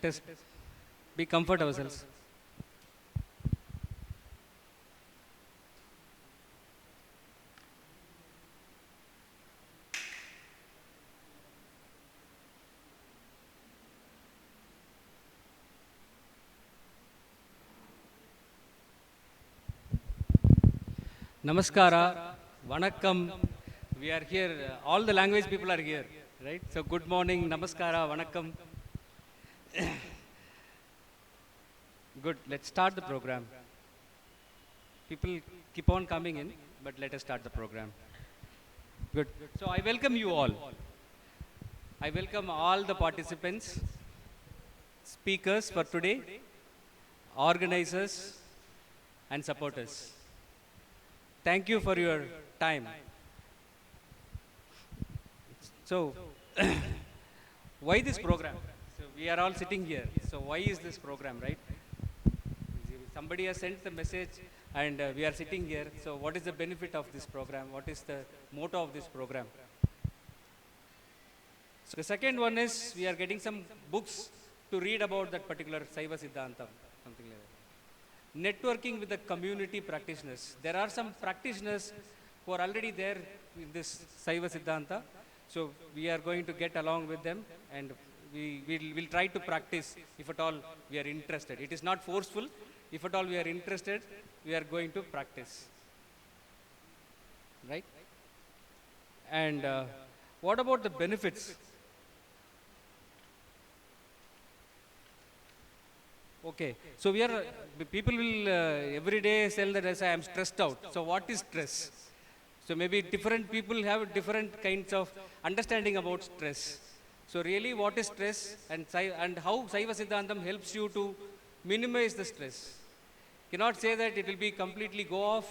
let us be comfort ourselves. Namaskara, Vanakkam. We are here, all the language people are here, right? So good morning, Namaskara, Vanakkam. Good, let's start the program. People keep on coming in, but let us start the program. Good. So I welcome you all. I welcome all the participants, speakers for today, organizers, and supporters. Thank you for your time. So, why this program? So, we are all sitting here. So, why is this program, right? Somebody has sent the message and we are sitting here. So, what is the benefit of this program? What is the motto of this program? So, the second one is we are getting some books to read about that particular Saiva siddantham, something like that. Networking with the community practitioners. There are some practitioners who are already there in this Saiva Siddhanta. So we are going to get along with them and we will try to practice if at all we are interested. It is not forceful. If at all we are interested, we are going to practice. Right? And what about the benefits? Okay, so we are, people will every day tell that as I am stressed out. So what is stress? So maybe different people have different kinds of understanding about stress. So really what is stress and how Saiva Siddhantam helps you to minimize the stress. Cannot say that it will be completely go off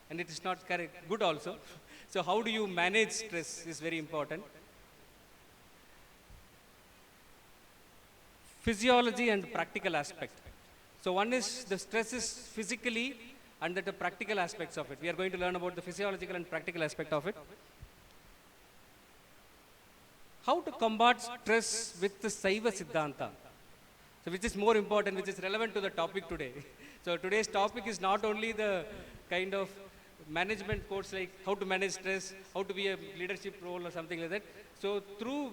and it is not correct, good also. So how do you manage stress is very important. Physiology and practical aspect. So one is the stress is physically and the practical aspects of it. We are going to learn about the physiological and practical aspect of it. How to combat stress with the Saiva Siddhanta. So which is more important, which is relevant to the topic today. So today's topic is not only the kind of management course like how to manage stress, how to be a leadership role or something like that. So through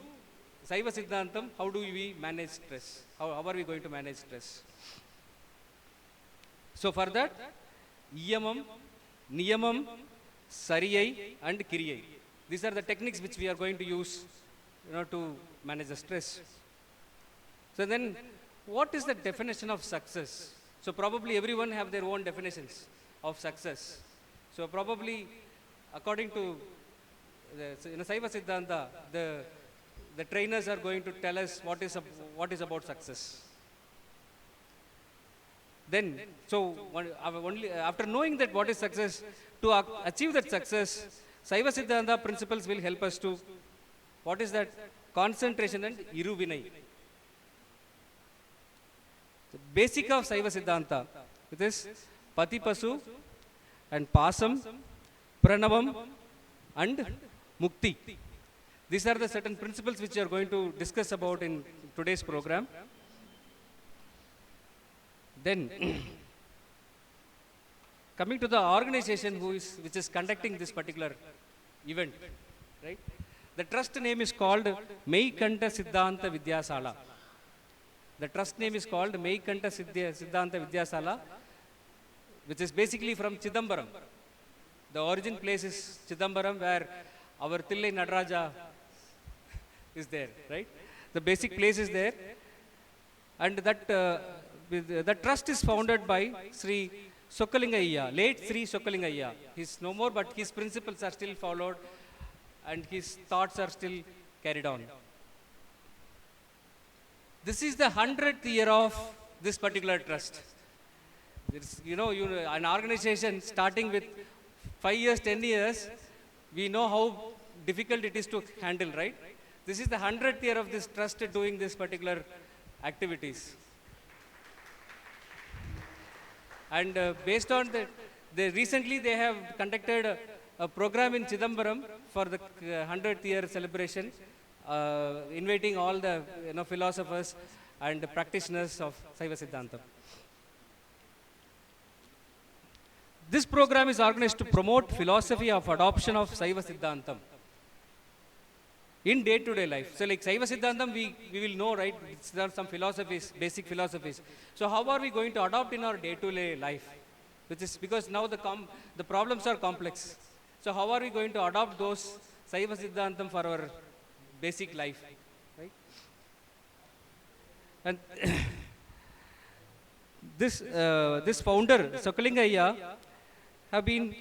Saiva Siddhantam, how do we manage stress? How are we going to manage stress? So for that, Iyamam, Niyamam, Sariyai and Kiriyai. These are the techniques which we are going to use to manage the stress. So then, what is the definition of success? So probably everyone have their own definitions of success. So probably according to the Saiva Siddhanta, the trainers are going to tell us what is about success. Then, so only after knowing that what is success, to achieve that success, Saiva Siddhanta principles will help us to, what is that? Concentration and Iruvinai. The basic of Saiva Siddhanta, it is Patipasu and Pasam, Pranavam and Mukti. These are the certain principles which we are going to discuss about in today's program. Then, coming to the organization which is conducting this particular event, right? The trust name is called Meikanta Siddhanta Vidyasala. The trust name is called Meikanta Siddhanta Vidyasala, which is basically from Chidambaram. The origin place is Chidambaram, where our Thillai Nadaraja is there, right? The basic place is there. And that trust is founded by Sri Aiyya, late Sri Aiyya. He's no more, but his principles are still followed and his thoughts are still carried on. This is the 100th year of this particular trust. An organization starting with 5 years, 10 years, we know how difficult it is to handle, right? This is the 100th year of this trust doing this particular activities. And based on recently they have conducted a program in Chidambaram for the 100th year celebration, inviting all the philosophers and practitioners of Saiva Siddhantam. This program is organized to promote philosophy of adoption of Saiva Siddhantam in day-to-day life. So like Saiva Siddhantam, we will know, right? There are some philosophies, basic philosophies. So how are we going to adopt in our day-to-day life? Which is because now the problems are complex. So how are we going to adopt those Saiva Siddhantam for our basic life, right? And this founder, Sokalinga Aiyya, have been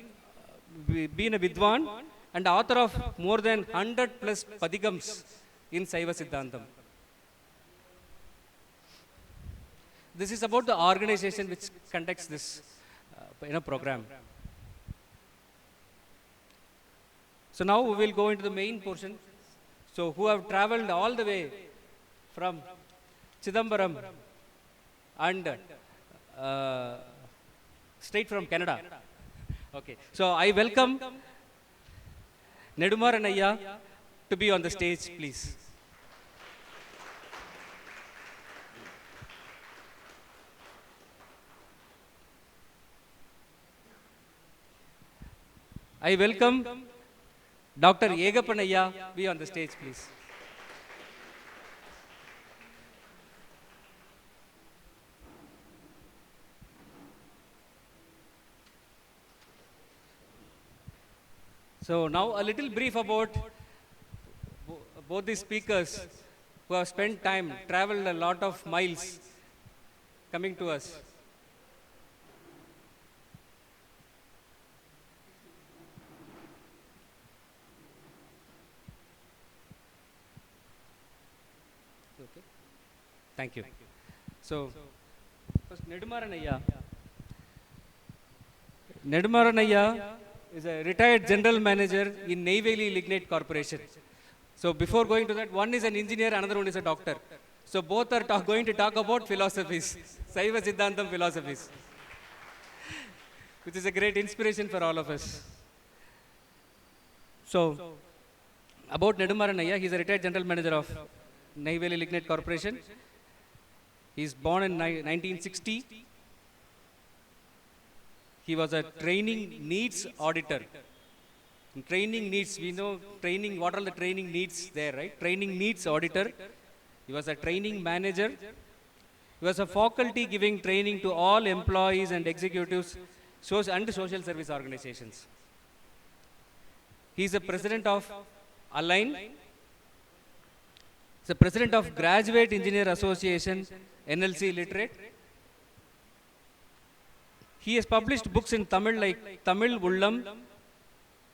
a Vidwan and author of more than 100 plus padigams in Saiva Siddhantam. This is about the organization which conducts this program. So now we will go into the main portion. So who have traveled all the way from Chidambaram and straight from Canada. Okay, so I welcome Nedumaran Aiyya to be on the stage, please. I welcome Dr. Yegappan Aiyya, be on the stage, please. So now a little brief about both these speakers who have spent time, traveled a lot of miles coming to us. Okay. Thank you. So, first Nedumaran Aiyya. Nedumaran Aiyya is a retired general manager in Neyveli Lignite Corporation. So before going to that, one is an engineer, another one is a doctor. So both are going to talk about philosophies, Saiva Siddhantam philosophies, which is a great inspiration for all of us. So about Nedumaran Aiyya, he is a retired general manager of Neyveli Lignite Corporation. He is born in 1960. He was a training needs auditor. In training needs, we know training, what are the training needs there, right? Training needs auditor. He was a training manager. He was a faculty giving training to all employees and executives and social service organizations. He is the president of Align. He is the president of Graduate Engineer Association, NLC Literate. He has published books in Tamil like Tamil Ullam,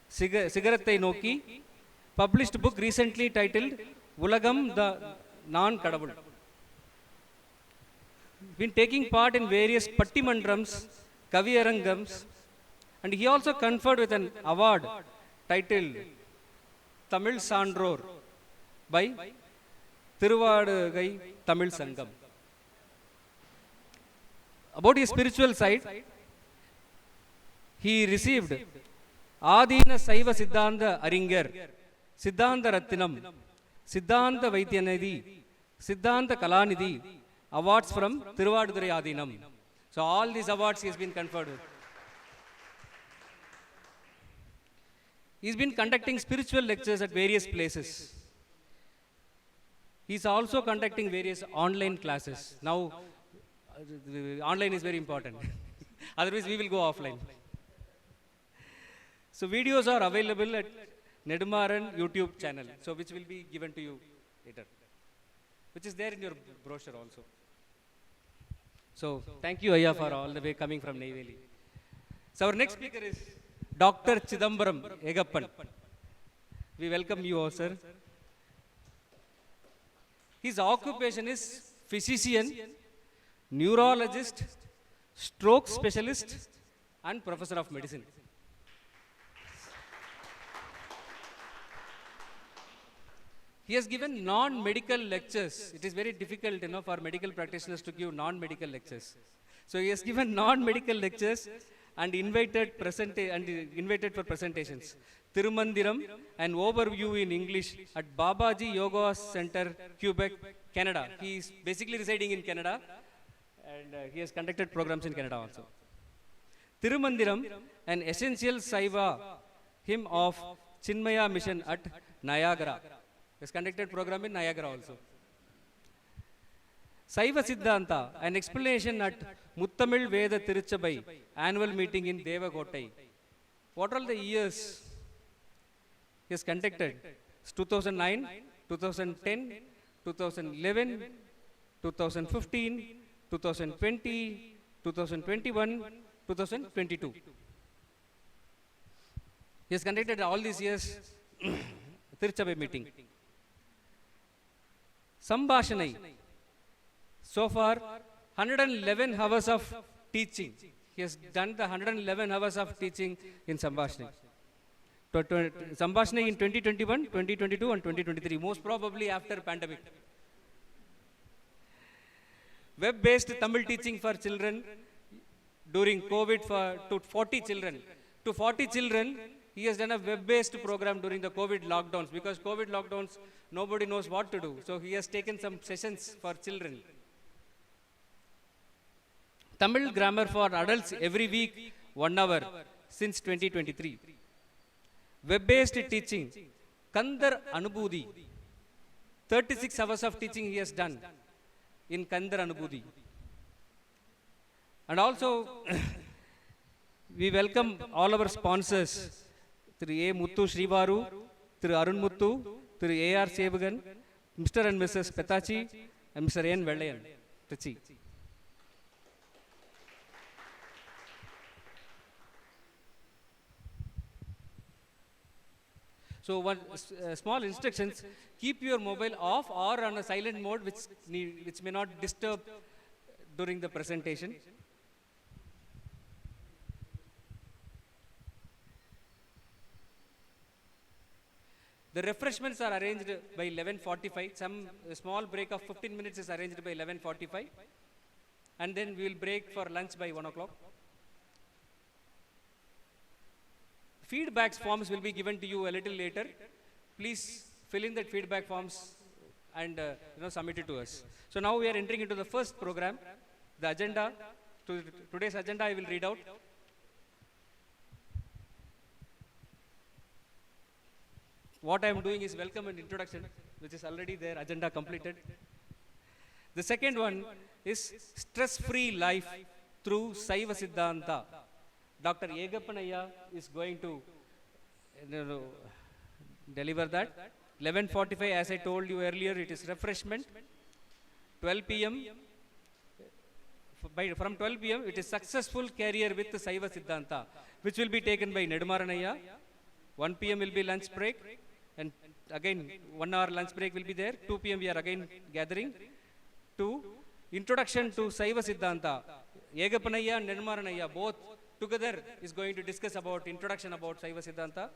Sigarattai Nokki, published book recently titled Ulagam the Non-Kadavul. Been taking part in various Pattimandrams, Kaviyarangams, and he also conferred with an award titled Tamil Sandror by Thiruvadugai Tamil Sangam. About his spiritual side, he received Adina Saiva Siddhanta Aringar, Siddhanta Rattinam, Siddhanta Vaidyanidhi, Siddhanta Kalanidhi awards from Thiruvadurai Adinam. So all these awards he has been conferred with. He has been conducting spiritual lectures at various places. He is also conducting various online classes. Now, online is very important. Otherwise, we will go offline. So videos are available at Nedumaran YouTube channel, so which will be given to you later, which is there in your brochure also. So thank you, Aiyya, for all the way coming from Neyveli. So our next speaker is Dr. Chidambaram Yegappan. We welcome you all, sir. His occupation is physician, neurologist, stroke specialist, and professor of medicine. He has given non-medical lectures. It is very difficult, for medical practitioners to give non-medical lectures. So he has given non-medical lectures and invited for presentations. Tirumandiram, an overview in English at Babaji Yoga Center, Quebec, Canada. He is basically residing in Canada, and he has conducted programs in Canada also. Tirumandiram, an essential Saiva hymn of Chinmaya mission at Niagara. He has conducted program in Niagara also. Saiva Siddhanta, an explanation at Muttamil Veda Tiruchabai annual meeting in Devakottai. What are the years he has conducted? 2009, 2010, 2011, 2015, 2020, 2021, 2022. He has conducted all these years Tiruchabai meeting. Sambhashanai. So far, 111 hours of teaching. He has done the 111 hours of teaching in Sambhashanai. Sambhashanai in 2021, 2022 and 2023, most probably after pandemic. Web-based Tamil teaching for children during COVID to 40 children. To 40 children, he has done a web-based program during the COVID lockdowns. Because COVID lockdowns, nobody knows what to do. So he has taken some sessions for children. Tamil grammar for adults every week, 1 hour since 2023. Web-based teaching, Kandar Anubudhi. 36 hours of teaching he has done in Kandar Anubudhi. And also, we welcome all our sponsors, Sri Sri Varu, Sri Arun Muthu, Sri A.R. Sevugan, Mr. and Mrs. Pethachi, and Mr. N. Vellayan. So one small instructions, keep your mobile off or on a silent mode which may not disturb during the presentation. The refreshments are arranged by 11:45. Some small break of 15 minutes is arranged by 11:45. And then we will break for lunch by 1 o'clock. Feedback forms will be given to you a little later. Please fill in that feedback forms and submit it to us. So now we are entering into the first program. The agenda, today's agenda I will read out. What I am doing is welcome and introduction, which is already there, agenda completed. The second one is stress-free life through Saiva Siddhanta. Dr. Yegappan Aiyya is going to deliver that. 11:45, as I told you earlier, it is refreshment. 12 p.m. From 12 p.m. it is successful career with Saiva Siddhanta, which will be taken by Nedumaran Aiyya. 1 p.m. will be lunch break, and again 1 hour lunch break will be there. 2 p.m. we are again gathering. 2. Introduction to Saiva Siddhanta. Yegappan Aiyya and Nedumaran Aiyya both together is going to discuss about introduction about Saiva Siddhanta.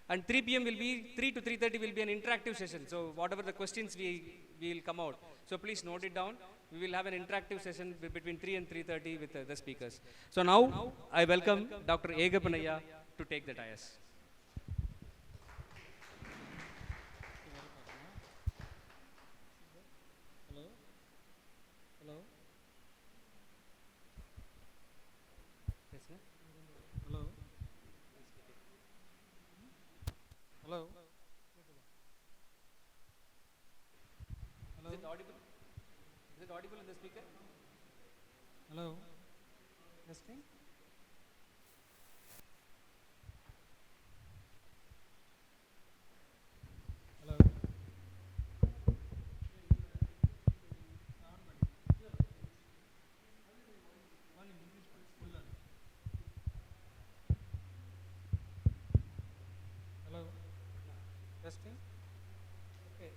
And 3 p.m. will be, 3 to 3:30 will be an interactive session. So whatever the questions we will come out. So please note it down. We will have an interactive session between 3 and 3:30 with the speakers. So now I welcome Dr. Yegappan Aiyya to take the dais. Hello. Is it audible? Is it audible in the speaker? Hello. Testing. Hello. Hello. Testing. Okay.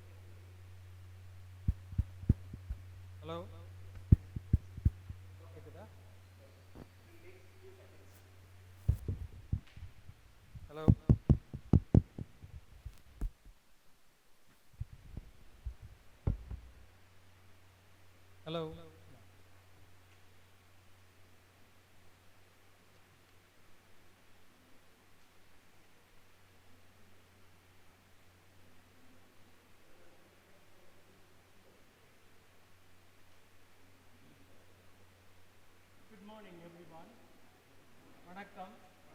Hello. Hello. Vanakkam,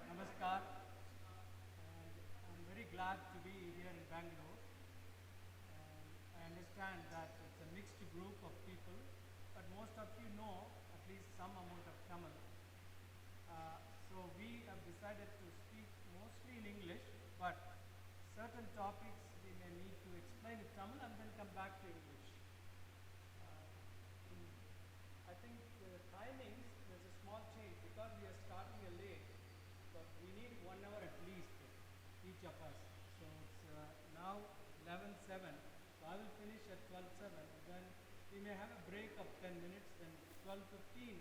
Namaskar, and I'm very glad to be here in Bangalore. And I understand that it's a mixed group of people, but most of you know at least some amount of Tamil. So we have decided to speak mostly in English, but certain topics we may need to explain in Tamil and then come back to English. I think the timings, there's a small change because we are starting a late, but we need 1 hour at least, each of us. So it's now 11:07, so I will finish at 12:07, then we may have a break of 10 minutes, then 12:15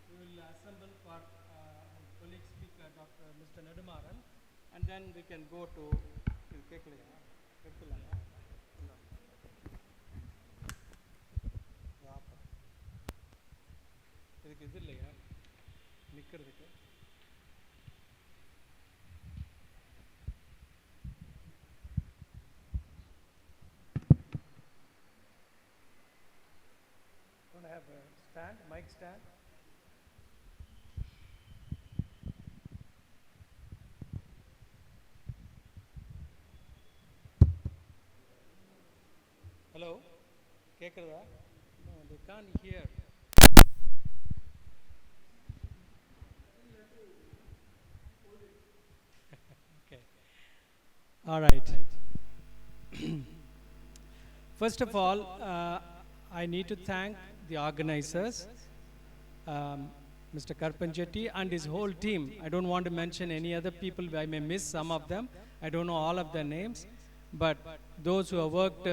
we will assemble for our colleague speaker, Mr. Nedumaran, and then we can go to இதுக்கு இது இல்லையா நிற்கிறதுக்கு don't have a stand, mic stand. Hello, கேக்குறதா? No, they can't hear. Okay. All right. First of all, I need to thank the organizers, Mr. Karpanchetti and his whole team. I don't want to mention any other people. I may miss some of them. I don't know all of their names. But those who have worked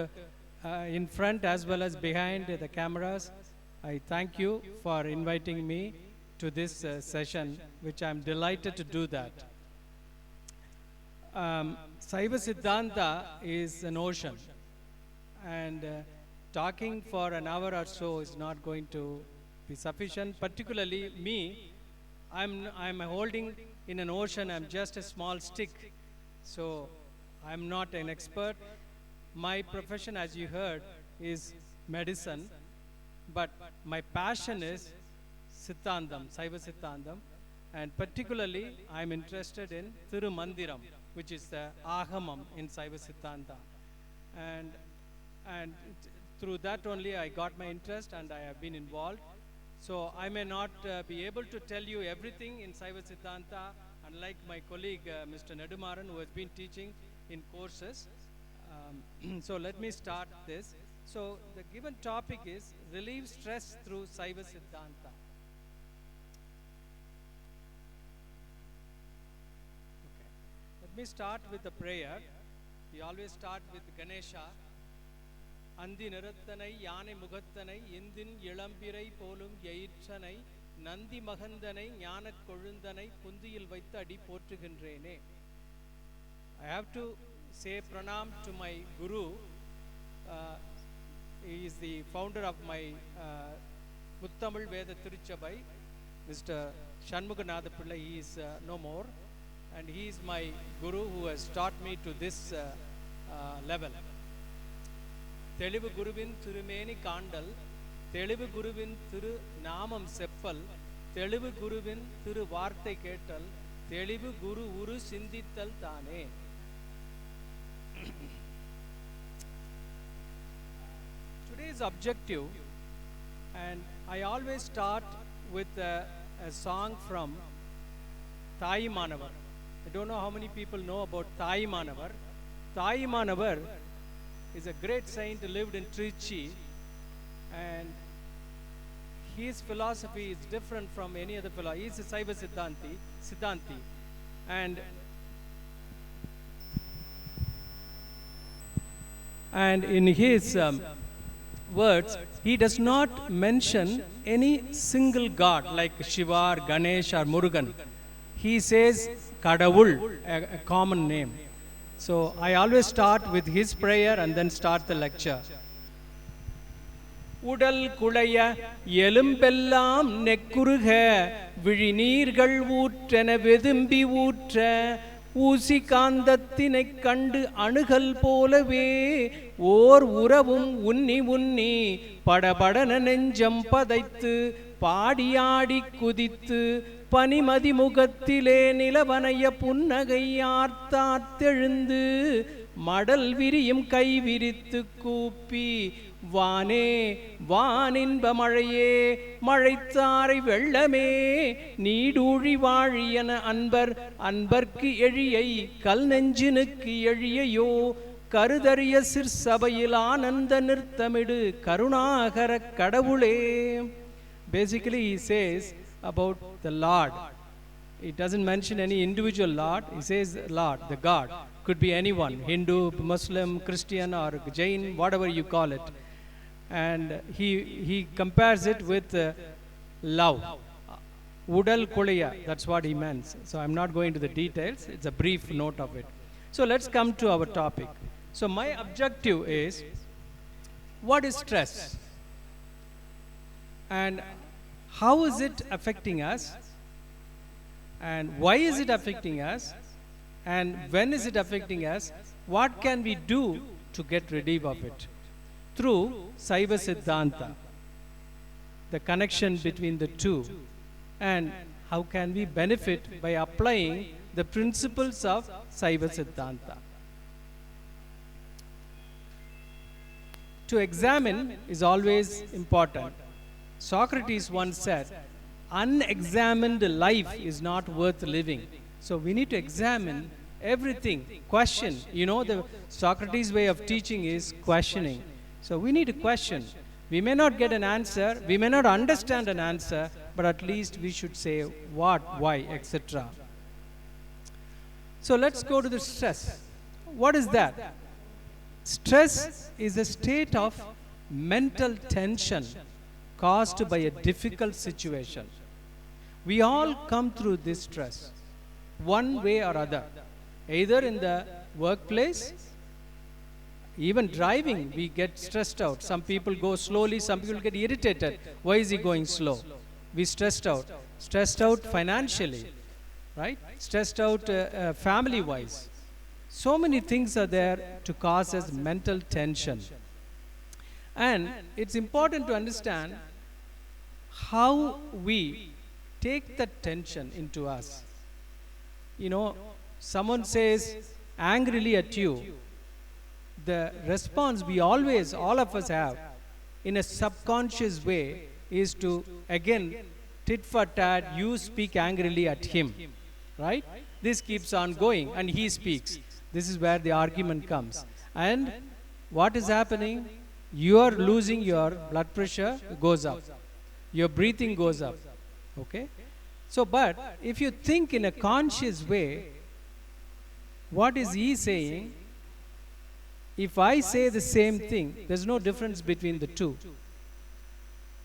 in front as well as behind the cameras, I thank you for inviting me to this session, which I'm delighted to do that. Saiva Siddhanta is an ocean, and talking for an hour or so is not going to be sufficient. Particularly me, I'm holding in an ocean. I'm just a small stick, so I'm not an expert. My profession, as you heard, is medicine, but my passion is siddantham, Saiva Siddhantham, and particularly I'm interested in Thirumandiram, which is the Agamam in Saiva Siddhanta, and through that only I got my interest and I have been involved. So I may not be able to tell you everything in Saiva Siddhanta, unlike my colleague Mr. Nedumaran, who has been teaching in courses. So let me start this. So the given topic is relieve stress through Saiva Siddhanta. Okay. Let me start with the prayer. We always start with Ganesha. Andi Nirattanai, Yane Mugattanai, Indin Ilampirai Polum Yaitranai, Nandi Mahandanai, Nyanat Kolundanai, Kundiyil Vaitadi Portugendrene. I have to say pranam to my guru. He is the founder of my Muttamil Veda Tiruchabai, Mr. Shanmuga Pillai. He is no more, and he is my guru who has taught me to this level. Telivu Guruvin Thirumeni Kandal, Telivu Guruvin Thiru Namam Seppal, Telivu Guruvin Thiru Varthai Kettal, Telivu Guru Uru Sindithal Thane. Today's objective, and I always start with a song from Thai Manavar. I don't know how many people know about Thai Manavar. Thai Manavar is a great saint who lived in Trichy, and his philosophy is different from any other philosophy. He is a Saiva Siddhanti, and in his words, he does not mention any single god like Shiva or Ganesh or Murugan. He says Kadavul, a common name. So I always start with his prayer and then start the lecture. Udal kulaya elumbellam nekkuruga virinirgal ootrena vedumbi ootra ஊசி காந்தத்தினை கண்டு அணுகல் போலவே ஓர் உறவும் உன்னி உன்னி படபடன நெஞ்சம் பதைத்து பாடியாடி குதித்து பனிமதி முகத்திலே நிலவனைய புன்னகையார்த்தாத்தெழுந்து மடல் விரியும் கை விரித்து கூப்பி வானே வானின்ப மழையே மழைத்தாரை வெள்ளமே நீடூழி வாழியன அன்பர் அன்பர்க்கு எழியை கல் நெஞ்சினுக்கு எழியையோ கருதறிய சிற்சபையில் ஆனந்த நிறுத்தமிடு கருணாகர கடவுளே. Basically he says about the Lord. It doesn't mention any individual Lord. He says Lord, the God. Could be anyone, Hindu, Muslim, Christian or Jain, whatever you call it. And he compares it with love. Udal Kolaya, that's what he means. So I'm not going to the details. It's a brief note of it. So let's come to our topic. So my objective is, what is stress? And how is it affecting us? And why is it affecting us? And when is it affecting us? What can we do to get rid of it? Through Saiva Siddhanta, the connection between the two, and how can we benefit by applying the principles of Saiva Siddhanta. To examine is always important. Socrates once said, unexamined life is not worth living. So we need to examine everything, question. You know, the Socrates' way of teaching is questioning. So we need to question. We may not get an answer, we may not understand an answer, but at least we should say what, why, etc. So let's go to the stress. What is that? Stress is a state of mental tension caused by a difficult situation. We all come through this stress, one way or other. Either in the workplace, even driving, we get stressed out. Some people go slowly, some people get irritated. Why is he going slow? We stressed out. Stressed out financially, right? Stressed out family-wise. So many things are there to cause us mental tension. And it's important to understand how we take that tension into us. You know, someone says angrily at you, the response we always, all of us have, in a subconscious way, is to, again, tit for tat, you speak angrily at him, right? This keeps on going, and he speaks. This is where the argument comes. And what is happening? You are losing your blood pressure, goes up. Your breathing goes up. Okay? So, but if you think in a conscious way, what is he saying? If I say the same thing, there's no difference between the two.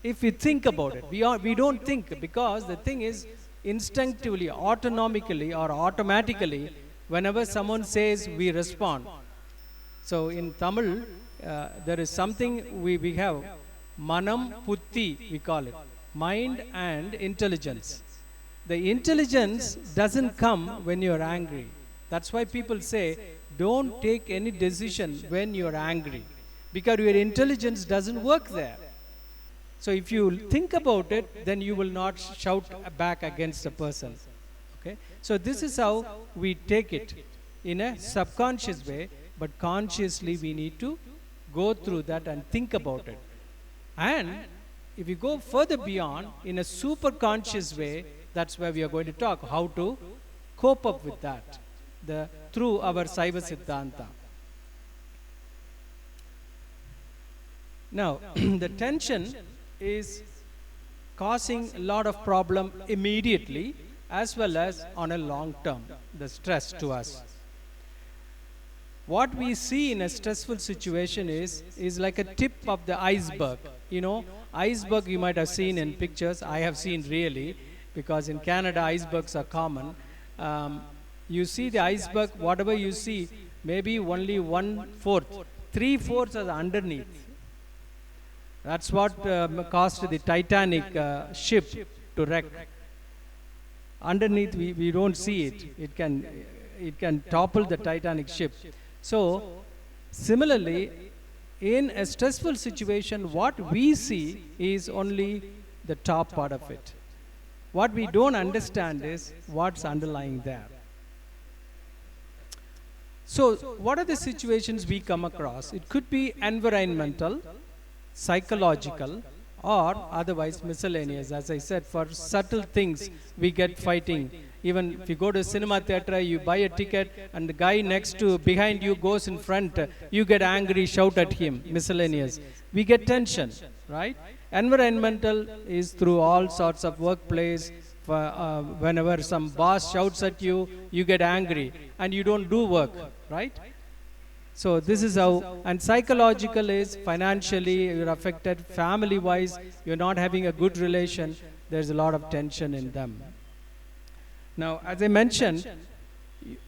If we think about it, we don't think, because the thing is, instinctively, autonomically or automatically, whenever someone says, we respond. So in Tamil, there is something we have, manam putti, we call it, mind and intelligence. The intelligence doesn't come when you're angry. That's why people say, don't take any decision when you're angry, because your intelligence doesn't work there. So if you think about it, then you will not shout back against a person. Okay? So this is how we take it, in a subconscious way, but consciously we need to go through that and think about it. And if you go further beyond, in a super conscious way, that's where we are going to talk, how to cope up with that through our Saiva Siddhanta. Now, the tension is causing a lot of problem immediately, as well as on a long term, the stress to us. What we see in a stressful situation is like a tip of the iceberg. You know, iceberg you might have seen in pictures. I have seen really, because in Canada icebergs are common. You see the iceberg, whatever you see, maybe only 1/4, 3/4 are underneath. That's what caused the Titanic ship to wreck. Underneath we don't see it. It can topple the Titanic ship. So similarly, in a stressful situation, what we see is only the top part of it. what we don't understand is what's underlying there. So, what are the situations we come across? It could be environmental, psychological, or otherwise miscellaneous. As I said, for subtle things we get fighting. Even if you go to a cinema theater, you buy a ticket and the guy behind you goes in front, you get angry, shout at him, miscellaneous. We get tension, right? Environmental is through all sorts of workplace. Whenever some boss shouts at you, you get angry and you don't do work, right? So this is how. And psychological is financially you're affected, family wise you're not having a good relation, there's a lot of tension in them. Now, as I mentioned,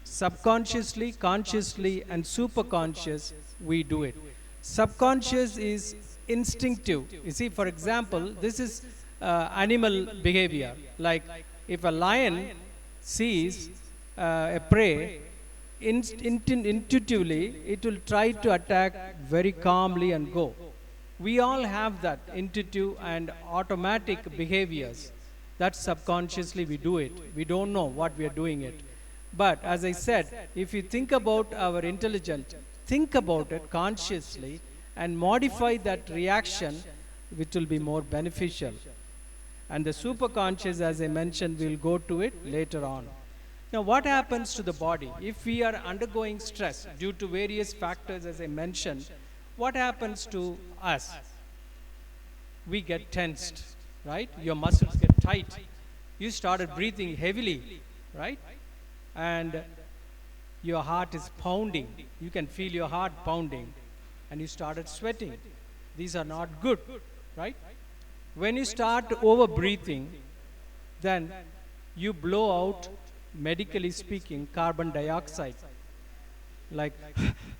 subconsciously, consciously and superconscious we do it. Subconscious is instinctive. You see, for example, this is animal behavior. Like if a lion sees a prey, intuitively it will try to attack very calmly and go. We all have that intuitive and automatic behaviors. That subconsciously we do it. We don't know what we are doing it. But as I said, if you think about our intelligence, think about it consciously and modify that reaction, which will be more beneficial. And the superconscious, as I mentioned, we'll go to it later on. Now, what happens to the body? If we are undergoing stress due to various factors, as I mentioned, what happens to us? We get tensed, right? Your muscles get tight. You started breathing heavily, right? And your heart is pounding. You can feel your heart pounding. And you started sweating. These are not good, right? When you start over breathing, then you blow out, medically speaking, carbon dioxide. Like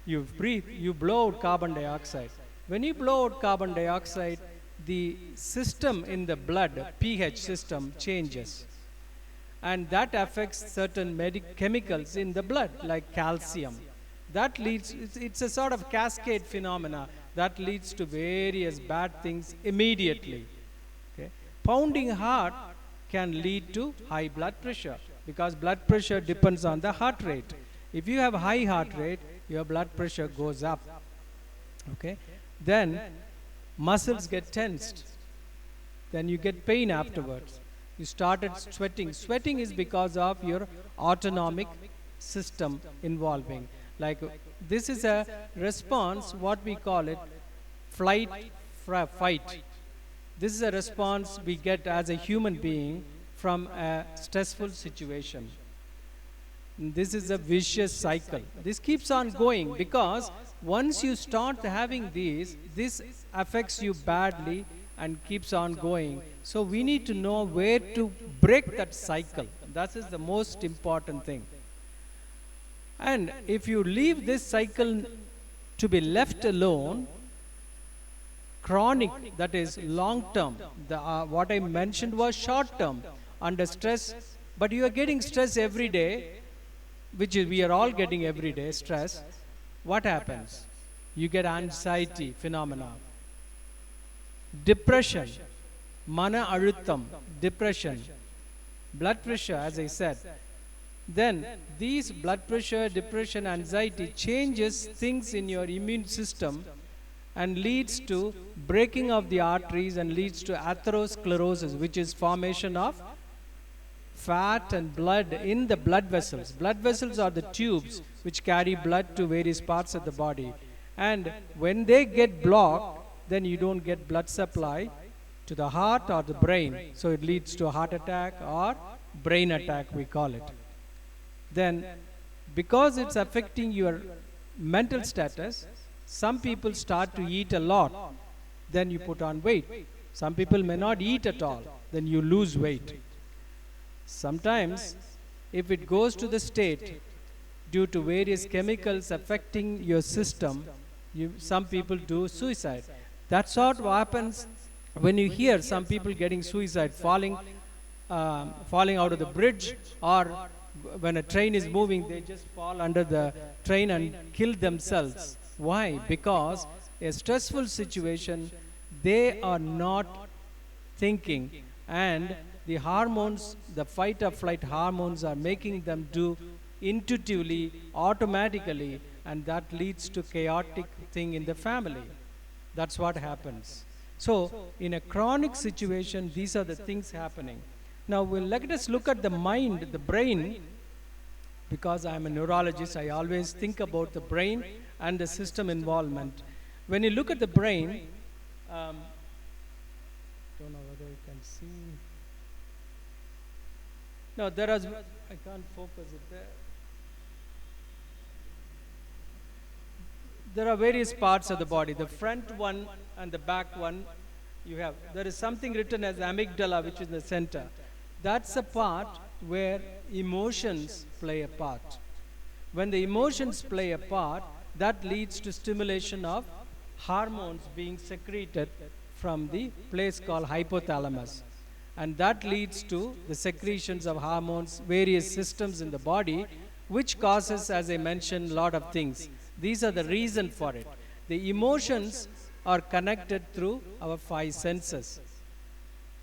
you breathe, you blow out carbon dioxide. When you blow out carbon dioxide, the system in the blood, pH system, changes. And that affects certain chemicals in the blood, like calcium. That leads, it's a sort of cascade phenomena that leads to various bad things immediately. Okay? Pounding heart can lead to high blood pressure, because blood pressure depends on the heart rate. If you have high heart rate, your blood pressure goes up. Okay? Then muscles get tensed. Then you get pain afterwards. You started sweating. Sweating is because of your autonomic system involving. Like this is a response, what we call it, flight, fight. This is a response we get as a human being from a stressful situation. This is a vicious cycle. This keeps on going because once you start having these, this affects you badly and keeps on going. So we need to know where to break that cycle. That is the most important thing. And if you leave this cycle to be left alone, chronic, that is long term, what I mentioned was short term, under stress, but you are getting stress every day, which is, we are all getting every day stress. What happens? You get anxiety phenomena, depression, mana arutham, depression, blood pressure, as I said. Then these blood pressure, depression, anxiety changes things in your immune system and leads to breaking of the arteries and leads to atherosclerosis, which is formation of fat and blood in the blood vessels. Blood vessels are the tubes which carry blood to various parts of the body. And when they get blocked, then you don't get blood supply to the heart or the brain. So it leads to a heart attack or brain attack, we call it. Then because it's affecting your mental status, some people start to eat a lot, then you put on weight. Some people may not eat at all, then you lose weight. Sometimes if it goes to the state due to various chemicals affecting your system, some people do suicide. That's what happens when you hear some people getting suicide, falling out of the bridge, or when a train is moving, they just fall under the train and kill themselves. Why? Because a stressful situation, they are not thinking and the hormones, the fight or flight hormones are making them do intuitively, automatically, and that leads to chaotic thing in the family. That's what happens. So in a chronic situation, these are the things happening. Now let us look at the mind, the brain. Because I am a neurologist, I always think about the brain and the system involvement. When you look at the brain, don't know whether you can see. No, there is, I can't focus it there. There are various parts of the body. The front one and the back one, you have. There is something written as amygdala, which is in the center. That's a part where emotions play a part. When the emotions play a part, that leads to stimulation of hormones being secreted from the place called hypothalamus. And that leads to the secretions of hormones, various systems in the body, which causes, as I mentioned, a lot of things. These are the reason for it. The emotions are connected through our five senses.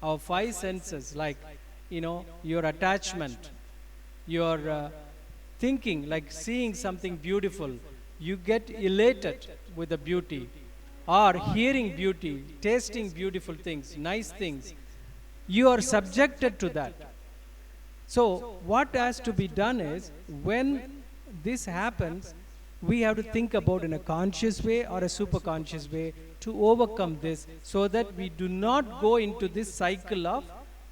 Our five senses, like, your attachment, your thinking, like seeing something beautiful, you get elated with the beauty, or hearing beauty, tasting beautiful things, nice things. You are subjected to that. So what has to be done is, when this happens, we have to think about in a conscious way or a superconscious way to overcome this, so that we do not go into this cycle of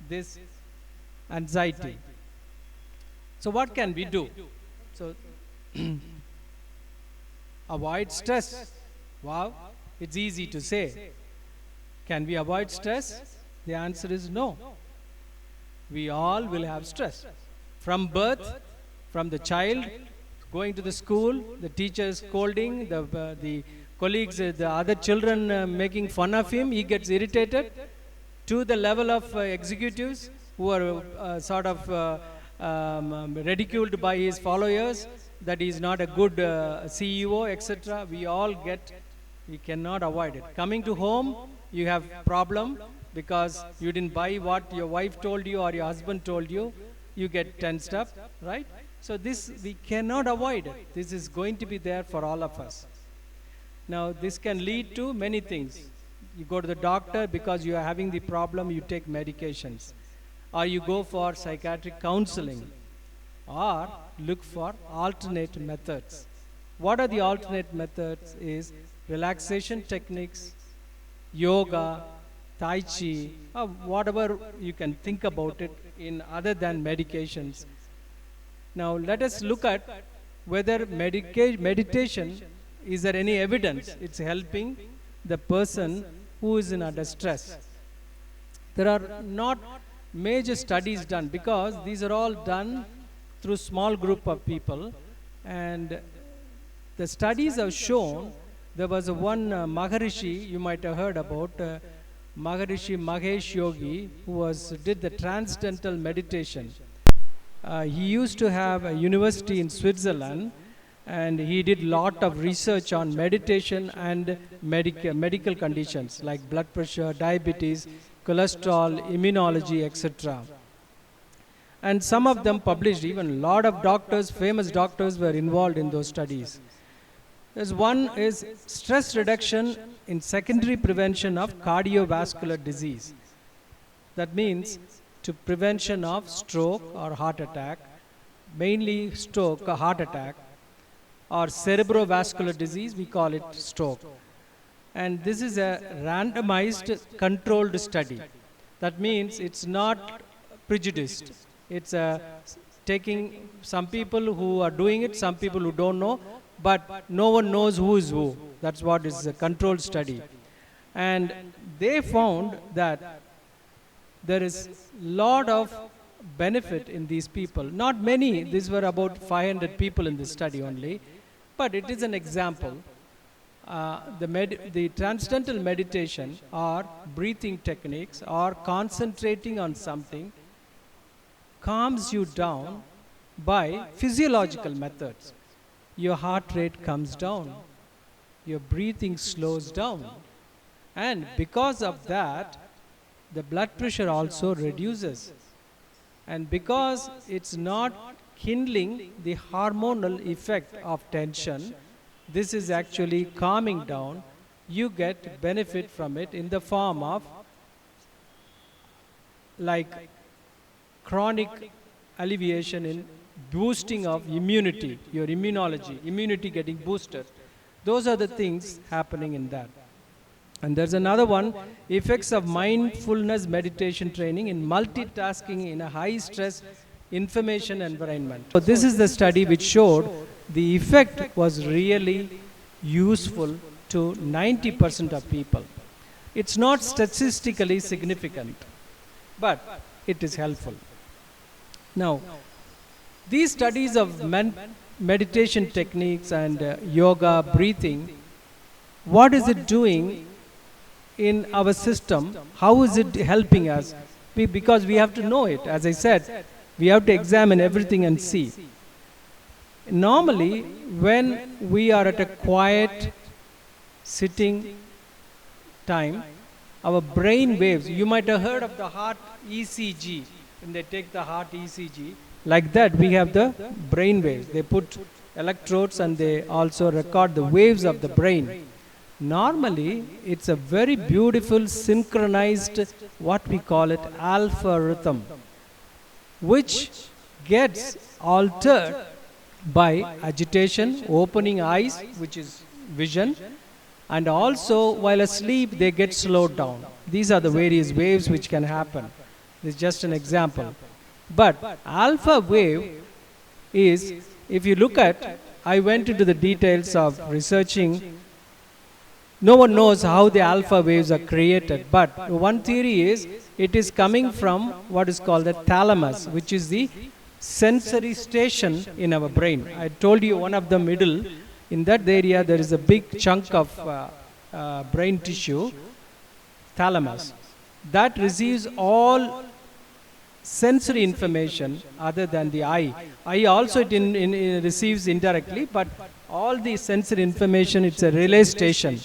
this anxiety. So what can we do? So avoid stress. Wow, it's easy to say. Can we avoid stress? The answer is no. We all will have stress. From birth, from the child, going to the school, the teacher is scolding, the colleagues, the other children making fun of him, he gets irritated, to the level of executives who are ridiculed by his followers, that he is not a good CEO, etc. We cannot avoid it. Coming to home, you have problem because you didn't buy what your wife told you or your husband told you, you get tensed up, right? So this, we cannot avoid it. This is going to be there for all of us. Now this can lead to many things. You go to the doctor because you are having the problem, you take medications. Or you go for psychiatric counseling, or look for alternate methods. What are the alternate methods? Is relaxation techniques, yoga, tai chi, or whatever you can think about it in other than medications. Now let us look at whether meditation, is there any evidence it's helping the person who is in under stress. There are not major studies done, because these are all done through small group of people, and the studies have shown. There was one Maharishi, you might have heard about, Maharishi Mahesh Yogi, who did the transcendental meditation. He used to have a university in Switzerland, and he did lot of research on meditation and medical conditions like blood pressure, diabetes, cholesterol, immunology, etc. And some of them published, even a lot of doctors, famous doctors were involved in those studies. There's one is stress reduction in secondary prevention of cardiovascular disease. That means to prevention of stroke or heart attack, mainly stroke or heart attack, or cerebrovascular disease, we call it stroke. And this is a randomized controlled study. That means it's not prejudiced. It's taking some people who are doing it, some people who don't know, but no one knows who is who. That's what is a controlled study. And they found that there is lot of benefit in these people. Not many, these were about 500 people in this study only, but it is an example. The transcendental meditation or breathing techniques or concentrating on something calms you down by physiological methods. Your heart rate comes down, your breathing slows down, and because of that, the blood pressure also reduces. And because it's not kindling the hormonal effect of tension, this is actually calming down. You get benefit from it in the form of like chronic alleviation in boosting of immunity, your immunity getting boosted. Those are the things happening in that. And there's another one, effects of mindfulness meditation training in multitasking in a high stress information environment. So this is the study which showed the effect was really useful to 90% of people. It's not statistically significant, but it is helpful. Now, these studies of meditation techniques and yoga, breathing, what is it doing in our system? How is it helping us? Because we have to know it. As I said, we have to examine everything and see. Normally, when we are at a quiet sitting time, our brain waves, you might have heard of the heart ECG, when they take the heart ECG, like that we have the brain waves. They put electrodes and they also record the waves of the brain. Normally, it's a very beautiful synchronized, what we call it, alpha rhythm, which gets altered by agitation, opening eyes, which is vision, and also while asleep they get slowed down. These are the various waves which can happen. This is just an example. But alpha wave is, if you look at, I went into the details of researching. No one knows how the alpha waves are created, but one theory is it is coming from what is called the thalamus, which is the sensory station in our brain. I told you one of the middle, in that area there is a big chunk of brain tissue, thalamus, that receives all sensory information other than the eye. Eye also it receives indirectly, but all the sensory information, it's a relay station.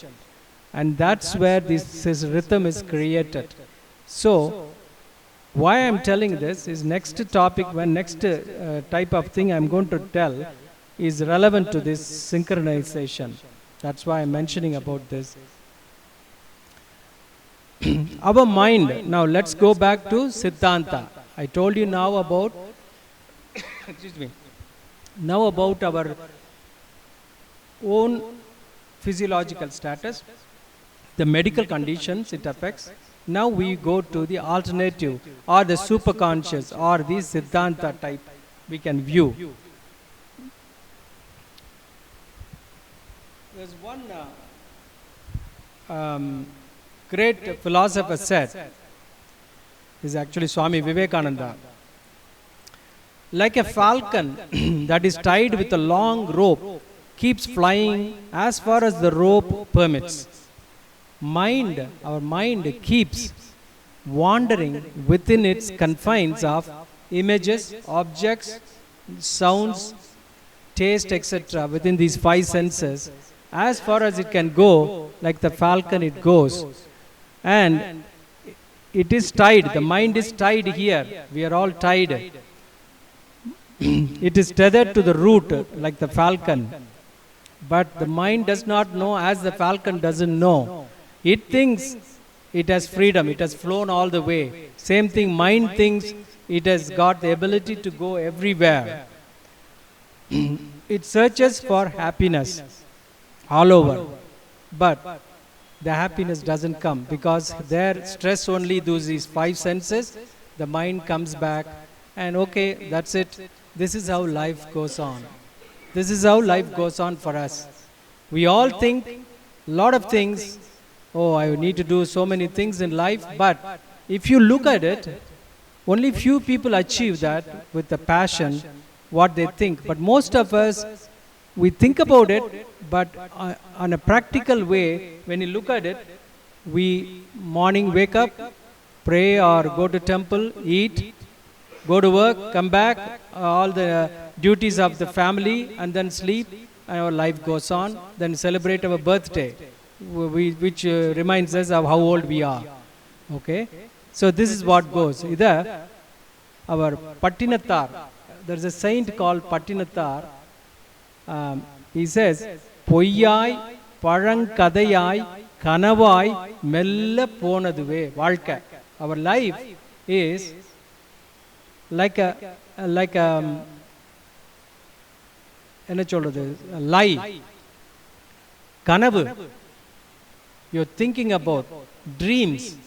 And that's where this rhythm is created. So, why I'm telling this is next topic, when next type of thing I'm going to tell is relevant to this synchronization. That's why I'm mentioning about this. Our mind, now let's go back to Siddhanta. I told you now about, excuse me, now about our own physiological status, the medical conditions it affects. Now we go to the alternative or the superconscious or the Siddhanta type we can view. There's one great philosopher said, is actually Swami Vivekananda, like a falcon that is tied with a long rope keeps flying as far as the rope permits. Our mind keeps wandering within its confines of images, objects, sounds, taste, etc. within these five senses. As far as it can go, like the falcon it goes. And it is tied, the mind is tied here. We are all tied. It is tethered to the root like the falcon. But the mind does not know as the falcon doesn't know. It thinks it has freedom, it has flown all the way. Same thing, mind thinks it has got the ability to go everywhere. It searches for happiness all over. But the happiness doesn't come because their stress only these five senses. The mind comes back and okay, that's it. This is how life goes on. This is how life goes on for us. We all think a lot of things. Oh, I need to do so many things in life. But if you look at it, only few people achieve that with the passion, what they think. But most of us, we think about it, but on a practical way, when you look at it, we morning wake up, pray or go to temple, eat, go to work, come back, all the duties of the family, and then sleep, and our life goes on. Then celebrate our birthday, which reminds us of how old we are. Okay? So this is what goes. Either our Pattinathar, there's a saint called Pattinathar. He says, Poyyai, Parankadayai, Kanavai, Mella Ponaduve, Valka. Our life is like a lie. Kanavu. You're thinking about dreams.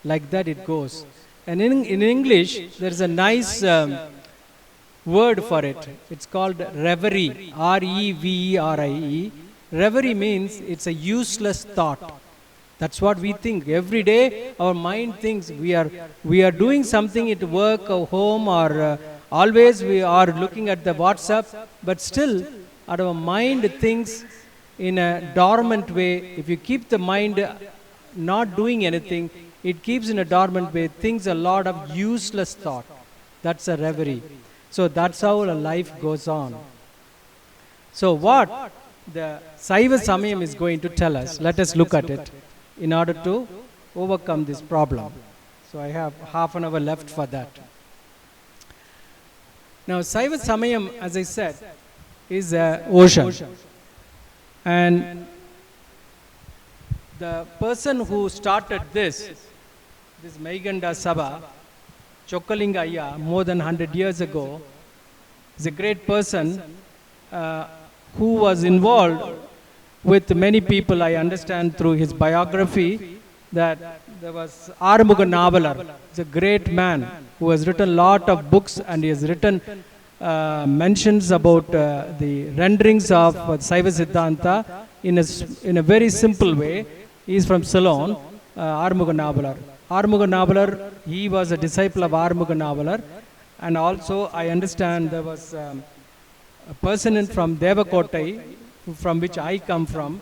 Like that it goes. And in English, there's a nice word for it. It's called reverie. R-E-V-E-R-I-E. Reverie means it's a useless thought. That's what we think. Every day our mind thinks we are doing something at work or home, or always we are looking at the WhatsApp, but still our mind thinks in a dormant way. If you keep the mind not doing anything, it keeps in a dormant way, thinks a lot of useless thought. That's a reverie. So that's how a life goes on. So what the Saiva Samayam is going to tell us, let us look at it in order to overcome this problem. So I have half an hour left for that. Now Saiva Samayam, as I said, is an ocean. And the person who started this Maiganda Sabha, Chokkalinga Aiyya, more than 100 years ago, is a great person who was involved with many people. I understand through his biography that there was Arumuga Navalar. He's a great man who has written a lot of books, and he has written mentions about the renderings of Saiva Siddhanta in a very simple way. He is from Ceylon, Arumuga Navalar. Arumuga Navalar, he was a disciple of Arumuga Navalar, and also I understand there was a person from Devakottai, from which I come from.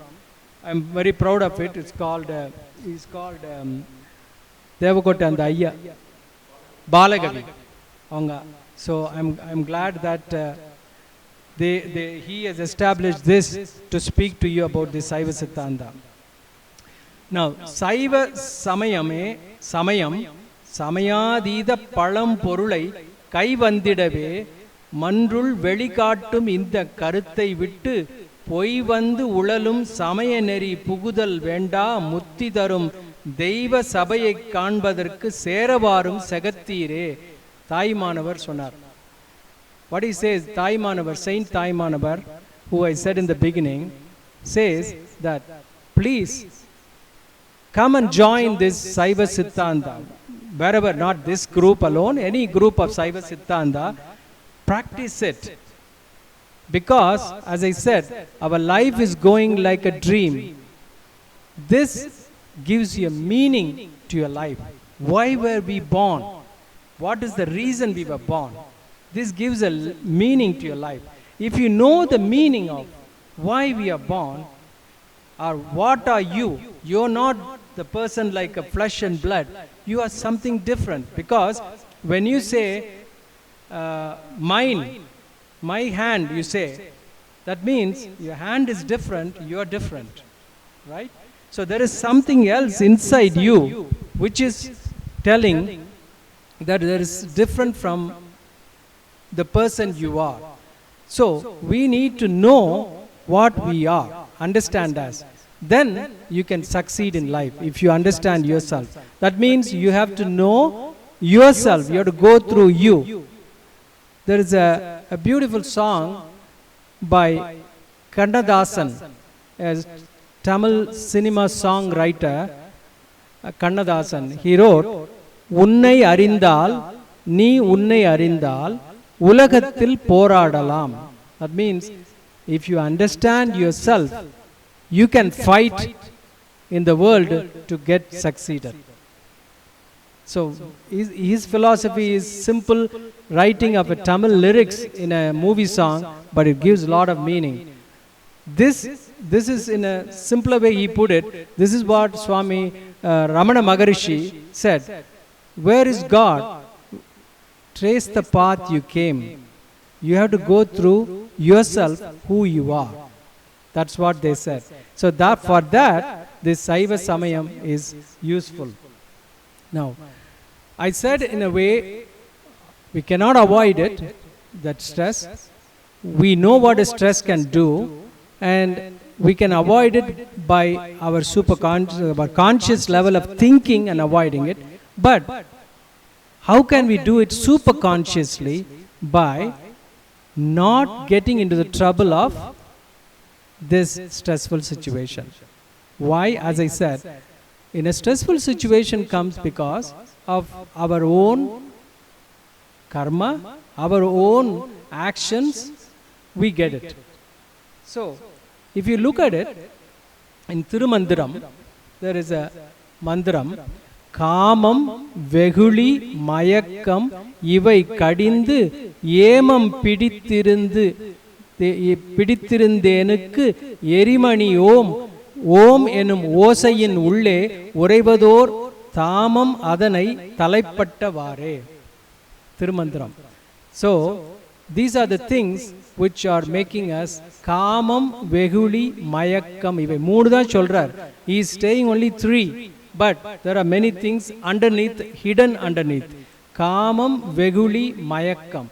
I'm very proud of it. It's called, he's called Devakottai and Aiyya, Balagavi. So I'm glad that he has established this to speak to you about the Saiva Siddhanta. Now, Saiva Samayam, Samayadida Palam Porulai, Kai Vandidave, Mandrul Velikattum Inda Karuttai Vittu, Poi Vandu Ulalum, Samayaneri, Pugudal Venda, Muttidarum, Deiva Sabayai Kanbadarku, Seravarum, Sagattire, Thai Manavar Sonar. What he says, Thai Manavar, Saint Thai Manavar, who I said in the beginning, says that please come and join this Saiva Siddhanta. Wherever, not this group alone, any group of Saiva Siddhanta, practice it. Because, as I said, our life is going like a dream. This gives you a meaning to your life. Why were we born? What is the reason we were born? This gives a meaning to your life. If you know the meaning of why we are born, or what are you, you're not the person like a flesh and blood. You are something different. Because when you say, mine, my hand, you say, that means your hand is different, you are different. Right? So there is something else inside you which is telling that there is different from the person you are. So we need to know what we are, understand us. Then you can succeed in life if you understand yourself. That means you have to know yourself, you have to go through you. There is a beautiful song by Kannadasan, a Tamil cinema songwriter, Kannadasan. He wrote, Unnai arindal, ni unnai arindal, ulagathil poradalam. That means if you understand yourself, you can fight in the world to get succeeded. So his philosophy is simple writing of a Tamil lyrics in a movie song, but it gives a lot of meaning. This is in a simpler way he put it. This is what Swami Ramana Maharishi said. Where is God? Trace the path you came. You have to go through yourself who you are. That's what they said. So for that, this Saiva Samayam is useful. Now, I said in a way, We cannot avoid it, that stress. We know what a stress can do, and we can avoid it by our our conscious level of thinking and avoiding it. But how can we do it super consciously? By not getting into the trouble of this stressful situation. Why? As I said, in a stressful situation comes because of our own karma, our own actions, we get it. So, if you look at it, in Thirumandiram, there is a mandiram, Kamam Veguli Mayakkam Ivai Kadindu Yemam Pidittirundenukku Erimani Om Om enum ஓசையின் உள்ளே உறைவதோர் தாமம் அதனை தலைப்பட்டவாறே. Thirumandiram. So, these are the things which are making us Kamam, Veguli, Mayakkam. இவை மூணு தான் சொல்றார். He is saying only three, but there are many things underneath, hidden underneath. Kamam, Veguli, Mayakkam.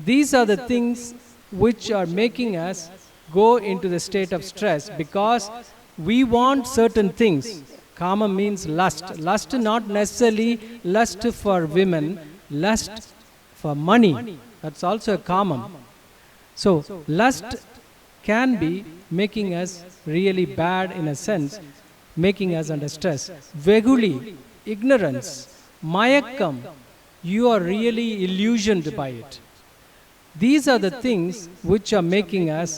These are the things which are making us go into the state of stress because we want certain things. Kama means lust. Lust not necessarily lust for women, lust for money. That's also a kamam. So, lust can be making us really bad in a sense, making us under stress. Veguli, ignorance. Mayakkam, you are really illusioned by it. These are the things which are making us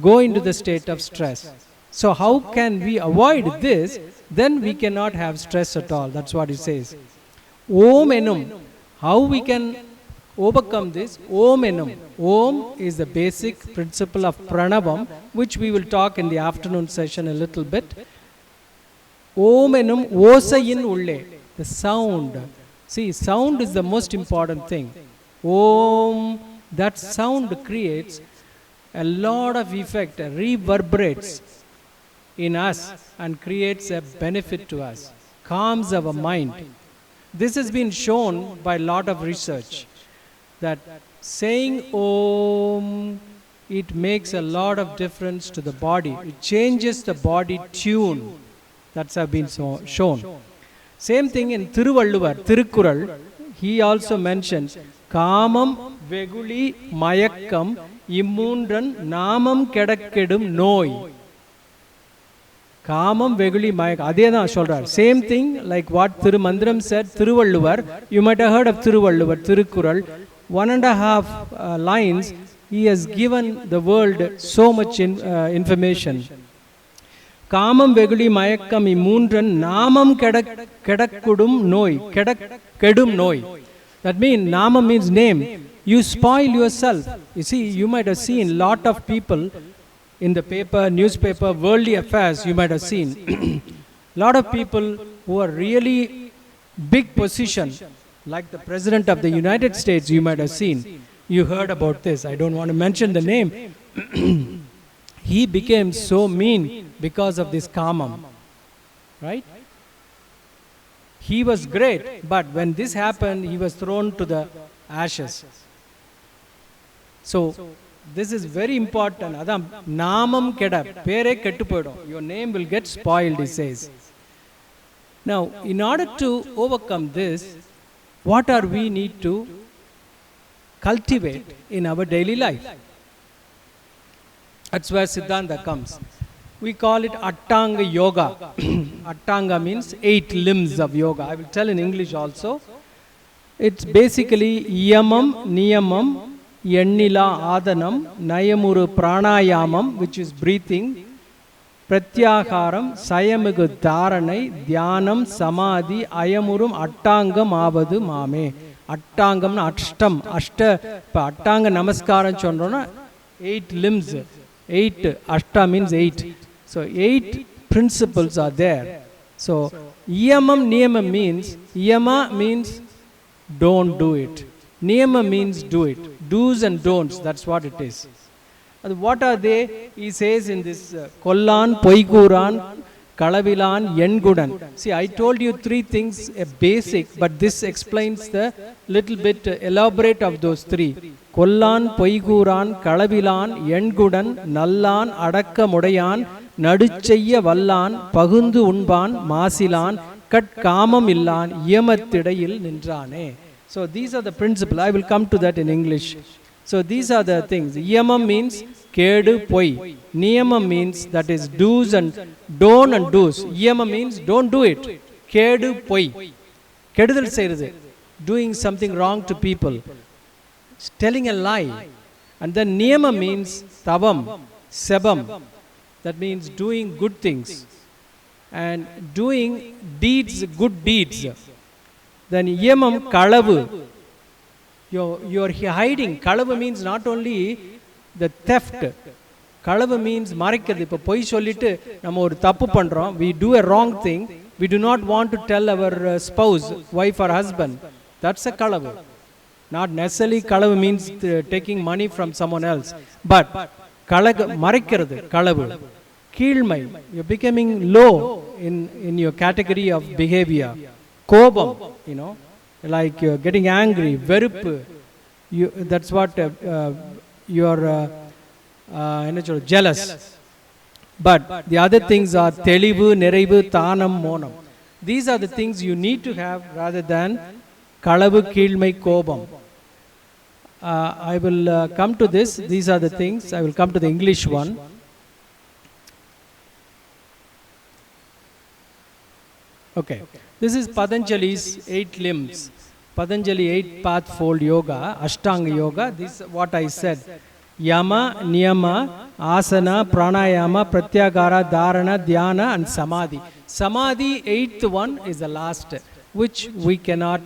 go into the state of stress. So how can we avoid this? Then we cannot have stress at all. That's what it says. Om enum. How we can overcome this? Om enum. Om is the basic principle of pranavam, which we will talk in the afternoon session a little bit. Om enum osayin ulle. The sound. See, sound is the most important thing. Om, that sound creates a lot of effect, reverberates in us and creates a benefit to us, calms our mind. This has been shown by a lot of research that saying Om, it makes a lot of difference to the body. It changes the body tune. That's have been shown. Same thing in Thiruvalluvar, Tirukkural, he also mentions Kamam, Veguli, Mayakkam, Immundan, Namam Kedakkedum, Noi. Kamam, Veguli, Mayakkam. Adena Sholdar. Same thing like what Thirumandiram said, Thiruvalluvar. You might have heard of Thiruvalluvar, Tirukkural. 1.5 lines, he has given the world so much information. Kamam, Veguli, Mayakkam, Immundan, Namam Kedakkudum, Noi. Kedakkedum, Noi. That means, Nama means name. You spoil yourself. You see, you might have seen lot of people in the paper, newspaper, worldly affairs, you might have seen. Lot of people who are really big position, like the President of the United States, you might have seen. You heard about this. I don't want to mention the name. He became so mean because of this kamam. Right? He was great, but when this happened, he was thrown to the ashes. So, this is very important. Adam, Namam Keda, Pere Kettupadum. Your name will get spoiled, he says. Now, in order to overcome this, what are we need to cultivate in our daily life? That's where Siddhanta comes. We call it Attanga Yoga. Attanga means 8 limbs of yoga. I will tell in English also. It's basically Yamam, Niyamam, Yennila Adanam, Nayamuru Pranayamam, which is breathing, Pratyakaram, Sayamigu Dharanai, Dhyanam, Samadhi, Ayamurum, Attangam Avadu Mame. Attangam na Ashtam. Ashta, Attanga Namaskaram Chandrona, 8 limbs. 8, Ashta means 8. So 8 principles are there. So Yamam, Niyamam means, Yama means don't do it. Niyama means do it. Do's and don'ts, that's what it is. And what are they? He says in this Kollan, Poikuran, Kalavilan Yengudan. See, I told you three things, a basic, but this explains the little bit elaborate of those three. Kollan, Poiguran, Kalavilan, Yengudan, Nallan, Adakka Mudayan, Naduchaya Vallan, Pagundu Unban, Masilan, Kat Kamamillan, Yemathidayil Nindrane. So these are the principles. I will come to that in English. So these are the things. Yamam means kedu poi. Niyamam means that is do's and don't and do's. Yamam means don't do it. Kedu poi. Kedudal seirathu. Doing something wrong to people. Telling a lie. And then niyama means tavam, sebam. That means doing good things. And doing deeds, good deeds. Then yamam kalavu. You're hiding. Kalavu means not only the theft. Kalavu means மறைக்கிறது. இப்போ பொய் சொல்லிட்டு நம்ம ஒரு தப்பு பண்றோம். We do a wrong thing. We do not want to tell our spouse, wife or husband. That's a kalavu. Not necessarily kalavu means taking money from someone else. But மறைக்கிறது kalavu. கீழ்மை. You're becoming low in your category of behavior. Kobam, like you're getting angry, veruppu. That's what you're jealous. But the other things are telivu, neraivu, thanam, monam. These are the things you need to have rather than kalavu, keelmai, kobam. I will come to this. These are the things. I will come to the English one. Okay. This is Patanjali's 8 limbs. Patanjali 8 pathfold yoga, Ashtanga yoga. This is what I said. Yama, Niyama, Asana, Pranayama, Pratyagara, Dharana, Dhyana and Samadhi. Samadhi, 8th one, is the last, which we cannot,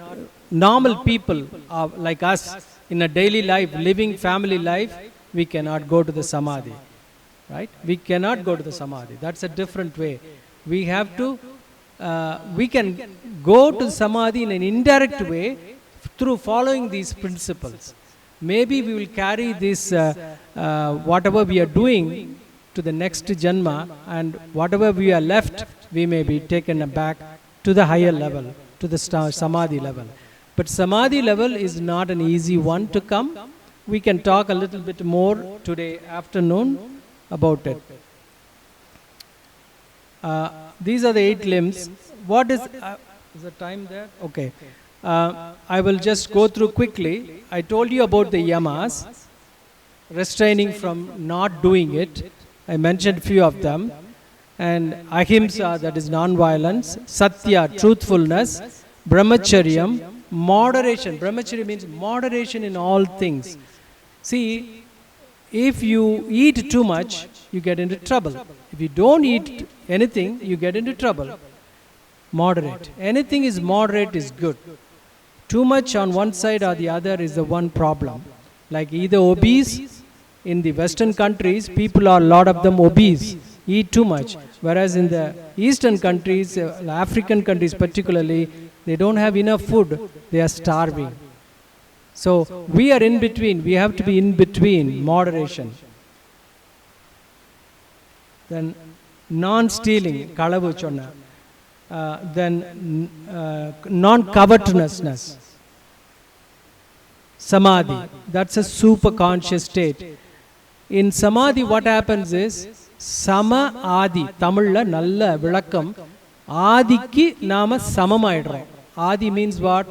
normal people like us in a daily life, living family life, we cannot go to the Samadhi. Right? We cannot go to the Samadhi. That's a different way. We have to we can go to Samadhi in an indirect way through following these principles. Maybe we will carry this, whatever we are doing to the next Janma, and whatever we are left, we may be taken back to the higher level, to the Samadhi level. But Samadhi level is not an easy one to come. We can talk a little bit more today afternoon about it. These are the 8 limbs. What is the time there? Okay. I will just go through quickly. I told you about the yamas, restraining from not doing it. I mentioned few of them. And ahimsa, that is non-violence. Satya, truthfulness. Brahmacharyam, moderation. Brahmacharya means moderation in all things. See, if you eat too much, you get into trouble. If you don't eat anything, you get into trouble. Moderate. Anything is moderate is good. Too much on one side or the other is the one problem. Like either obese, in the Western countries, people are a lot of them obese, eat too much. Whereas in the Eastern countries, African countries particularly, they don't have enough food, they are starving. So we are in between, we have to be in between, moderation. Then non-stealing, kalavu chonna. Then non-covetousness. Samadhi, that's a super conscious state. In Samadhi what happens is, Sama Adi, Tamilla Nalla Vilakkam, Adiki Nama Samamaidra. Adi means what?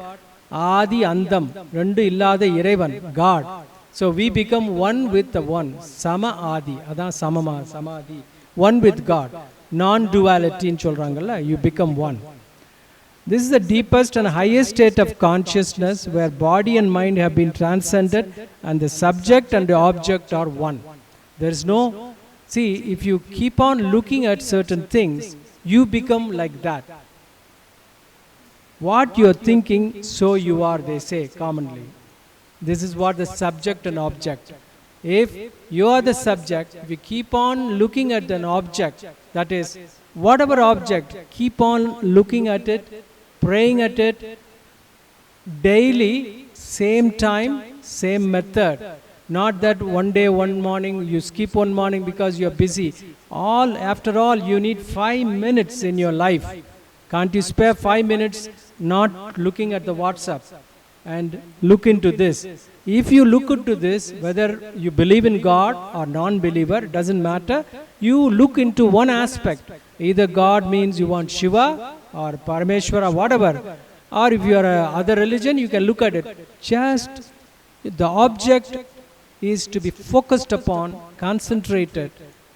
Adi Andam, Rendu Illada Irevan, God. So we become one with the one. Sama Adi, Ada Samama, Samadhi. One with God. Non-duality in Cholrangala, you become one. This is the deepest and highest state of consciousness where body and mind have been transcended and the subject and the object are one. There is no, see, if you keep on looking at certain things, you become like that. What you are thinking, so you are, they say commonly. This is what the subject and object. If you are the subject, if you keep on looking at an object, that is, whatever object, keep on looking at it, praying at it, daily, same time, same method, Not that one day, one morning, you skip one morning because you're busy. After all, you need 5 minutes in your life. Can't you spare 5 minutes not looking at the WhatsApp and look into this? If you look into this, whether you believe in God or non-believer, doesn't matter. You look into one aspect. Either God means you want Shiva or Parameshwara, whatever. Or if you are other religion, you can look at it. Just the object is to be focused upon, concentrated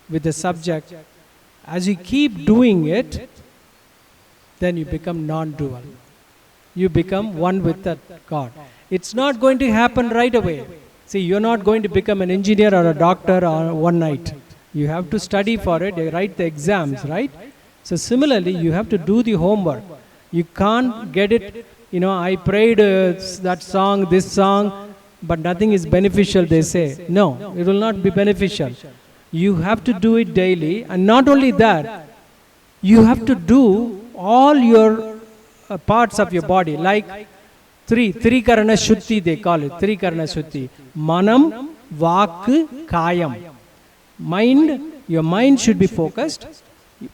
with the subject. As you keep doing it, then you become non-dual. You become one with that God. It's not going to happen right away. See, you're not going to become an engineer or a doctor one night. You have to study for it, you write the exams, right? So similarly, you have to do the homework. You can't get it, I prayed that song, this song, but nothing is beneficial, they say. No, it will not be beneficial. You have to do it daily. And not only that, you have to do all your parts of your body, like Trikarana Shuddhi, they call it, Trikarana Shuddhi. Manam, Vak, Kayam. Your mind should be focused.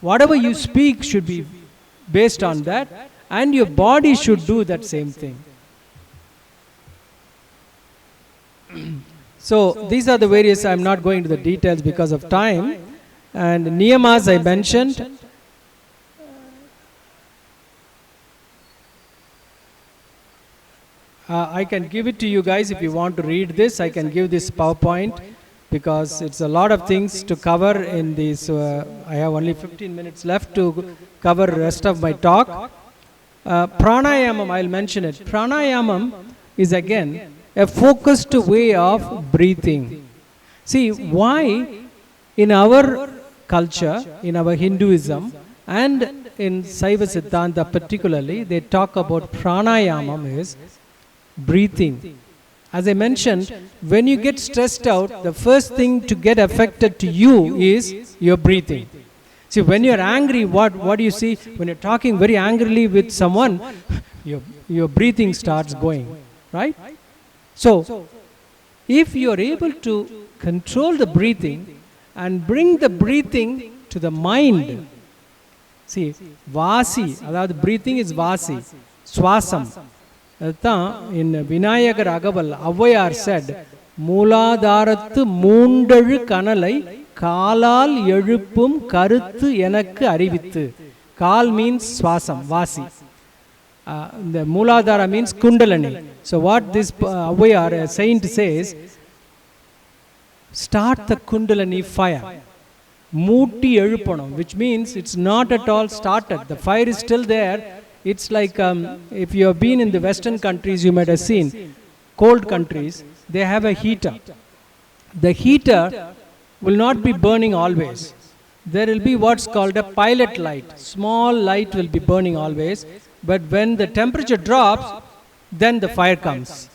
Whatever you speak should be based on that, and your body should do that same thing. So these are the various, I'm not going to the details because of time. And niyamas I mentioned. I can give it to you guys if you want to read this. I can give this PowerPoint because it's a lot of things to cover in this. I have only 15 minutes left to cover the rest of my talk. Pranayamam, I'll mention it. Pranayamam is again a focused way of breathing. See, why in our culture, in our Hinduism, and in Saiva Siddhanta particularly, they talk about pranayamam is breathing. As I mentioned, when you get stressed out, the first thing to get affected to you is your breathing. See, when you're angry, what do you see? When you're talking very angrily with someone, your breathing starts going, right? So, if you're able to control the breathing and bring the breathing to the mind, see, Vasi, the breathing is Vasi, Swasam. In Vinayagar Agaval, Ayyar said, Mooladharathu moondalu kanalai kaalal eluppum karuthu enakku arivithu. Kaal means swasam, vasi. The Mooladhara means kundalini. So what this Ayyar, a saint, says, start the kundalini fire. Mooti eluppanum, which means it's not at all started. The fire is still there. It's like if you have been in the Western countries, you might have seen, cold countries, they have a heater. The heater will not be burning always. There will be what's called a pilot light. Small light will be burning always, but when the temperature drops, then the fire comes.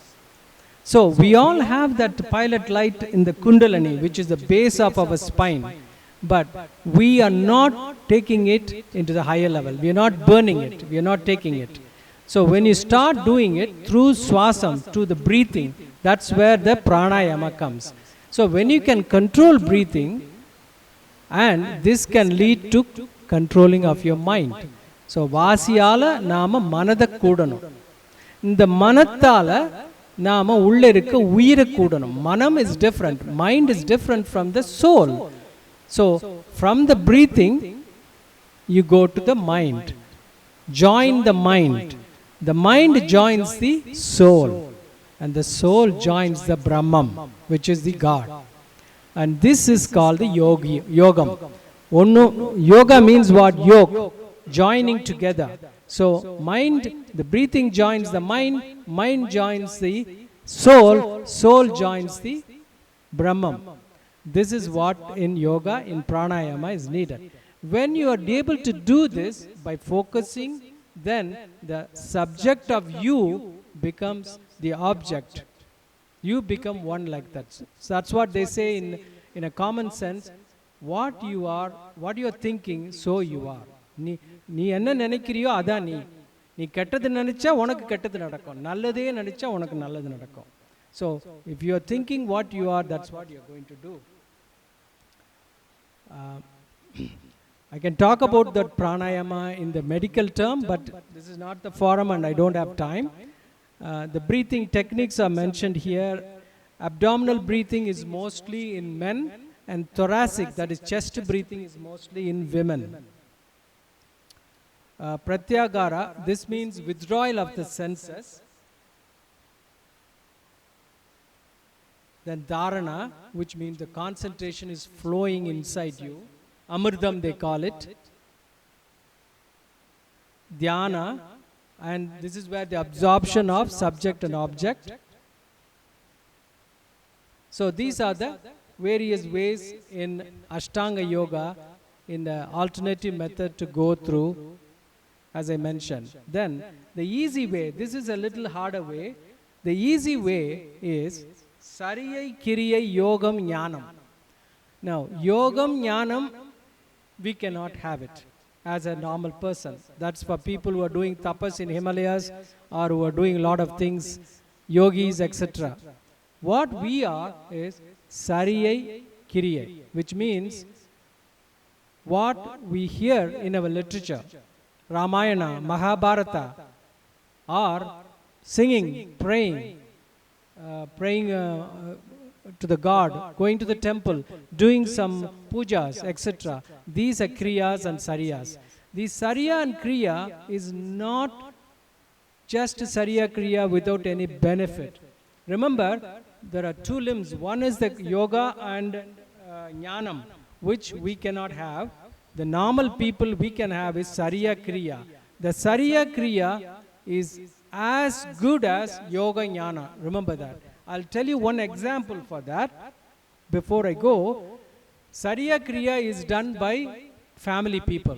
So we all have that pilot light in the Kundalini, which is the base of our spine. But we are not taking it into the higher level. We are not burning it. We are not taking it. So when you start doing it through swasam, through the breathing, that's where the pranayama comes. So when you can control breathing, and this can lead to controlling of your mind. So vasiyala nama manada koodanum. இந்த மனத்தால நாம உள்ள இருக்க உயிரை கூடணும். Manam is different. Mind is different from the soul. So, from the breathing, you go to the mind. Join the mind. The mind joins the soul. And the soul joins the Brahman, which is the God. And this is called the yogam. Yoga means what? Yoga. Joining together. So, mind, the breathing joins the mind. Mind joins the soul. Soul joins the Brahman. This is what in yoga, in pranayama is needed. When you are able to do this by focusing, then the subject of you becomes the object. You become one like that. So that's what they say in a common sense. What you are thinking, so you are. நீ என்ன நினைக்கிறியோ அதான் நீ கெட்டது நினைச்சா உனக்கு கெட்டது நடக்கும், நல்லதே நினைச்சா உனக்கு நல்லது நடக்கும். So if you are thinking what you are, that's what you are going to do. I can talk about that pranayama in the medical term, but this is not the forum and I don't have time. The breathing techniques are mentioned here. Abdominal breathing is mostly in men, and thoracic, that is chest breathing, is mostly in women. Pratyagara, this means withdrawal of the senses. Then dharana, which means the concentration is flowing inside you. Amritam they call it. Dhyana, and this is where the absorption of subject and object. So these are the various ways in Ashtanga Yoga, in the alternative method to go through, as I mentioned. Then the easy way, this is a little harder way. The easy way is Sariyai Kiriyai Yogam Jnanam. Now, Yogam Jnanam, we cannot have it as a normal person. That's for people who are doing tapas in Himalayas or who are doing a lot of things, yogis, etc. What we are is Sariyai Kiriyai, which means what we hear in our literature, Ramayana, Mahabharata, or singing, praying to the God, going to the temple, doing some pujas, etc. These are kriyas and sariyas. The sarya and kriya is not just sarya kriya without any benefit. Remember, there are two limbs. One is the yoga and jnanam, which we cannot have. The normal people we can have is sarya kriya. The sarya kriya is as good as yoga jnana. Remember that. I'll tell you one example for that. Before I go, sarya kriya is done by family people.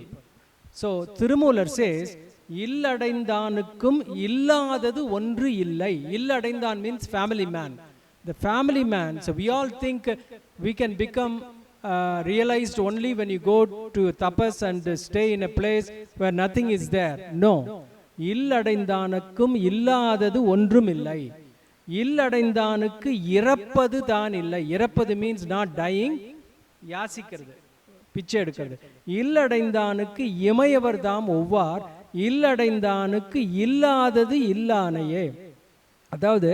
So Thirumolar says, Illadaindanukkum illadadu ondru illai. Illadaindan means family man. The family man. So we all think we can become realized only when you go to tapas and stay in a place where nothing is there. No. Illadaindanukkum illadadu ondrum illai. Illadaindanukku irappadu thaan illai. Irappadu means not dying. Yasikiradu. பிச்சை எடுக்கிறது. இல்லடைந்தானுக்கு இமையவர் தாம் ஒவ்வார், இல்லடைந்தானுக்கு இல்லாதது இல்லானையே. அதாவது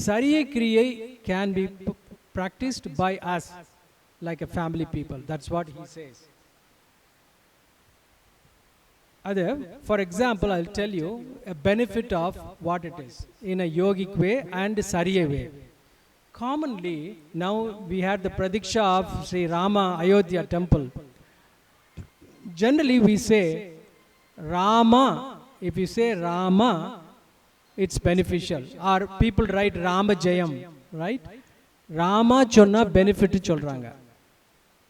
சரியை கிரியை can be practiced by us like a family people. That's what he says. For example, I'll tell you a benefit of what it is in a yogic way and Sariya way. Commonly, now we had the pradiksha of Sri Rama Ayodhya temple. Generally, we say Rama. If you say Rama, it's beneficial. Or people write Rama Jayam, right? Rama chonna benefit cholranga.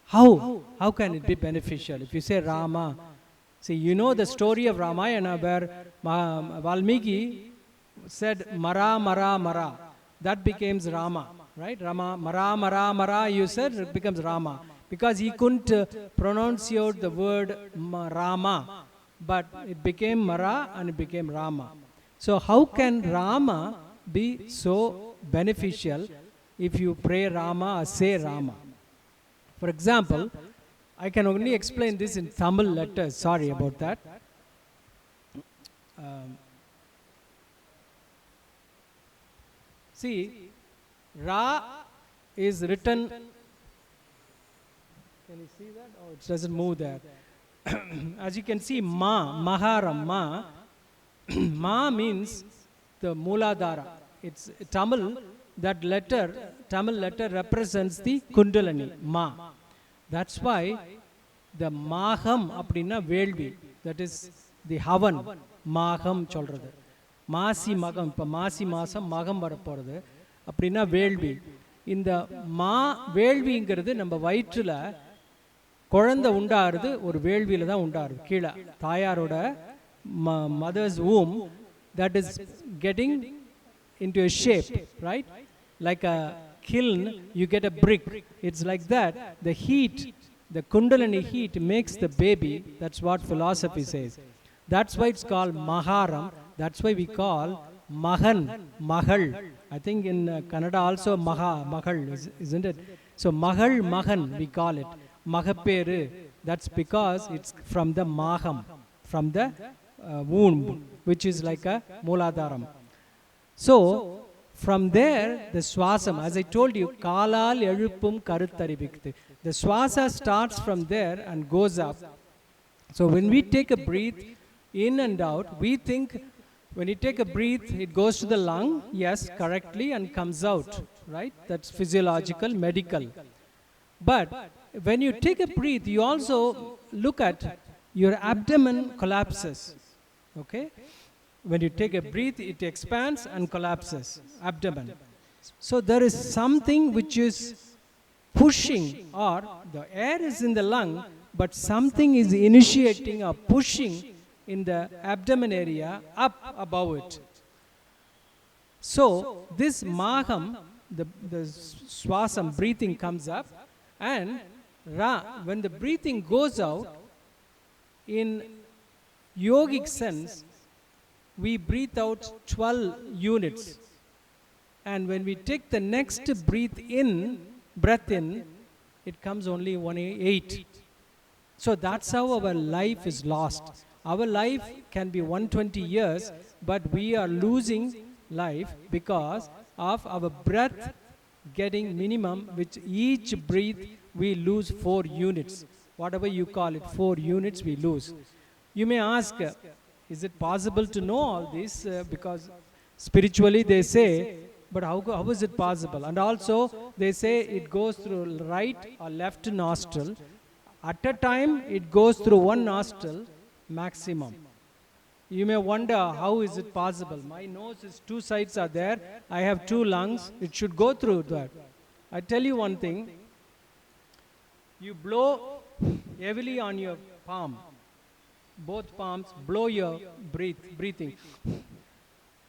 How can it be beneficial? If you say Rama, see, you know the story of Ramayana where Valmiki said Mara, Mara, Mara. That becomes Rama, right? Rama, Mara, Mara, Mara, you said, it becomes Rama. Because he couldn't pronounce out the word Rama, but it became Mara and it became Rama. So how can Rama be so beneficial if you pray Rama or say Rama? For example, I can only explain this in Tamil letters. Sorry about that. See, Ra is written. Can you see that? Oh, it doesn't move there. As you can see, Ma, Maharam, Ma. Ma means the Mooladhara. It's Tamil. That letter, Tamil letter represents the Kundalini, Ma. That's why the Maham appadina Velvi, that is the Havan, Maham cholradhu. Masi Magam, இப்போ மாசி மாதம் மகம் வரப்போகிறது அப்படின்னா வேள்வி. இந்த வேள்விங்கிறது நம்ம வயிற்றில் குழந்தை உண்டாகிறது ஒரு வேள்வியில் தான் உண்டாகிறது. கீழே தாயாரோட mother's womb, that is getting into a shape, right? Like a kiln, you get a brick. It's like that. The heat, the Kundalini heat makes the baby. That's what philosophy says. That's why it's called Maharam. That's why we call Mahan, Mahal. I think in Kannada also Mahal, isn't it? So Mahal, Mahan, we call it. Mahaperu. That's because it's from the Maham, from the womb, which is like a Mooladharam. So, from there, the swasam, as I told you, kalal eluppum karuttaribikku. The swasa starts from there and goes up. So, when we take a breath in and out, we think when you take a breath, it goes to the lung, yes, correctly, and comes out, right? That's physiological, medical. But when you take a breath, you also look at your abdomen collapses, okay? When you take a breath, it expands and collapses, abdomen. So there is something which is pushing, or the air is in the lung, but something is initiating or pushing in the abdomen area up above it. So this maham, the swasam, breathing comes up, and ra, when the breathing goes out, in yogic sense, we breathe out 12 units. And when we take the next breath in, it comes only 8. So that's how our life is lost. Our life can be 120 years, but we are losing life because of our breath getting minimum, which each breath we lose 4 units. Whatever you call it, 4 units we lose. You may ask, is it possible to know all this? Because spiritually they say, but how is it possible? And also they say it goes through right or left nostril. At a time it goes through one nostril maximum. You may wonder, how is it possible? My nose is 2 sides are there. I have 2 lungs. It should go through that. I tell you one thing. You blow heavily on your palm. Both palms, blow your breathing.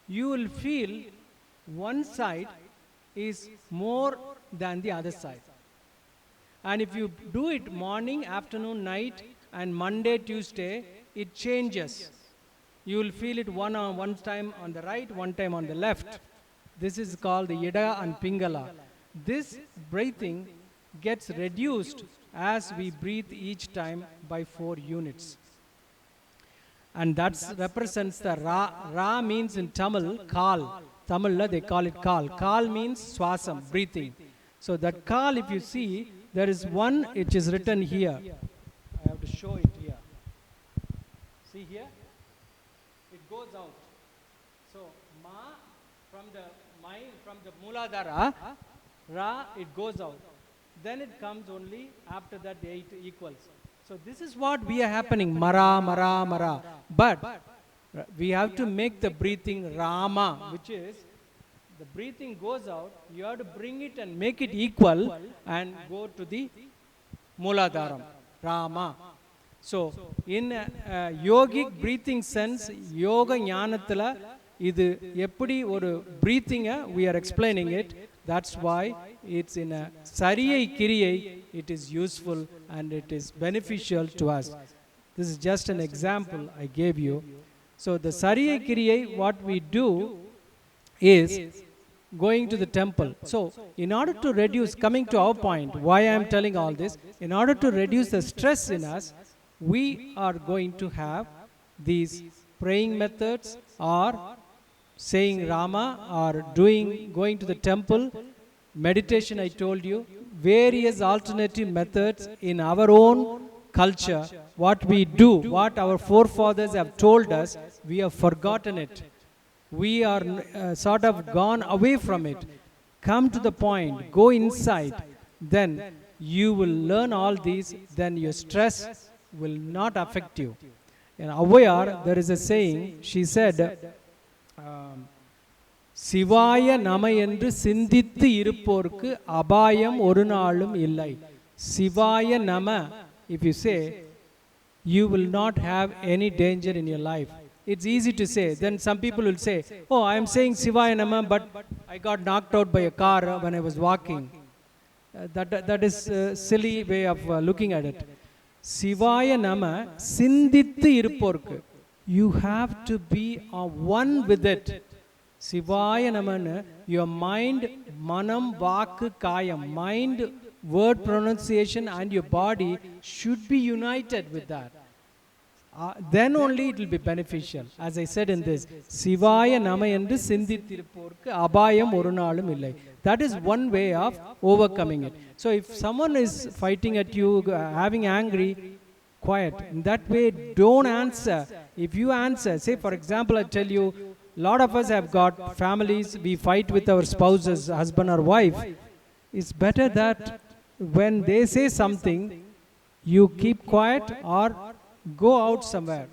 You will feel one side is more than the other side. And if you do it morning, afternoon, night, and Monday, Tuesday, it changes. You will feel it one time on the right, one time on the left. This is called the Yeda and Pingala. This breathing gets reduced as we breathe each time by 4 units. And that represents the Ra. Ra means in Tamil, Kal. Tamil, they call it Kal. Kal means swasam, breathing. So that Kal, if you see, there is one, it is written here. I have to show it here. See here? It goes out. So, Ma, from the Mooladhara, Ra, it goes out. Then it comes only after that 8 equals. So this is what we are happening, Mara, Mara, Mara. But we have to make the breathing Rama, which is the breathing goes out, you have to bring it and make it equal and go to the Mooladharam, Rama. So in yogic breathing sense, yoga jnanathila, idu eppadi oru breathing we are explaining it. That's why it's in a sariyai kiriyai, it is useful and it is beneficial to us. This is just an example I gave you. So the sariyai kiriyai, what we do is going to the temple. So in order to reduce, coming to our point, why I am telling all this, in order to reduce the stress in us, we are going to have these praying methods, or saying Rama, or going to the temple, meditation I told you, various alternative methods in our own culture. What we do, what our forefathers have told us, we have forgotten it. We are sort of gone away from it. Come to the point, go inside, then you will learn all these, then your stress will not affect you. In Aiyya, there is a saying, she said, Sivaya nama endru sindithu irupporku abayam oru naalum illai. Sivaya nama, if you say, you will not have any danger in your life. It's easy to say. Then some people will say, oh, I am saying Sivaya nama, but I got knocked out by a car when I was walking. That is a silly way of looking at it. Sivaya nama sindithu irupporku. you have to be one with it. Sivaya Namana, your mind, manam, vak, kayam, mind, word pronunciation and your body should be united with that. Then only it will be beneficial. As I said in this, Sivaya Nama endu sindithirupporku abhayam oru naalum illai. That is one way of overcoming it. So if someone is fighting at you, having angry, quiet. In that way, don't answer. If you answer, say for example, I tell you, a lot of us have got families, we fight with our spouses, husband or wife. It's better that when they say something, you keep quiet or go out somewhere.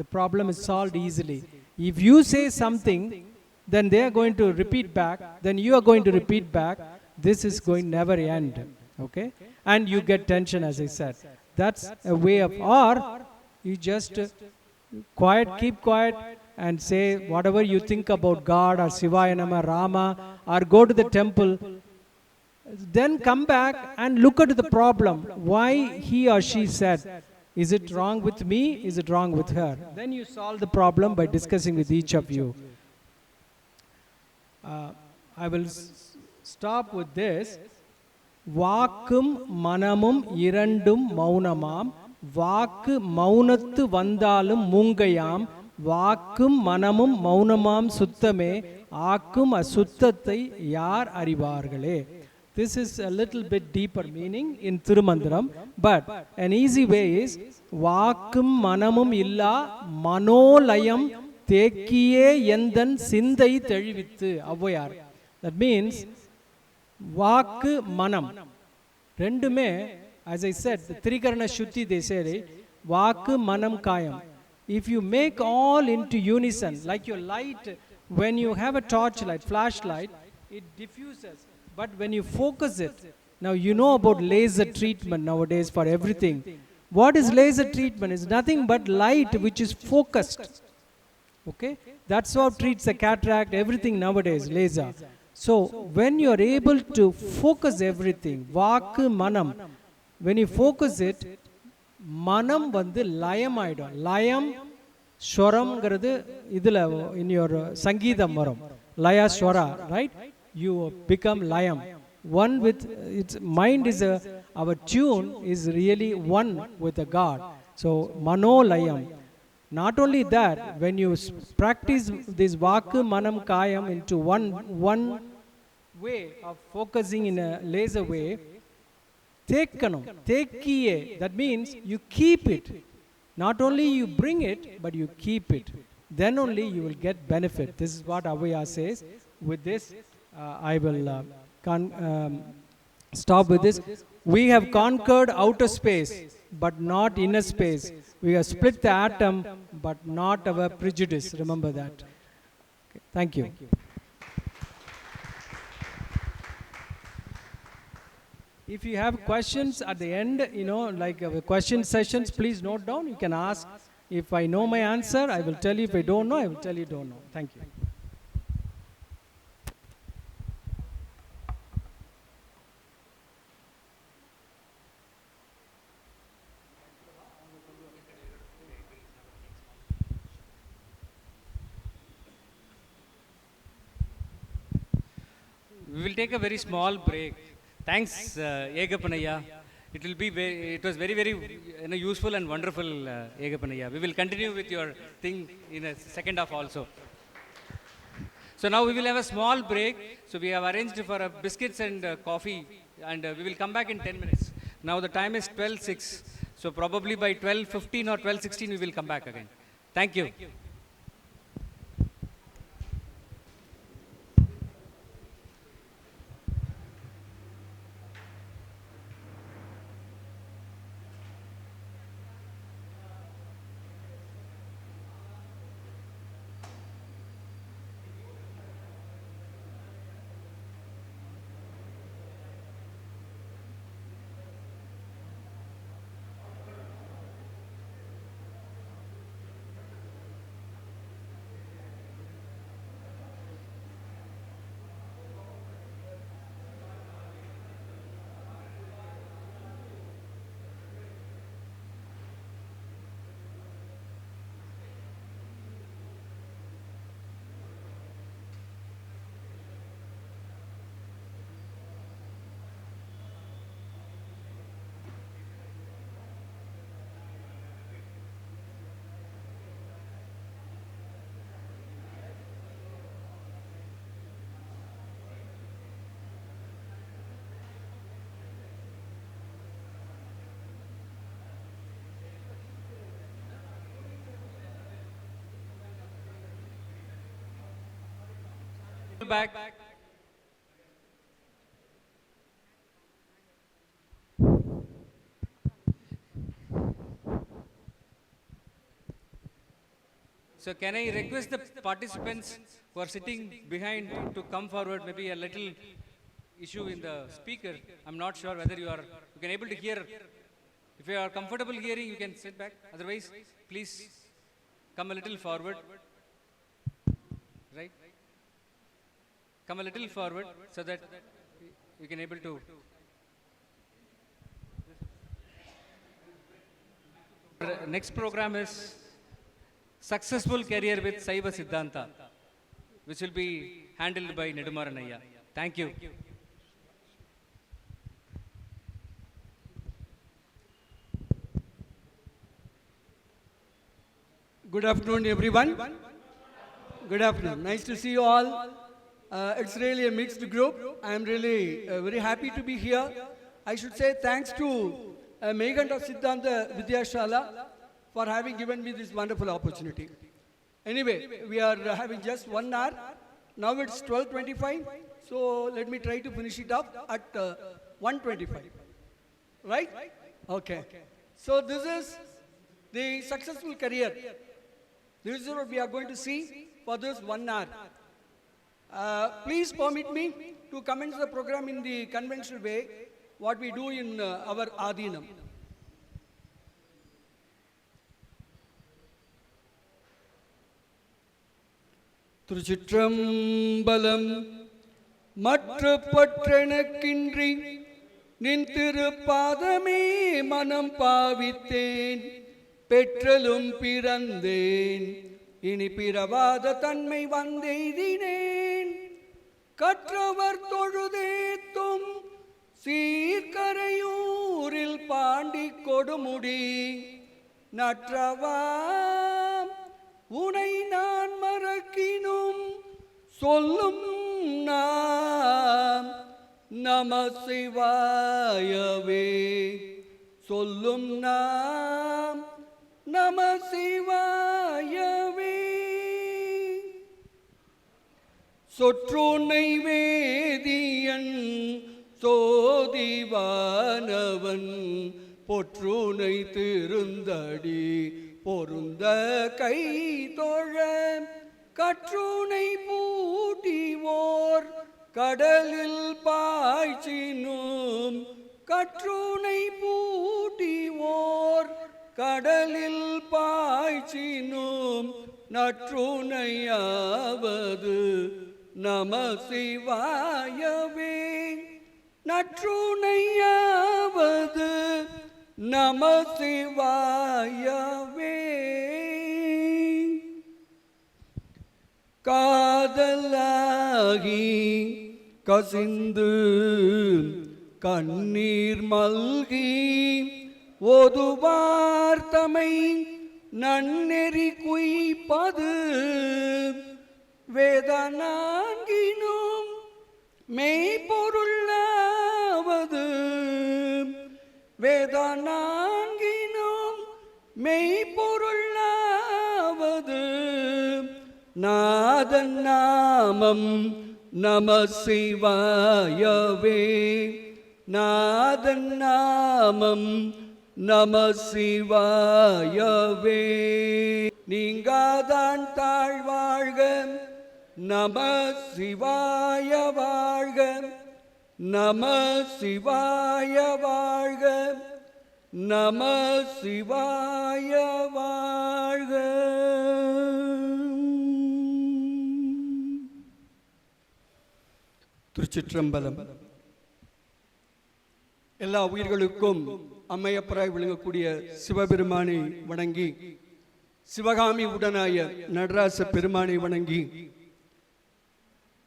The problem is solved easily. If you say something, then they are going to repeat back, then you are going to repeat back. This is going never end. Okay? And you get tension, as I said. That's a way of, or you just quiet, keep quiet and say whatever you think about God or Sivaya Nama, Rama, or go to the temple. Then come back and look at the problem. Why he or she said, is it wrong with me? Is it wrong with her? Then you solve the problem by discussing with each of you. I will stop with this. வாக்கும் மனமும் இரண்டும் மௌனமாம், வாக்கு மௌனத்து வந்தாலும் மூங்கையாம், வாக்கும் மனமும் மௌனமாம் சுத்தமே, ஆக்கும் அசுத்தத்தை யார் அறிவார்களே. This is a little bit deeper meaning in Thirumandiram, but an easy way is வாக்கும் மனமும் இல்லா மனோலயம் தேக்கியே எந்தன் சிந்தை தெளிவித்து ஔவையார். That means வாக்கு மனம் ரெண்டுமே, as I said, the Trikarana Shuddhi they say it, வாக்கு மனம் காயம். If you make all into unison, like your light, when you have a torchlight, flashlight, it diffuses. But when you focus it, now you know about laser treatment nowadays for everything. What is laser treatment? It's nothing but light which is focused. Okay? That's how it treats the cataract, everything nowadays, laser. So when you are able to focus everything, vaku manam, when you focus it, manam vandu layam aidum. Layam swaram garadu idula in your sangeetham varum. Laya swara, right? You become layam. One with its mind is our tune is really one with the God. So mano layam. Not only that, when you practice this vaku manam kayam into one way of focusing in a laser way, tekkanum, tekkiye, that means you keep it. Not only you bring it, but you keep it. Then only you will get benefit. This is what Aiyya says. With this, I will stop with this. We have conquered outer space, but not inner space. We have split the atom, but not our prejudice. Remember that. Okay. Thank you. If you have questions at the end, like question sessions, please note down. You can ask. If I know my answer, I will tell you. If I don't know, I will tell you don't know. Thank you. We will take a very small break. Thanks, Yegappan Aiyya. It was very, very useful and wonderful, Yegappan Aiyya. We will continue with your thing in a second half also. So now we will have a small break. So we have arranged for biscuits and coffee, and we will come back in 10 minutes. Now the time is 12:06. So probably by 12:15 or 12:16 we will come back again. Thank you. back. So can I request the participants who are sitting behind to come forward? Maybe a little issue in the speaker. I'm not sure whether you can able to hear. If you are comfortable hearing, you can sit back. Otherwise, please come a little forward. Right? Come a little forward so that you can able to. Next program is Successful Career with Saiva Siddhanta, which will be handled by Nedumaran Aiyya. Thank you. Good afternoon, everyone. Good afternoon. Nice to see you all. It's really a mixed group. I am really very happy to be here. I should say thanks to Meganta Siddhanta Vidyashala for having given me this wonderful opportunity. Anyway, we are having just 1 hour. Now it's 12:25. So let me try to finish it up at 1:25. Right? Okay. So this is the successful career. This is what we are going to see for this 1 hour. Please permit me to commence the program in the conventional way, what we do in our Adinam. திருச்சிற்றம்பலம் மற்ற பற்றெனக்கின்றி நின் திருப்பாதமே மனம் பாவித்தேன் பெற்றலும் பிறந்தேன் இனி பிறவாத தன்மை வந்தெய்தினேன் கற்றவர் தொழுதேத்தும் சீர்கரையூரில் பாண்டி கொடுமுடி நற்றவாம் உனை நான் மறக்கினும் சொல்லும் நாம் நம சிவாயவே சொல்லும் நாம் நம சிவாயவே சொற்றுனை வேதியன் சோதிவானவன் பொற்றுனை திருந்தடி பொருந்த கை தொழ கற்றுனை பூட்டிவோர் கடலில் பாய்ச்சினும் கற்றுனை பூட்டிவோர் கடலில் பாய்ச்சினும் நற்றுணையாவது நம சிவாயவே நற்றுணையாவது நம சிவாயவே காதலாகி கசிந்து கண்ணீர் மல்கி ஓதுவார்த்தமை நன்னெறி குய்ப்பது வேதனாங்கினும் மெய்ப்பொருளாவது வேதனாங்கினும் மெய்ப்பொருளாவது நாதன் நாமம் நம சிவாயவே நாதன் நாமம் நம சிவாயவே நீங்காதான் தாழ்வாழ்க நம சிவாய வாழ்க நம சிவாய வாழ்க நம சிவாய வாழ்க. திருச்சிற்றம்பலம். எல்லா உயிர்களுக்கும் அம்மையப்பராய் விளங்கக்கூடிய சிவபெருமானை வணங்கி, சிவகாமி உடனாய நடராச பெருமானை வணங்கி,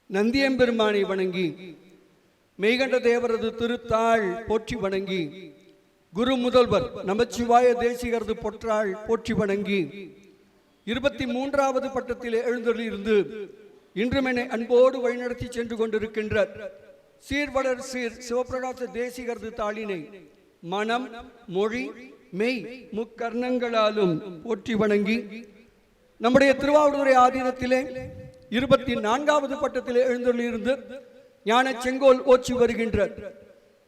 நந்தியம்பெருமானை வணங்கி, மெய்கண்ட தேவரது திருத்தாள் போற்றி வணங்கி, குரு முதல்வர் நமச்சிவாய தேசிகரது பொற்றாள் போற்றி வணங்கி, 23வது பட்டத்தில் எழுந்தருளிருந்து இன்றுமெனை அன்போடு வழிநடத்தி சென்று கொண்டிருக்கின்ற சீர்வளர் சீர் சிவபிரகாச தேசிகரது தாளினை மனம், மொழி, மெய் முக்கர்ணங்களாலும் போற்றி வணங்கி, நம்முடைய திருவாவூதுறை ஆதீனத்திலே 24வது பட்டத்திலே எழுந்தருளியிருந்து ஞான செங்கோல் ஓச்சி வருகின்ற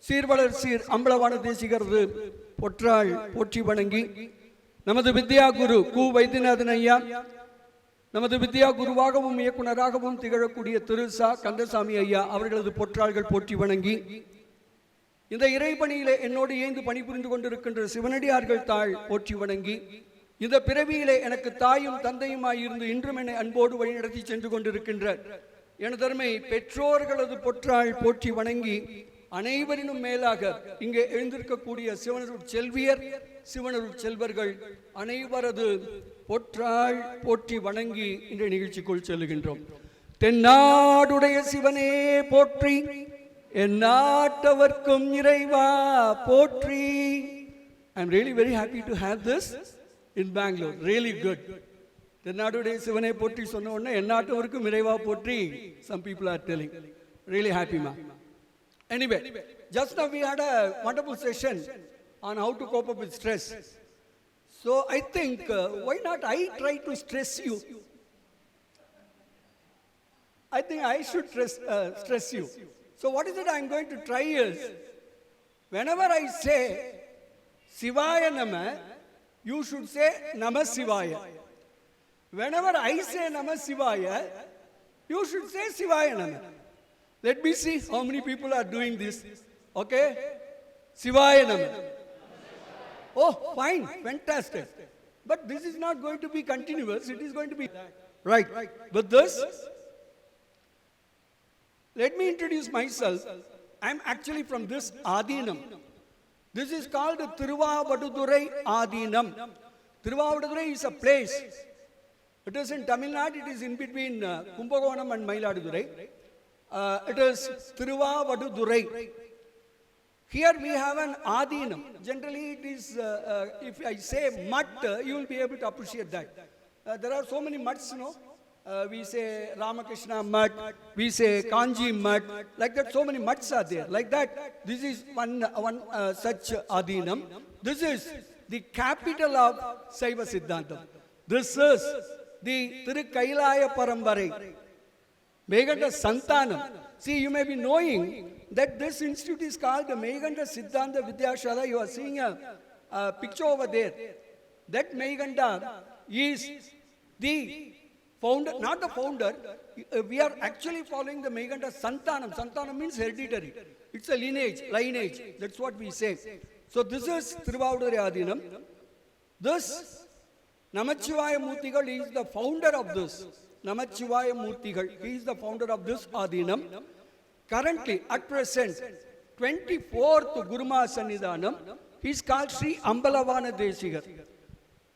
சீர்வளர் சீர் அம்பலவான தேசிகரது பொற்றாள் போற்றி வணங்கி, நமது வித்யா குரு கு வைத்தியநாதன் ஐயா, நமது வித்யா குருவாகவும் இயக்குனராகவும் திகழக்கூடிய திரு சா கந்தசாமி ஐயா அவர்களது பொற்றாள்கள் போற்றி வணங்கி, இந்த இறைப்பணியிலே என்னோடு இணைந்து பணிபுரிந்து கொண்டிருக்கின்ற சிவனடியார்கள் தாள் போற்றி வணங்கி, இந்த பிறவியிலே எனக்கு தாயும் தந்தையுமாயிருந்து இன்றும் என்னை அன்போடு வழிநடத்தி சென்று கொண்டிருக்கின்ற எனதருமை பெற்றோர்களது பொற்றாள் போற்றி வணங்கி, அனைவரினும் மேலாக இங்கே எழுந்திருக்கக்கூடிய சிவனருள் செல்வியர் சிவனருள் செல்வர்கள் அனைவரது பொற்றாள் போற்றி வணங்கி இன்றைய நிகழ்ச்சிக்குள் செல்லுகின்றோம். தென்னாடுடைய சிவனே போற்றி, என் நாட்டவர்க்கும் இறைவா போற்றி. I am really very happy to have this in Bangalore. Really good. தென்னாடுடைய சிவனே போற்றி சொன்ன உடனே என் நாட்டவர்க்கும் இறைவா போற்றி. Some people are telling. Really happy, ma. Anyway, just now we had a wonderful session on how to cope up with stress. So I think, why not I try to stress you? I think I should stress you. So what is it I am going to try is, whenever I say Sivaya Nama, you should say Namah Sivaya. Whenever I say Namah Sivaya, you should say Sivaya Nama. Let me see how many people are doing this. Okay? Sivaya Nama. Oh, fine, fantastic. But this is not going to be continuous, it is going to be... Right. With this, let me introduce myself. I am actually from this Adinam. This is called Thiruvadurai Adinam. Thiruvadurai is a place. It is in Tamil Nadu, it is in between Kumbakonam and Mayiladurai. It is Thiruvadurai. Here we have an Adinam. Generally it is, if I say mutt, you will be able to appreciate that. There are so many mutts, you know. We say Ramakrishna mutt, we say Kanji mutt, like that so many mutts are there. Like that, this is one such Adinam. This is the capital of Saiva Siddhantham. This is the Tirukailaya Parambarai. Meganta Santhanam. See, you may be knowing that this institute is called the Meganta Siddhanta Vidyashala. You are seeing a picture over there. That Meganta is the founder, not the founder. We are actually following the Meganta Santhanam. Santhanam means hereditary. It's a lineage. That's what we say. So this is Thiruvadurai Adinam. This Namachivaya Murtigal is the founder of this. Namachivaya Murtigal, he is the founder of this Adinam. Currently, at present, 24th Guruma Sannidhanam, he is called Sri Ambalavana Desigar.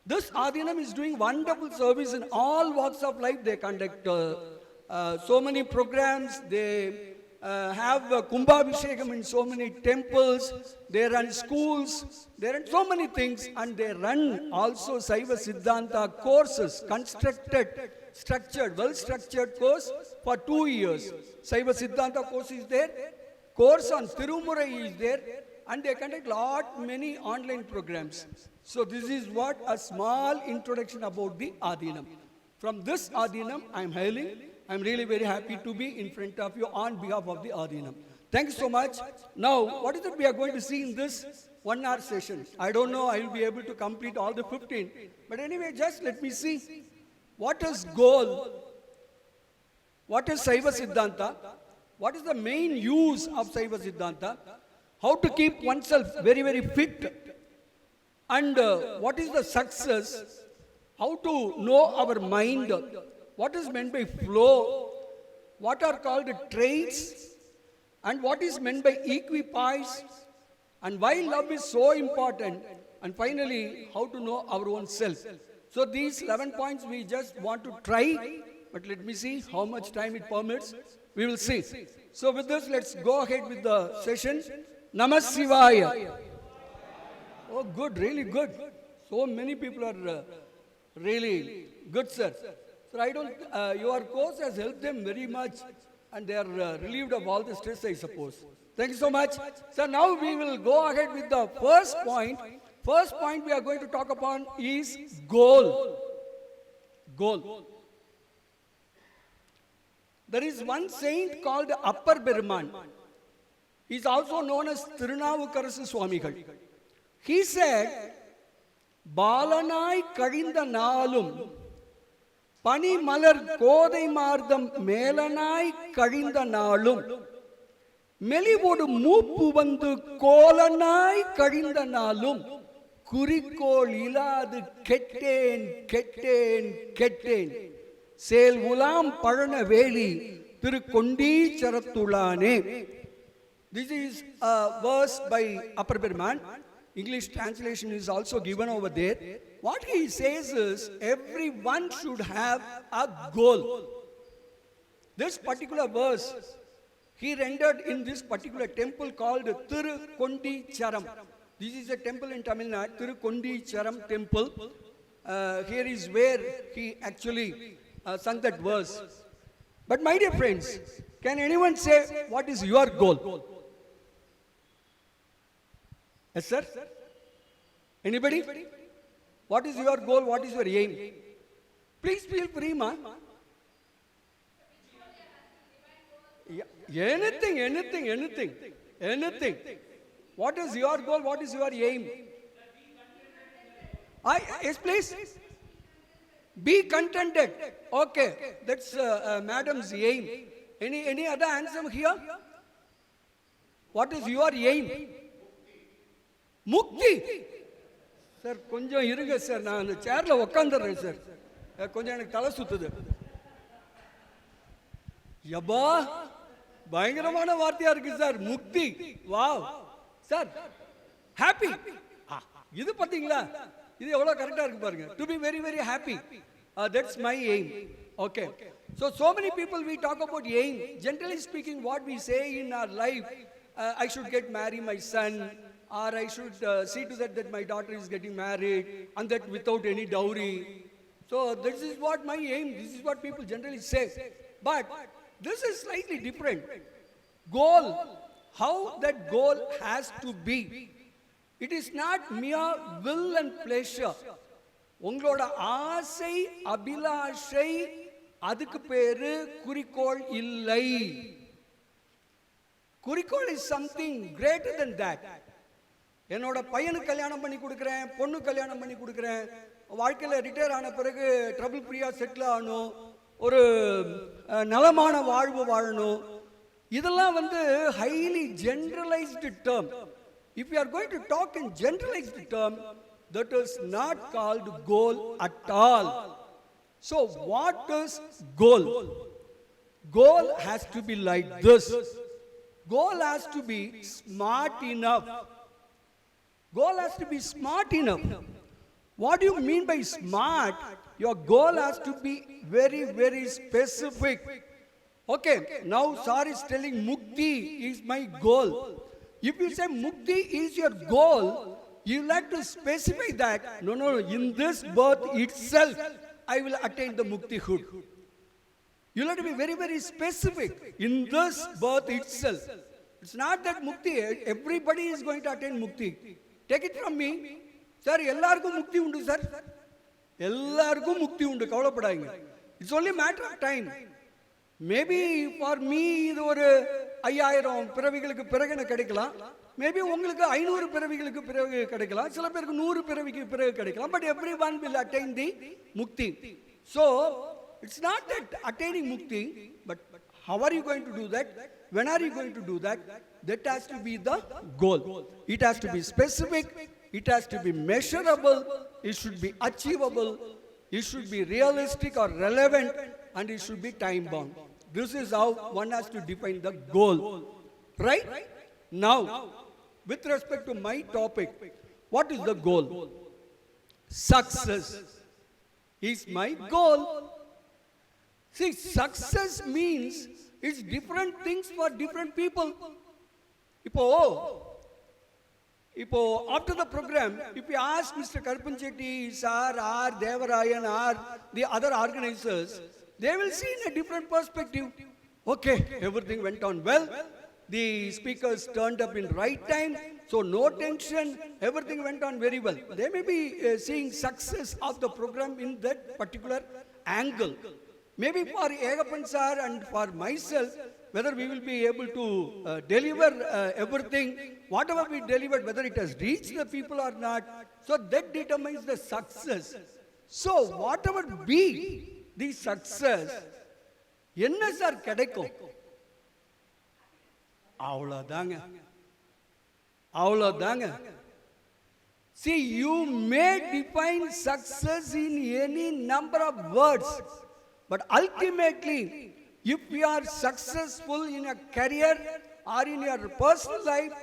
This Adinam is doing wonderful service in all walks of life. They conduct so many programs, they have Kumbhabhishekam in so many temples, they run schools, they run so many things, and they run also Saiva Siddhanta courses, well-structured course for 2 years. Saiva Siddhanta course is there, course on Tirumurai is there, and they conduct many online programs. So this is what a small introduction about the Adinam. From this Adinam I am hailing. I am really very happy to be in front of you on behalf of the Adinam. Thank you so much. Now, what is it we are going to see in this 1 hour session? I don't know I will be able to complete all the 15. But anyway, just let me see. What is goal? What is Saiva Siddhanta? What is the main use of Saiva Siddhanta? How to keep oneself very, very fit? And what is the success? How to know our mind? What is meant by flow? What are called traits? And what is meant by equipoise? And why love is so important? And finally, how to know our own self. So these 11 points we just want to try, but let me see how much time it permits. We will see. So with this, let's go ahead with the session. Namah Shivaya. Oh, good, really good. So many people are really good, sir. So I don't, your course has helped them very much, and they are relieved of all the stress, I suppose. Thank you so much. So now we will go ahead with the first point. First point we are going to talk upon is goal. Goal. There is one saint called Upper Berman. He is also known as Tirunavukarasu Swamigal. He said, Balanai Kadinda Naalum, Pani Malar Kodai Mardam Melanai Kadinda Naalum, Melivodu Mupu Vandu Kolanai Kadinda Naalum, Kurikol Iladu Ketten, Ketten, Ketten, Sel Vulam Parana Veli, Tirukondi Charatulane. This is a verse by Upper Berman. English translation is also given over there. What he says is, everyone should have a goal. This particular verse, he rendered in this particular temple called Tirukondi Charam. This is a temple in Tamil Nadu, Tirukondi Charam temple. Here is where he actually sung that verse. But my dear friends, can anyone say, what is your goal? Yes, sir? Anybody? What is your goal? What is your aim? Please feel free, ma. Yeah. Anything. What is your goal? What is your aim? Yes, please. Be contented. Okay, that's madam's aim. Any other answer here? What is your aim? Mukti. Sir, konjam irunga sir, நான் அந்த சேர்ல உட்கார்ந்துறேன் sir. கொஞ்சம் எனக்கு தலை சுத்துது. யப்பா, பயங்கரமான வார்த்தையா இருக்கு சார். முக்தி. வாவ். Sir, happy. இது பாத்தீங்களா? இது எவ்வளவு கரெக்டா இருக்கு பாருங்க. To be very, very happy. That's my aim. Okay. So many people we talk about aim. Generally speaking, what we say in our life, I should get married my son, or I should see to that my daughter is getting married, and that without any dowry. So this is what my aim, this is what people generally say. But this is slightly different. Goal, how that goal has to be. It is not mere will and pleasure. உங்களோட ஆசை அபிலாஷை அதுக்கு பேரு குறிக்கோள் இல்லை. குறிக்கோள் is something greater than that. என்னோட பையனுக்கு கல்யாணம் பண்ணி கொடுக்குறேன், பொண்ணு கல்யாணம் பண்ணி கொடுக்குறேன், வாழ்க்கையில் ரிட்டையர் ஆன பிறகு ட்ரபிள் ஃப்ரீயா செட்டில் ஆகணும், ஒரு நலமான வாழ்வு வாழணும். இதெல்லாம் highly generalised term. If you are going to talk in generalized term, that is not called goal at all. So what is goal? Goal has to be like this. Goal has to be smart enough. Goal has to be smart enough. What do you mean by smart? Your goal has to be very, very specific. Okay, now Sir is telling Mukti is my goal. If you say Mukti is your goal, you like to specify that. No, in this birth itself, I will attain the Muktihood. You have to be very, very specific. In this birth itself. It's not that Mukti, everybody is going to attain Mukti. Take it from me. Sir, ellarkum Mukti undu, sir. Ellarkum Mukti undu, kavalapadayinga. It's only a matter of time. Maybe for me, இது ஒரு 5000 பிறவிகளுக்கு பிறகு எனக்கு கிடைக்கலாம். Maybe உங்களுக்கு 500 பிறவிகளுக்கு பிறகு கிடைக்கலாம். சில பேருக்கு 100 பிறவிக்கு பிறகு கிடைக்கலாம். But everyone will attain the Mukti. So, it's not that attaining Mukti, but how are you going to do that? When are you going to do that? That has to be the goal. It has to be specific. It has to be measurable. It should be achievable. It should be realistic or relevant. And it should be time bound. This is how one has to define the goal. Right? Now, with respect to my topic, what is the goal? Success is my goal. See, success means it's different things for different people. Ipo, after the program, if you ask Mr. Karpanchetti, Sir, or Devarayan, or the other organizers, they will see in a different perspective. Okay, everything went on well. The speakers turned up in right time, so no tension. Everything went on very well. They may be seeing success of the program in that particular angle. Maybe for Yegappan sir and for myself, whether we will be able to deliver everything, whatever we delivered, whether it has reached the people or not, so that determines the success. So whatever be the success, என்ன sir கிடைக்கும்? அவ்வளோதாங்க. See, you may define success in any number of words, but ultimately, if you are successful in a career or in your personal life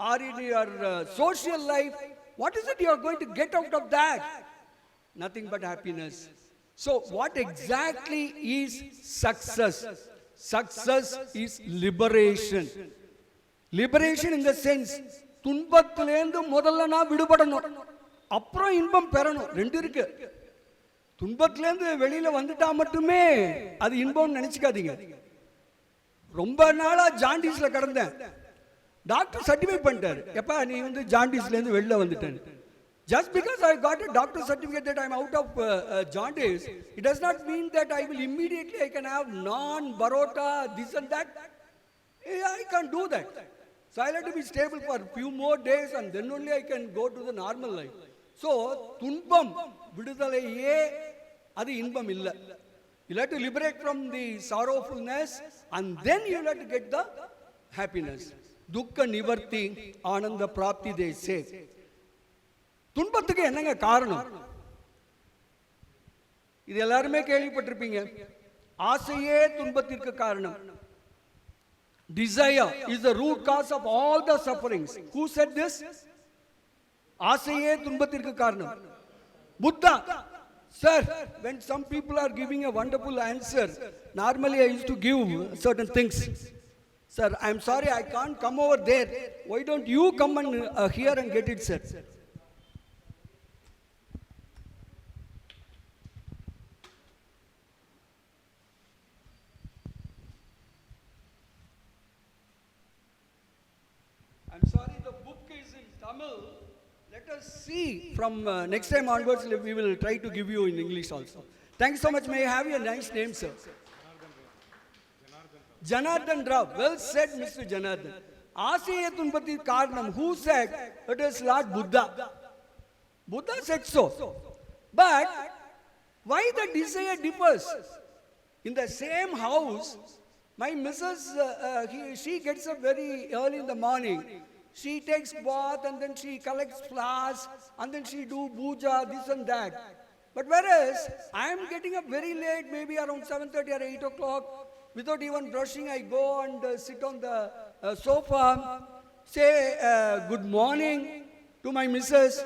or in your social life, what is it you are going to get out of that? Nothing but happiness. So what exactly is success? Success is liberation. Liberation in the sense, துன்பத்திலேருந்து முதல்ல நான் விடுபடணும், அப்புறம் இன்பம் பெறணும். ரெண்டு இருக்கு. துன்பத்திலேருந்து வெளியில வந்துட்டா மட்டுமே அது இன்பம் நினைச்சுக்காதீங்க. ரொம்ப நாளா ஜாண்டிஸ்ல கிடந்தேன், டாக்டர் சர்டிஃபை பண்ணிட்டாரு, எப்பா நீ ஜாண்டிஸ்லேருந்து வெளில வந்துட்டேன். Just because I got a doctor certificate that I am out of jaundice, it does not mean that I will immediately I can have non-barota, this and that. I can't do that. So I have to be stable for a few more days and then only I can go to the normal life. So, துன்பம் விடுதலையே அது இன்பம் இல்லை. You have to liberate from the sorrowfulness and then you have to get the happiness. துக்க நிவர்த்தி ஆனந்த பிராப்தி they say. துன்பத்துக்கு என்னங்க காரணம்? இது எல்லாருமே கேள்விப்பட்டிருப்பீங்க. ஆசையே துன்பத்திற்கு காரணம். Desire is the root cause of all the sufferings. Who said this? ஆசையே துன்பத்திற்கு காரணம். Buddha. Sir, when some people are giving a wonderful answer, normally I used to give certain things. Sir, I am sorry, I can't come over there. Why don't you come and here and get it, sir? I'm sorry, the book is in Tamil. Let us see from next time onwards, we will try to give you in English also. Thank you so much. May you have your nice name, sir. Janardhan Rao. Well said, Mr. Janardhan. Asiya Tunpati Karnam. Who said? It is Lord Buddha. Buddha said so. But why the desire differs? In the same house, my missus, she gets up very early in the morning. She takes bath and then she collects flowers and then she do puja, this and that. But whereas I am getting up very late, maybe around 7:30 or 8 o'clock, without even brushing, I go and sit on the sofa, say good morning to my missus.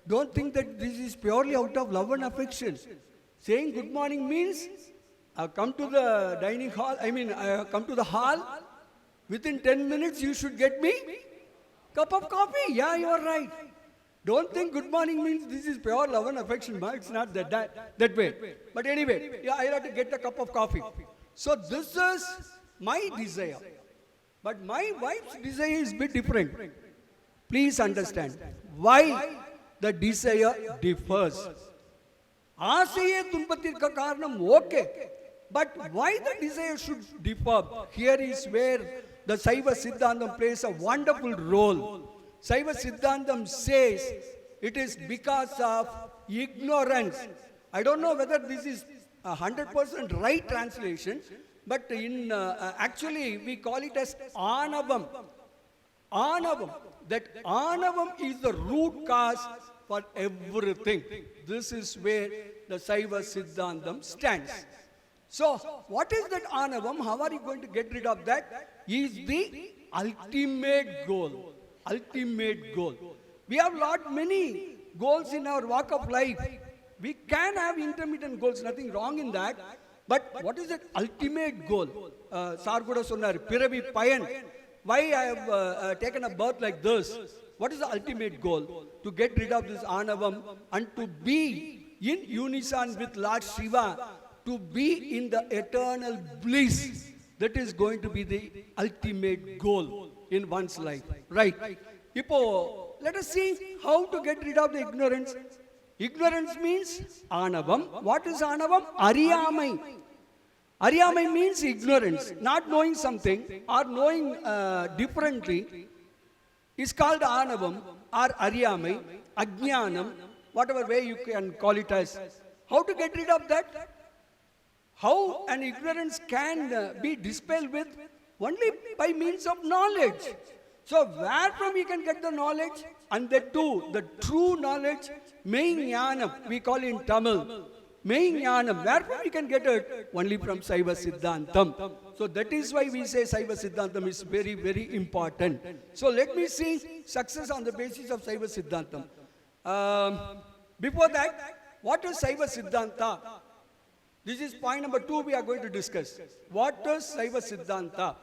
Don't think that this is purely out of love and affection. Saying good morning means come to the dining hall, come to the hall. Within 10 minutes, you should get me cup of coffee. Yeah, you are right. Don't think good morning means this is pure love and affection. It's not that way. But anyway, yeah, I have to get a cup of coffee. So this is my desire. But my wife's desire is a bit different. Please understand why the desire differs. ஆசையே துன்பத்திற்கு காரணம் okay. But why the desire should differ? Here is where the Saiva Siddhantham plays a wonderful role. Saiva Siddhantham says it is because of ignorance. I don't know whether this is 100% right translation, but in actually we call it as Anavam. Anavam. That Anavam is the root cause for everything. This is where the Saiva Siddhantham stands. So, what is that Anavam? How are you going to get rid of that? Is the ultimate goal. Ultimate goal. We have many goals in our walk of life. We can have intermittent goals, nothing wrong in that. But what is that ultimate goal? Sarguda Sonar, Piravi Payan. Why I have taken a birth like this? What is the ultimate goal? To get rid of this Anavam and to be in unison with Lord Shiva, to be in the eternal bliss. That is going to be the ultimate goal in one's life. Right. Now, let us see how to get rid of the ignorance. Ignorance means Anavam. What is Anavam? Ariyamai. Ariyamai means ignorance, not knowing something or knowing differently is called Anavam or Ariyamai, Ajnanam, whatever way you can call it as. How to get rid of that? How an ignorance can be dispelled with? Only by means of knowledge. So where from we can get the knowledge? And that too, the true knowledge, Jnanam, we call in Tamil. Jnanam, where from we can get it? Only from Saiva Siddhantam. So that is why we say Saiva Siddhantam is very, very important. So let me see success on the basis of Saiva Siddhantam. Before that, what is Saiva Siddhanta? This is point number 2 we are going to discuss. What is Saiva Siddhanta?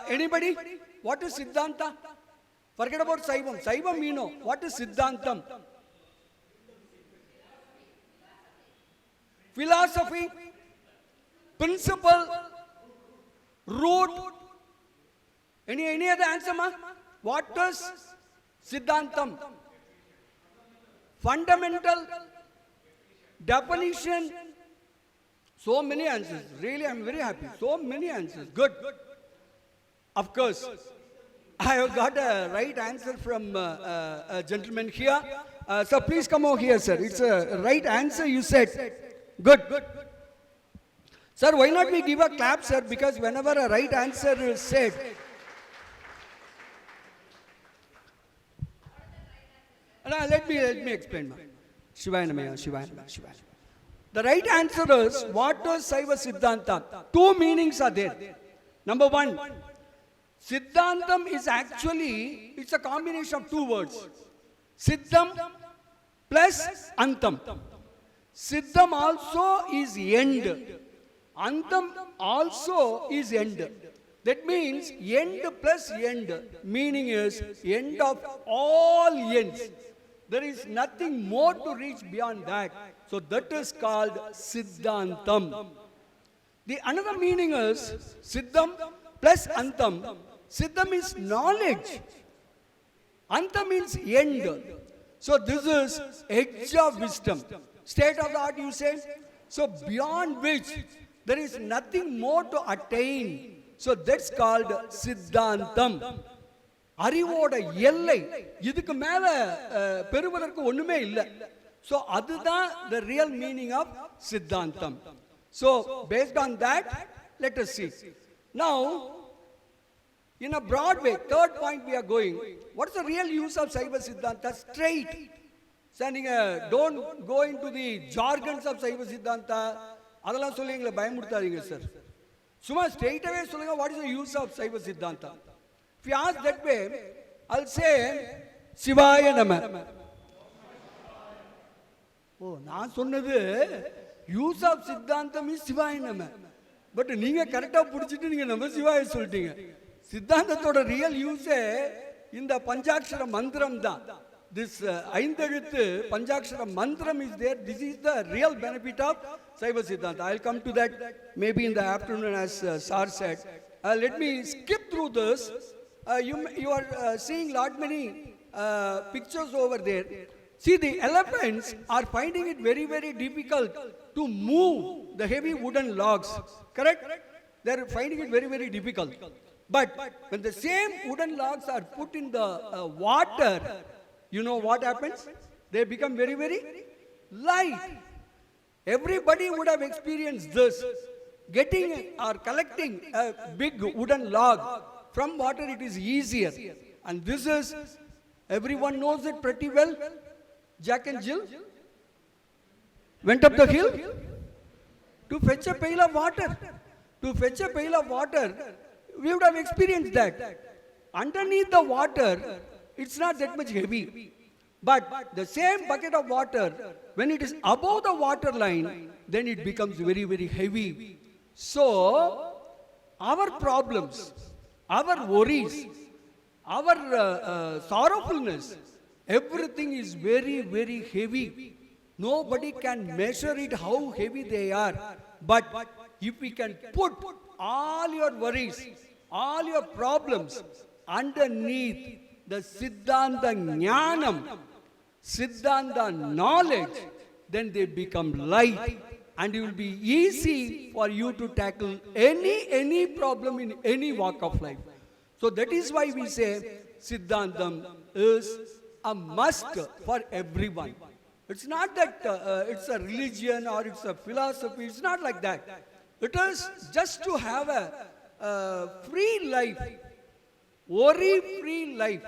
Anybody? What is Siddhanta? Forget about Saivam. Saivam we know. What is Siddhantam? Philosophy, principle, root. Any other answer, ma? What is Siddhantam? Fundamental, definition. So many answers. Really, I am very happy. So many answers. Good. Of course, I have got a right answer from a gentleman here. So please come over here, sir. It's a right answer you said. Good. Sir, why not we give a clap, sir? Because whenever a right answer is said, let me explain. Shivaya Namaya, Shivaya Namaya, Shivaya. The right answer is, what is Saiva Siddhanta? 2 meanings are there. Number 1, Siddhantam is actually, it's a combination of 2 words. Siddham plus Antam. Siddham also is end. Antam also is end. That means end plus end. Meaning is end of all ends. There is nothing more to reach beyond that. So that is called Siddhantam. The another meaning is Siddham plus Antam. Siddham is knowledge. Antam means end. So this is edge of wisdom. State of the art, you say. So beyond which there is nothing more to attain. So that's called Siddhantam. அறிவோட எல்லை இதுக்கு மேல பெறுவதற்கு ஒண்ணுமே இல்லை. So அதுதான் the real meaning of Siddhantam. So based on that, let us see. Now, in a broad way, third point we are going. What is the real use of Saiva Siddhanta? Straight. Saying, don't go into the jargons of Saiva Siddhanta. அதெல்லாம் சொல்லி எங்களை பயமுறுத்தாதீங்க sir. சும்மா ஸ்ட்ரெயிட்டாவே சொல்லுங்க, what is the use of Saiva Siddhanta? If you ask that way, I'll say, Shivaya Nama. Oh, நான் சொன்னது use of Siddhantam is Shivaya Nama. But நீங்க கரெக்டா புடிச்சிட்டு நீங்க நம்ம சிவாய சொல்லிட்டீங்க. சித்தாந்தத்தோட ரியல் யூஸே இந்த பஞ்சாட்சர மந்திரம் தான். This ஐந்தெழுத்து பஞ்சாட்சர மந்திரம் is there. This is the real benefit of Saiva Siddhanta. I'll come to that maybe in the afternoon as Sar said. Let me skip through this. You are seeing lot many pictures over there. See, the elephants are finding it very, very difficult to move the heavy wooden logs. Correct? They are finding it very, very difficult. But when the same wooden logs are put in the water, you know what happens? They become very, very light. Everybody would have experienced this. Getting or collecting a big wooden log from water, it is easier. And this is, everyone knows it pretty well. Jack and Jill went up the hill to fetch a pail of water. To fetch a pail of water, we would have experienced that. Underneath the water, it's not that much heavy. But the same bucket of water, when it is above the water line, then it becomes very, very heavy. So, our problems, our worries, our sorrowfulness, everything is very, very heavy. Nobody can measure it how heavy they are. But if we can put all your worries, all your problems underneath the Siddhanta Jnanam, Siddhanta knowledge, then they become light and it will be easy for you to tackle any problem in any walk of life. So that is why we say Siddhantam is a must for everyone. It's not that it's a religion or it's a philosophy. It's not like that. It is just to have a free life, worry-free life.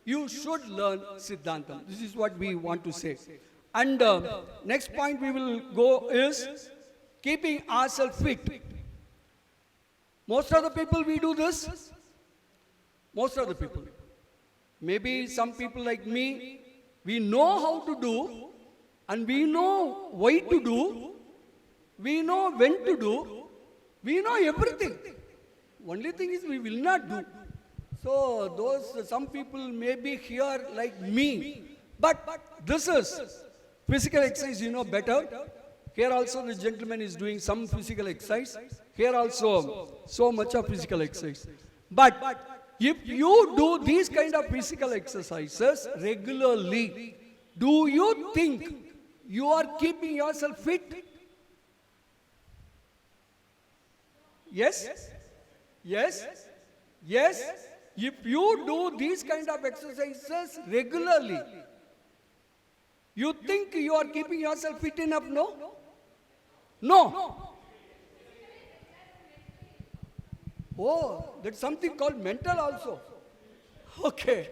You should learn Siddhantam. This is what we want to say. And next point we will go is keeping ourselves fit. Most of the people we do this. Most of the people. Maybe some people like me, we know how to do, and we know why to do, we know when to do, we know everything. Only thing is we will not do. So some people may be here like me, but this is physical exercise, you know better. Here also the gentleman is doing some physical exercise. Here also so much of physical exercise. But if you do these kind of physical exercises regularly, do you think you are keeping yourself fit? Yes? Yes? Yes? If you do these kind of exercises regularly, you think you are keeping yourself fit enough? No? No. Oh, that's something called mental also. Okay.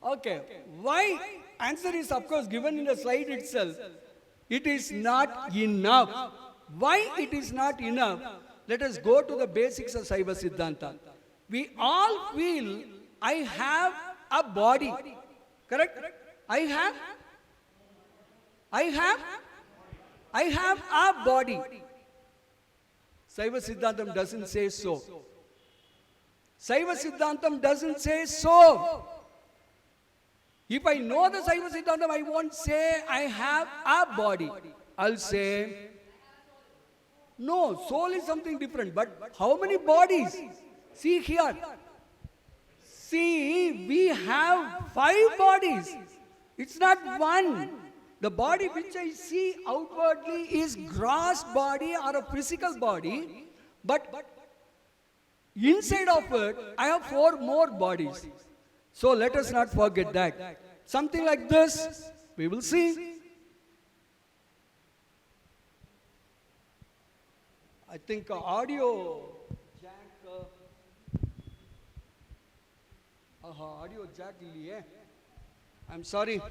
Okay. Why? Answer is of course given in the slide itself. It is not enough. Why it is not enough? Let us go to the basics of Saiva Siddhanta. We all feel I have a body. Correct? I have a body. Saiva Siddhantam doesn't say so. Saiva Siddhantam doesn't say so. If I know the Saiva Siddhantam, I won't say I have a body. I'll say, no, soul is something different. But how many bodies? See here. See, we have 5 bodies. It's not one. The body which I see outwardly is gross body or a physical body, but inside of it, I have 4 more bodies. So let us not forget that. Something like this, we will see. I think audio jack, audio jack liye. I'm sorry.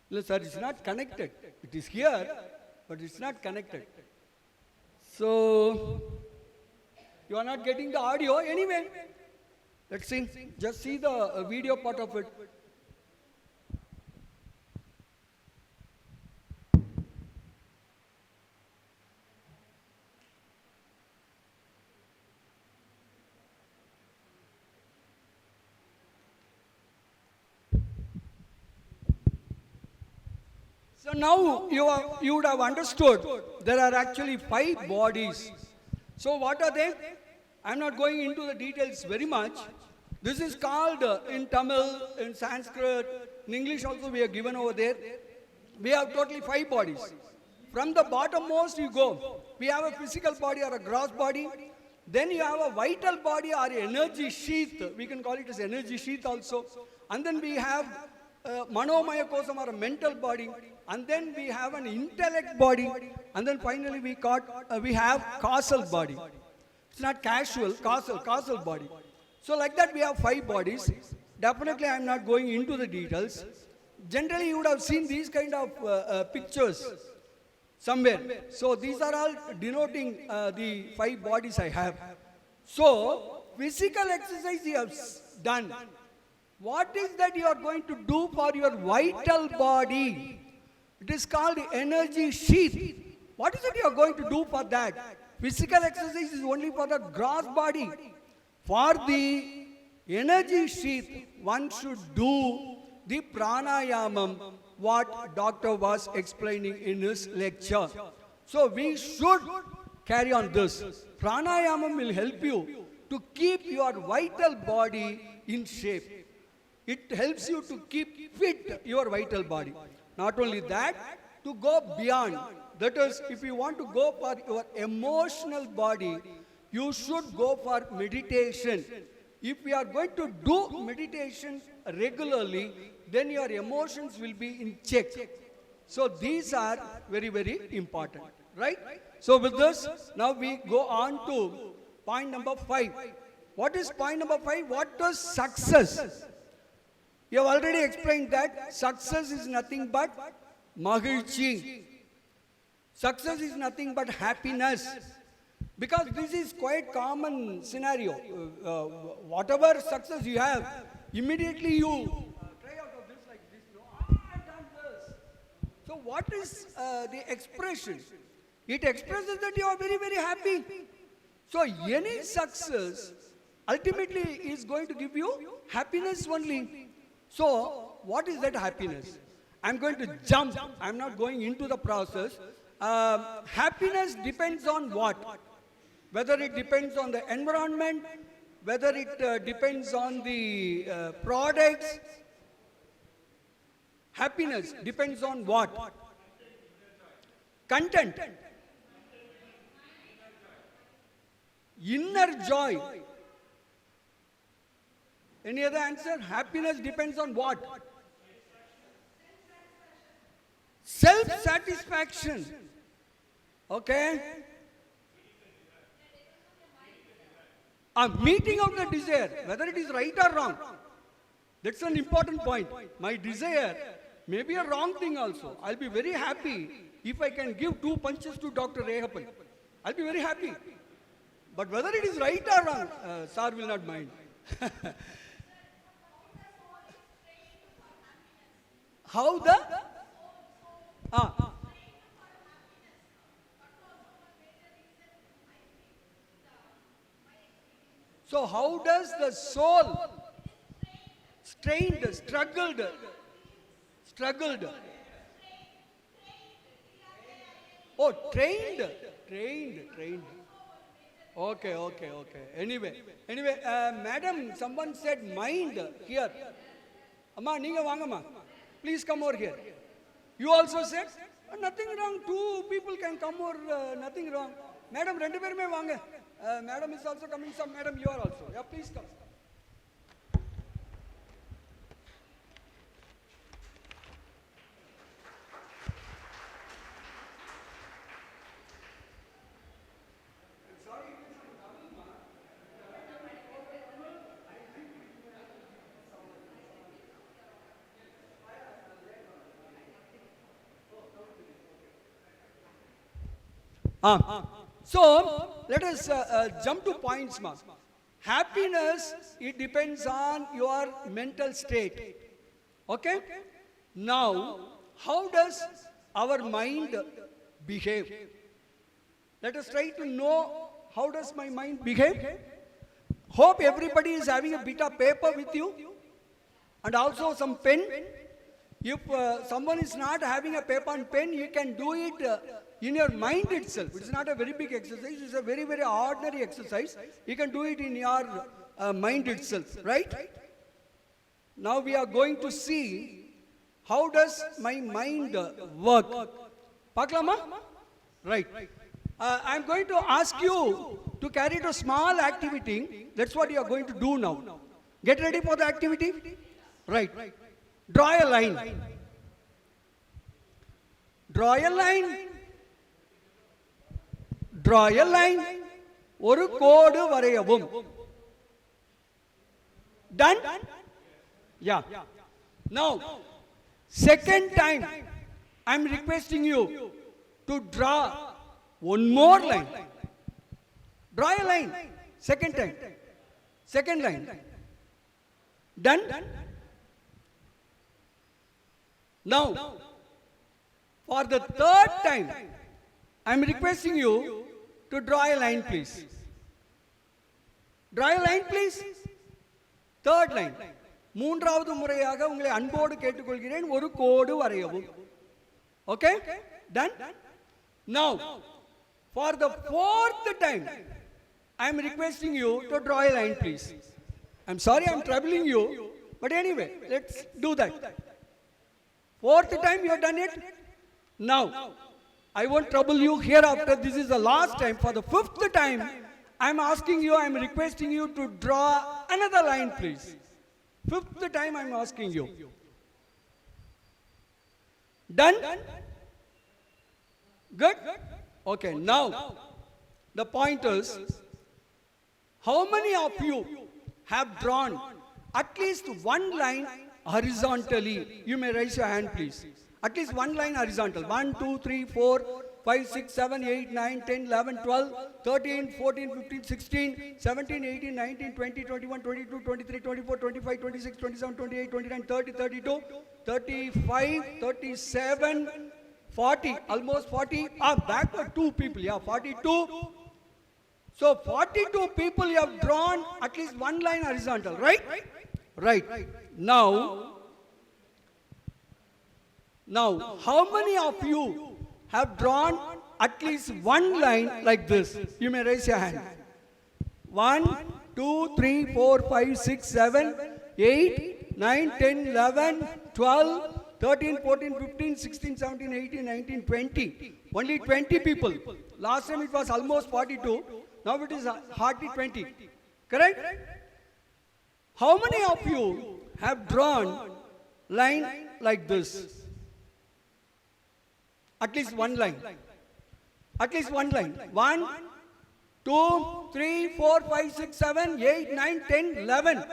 No, sir, it's not connected. It is here, but it's not connected. So, you are not getting the audio anyway. Let's see. Just see the video part of it. So now you would have understood there are actually 5 bodies. So what are they? I am not going into the details very much. This is called in Tamil, in Sanskrit, in English also we are given over there. We have totally 5 bodies. From the bottommost you go. We have a physical body or a gross body. Then you have a vital body or energy sheath. We can call it as energy sheath also. And then we have manomaya kosam or a mental body. And then we have an intellect body, and then finally we have causal body. It's not casual, causal body. So like that we have 5 bodies. Definitely I am not going into the details. Generally you would have seen these kind of pictures somewhere. So these are all denoting the 5 bodies I have. So physical exercise you have done. What is that you are going to do for your vital body? It is called energy sheath. What is it you are going to do for that? Physical exercise is only for the gross body. For the energy sheath, one should do the pranayamam, what doctor was explaining in his lecture. So we should carry on this. Pranayamam will help you to keep your vital body in shape. it helps you to keep fit your vital body. Not only that, to go beyond. That is, if you want to go for your emotional body, you should go for meditation. If we are going to do meditation regularly, then your emotions will be in check. So these are very, very important, right? So with this, now we go on to point number 5. What is point number 5? What is success? You have already explained that success is nothing but magilchi. Success is nothing but happiness. Because this is quite common scenario. Whatever success you have, immediately you try out of this like this. No, I've done this. So what is the expression? It expresses that you are very, very happy. So any success ultimately is going to give you happiness only. So what is that happiness? I'm going to jump. I'm not going into the process. Happiness depends on what? Whether it depends on the environment, whether it depends on the products. Happiness depends on what? Content. Inner joy. Any other answer? Happiness depends on what? Self-satisfaction. Okay? A meeting of the desire, whether it is right or wrong. That's an important point. My desire may be a wrong thing also. I'll be very happy if I can give 2 punches to Dr. Yegappan. I'll be very happy. But whether it is right or wrong, sir will not mind. How the? So how does the soul strained, struggled? Oh, trained. Okay. Anyway, madam, someone said mind here. Amma, neenga vaangama. Please come over here. You also said nothing wrong. 2 people can come over. Nothing wrong. Madam, rendu perume vaanga. Madam is also coming. Some madam, you are also. Yeah, please come. So, let us jump to points, ma. Happiness, it depends on your mental state. Okay? Now, how does our mind behave? Let us try to know how does my mind behave. Hope everybody is having a bit of paper with you and also some pen. If someone is not having a paper and pen, you can do it in your mind itself. It's not a very big exercise. It's a very, very ordinary exercise. You can do it in your mind itself, right? Now we are going to see how does my mind work. Paklama? Right. I'm going to ask you to carry out a small activity. That's what you are going to do now. Get ready for the activity? Right. Draw a line. Draw a line. Draw a line. ஒரு கோடு வரையவும். Done? Yeah. Now, second time, I'm requesting you to draw one more line. Draw a line. Second time. Second line. Done? Now, for the third time, I'm requesting you to draw a line, please. Draw a line, please. Third line. மூன்றாவது முறையாக உங்களை அன்போடு கேட்டுக்கொள்கிறேன் ஒரு கோடு வரையவும். Okay? Done? Now, for the fourth time, I am requesting you to draw a line, please. I'm sorry I'm troubling you, But anyway, let's do that. Fourth time you have done it. Now, I won't trouble you hereafter. This is the last time. For the fifth time, I am asking you, I am requesting you to draw another line, please. Fifth time I am asking you. Done? Good? Okay, now, the point is, how many of you have drawn at least one line horizontally? You may raise your hand, please. At least one line horizontal. 1, 2, 3, 4, 5, 6, 7, 8, 9, 10, 11, 12, 13, 14, 15, 16, 17, 18, 19, 20, 21, 22, 23, 24, 25, 26, 27, 28, 29, 30, 32, 35, 37, 40, almost 40. Backward 2 people, yeah, 42. So 42 people you have drawn at least one line horizontal, right? Right. Now, how many of you have drawn at least one line like this? You may raise your hand. 1, 2, 3, 4, 5, 6, 7, 8, 9, 10, 11, 12, 13, 14, 15, 16, 17, 18, 19, 20. Only 20 people. Last time it was almost 42. Now it is hardly 20. Correct? How many of you have drawn line like this? At least one line. At least one line. 1, 2, 3, 4, 5, 6, 7, 8, 9, 10, 11.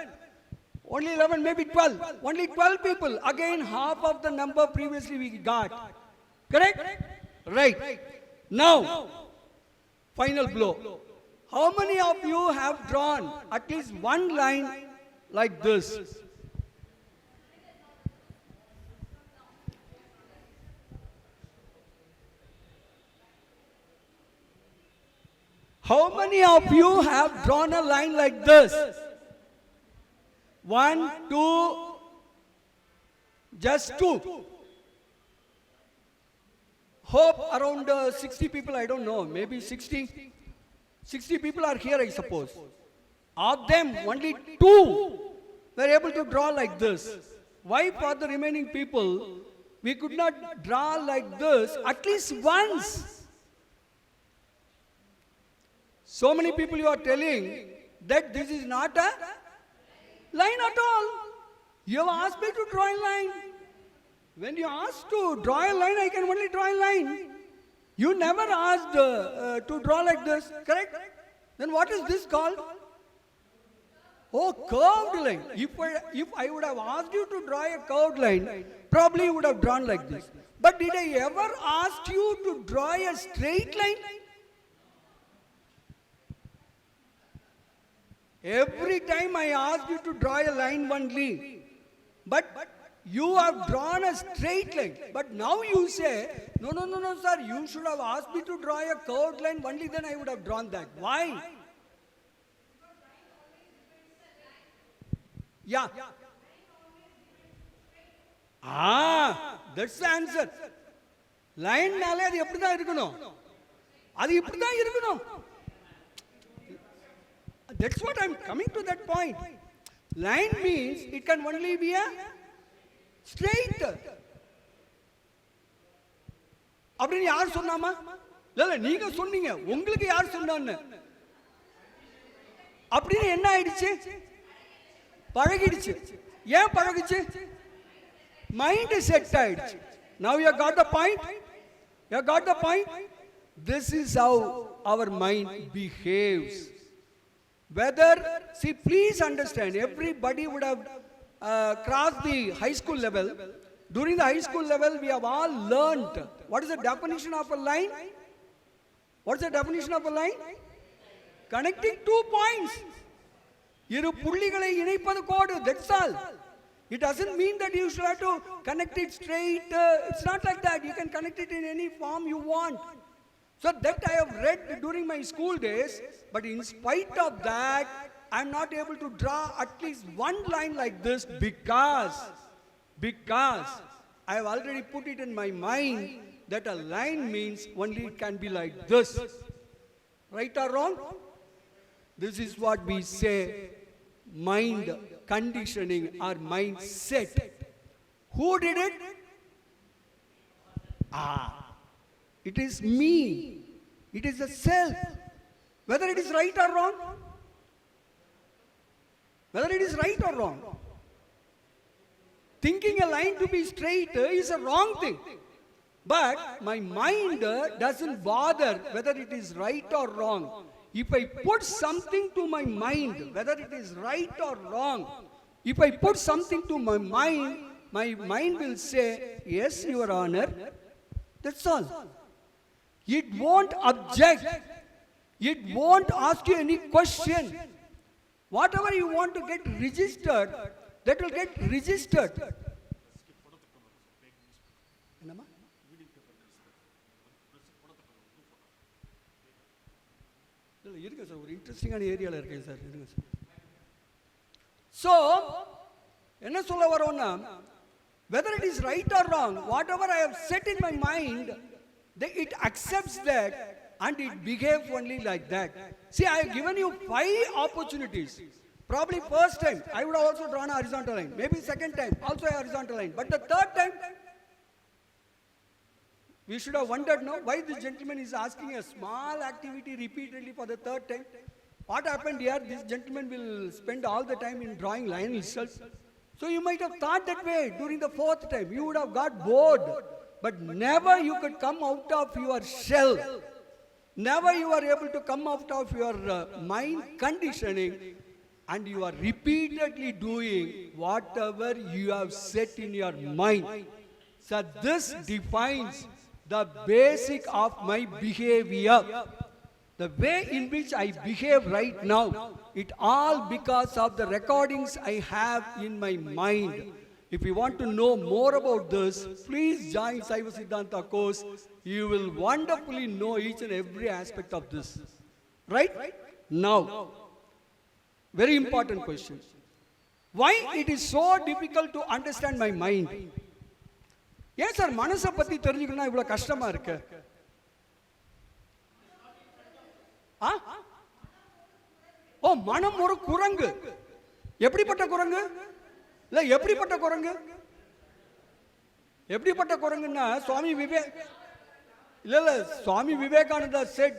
Only 11, maybe 12. Only 12 people. Again, half of the number previously we got. Correct? Right. Now, final blow. How many of you have drawn at least one line like this? How many of you have drawn a line like this? 1, 2, just 2. Hope around 60 people, I don't know, maybe 60. 60 people are here, I suppose. Of them, only 2 were able to draw like this. Why for the remaining people, we could not draw like this at least once? So many people you are telling that this is not a line at all. You have asked me to draw a line. When you asked to draw a line, I can only draw a line. You never asked to draw like this, correct? Then what is this called? Oh, curved line. If I would have asked you to draw a curved line, probably you would have drawn like this. But did I ever ask you to draw a straight line? Every time I asked you to draw a line only. But you have drawn a straight line. But now you say, no, sir, you should have asked me to draw a curved line, only then I would have drawn that. Why? Yeah. That's the answer. Line nale adu eppadi dhaan irukanum. Adu eppadi dhaan irukanum. That's what I'm coming to that point. Line means it can only be a straight. அப்படின்னு யார் சொன்னாமா? இல்ல நீங்க சொன்னீங்க. உங்களுக்கு யார் சொன்னான்னு? அப்படின்னு என்ன ஆயிடுச்சு? பழகிடுச்சு. ஏன் பழகிடுச்சு? மைண்ட் செட் ஆயிடுச்சு. Now you got the point? You got the point? This is how our mind behaves. Whether, see, please understand, everybody would have crossed the high school level. During the high school level, we have all learnt what is the definition of a line. What is the definition of a line? Connecting 2 points. இரு புள்ளிகளை இணைப்பது கோடு. That's all. It doesn't mean that you should have to connect it straight. It's not like that. You can connect it in any form you want. So that I have read during my school days, but in spite of that, I am not able to draw at least one line like this because I have already put it in my mind that a line means only it can be like this. Right or wrong? This is what we say, mind conditioning or mindset. Who did it? It is me. It is the self. Whether it is right or wrong. Whether it is right or wrong. Thinking a line to be straight is a wrong thing. But my mind doesn't bother whether it is right or wrong. If I put something to my mind, whether it is right or wrong, if I put something to my mind will say, yes, Your Honor. That's all. It won't object. It won't ask you any question. Whatever you want to get registered, that will get registered. இருங்க sir, ஒரு இன்ட்ரெஸ்டிங்கான ஏரியாவில் இருக்கேன் sir, இருங்க sir. So என்ன சொல்ல வரோம்னா, whether it is right or wrong, whatever I have set in my mind, it accepts that and it behaves only like that. See, I have given you 5 opportunities. Probably first time I would have also drawn a horizontal line. Maybe second time also a horizontal line. But the third time, we should have wondered now why this gentleman is asking a small activity repeatedly for the third time. What happened here? This gentleman will spend all the time in drawing line itself. So you might have thought that way during the 4th time. You would have got bored. But never you could come out of your shell. Never you are able to come out of your mind conditioning, and you are repeatedly doing whatever you have set in your mind. So this defines the basic of my behavior. The way in which I behave right now, it all because of the recordings I have in my mind. If you want to know more about this, please join Saiva Siddhanta course. You will wonderfully know each and every aspect of this. Right? Now, very important question. Why it is so difficult to understand my mind? Yes sir, manasa patti therinjukona ivlo kashthama irukku. Oh, manam oru kurangu. எப்படிப்பட்ட குரங்கு? இல்ல எப்படிப்பட்ட குரங்கு? எப்படிப்பட்ட குரங்குன்னா Swami Vivekananda said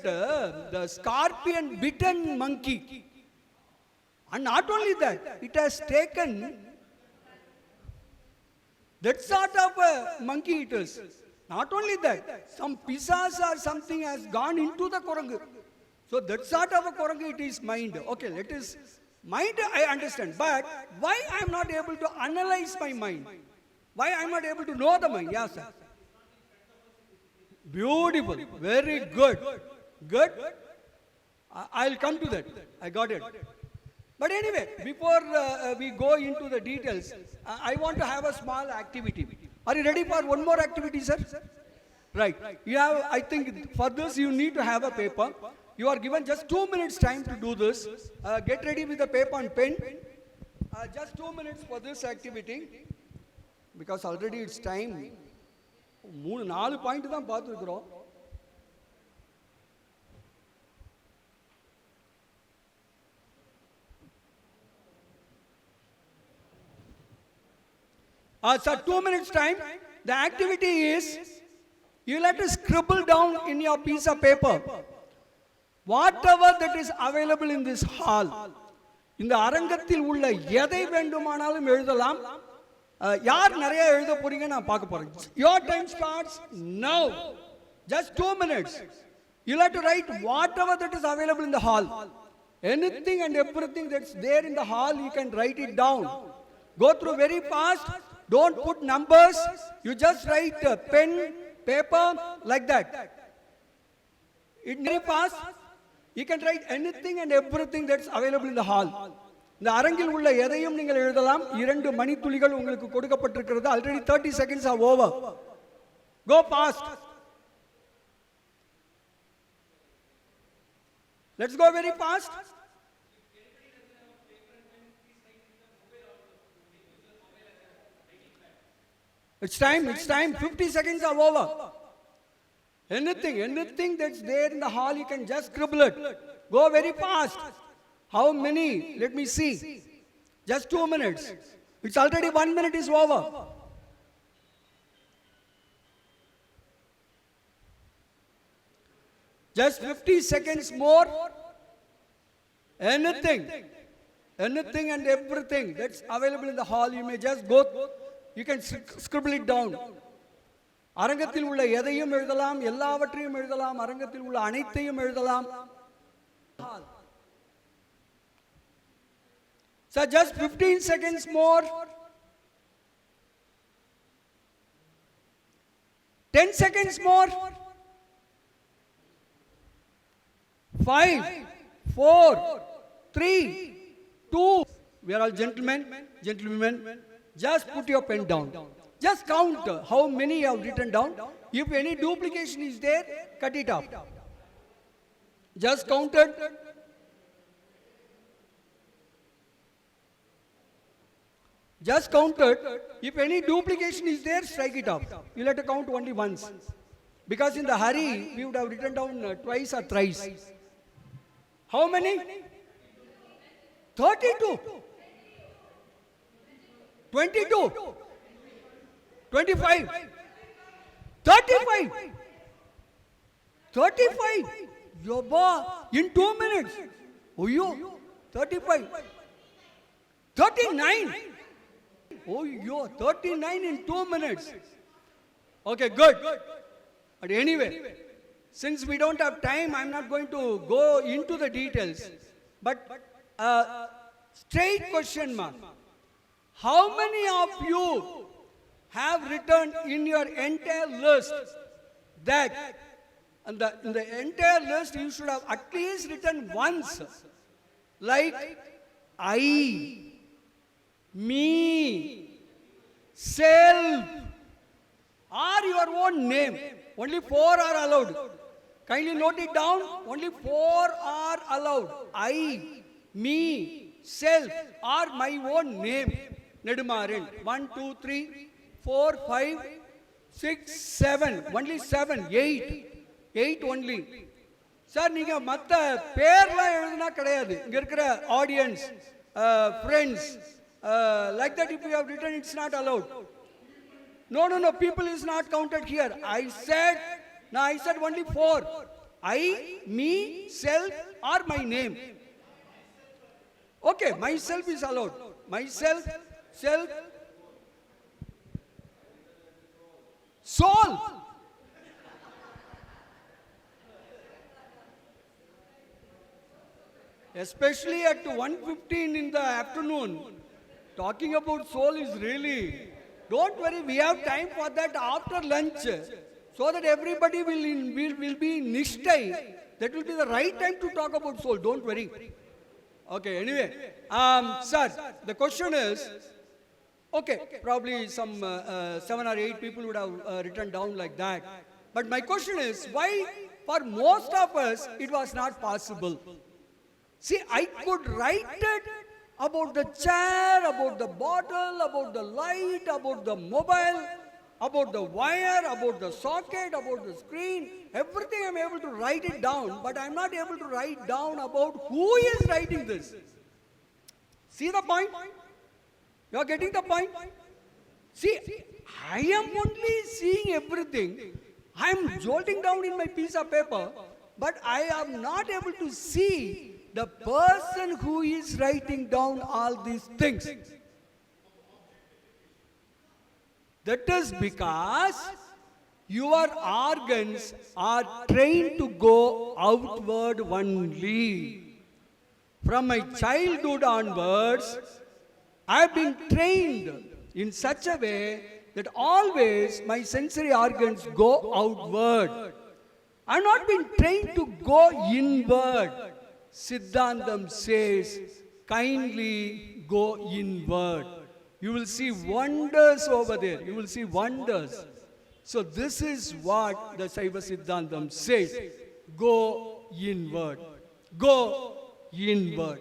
the scorpion bitten monkey. And not only that, it has taken that sort of a monkey it is. Not only that, some pizzas or something has gone into the kurangu. So that sort of a kurangu, it is mind. Okay, let us mind I understand. But why I am not able to analyze my mind? Why I am not able to know the mind? Yes, sir. Beautiful. Very good. Good. I'll come to that. I got it. But anyway, before we go into the details, I want to have a small activity. Are you ready for one more activity, sir? Right. You have, I think for this you need to have a paper. You are given just 2 minutes time to do this. Get ready with a paper and pen. Just 2 minutes for this activity. Because already it's time. 3-4 point தான் பார்த்துருக்குறோம். Sir, 2 minutes time. The activity is, you have to scribble down in your piece of paper whatever that is available in this hall. இந்த அரங்கத்தில் உள்ள எதை வேண்டுமானாலும் எழுதலாம். யார் நிறைய எழுத போறீங்க நான் பார்க்க போறேன். Your time starts now. Just 2 minutes. You have to write whatever that is available in the hall. Anything and everything that's there in the hall, you can write it down. Go through very fast. Don't put numbers. You just write pen, paper, like that. It very fast. You can write anything and everything that's available in the hall. இந்த அரங்கில் உள்ள எதையும் நீங்கள் எழுதலாம். 2 மணித்துளிகள் உங்களுக்கு கொடுக்கப்பட்டிருக்கிறது. Already 30 seconds are over. Go fast. Let's go very fast. It's time. 50 seconds are over. Anything that's there in the hall, you can just scribble it. Go very fast. How many? Let me see. Just 2 minutes. It's already 1 minute is over. Just 50 seconds more. Anything and everything that's available in the hall, you may just go, you can scribble it down. அரங்கத்தில் உள்ள எதையும் எழுதலாம், எல்லாவற்றையும் எழுதலாம், அரங்கத்தில் உள்ள அனைத்தையும் எழுதலாம். So just 15 seconds more. 10 seconds more. 5, 4, 3, 2. We are all gentlemen, gentlewomen. Just put your pen down. Just count how many you have written down. If any duplication is there, cut it off. Just counted. Just counted. If any duplication is there, strike it off. You'll have to count only once. Because in the hurry, we would have written down twice or thrice. How many? 32. 22. 25. 35. 35. Yoba, in 2 minutes. Oh, you. 35. 39. Oh, yo, 39 in 2 minutes. Okay, good. But anyway, since we don't have time, I'm not going to go into the details. But straight question, mark. How many of you have written in your entire list that in the entire list you should have at least written once, like I, me, self, or your own name. Only 4 are allowed. Kindly note it down. Only 4 are allowed. I, me, self, or my own name. Nedumaran. 1, 2, 3, 4, 5, 6, 7. Only 7. 8. 8 only. Sir, நீங்க மத்த பேர்லாம் எழுதுனா கிடையாது. இங்க இருக்கிற audience, friends, like that if you have written, it's not allowed. No, people is not counted here. I said only 4. I, me, self, or my name. Okay, myself is allowed. Myself, self, soul. Especially at 1:15 in the afternoon, talking about soul is really... Don't worry, we have time for that after lunch, so that everybody will be in Nishtai. That will be the right time to talk about soul. Don't worry. Okay, anyway. Sir, the question is, okay, probably some 7 or 8 people would have written down like that. But my question is, why for most of us it was not possible? See, I could write it about the chair, about the bottle, about the light, about the mobile, about the wire, about the socket, about the screen. Everything I'm able to write it down, but I'm not able to write down about who is writing this. See the point? You are getting the point? See, I am only seeing everything. I am jotting down in my piece of paper, but I am not able to see the person who is writing down all these things. That is because your organs are trained to go outward only. From my childhood onwards, I have been trained in such a way that always my sensory organs go outward. I have not been trained to go inward. Siddantham says, kindly go inward. You will see wonders over there. You will see wonders. So this is what the Saiva Siddantham says. Go inward. Go inward.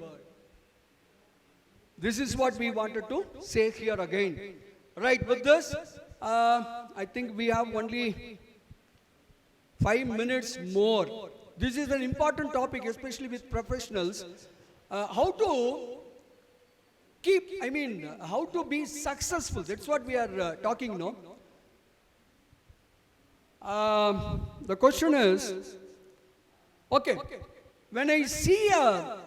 This is what we wanted to say here again. Right, with this, I think we have only 5 minutes more. This is an important topic, especially with professionals. How to keep, I mean, how to be successful. That's what we are talking now. The question is, okay, when I see a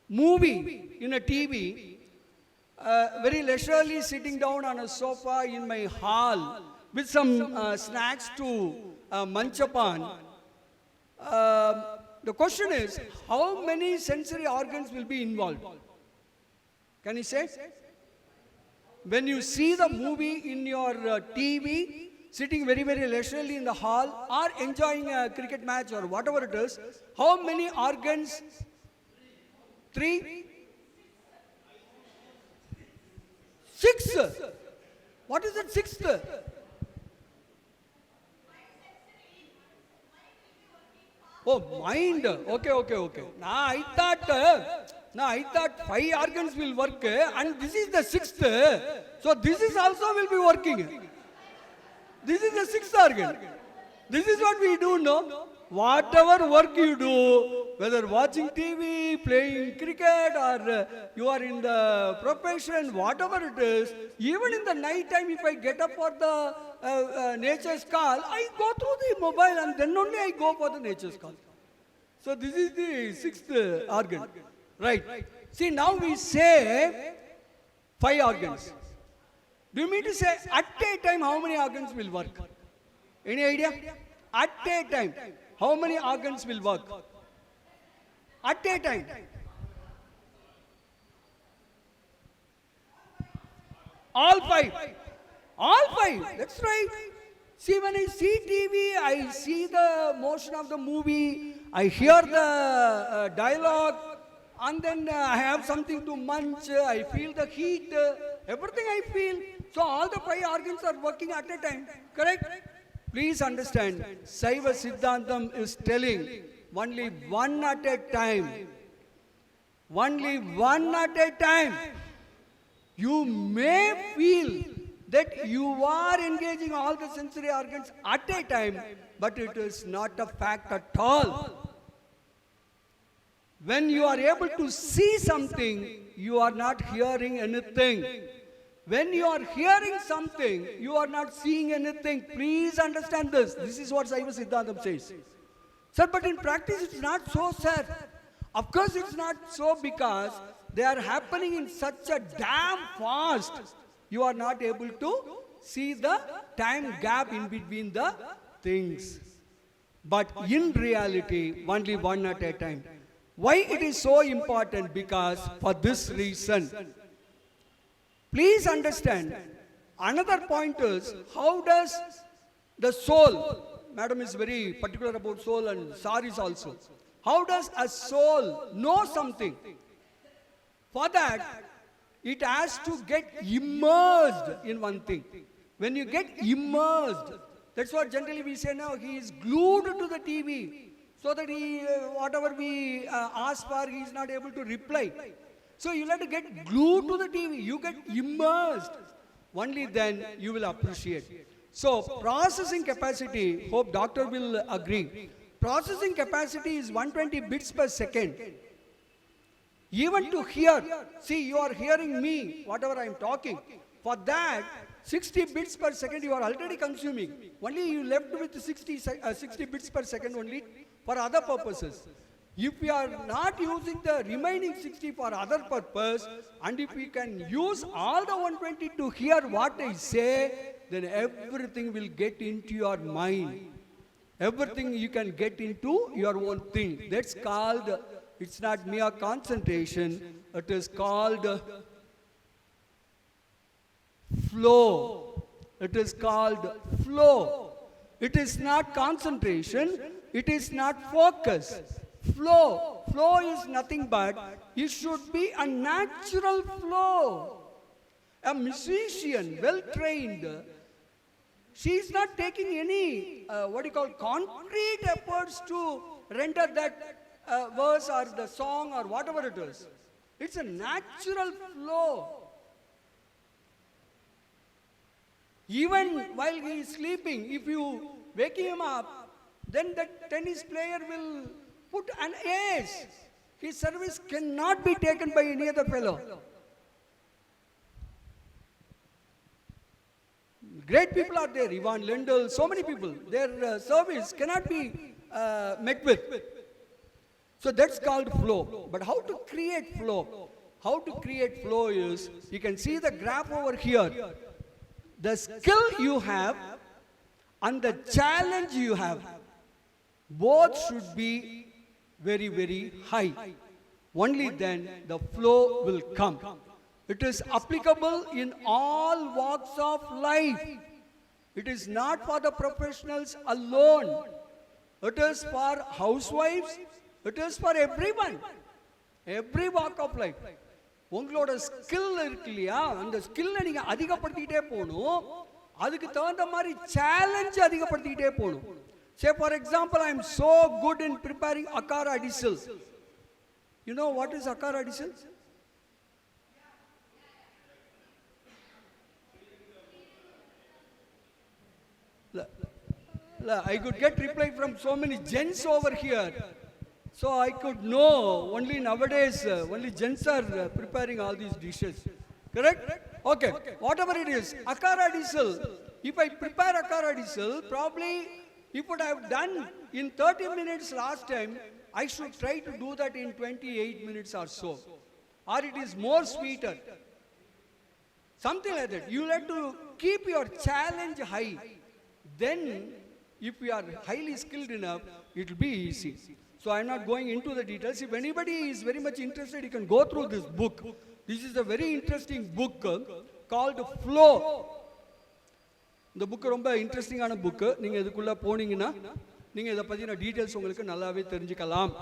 movie in a TV, very leisurely sitting down on a sofa in my hall with some snacks to munch upon, the question is, how many sensory organs will be involved? Can you say? When you see the movie in your TV, sitting very, very leisurely in the hall or enjoying a cricket match or whatever it is, how many organs? 3? 6? What is that 6th? Oh, mind. Okay. Now I thought 5 organs will work and this is the 6th. So this is also will be working. This is the 6th organ. This is what we do now. Whatever work you do, whether watching TV, playing cricket, or you are in the profession, whatever it is, even in the night time, if I get up for the nature's call, I go through the mobile and then only I go for the nature's call. So this is the 6th organ. Right. See, now we say 5 organs. Do you mean to say at a time how many organs will work? Any idea? At a time, how many organs will work? At a time. All 5. All 5. That's right. See, when I see TV, I see the motion of the movie, I hear the dialogue, and then I have something to munch, I feel the heat, everything I feel. So all the 5 organs are working at a time. Correct? Please understand, Saiva Siddhantham is telling only one at a time. Only one at a time. You may feel that you are engaging all the sensory organs at a time, but it is not a fact at all. When you are able to see something, you are not hearing anything. When you are hearing something, you are not seeing anything. Please understand this. This is what Saiva Siddhantam says. Sir, but in practice it's not so, sir. Of course it's not so, because they are happening in such a damn fast. You are not able to see the time gap in between the things. But in reality, only one at a time. Why it is so important? Because for this reason. Please understand, another point is, how does the soul, madam is very particular about soul and saris also. How does a soul know something? For that, it has to get immersed in one thing. When you get immersed, that's what generally we say now, he is glued to the TV, so that he, whatever we ask for, he is not able to reply. So you'll have to get glued to the TV. You get immersed. Only then you will appreciate. So processing capacity, hope doctor will agree. Processing capacity is 120 bits per second. Even to hear, see, you are hearing me, whatever I am talking. For that, 60 bits per second you are already consuming. Only you left with 60 bits per second only for other purposes. If we are not using the remaining 60 for other purpose, and if we can use all the 120 to hear what I say, then everything will get into your mind. Everything you can get into your own thing. That's called, it's not mere concentration, it is called flow. It is called flow. It is not concentration, it is not focus. Flow. Flow is nothing but, it should be a natural flow. A musician, well trained, she is not taking any, concrete efforts to render that verse or the song or whatever it is. It's a natural flow. Even while he is sleeping, if you wake him up, then that tennis player will put an ace. His service cannot be taken by any other fellow. Great people are there, Ivan Lendl, so many people. Their service cannot be met with. So that's called flow. But how to create flow? How to create flow is, you can see the graph over here. The skill you have and the challenge you have, both should be very, very high. Only then the flow will come. It is applicable in all walks of life. It is not for the professionals alone. It is for housewives. It is for everyone. Every walk of life. உங்களோட skill இருக்கு இல்லையா, அந்த ஸ்கில்லை நீங்கள் அதிகப்படுத்திக்கிட்டே போகணும். அதுக்கு தகுந்த மாதிரி சேலஞ்ச் அதிகப்படுத்திக்கிட்டே போகணும். Say for example, I am so good in preparing akar adisal. You know what is akar adisal? I could get reply from so many gents over here. So I could know only nowadays, only gents are preparing all these dishes. Correct? Okay. Whatever it is, akar adisal. If I prepare akar adisal, probably if what I have done in 30 minutes last time, I should try to do that in 28 minutes or so. Or it is more sweeter. Something like that. You have to keep your challenge high. Then, if you are highly skilled enough, it will be easy. So I am not going into the details. If anybody is very much interested, you can go through this book. This is a very interesting book called Flow. The book is very interesting book. நீங்க இதுக்குள்ள போனீங்கன்னா நீங்க இத பத்தின details உங்களுக்கு நல்லாவே தெரிஞ்சுக்கலாம்.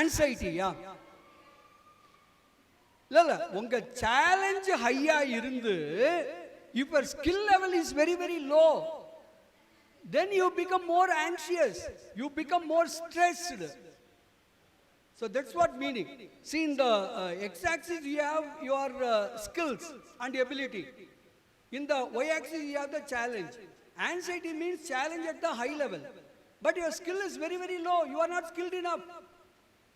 Anxiety, yeah. இல்ல உங்க சேலஞ்ச் ஹையா இருந்து if your skill level is very, very low, then you become more anxious, you become more stressed. So that's what meaning. See, in the x-axis you have your skills and ability. In the y-axis you have the challenge. Anxiety means challenge at the high level. But your skill is very, very low. You are not skilled enough.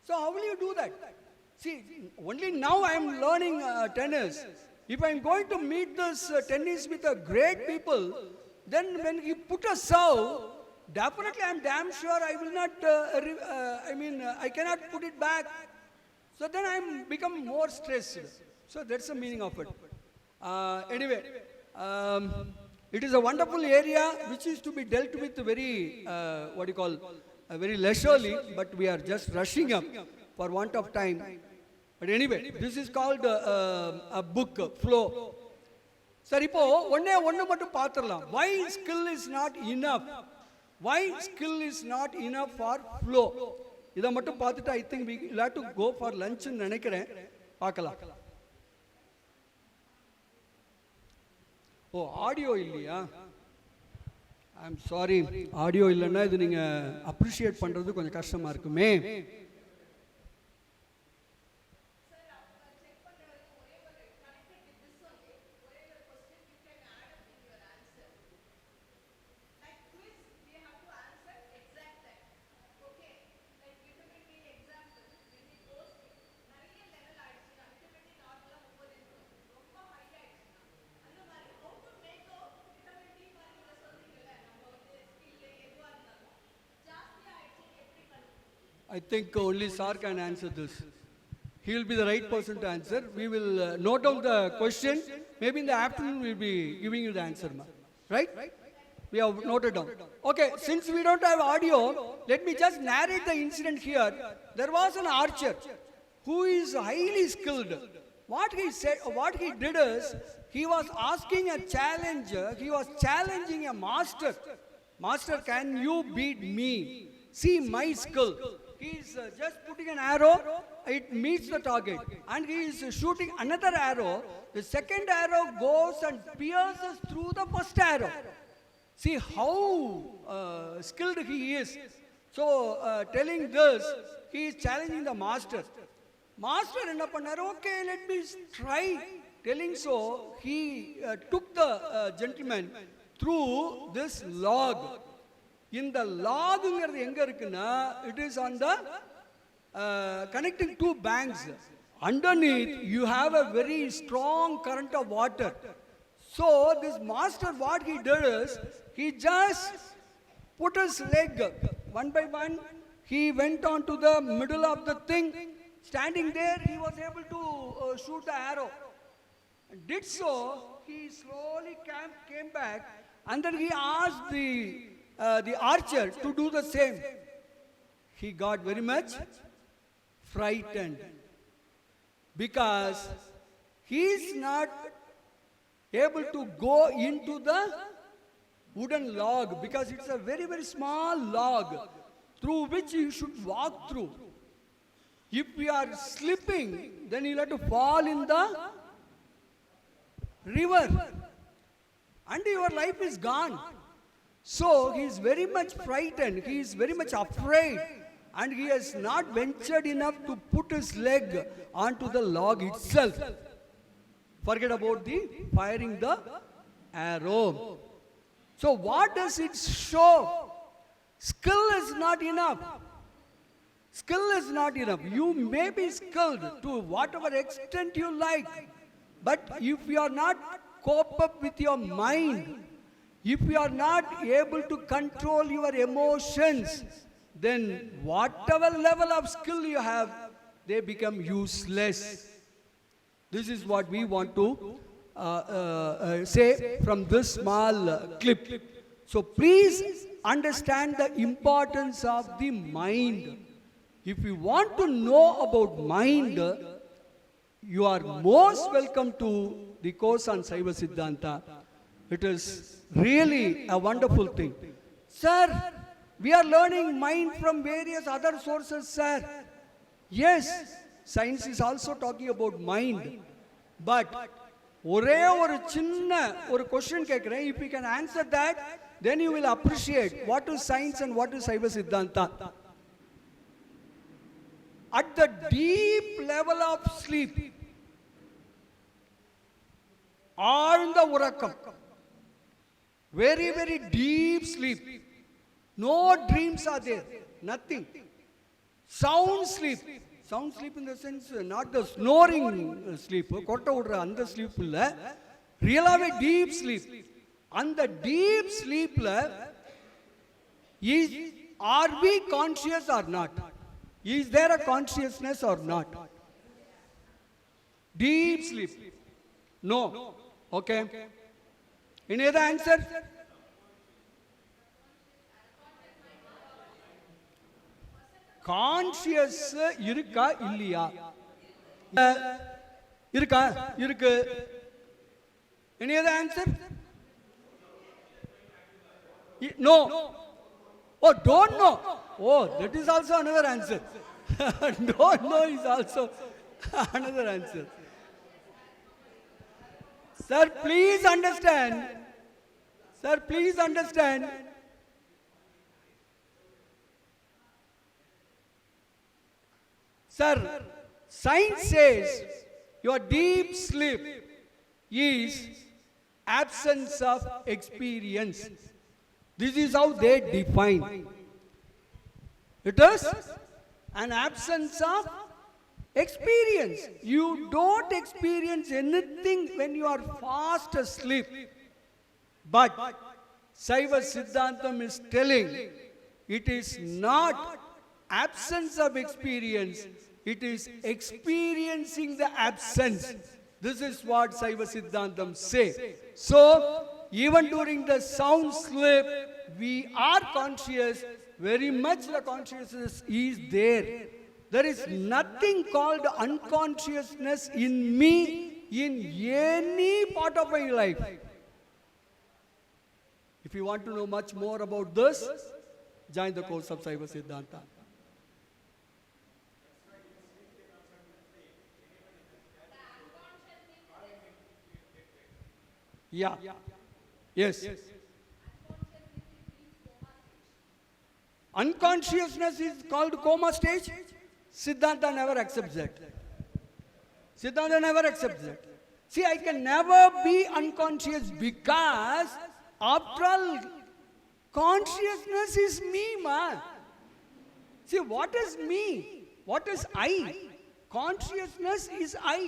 So how will you do that? See, only now I am learning tennis. If I am going to meet this tennis with a great people, then when he put a serve, definitely I am damn sure I will not, I cannot put it back. So then I am become more stressed. So that's the meaning of it. Anyway, it is a wonderful area which is to be dealt with very, very leisurely, but we are just rushing up for want of time. But anyway, this is called a book, Flow. Sir, ipo onnu mattum paathalam. Why skill is not enough? Why skill is not enough for flow? Idha mattum paathittu I think we will have to go for lunch nu nenikren. Paakalam. Oh, audio illaya? I am sorry. Audio illana idu neenga appreciate pandrathu konjam kashthama irukume. I think only Sir can answer this. He will be the right person to answer. We will note down the question. Maybe in the afternoon we will be giving you the answer. Right? We have noted down. Okay, since we don't have audio, let me just narrate the incident here. There was an archer who is highly skilled. What he said, what he did is, he was asking a challenge. He was challenging a master. Master, can you beat me? See my skill. He is just putting an arrow, it meets the target. And he is shooting another arrow. The second arrow goes and pierces through the first arrow. See how skilled he is. So, telling this, he is challenging the master. Master enna pannaru, okay, let me try. Telling so, he took the gentleman through this log. In the log, it is on the connecting two banks. Underneath, you have a very strong current of water. So this master, what he did is, he just put his leg one by one. He went on to the middle of the thing. Standing there, he was able to shoot the arrow. And did so, he slowly came back, and then he asked the archer to do the same. He got very much frightened because he is not able to go into the wooden log, because it's a very, very small log through which you should walk through. If you are slipping, then you'll have to fall in the river and your life is gone. So he is very much frightened, he is very much afraid, and he has not ventured enough to put his leg onto the log itself. Forget about the firing the arrow. So what does it show? Skill is not enough. Skill is not enough. You may be skilled to whatever extent you like, but if you are not cope up with your mind, if you are not able to control your emotions, then whatever level of skill you have, they become useless. This is what we want to say from this small clip. So please understand the importance of the mind. If you want to know about mind, you are most welcome to the course on Saiva Siddhanta. It is really a wonderful thing. Sir, we are learning mind from various other sources, sir. Yes, science is also talking about mind. But ஒரே ஒரு சின்ன ஒரு question கேட்கிறேன். If you can answer that, then you will appreciate what is science and what is Saiva Siddhanta. At the deep level of sleep, ஆழ்ந்த உறக்கம், very, very deep sleep, no dreams are there, nothing. Sound sleep in the sense, not the snoring sleep, kotta udra andha sleep illa, really deep sleep. And the deep sleep is, are we conscious or not? Is there a consciousness or not? Deep sleep. No. Okay. Any other answer? Conscious irukka illiya? Irukka? Irukku. Any other answer? No. Oh, don't know. Oh, that is also another answer. Don't know is also another answer. Sir, please understand. Sir, please understand. Sir, science says your deep sleep is absence of experience. This is how they define. It is an absence of experience. You don't experience anything when you are fast asleep. But Saiva Siddhantam is telling it is not absence of experience, it is experiencing the absence. This is what Saiva Siddhantam say. So, even during the sound sleep, we are conscious, very much the consciousness is there. There is nothing called unconsciousness in me in any part of my life. If you want to know much more about this, join the course of Saiva Siddhanta. Yeah. Yes. Unconsciousness is called coma stage. Siddhanta never accepts that. Siddhanta never accepts that. See, I can never be unconscious because, after all, consciousness is me, man. See, what is me? What is I? Consciousness is I.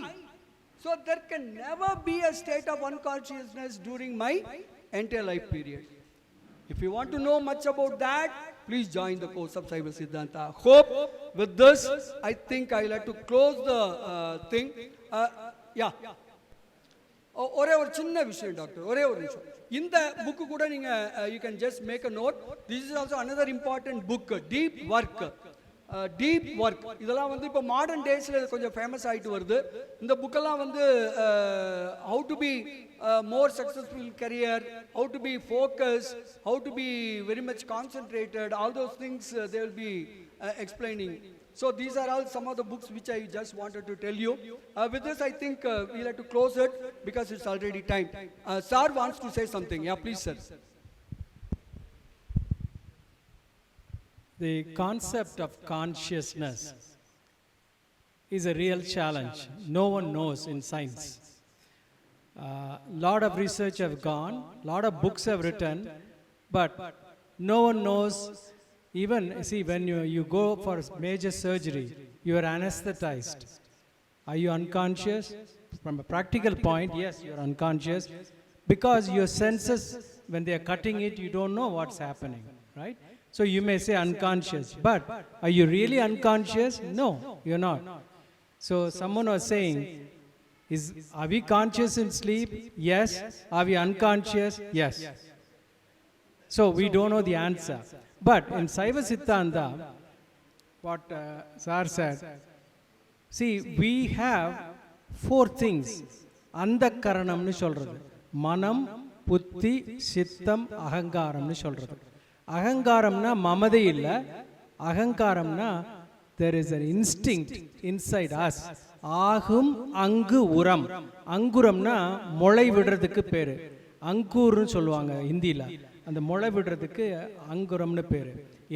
So there can never be a state of unconsciousness during my entire life period. If you want to know much about that, please join the course of Saiva Siddhanta. Hope with this, I think I'll have to close the thing. Yeah. ஒரே ஒரு சின்ன விஷயம் doctor, ஒரே ஒரு நிமிஷம். இந்த book கூட நீங்கள் you can just make a note. This is also another important book, deep work. Deep work இதெல்லாம் வந்து இப்போ மாடர்ன் டேஸில் கொஞ்சம் ஃபேமஸ் ஆகிட்டு வருது. இந்த புக்கெல்லாம் வந்து how to be more successful career, how to be focus, how to be very much concentrated, all those things they will be explaining. So these are all some of the books which I just wanted to tell you. With this, I think we'll have to close it because it's already time. Sir wants to say something. Yeah, please, sir. The concept of consciousness is a real challenge. No one knows in science. Lot of research have gone, lot of books have written, but no one knows. Even, see, when you go for major surgery, you are anesthetized. Are you unconscious? From a practical point, yes, you are unconscious. Because your senses, when they are cutting it, you don't know what's happening, right? So you may say unconscious. But are you really unconscious? No, you're not. So someone was saying, are we conscious in sleep? Yes. Are we unconscious? Yes. So we don't know the answer. But in Saiva Siddhanta, what Sir said, see, we have 4 things. Andakaranamnu solradhu. Manam, Putti, Sittam, Ahankaramnu solradhu. Ahankaramna mamade illa. Ahankaramna, there is an instinct inside us. Ahum, Angu, Uram. Anguramna, molai vidradhukku peru. Ankurnu சொல்லுவாங்க ஹிந்தியில். அந்த முளை விடுறதுக்கு அங்குரம்னு பேர்.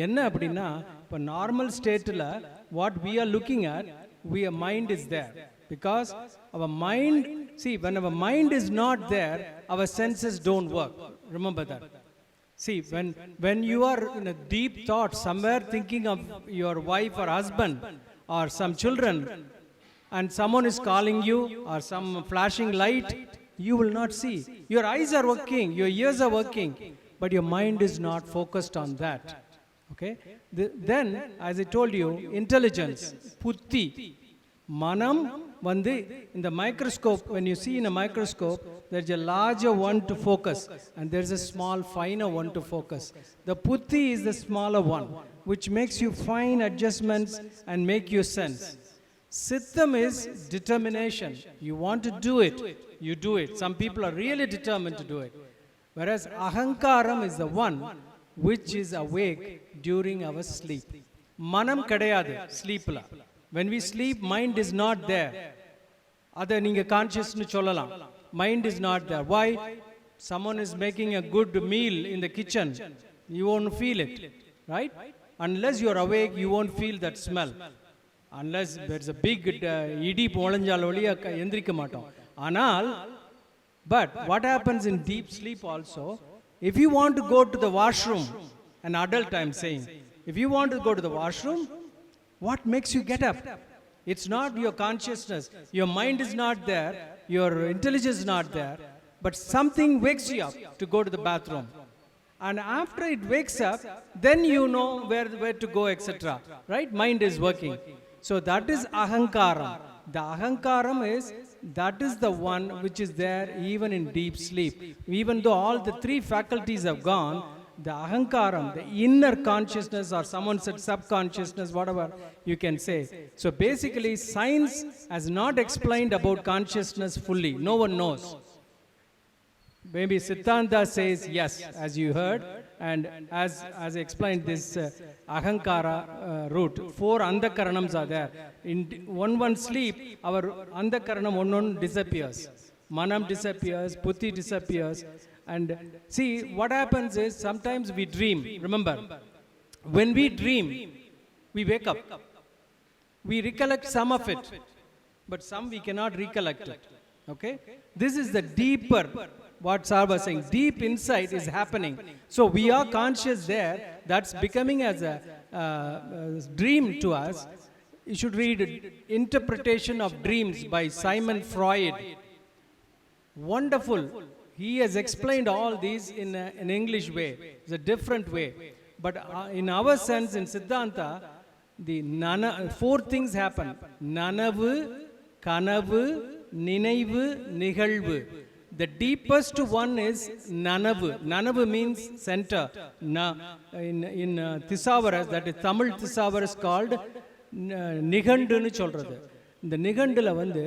என்ன அப்படின்னா, இப்போ normal ஸ்டேட்டில் what we are looking at, our mind is there. Because our mind, see, when our mind is not there, our senses don't work. Remember that. See, when you are in a deep thought, somewhere thinking of your wife or husband or some children, and someone is calling you or some flashing light, you will not see. Your eyes are working, your ears are working, but your mind is not focused on that. Okay? Then, as I told you, intelligence, putti, manam, vande, in the microscope, when you see in a microscope, there's a larger one to focus, and there's a small, finer one to focus. The putti is the smaller one, which makes you fine adjustments and make you sense. Siddham is determination. You want to do it, you do it. Some people are really determined to do it. Whereas ahankaram is the one which is awake during our sleep. Manam kadayadu, sleep la. When we sleep, mind is not there. Adha neenga conscious nu sollalam. Mind is not there. Why? Someone is making a good meal in the kitchen, you won't feel it, right? Unless you are awake, you won't feel that smell. Unless there's a big idi polanjal oliya endrika matom. Anal, but what happens in deep sleep also, if you want to go to the washroom, an adult I am saying, if you want to go to the washroom, what makes you get up? It's not your consciousness, your mind is not there, your intelligence is not there, but something wakes you up to go to the bathroom. And after it wakes up, then you know where to go, etc. Right? Mind is working. So that is ahankaram. The ahankaram is, that is the one which is there even in deep sleep. Even though all the 3 faculties have gone, the ahankaram, the inner consciousness, or someone said subconsciousness, whatever you can say. So basically, science has not explained about consciousness fully. No one knows. Maybe Siddhanta says yes, as you heard, and as I explained this ahankara root, 4 andakaranams are there. In one sleep, our andakaranam one disappears. Manam disappears, putti disappears, and see what happens is sometimes we dream. Remember, when we dream, we wake up. We recollect some of it, but some we cannot recollect it. Okay? This is the deeper, what Sir was saying, deep insight is happening. So we are conscious there, that's becoming as a dream to us. You should read Interpretation of Dreams by Simon Freud. Wonderful. He has explained all these in an English way. It's a different way. But in our sense, in Siddhanta, four things happen. Nanavu, Kanavu, Ninaivu, Nigalvu. The deepest one is Nanavu. Nanavu means center. In Thesavaras, that is Tamil Thesavaras called Nigandunu சொல்றது. இந்த நிகண்டுல வந்து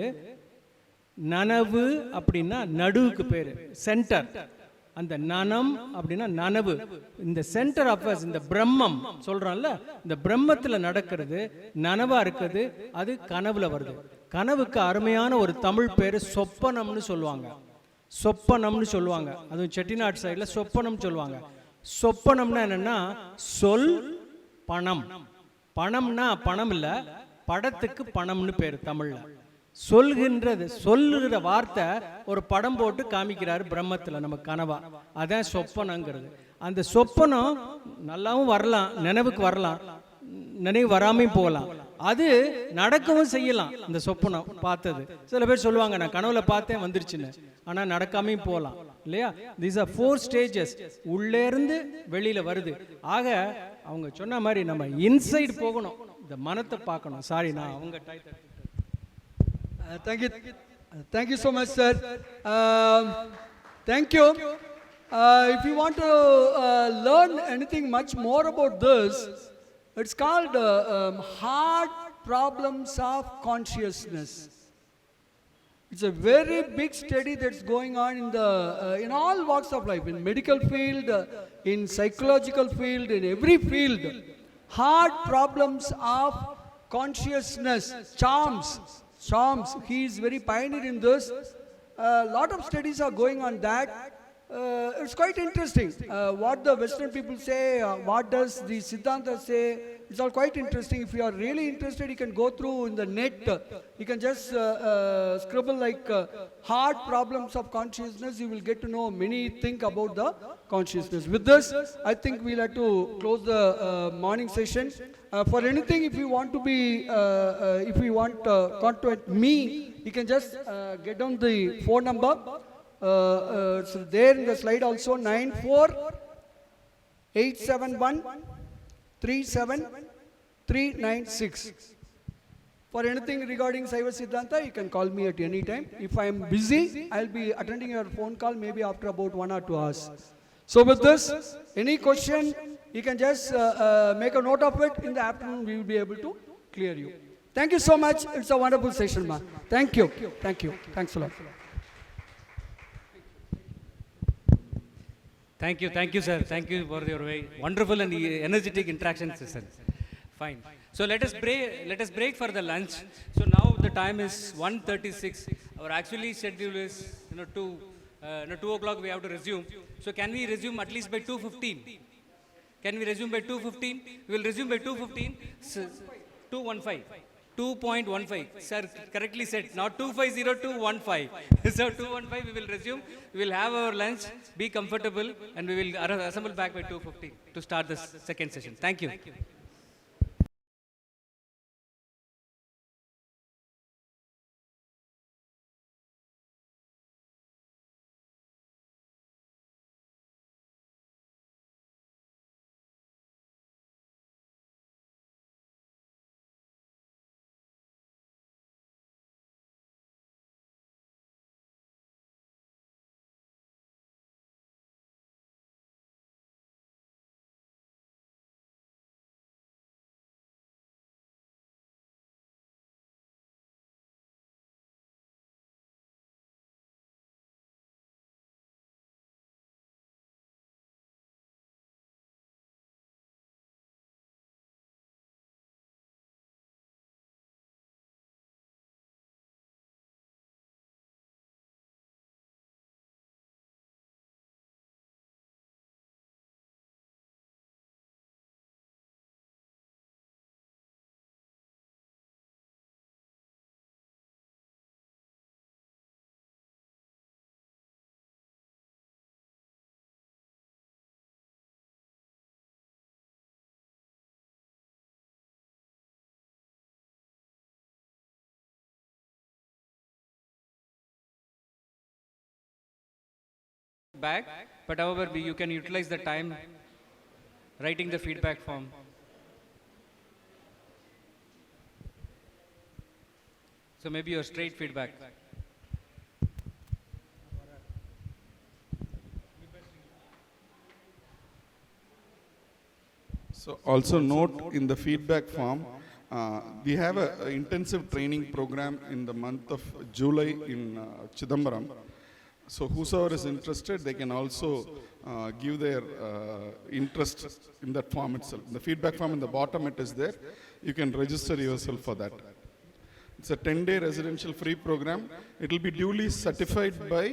நனவு அப்படின்னா நடுவுக்கு பேரு, centre. அந்த நனம் அப்படின்னா நனவு. இந்த சென்டர் ஆஃப் அஸ், இந்த பிரம்மம் சொல்றோம்ல, இந்த பிரம்மத்தில் நடக்கிறது நனவா இருக்குது, அது கனவுல வருது. கனவுக்கு அருமையான ஒரு தமிழ் பேரு சொப்பனம்னு சொல்லுவாங்க. சொப்பனம்னு சொல்லுவாங்க. அதுவும் செட்டிநாடு சைடில் சொப்பனம் சொல்லுவாங்க. சொப்பனம்னா என்னன்னா சொல் பணம். பணம்னா பணம் இல்லை, படத்துக்கு பணம்னு பேர் தமிழ்ல. சொல்கின்றது, சொல்லுகிற வார்த்தை ஒரு படம் போட்டு காமிக்கிறாரு பிரம்மத்தில் நம்ம கனவா, அதான் சொப்பனங்கிறது. அந்த சொப்பனம் நல்லாவும் வரலாம், நினைவுக்கு வரலாம், நினைவு வராமையும் போகலாம், அது நடக்கவும் செய்யலாம். இந்த சொப்பனம் பார்த்தது சில பேர் சொல்லுவாங்க நான் கனவுல பார்த்தேன் வந்துருச்சுன்னு, ஆனால் நடக்காமையும் போகலாம் இல்லையா. These are 4 stages. உள்ளே இருந்து வெளியில வருது. ஆக அவங்க சொன்ன மாதிரி நம்ம இன்சைடு போகணும், இந்த மனத்தை பார்க்கணும். சாரி, நான் அவங்க Thank you so much, sir. Thank you. If you want to learn anything much more about this, it's called hard problems of consciousness. It's a very big study that's going on in all walks of life, in medical field, in psychological field, in every field. Hard problems of consciousness, charms. He is very pioneer in this. A lot of studies are going on that. It's quite interesting. What the Western people say, what does the Siddhanta say, it's all quite interesting. If you are really interested, you can go through in the net. You can just scribble like hard problems of consciousness. You will get to know many things about the consciousness. With this, I think we'll have to close the morning session. For anything, if you want to be, if you want contact me, you can just get down the phone number. It's there in the slide also, 94-871-37396. For anything regarding Saiva Siddhanta, you can call me at any time. If I am busy, I'll be attending your phone call maybe after about 1 or 2 hours. So with this, any question, you can just make a note of it. In the afternoon, we will be able to clear you. Thank you so much. It's a wonderful session, ma. Thank you. Thank you. Thanks a lot. Thank you, sir. Thank you for your very wonderful and energetic interaction session. Fine. So let us break for the lunch. So now the time is 1:36. Our actually schedule is 2 o'clock we have to resume. So can we resume at least by 2:15? Can we resume by 2:15? We will resume by 2:15. 2:15. 2.15. Sir correctly said, not 250, 215. So 2:15 we will resume. We will have our lunch, be comfortable, and we will assemble back by 2:15 to start the second session. Thank you. back, but however, you can utilize the time writing the feedback form. So maybe your straight feedback. So also note in the feedback form, we have a intensive training program in the month of July in Chidambaram. So whosoever is interested, they can also give their interest in that form itself. The feedback form in the bottom, it is there. You can register yourself for that. It's a 10-day residential free program. It will be duly certified by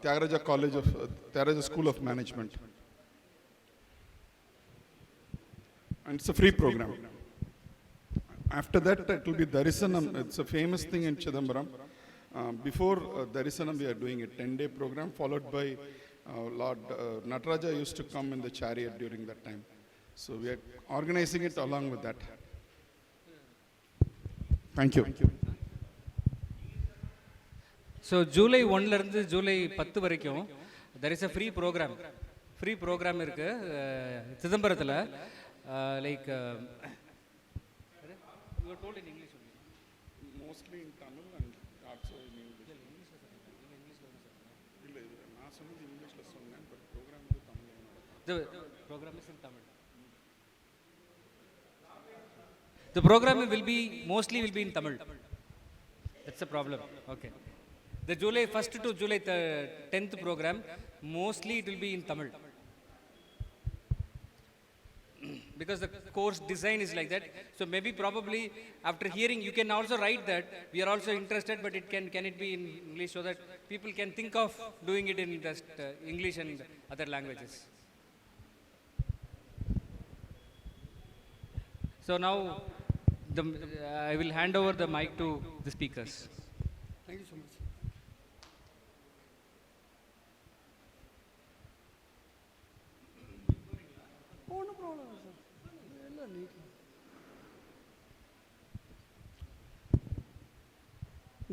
Tyagaraja College of Tyagaraja School of Management. And it's a free program. After that, it will be Darisanam. It's a famous thing in Chidambaram. Before Darisanam, we are doing a 10-day program, followed by Lord Nataraja used to come in the chariot during that time. So we are organizing it along with that. Thank you. So July 1 la irundhu July 10 varaikkum there is a free program. Free program irukku Chidambarathula like you were told in English only. Mostly in Tamil and also in English. நான் சொன்னது இங்கிலீஷ்ல சொன்னேன் but program வந்து தமிழ்ல The program is in Tamil. The program will be mostly will be in Tamil. That's the problem. Okay. The July 1st to July 10th program mostly it will be in Tamil. Because the course design is like that. So maybe probably after hearing you can also write that we are also interested, but it can it be in English so that people can think of doing it in just English and other languages. So now I will hand over the mic to the speakers. Thank you so much. Oh, no problem, sir.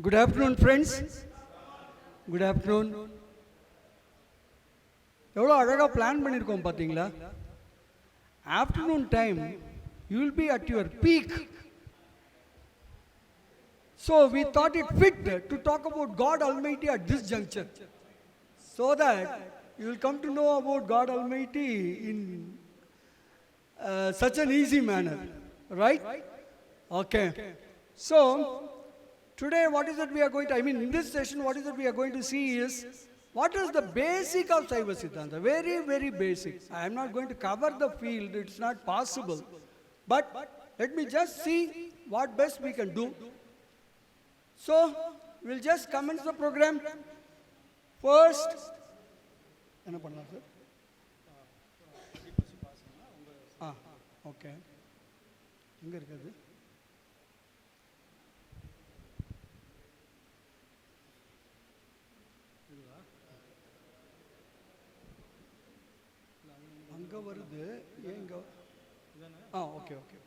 Good afternoon, friends. Good afternoon. எவ்வளோ அழகாக plan பண்ணியிருக்கோம் பார்த்தீங்களா? Afternoon time, you will be at your peak. So we thought it fit to talk about God Almighty at this juncture, so that you will come to know about God Almighty in such an easy manner, right? Okay. So today, what is it we are going to? I mean, in this session, what is it we are going to see is what is the basic of Saiva Siddhanta? Very, very basic. I am not going to cover the field; it's not possible. But let me just see what best we can do. So, we'll just commence the program. First, என்ன பண்ணலாம் sir? Okay. எங்க இருக்குது? அங்க வருது. எங்க? Okay okay.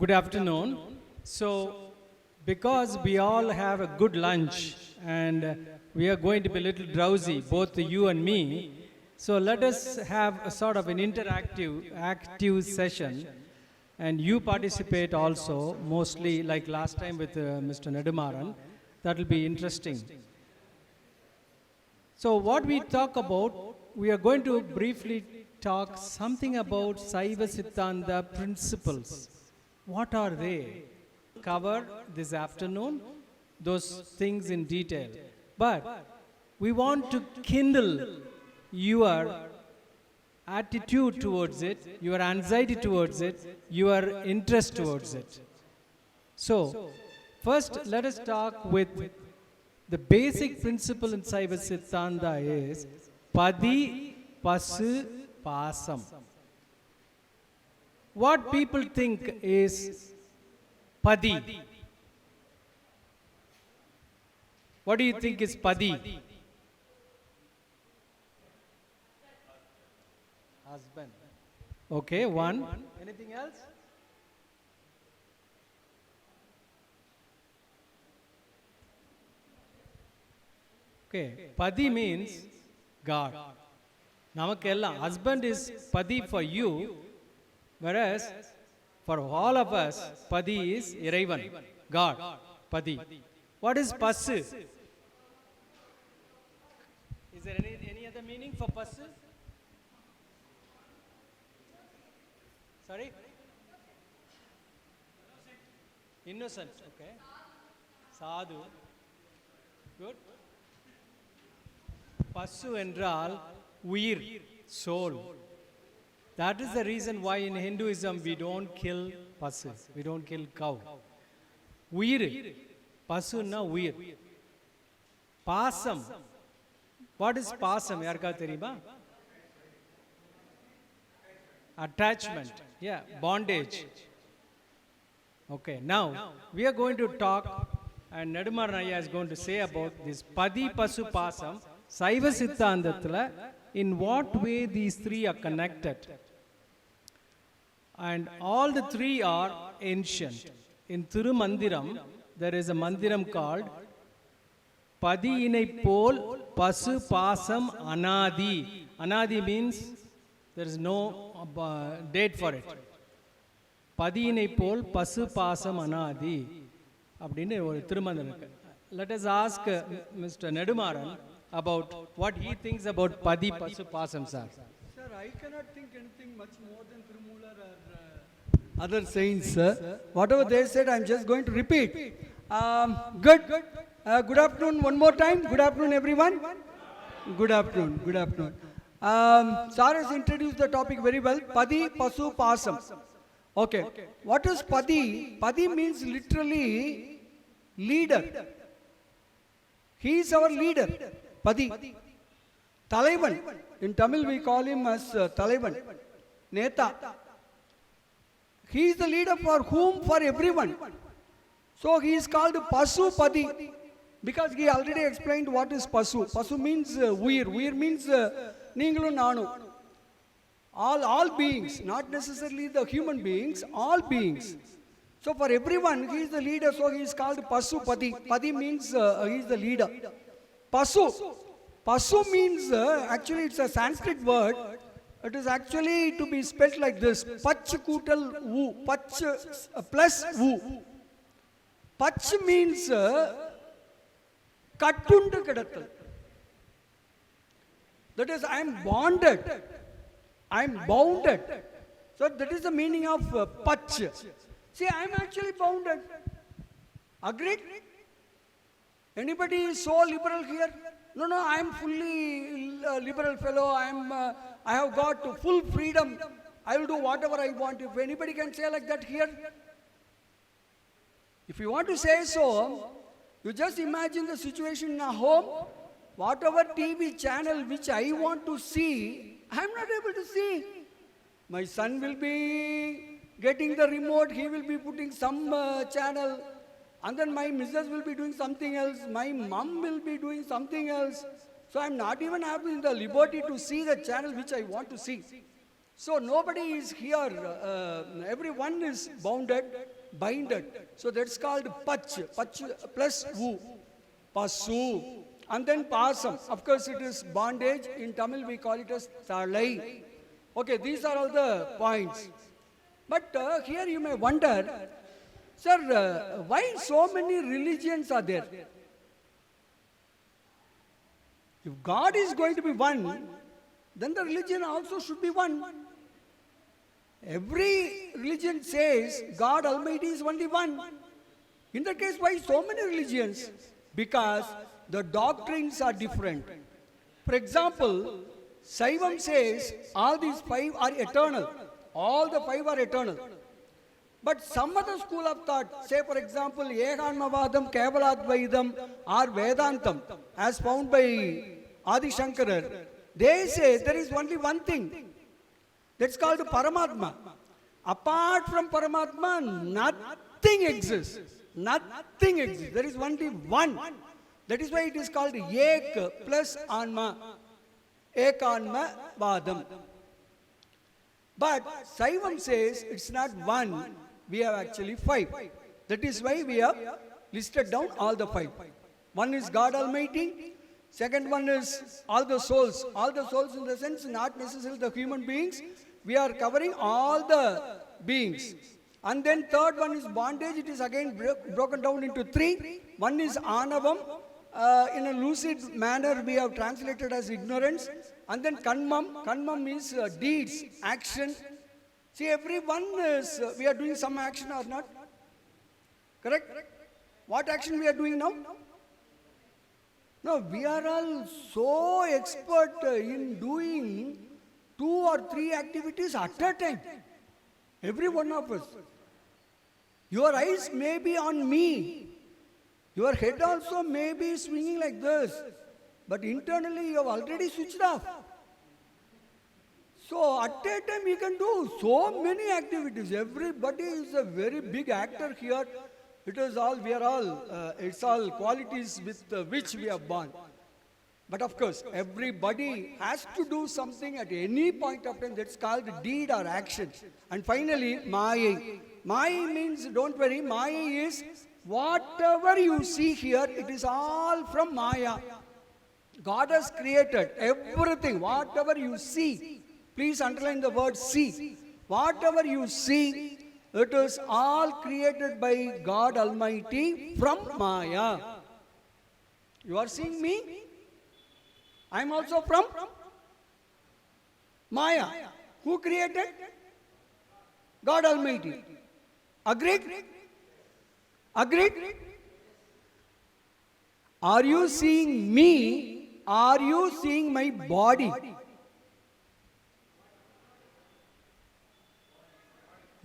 Good afternoon. So, because we all have a good lunch and we are going to be a little drowsy, both you and me, so let us have a sort of an active session, and you participate also, mostly like last time with Mr. Nedumaran. That will be interesting. So what we talk about, we are going to briefly talk something about Saiva Siddhanta principles. What are they? Cover this afternoon those things in detail. But we want to kindle your attitude towards it, your anxiety towards it, your interest towards it. So, first let us talk with the basic principle in Saiva Siddhanta is Padi Pasu Pasam. What people think is Padi. What do you think is Padi? Husband. Okay, one. Anything else? Okay, Padi means God. Namakella, husband is Padi for you, whereas for all of us, Padi is Iraivan, God, Padi. What is Pasu? Is there any other meaning for Pasu? Sorry? Innocent, okay. Sadhu. Good. Pasu என்றால் உயிர், soul. That is the reason why in Hinduism we don't kill pasu, we don't kill cow. உயிர், பசுன்னா உயிர். பாசம். What is பாசம்? யாருக்காவது தெரியுமா? Attachment. Yeah, bondage. Okay, now we are going to talk, and Nedumaran Aiyya is going to say about this Padi Pasu Pasam, Saiva Siddhanthathila, in what way these three are connected. And all the three are ancient. In Thirumandiram, there is a mandiram called Padiyinai Pol Pasu Pasam Anadi. Anadi means there is no date for it. Padiyinai Pol Pasu Pasam Anadi. அப்படின்னு ஒரு திருமந்திரம் இருக்கு. Let us ask Mr. Nedumaran about what he thinks about Padi Pasu Pasam, sir. Sir, I cannot think anything much more than Thirumalar or other saints. Whatever they said, I'm just going to repeat. Good. Good afternoon one more time. Good afternoon, everyone. Good afternoon. Good afternoon. Sir has introduced the topic very well. Padi Pasu Pasam. Okay. What is Padi? Padi means literally leader. He is our leader. Padi. Talaivan. In Tamil we call him as Talaivan. Neta. He is the leader for whom? For everyone. So he is called Pasu Padi. Because he already explained what is Pasu. Pasu means Uir. Uir means Ningalu Nanu. All beings, not necessarily the human beings, all beings. So for everyone, he is the leader, so he is called Pasu Padi. Padi means he is the leader. Pasu. Pasu means, actually it's a Sanskrit word. It is actually to be spelled like this. Pach kutal vu. Pach plus vu. Pach means kattundu kedattal. That is, I am bonded. I am bounded. So that is the meaning of Pach. See, I am actually bounded. Agreed? Anybody is so liberal here? No, I am fully liberal fellow. I have got full freedom. I will do whatever I want. If anybody can say like that here, if you want to say so, you just imagine the situation in a home. Whatever TV channel which I want to see, I am not able to see. My son will be getting the remote, he will be putting some channel, and then my missus will be doing something else, my mom will be doing something else. So I am not even having the liberty to see the channel which I want to see. So nobody is here, everyone is bounded, binded. So that's called Pach, Pach plus Vu, Pasu. And then Pasam, of course it is bondage. In Tamil we call it as Thalai. Okay, these are all the points. But here you may wonder, sir, why so many religions are there? If God is going to be one, then the religion also should be one. Every religion says God Almighty is only one. In that case, why so many religions? Because the doctrines are different. For example, Saivam says all these five are eternal. All the five are eternal. But some other school of thought, say for example, Ekanmavadam, Kevaladvaidam or Vedantam, as found by Adi Shankara, they say there is only one thing. That's called Paramatma. Apart from Paramatma, nothing exists. Nothing exists. There is only one. That is why it is called Ek plus Anma. Ekanma Vadam. But Saivam says it's not one. We have actually five. That is why we have listed down all the five. One is God Almighty. Second one is all the souls. All the souls in the sense, not necessarily the human beings. We are covering all the beings. And then third one is bondage. It is again broken down into three. One is anavam. In a lucid manner, we have translated as ignorance. And then kanmam. Kanmam is deeds, action. See, everyone is, we are doing some action or not? Correct? What action we are doing now? No, we are all so expert in doing 2 or 3 activities at a time. Every one of us. Your eyes may be on me. Your head also may be swinging like this. But internally you have already switched off. So at a time you can do so many activities. Everybody is a very big actor here. It is all, we are all, it's all qualities with which we are born. But of course, everybody has to do something at any point of time. That's called deed or action. And finally, Maya. Maya means, don't worry, Maya is whatever you see here, it is all from Maya. God has created everything, whatever you see. Please underline the word see. Whatever you see, it is all created by God Almighty from Maya. You are seeing me? I am also from Maya. Who created? God Almighty. Agreed? Agreed? Are you seeing me? Are you seeing my body?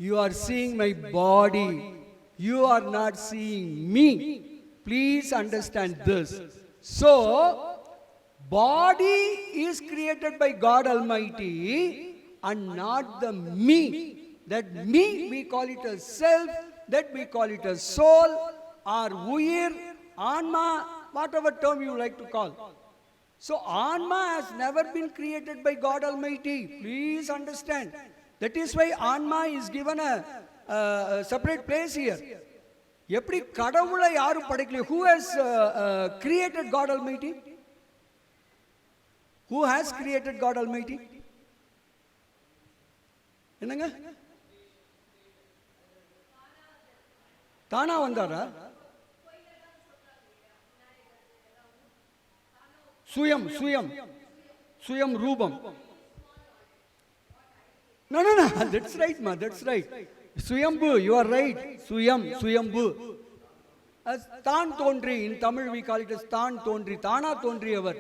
You are seeing my body. You are not seeing me. Please understand this. So, body is created by God Almighty and not the me. That me, we call it as self, that we call it as soul, or uir, anma, whatever term you like to call. So, anma has never been created by God Almighty. Please understand. That is why Anma is given a separate place here. எப்படி கடவுளை யாரும் படைக்கல? Who has created God Almighty? Who has created God Almighty? என்னங்க? தானா வந்தாரா? சுயம் ரூபம். No, that's right, ma, that's right. Suyambhu, you are right. Suyambhu. As Tan Tondri, in Tamil we call it as Tan Tondri, Tana Tondriyavar.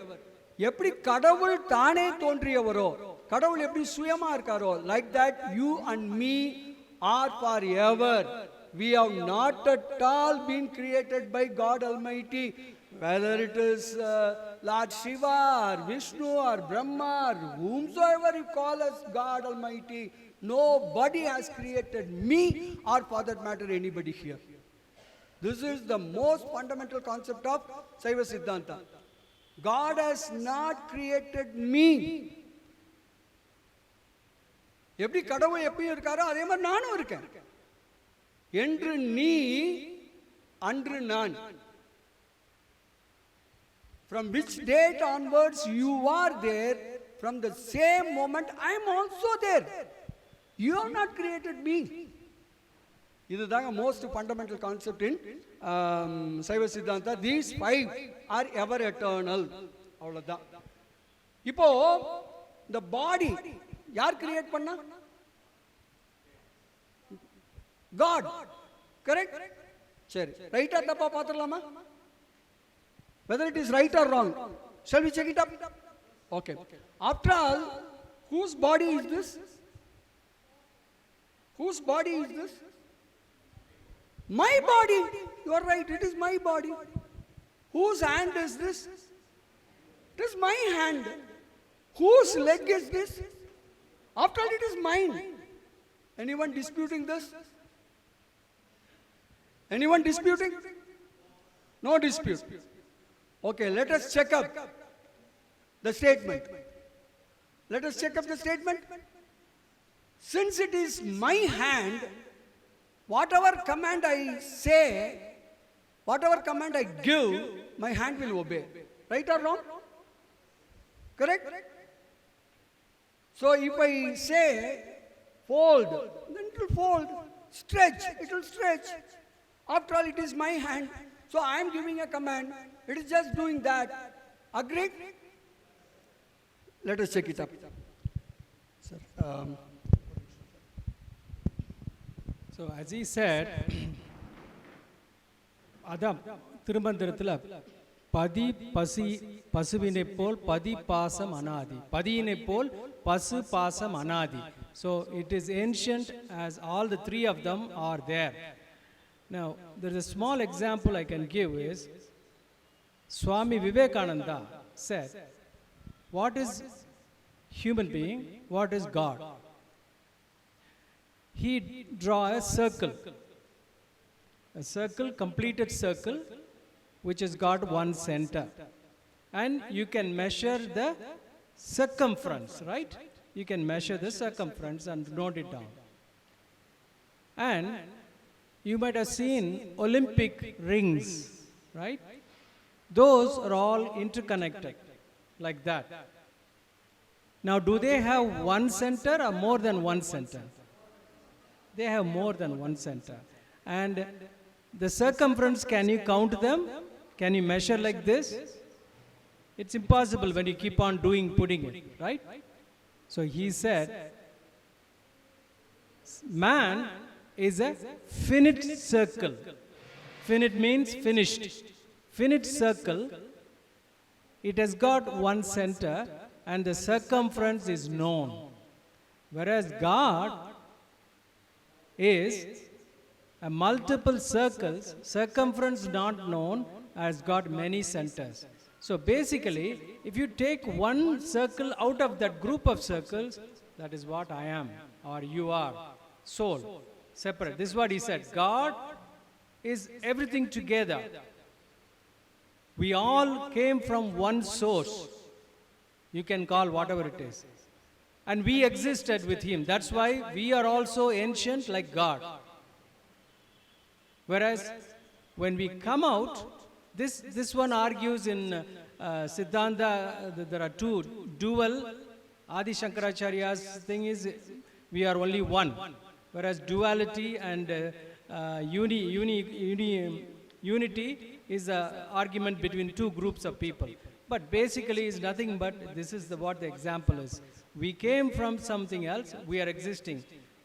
Eppadi kadavul Tane Tondriyavaro, kadavul eppadi Suyama irkaro. Like that, you and me are forever. We have not at all been created by God Almighty. Whether it is Lord Shiva or Vishnu or Brahma or whomsoever you call as God Almighty, nobody has created me or for that matter anybody here. This is the most fundamental concept of Saiva Siddhanta. God has not created me. எப்படி கடவுள் எப்படி இருக்காரோ அதே மாதிரி நானும் இருக்கேன். என்று நீ அன்று நான். From which date onwards you are there, from the same moment I am also there. You have not created me. This is the most fundamental concept in Saiva Siddhanta. These 5 are ever eternal. இப்போ the body யார் create பண்ணா? God. Correct? சரி, ரைட்டா தப்பா பாத்துடலாமா? Whether it is right or wrong. Shall we check it up? Okay. After all, whose body is this? Whose body is this? My body. You are right, it is my body. Whose hand is this? It is my hand. Whose leg is this? After all, it is mine. Anyone disputing this? Anyone disputing? No dispute. Okay, let us check up the statement. Let us check up the statement. Since it is my hand, whatever command I say, whatever command I give, my hand will obey. Right or wrong? Correct? So if I say fold, then it will fold. Stretch, it will stretch. After all, it is my hand. So I am giving a command. It is just doing that. Agreed? Let us check it up. Sir, So as he said, Adam, Thirumanthirathila, Padi Pasi Pasuvinepol, Padi Pasam Anadi. Padinepol, Pasu Pasam Anadi. So it is ancient as all the three of them are there. Now, there is a small example I can give is, Swami Vivekananda said, what is human being? What is God? He draw a circle, completed circle, which has got one center. And you can measure the circumference, right? You can measure the circumference and note it down. And you might have seen Olympic rings, right? Those are all interconnected, like that. Now, do they have one center or more than one center? They have more than one center. And the circumference, can you count them? Can you measure like this? It's impossible when you keep on putting it, right? So he said, man is a finite circle. Finite means finished. Finite circle, it has got one center and the circumference is known. Whereas God is a multiple circles, circumference not known, has got many centers. So basically, if you take one circle out of that group of circles, that is what I am, or you are, soul, separate. This is what he said. God is everything together. We all came from one source. You can call whatever it is. And we existed with him. That's why we are also ancient like God. Whereas when we come out, this one argues in Siddhanta, there are two dual. Adi Shankaracharya's thing is we are only one. Whereas duality and unity is an argument between two groups of people. But basically it's nothing but, this is what the example is. We came from something else, we are existing.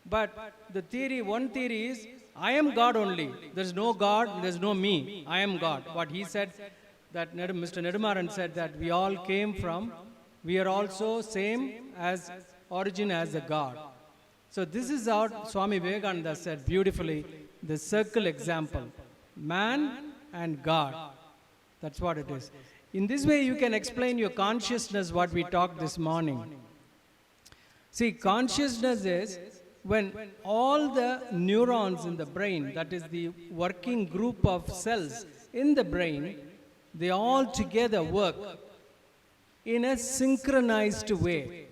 But the theory, one theory is, I am God only. There's no God, there's no me. I am God. What he said, that Mr. Nedumaran said that we all came from, we are also same as origin as a God. So this is how Swami Vivekananda said beautifully, the circle example. Man and God. That's what it is. In this way you can explain your consciousness, what we talked this morning. See, consciousness is when all the neurons in the brain, that is the working group of cells in the brain, they all together work in a synchronized way.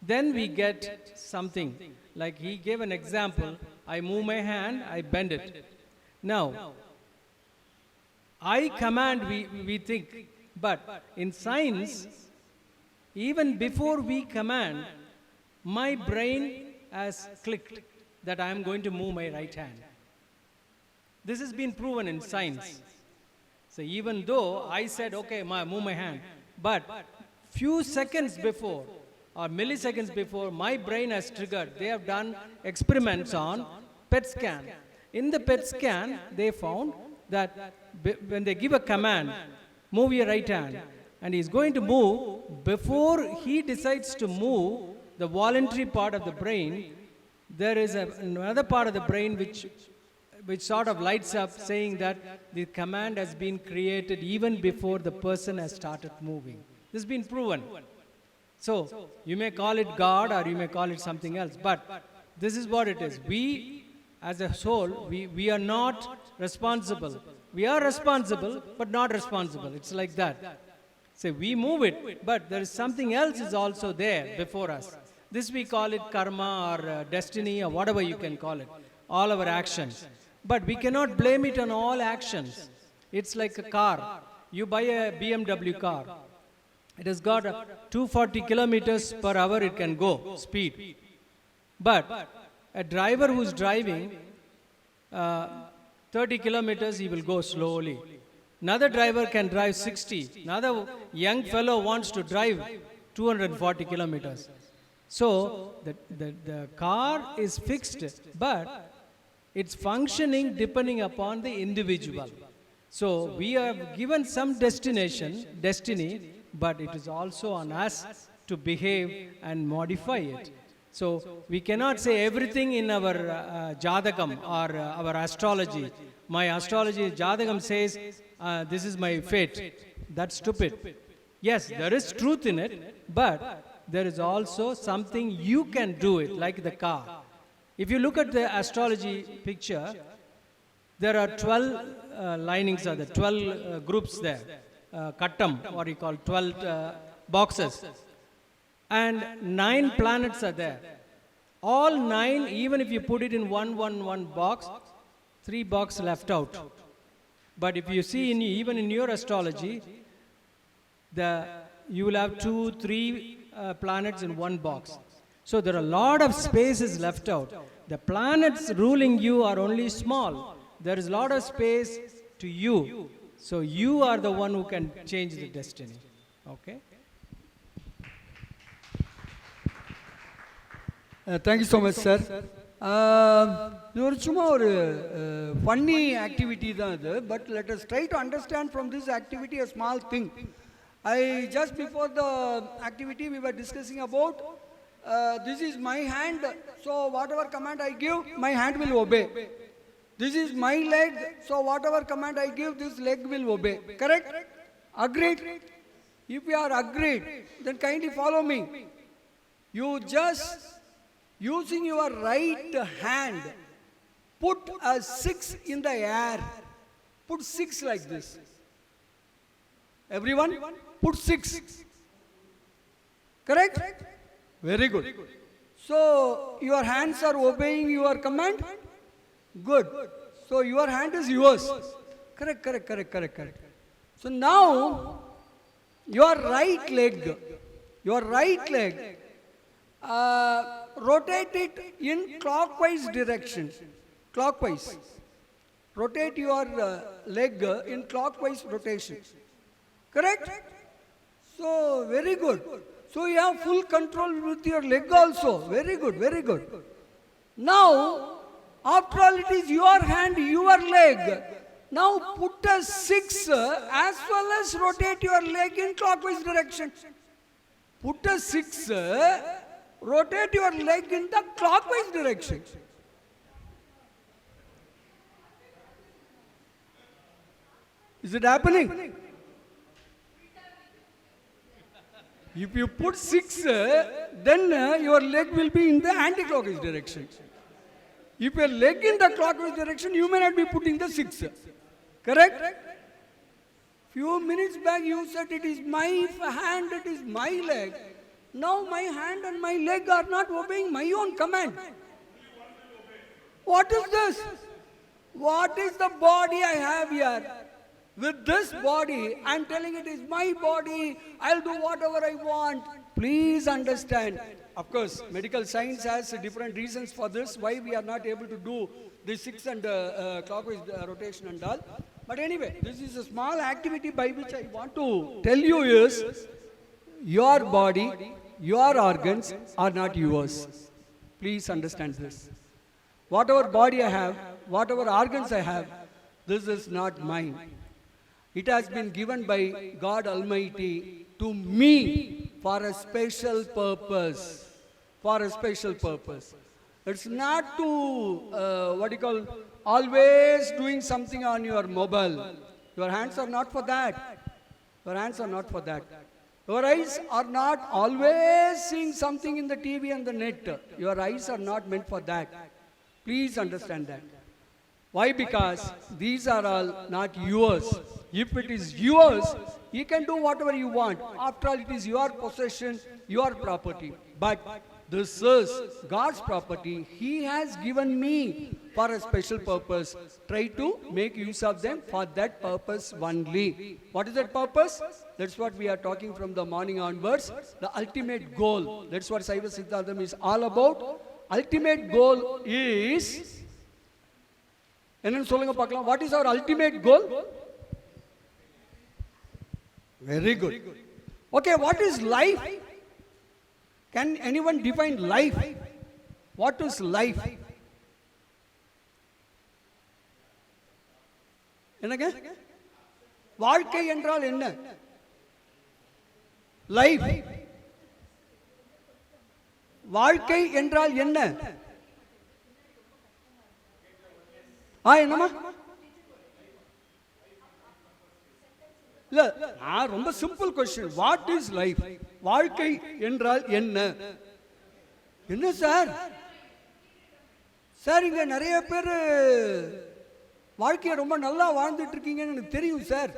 Then we get something. Like he gave an example, I move my hand, I bend it. Now, I command, we think, but in science, even before we command, my brain has clicked that I am going to move my right hand. This has been proven in science. So even though I said, okay, move my hand, but few seconds before or milliseconds before, my brain has triggered. They have done experiments on PET scan. In the PET scan, they found that when they give a command, move your right hand, and he's going to move, before he decides to move, the voluntary part of the brain, there is another part of the brain which sort of lights up saying that the command has been created even before the person has started moving. This has been proven. So, you may call it God or you may call it something else, but this is what it is. We, as a soul, we are not responsible. We are responsible, but not responsible. It's like that. So, we move it, but there is something else is also there before us. This we call it karma or destiny or whatever you can call it, all our actions. But we cannot blame it on all actions. It's like a car. You buy a BMW car. It has got 240 kilometers per hour it can go, speed. But a driver who's driving 30 kilometers, he will go slowly. Another driver can drive 60. Another young fellow wants to drive 240 kilometers. So the car is fixed, but it's functioning depending upon the individual. So we have given some destiny, but it is also on us to behave and modify it. So we cannot say everything in our Jadagam or our astrology. My astrology Jadagam says, this is my fate. That's stupid. Yes, there is truth in it, but there is also something you can do it, like the car. If you look at the astrology picture, there are 12 linings, are there, 12 groups there. Kattam, what you call 12 boxes. And 9 planets are there. All 9, even if you put it in one box, 3 boxes left out. But if you see, even in your astrology, you will have 2, 3 planets in one box. So there are a lot of spaces left out. The planets ruling you are only small. There is a lot of space to you. So you are the one who can change the destiny. Okay? Thank you so much, sir. சும்மா ஒரு funny activity தான் இது, but let us try to understand from this activity a small thing. Just before the activity we were discussing about this is my hand, so whatever command I give, my hand will obey. This is my leg, so whatever command I give, this leg will obey. Correct? Agreed? If you are agreed, then kindly follow me. You just, using your right hand, put a 6 in the air. Put 6 like this. Everyone, put 6. Correct? Very good. So, your hands are obeying your command? Good. So, your hand is yours. Correct. So, now, your right leg, rotate it in clockwise direction. Clockwise. Rotate your leg in clockwise rotation. Correct? So, very good. So, you have full control with your leg also. Very good. Now, after all, it is your hand, your leg. Now, put a 6 as well as rotate your leg in clockwise direction. Put a 6, rotate your leg in the clockwise direction. Is it happening? If you put 6, then your leg will be in the anti-clockwise direction. If your leg in the clockwise direction, you may not be putting the 6. Correct? Few minutes back you said it is my hand, it is my leg. Now my hand and my leg are not obeying my own command. What is this? What is the body I have here? With this body, I am telling it is my body, I'll do whatever I want. Please understand. Of course, medical science has different reasons for this, why we are not able to do the 6 and clockwise rotation and all. But anyway, this is a small activity by which I want to tell you is, your body, your organs are not yours. Please understand this. Whatever body I have, whatever organs I have, this is not mine. It has been given by God Almighty to me for a special purpose. For a special purpose. It's not to, always doing something on your mobile. Your hands are not for that. Your hands are not for that. Your eyes are not always seeing something in the TV and the net. Your eyes are not meant for that. Please understand that. Why? Because these are all not yours. If it is yours, you can do whatever you want. After all, it is your possession, your property. But This is God's property. He has given me for a special purpose. Try to make use of them for that purpose only. What is that purpose? That's what we are talking from the morning onwards. The ultimate goal. That's what Saiva Siddhantam is all about. Ultimate goal is... What is our ultimate goal? Very good. Okay, what is life? Can anyone define life? What is life? என்னங்க வாழ்க்கை என்றால் என்ன? Life வாழ்க்கை என்றால் என்ன? என்னமா இல்ல நான் ரொம்ப simple question. What is life? வாழ்க்கை என்றால் என்ன? என்ன சார்? சார் இங்க நிறைய பேர் வாழ்க்கையை ரொம்ப நல்லா வாழ்ந்துட்டு இருக்கீங்கன்னு எனக்கு தெரியும் சார்.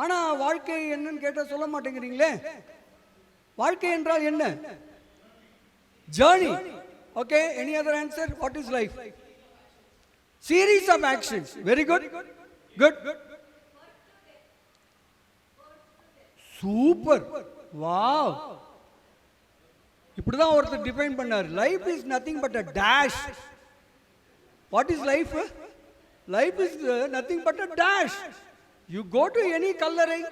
ஆனா வாழ்க்கை என்னன்னு கேட்டா சொல்ல மாட்டேங்கிறீங்களே. வாழ்க்கை என்றால் என்ன? Journey. Okay, any other answer? What is life? Series of actions. Very good. Good. Super. Wow. இப்படிதான் ஒருத்தர் டிஃபைன் பண்ணார். Life is nothing but a dash. What is life? Life is nothing but a dash. You go to any coloring,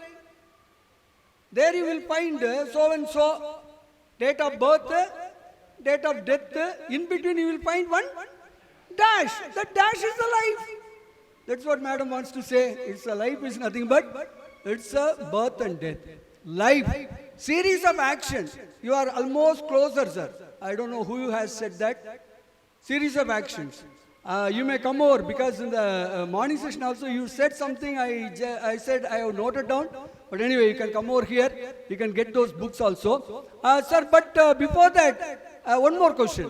there you will find so and so, date of birth, date of death. In between you will find one dash. That dash is the life. That's what madam wants to say. It's a life is nothing but it's a birth and death. Life, series of actions. You are almost closer, sir. I don't know who has said that. Series of actions. You may come over because in the morning session also you said something. I said I have noted down. But anyway, you can come over here. You can get those books also. Sir, but before that, one more question.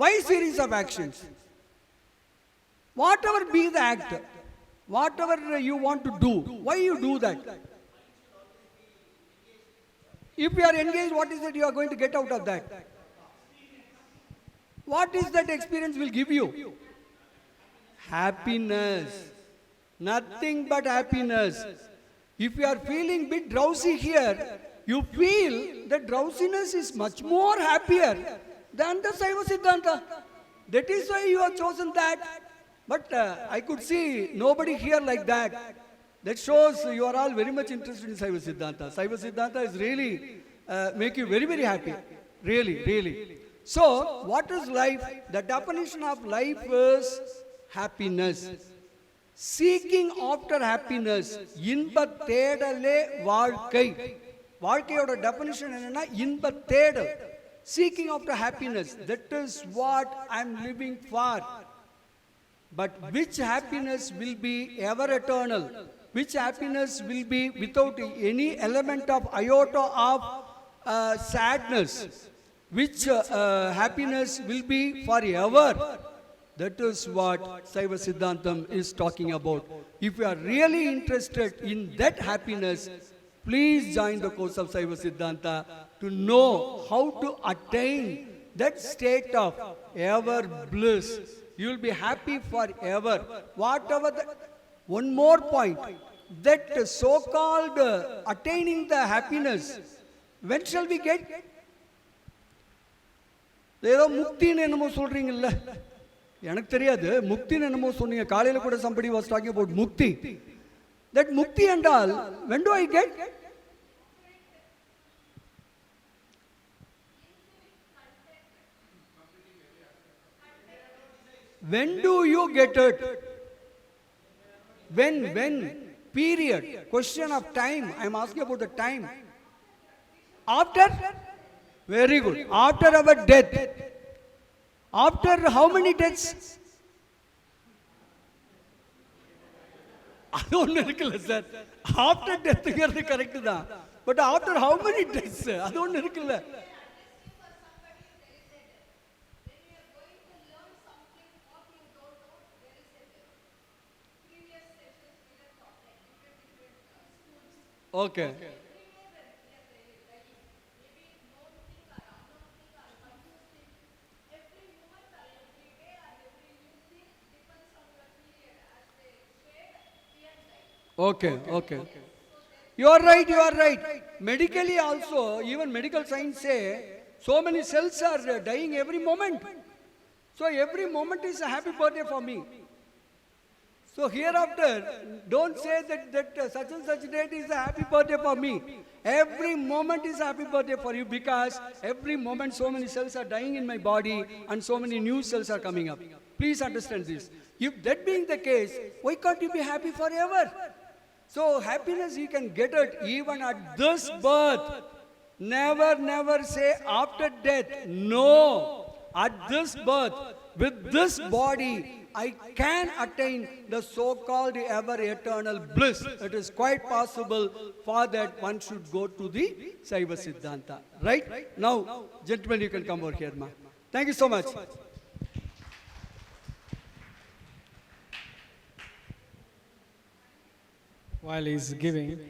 Why series of actions? Whatever be the act, whatever you want to do, why you do that? If you are engaged, what is it you are going to get out of that? What is that experience will give you? Happiness. Nothing but happiness. If you are feeling bit drowsy here, you feel that drowsiness is much more happier than the Saiva Siddhanta. That is why you have chosen that. But I could see nobody here like that. That shows you are all very much interested in Saiva Siddhanta. Saiva Siddhanta is really make you very, very happy. Really, really. So, what is life? The definition of life is happiness. Seeking after happiness. இன்ப தேடலே வாழ்க்கை. வாழ்க்கையோட definition என்னன்னா இன்ப தேடல். Seeking after happiness. That is what I am living for. But which happiness will be ever eternal? Which happiness will be without any element of iota of sadness? Which happiness will be forever? That is what Saiva Siddhantam is talking about. If you are really interested in that happiness, please join the course of Saiva Siddhanta to know how to attain that state of ever bliss. You will be happy forever. Whatever the, one more point, that so-called attaining the happiness, when shall we get? ஏதோ முக்தின்னு என்னமோ சொல்றீங்கல்ல, எனக்கு தெரியாது. முக்தின்னு என்னமோ சொன்னீங்க காலையில கூட. somebody was talking about mukti. That mukti என்றால் when do I get? When do you get it? When? Period. Question of time. I am asking about the time. After? Very good. After our death. After how many deaths? அது ஒன்று இருக்குல்ல sir. After deathங்கிறது correct தான். But after how many deaths? அது ஒன்று இருக்குல்ல. Okay. Okay, okay. You are right, you are right. Medically also, even medical science say, so many cells are dying every moment. So every moment is a happy birthday for me. So hereafter, don't say that such and such date is a happy birthday for me. Every moment is a happy birthday for you, because every moment so many cells are dying in my body and so many new cells are coming up. Please understand this. If that being the case, why can't you be happy forever? So happiness you can get it even at this birth. Never say after death. No. At this birth, with this body, I can attain the so-called ever eternal bliss. It is quite possible. For that one should go to the Saiva Siddhanta. Right? Now, gentlemen, you can come over here, ma. Thank you so much. While he's giving,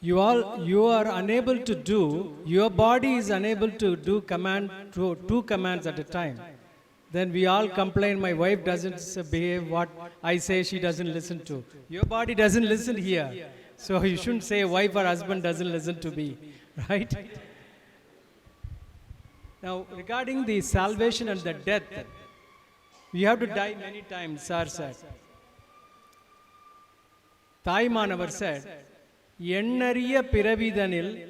you are unable to do, your body is unable to do two commands at a time. Then we all complain, my wife doesn't behave what I say, she doesn't listen to. Your body doesn't listen here. So you shouldn't say wife or husband doesn't listen to me, right? Now, regarding the salvation and the death, we have to die many times, sir said. Taimanavaru said, Ennariya piravidhanil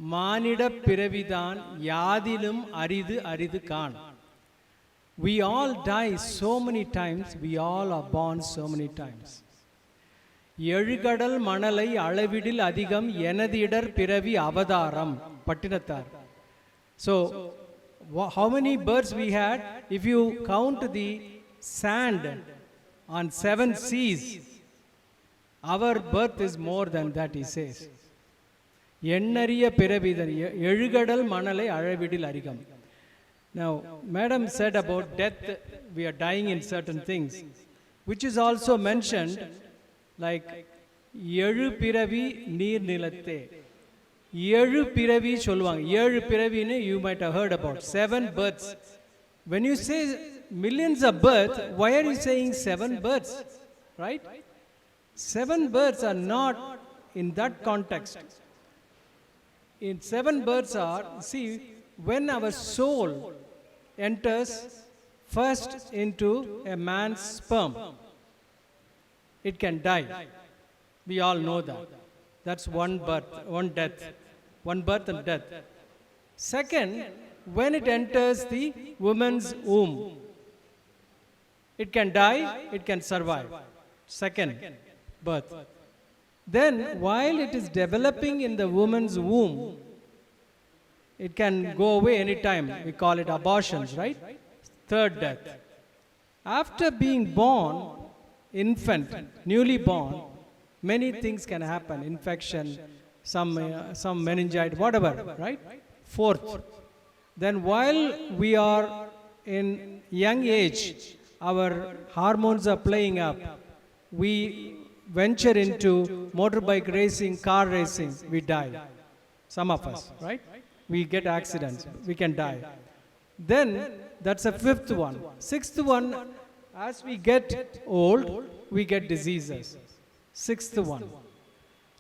manida piravidhan yadilum aridu kaan. We all die so many times, we all are born so many times. Ezhukadal manalai alavidil adhigam enadidar piravi avadaram. Pattinathar. So, how many births we had? If you count the sand on 7 seas, our birth is more than that, he says. Ennariya piravidhan, Ezhukadal manalai alavidil adhigam. Now, Madam said about death, we are dying in certain things, which is also mentioned, like, Yezhu piravi neer nilatte. Yezhu piravi solvang. Yezhu piravi you might have heard about. 7 births. When you say millions of births, why are you saying 7 births? Right? 7 births are not in that context. In 7 births are, see, when our soul enters first into a man's sperm, it can die. We all know that. That's one birth, one death. One birth and death. Second, when it enters the woman's womb, it can die, it can survive. Second birth. Then, while it is developing in the woman's womb, it can go away anytime. We call it abortions, right? Third death. After being born, infant, newly born, many things can happen. Infection, some meningitis, whatever, right? Fourth. Then while we are in young age, our hormones are playing up. We venture into motorbike racing, car racing, we die. Some of us, right? We get accidents, we can die. Then, that's a 5th one. 6th one, as we get old, we get diseases. 6th one.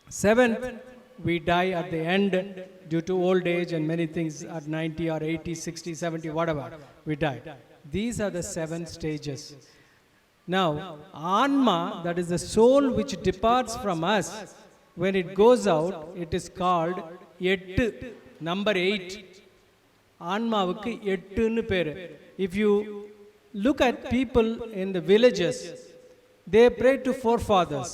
7th, we die at the end due to old age and many things at 90 or 80, 60, 70, whatever, we die. These are the 7 stages. Now, Anma, that is the soul which departs from us, when it goes out, it is called Ettu. Number 8, Anmavukku 8 nu peru. If you look at people in the villages, they pray to forefathers.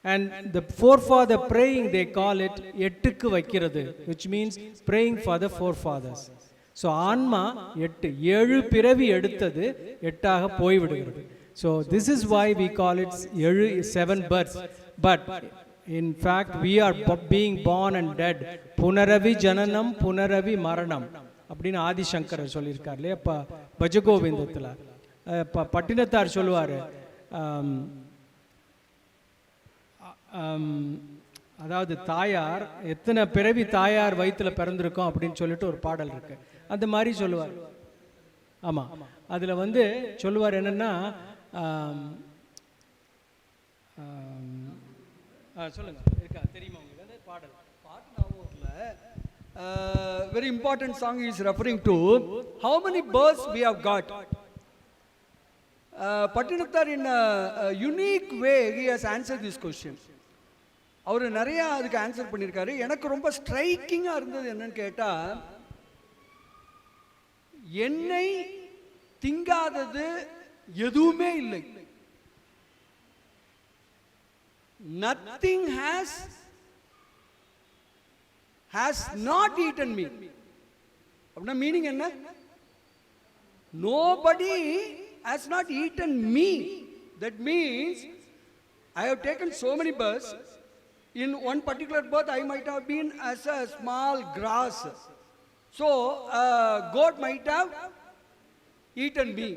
And the forefather praying, they call it Ettukku vaikkirathu, which means praying for the forefathers. So, Anma 8, 7 piravi edutthathu 8 poi vidugirathu. So, this is why we call it 7 births. But in fact, we are being born and dead. Punaravi jananam, punaravi maranam. அப்படின்னு ஆதி சங்கரர் சொல்லியிருக்கார் இல்லையா பஜகோவிந்தத்தில். பட்டினத்தார் சொல்லுவார், அதாவது தாயார் எத்தனை பிறவி தாயார் வயிற்றில் பிறந்திருக்கோம் அப்படின்னு சொல்லிட்டு ஒரு பாடல் இருக்கு. அந்த மாதிரி சொல்லுவார். ஆமாம், அதில் சொல்லுவார் என்னென்னா சொல்லுங்க, இருக்கா தெரியுமா உங்களுக்கு அந்த பாடல்? பாட்டு ஞாபகம் இல்ல. Very important song he is referring to. How many birds we have got? Patinathar in a unique way he has answered this question. அவர் நிறைய அதுக்கு ஆன்சர் பண்ணியிருக்காரு. எனக்கு ரொம்ப ஸ்ட்ரைக்கிங்காக இருந்தது என்னன்னு கேட்டால், என்னை திங்காதது எதுவுமே இல்லை. Nothing has not eaten me. அப்படின்னா மீனிங் என்ன? Nobody has not eaten me. That means I have taken so many birds. In one particular bird I might have been as a small grass. So a goat might have eaten me.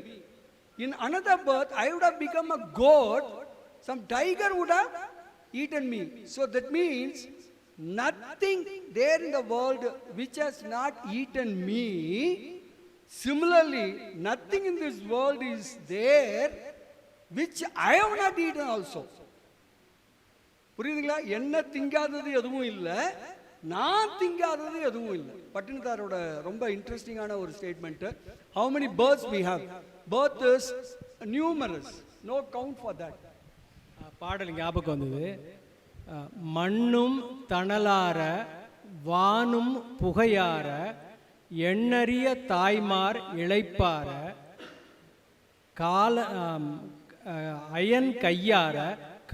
In another birth I would have become a goat. Some tiger would have eaten me. So that means nothing there in the world which has not eaten me. Similarly, nothing in this world is there which I have not eaten also. புரியுதுங்களா? என்ன திங்காதது எதுவும் இல்லை, நான் திங்காதது எதுவும் இல்லை. பட்டினத்தாரோட ரொம்ப இன்ட்ரெஸ்டிங்கான ஒரு statement. How many birds we have? Birth is numerous, no count for that. பாடல் ஞாபகம் வந்தது. மண்ணும் தணலார வானும் புகையார எண்ணறிய தாய்மார் இளைப்பார கால அயன் கையார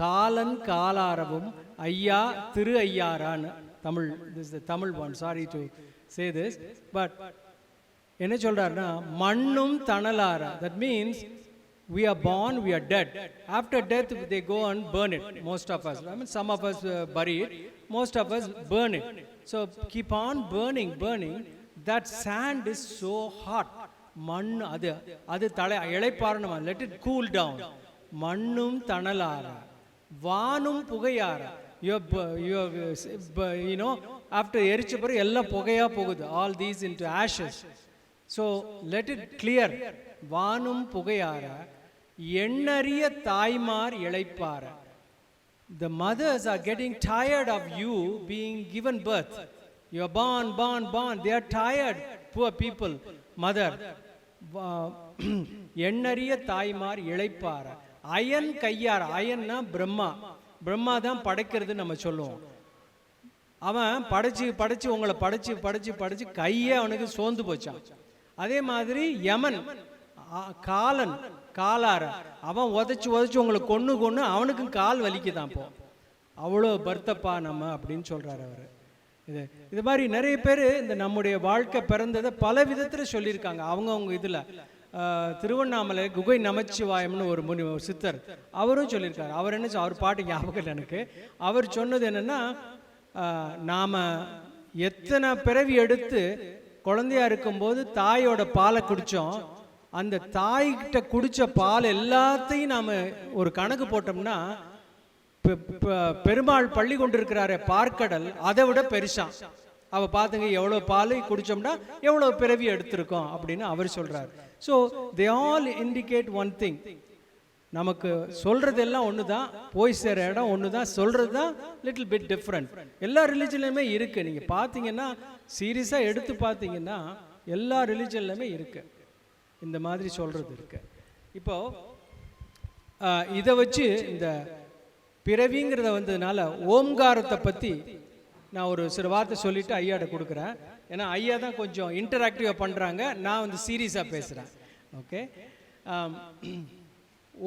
காலன் காலாரவும் ஐயா திரு ஐயாரான்னு Tamil. This the Tamil one, sorry to say this, but என்ன சொல்றாருன்னா மண்ணும் தணலார, that means we are born, we are dead. After death they go and burn it. Most of us, I mean some of us bury it, most of us burn it. So keep on burning. That sand is so hot. மண் அது தலை இளைப்பாறணும், let it cool down. மண்ணும் தணலார வானும் புகையார, you know after எரிச்ச பிறகு எல்லாம் புகையா போகுது, all these into ashes. So let it clear. வானும் புகையார எண்ணறிய தாய்மார் இளைப்பார. The mothers are getting tired of you being given birth. You are born. They are tired, poor people. Mother. எண்ணறிய தாய்மார் இளைப்பார. Iron கையார, அயன்னா Brahma தான் படைக்கிறது நம்ம சொல்லுவோம். அவன் படைச்சு உங்களை படைச்சு கையே அவனுக்கு சோர்ந்து போச்சான். அதே மாதிரி யமன் காலன் காலார, அவன் உதச்சு உங்களை கொன்னு அவனுக்கும் கால் வலிக்குதான். போ அவ்வளோ பர்த்தப்பா நம்ம அப்படின்னு சொல்றாரு அவர். இது மாதிரி நிறைய பேர் இந்த நம்முடைய வாழ்க்கை பிறந்ததை பல விதத்தில் சொல்லியிருக்காங்க. அவங்க இதில் திருவண்ணாமலை குகை நமச்சிவாயம்னு ஒரு சித்தர், அவரும் சொல்லியிருக்காரு. அவர் என்ன அவர் பாட்டு ஞாபகம் இல்லை எனக்கு. அவர் சொன்னது என்னன்னா, நாம் எத்தனை பிறவி எடுத்து குழந்தையா இருக்கும்போது தாயோட பாலை குடித்தோம், அந்த தாய்கிட்ட குடித்த பால் எல்லாத்தையும் நாம் ஒரு கணக்கு போட்டோம்னா பெருமாள் பள்ளி கொண்டிருக்கிறாரே பார்க்கடல், அதை விட பெருசா. அவ பார்த்துங்க எவ்வளோ பால் குடித்தோம்னா எவ்வளோ பிறவி எடுத்திருக்கோம் அப்படின்னு அவர் சொல்கிறார். So they all indicate one thing, நமக்கு சொல்கிறதெல்லாம் ஒன்று தான், போய் சேர இடம் ஒன்று தான், சொல்கிறது தான் லிட்டில் பிட் டிஃப்ரெண்ட். எல்லா ரிலிஜன்லையுமே இருக்குது. நீங்கள் பார்த்தீங்கன்னா சீரியஸாக எடுத்து பார்த்தீங்கன்னா எல்லா ரிலிஜன்லையுமே இருக்குது இந்த மாதிரி சொல்கிறது இருக்கு. இப்போது இதை வச்சு இந்த பிறவிங்கிறத வந்ததுனால ஓம்காரத்தை பற்றி நான் ஒரு சில வார்த்தை சொல்லிவிட்டு ஐயாட்ட கொடுக்குறேன். ஏன்னா ஐயா தான் கொஞ்சம் இன்டராக்டிவாக பண்ணுறாங்க, நான் வந்து சீரியஸாக பேசுகிறேன். ஓகே,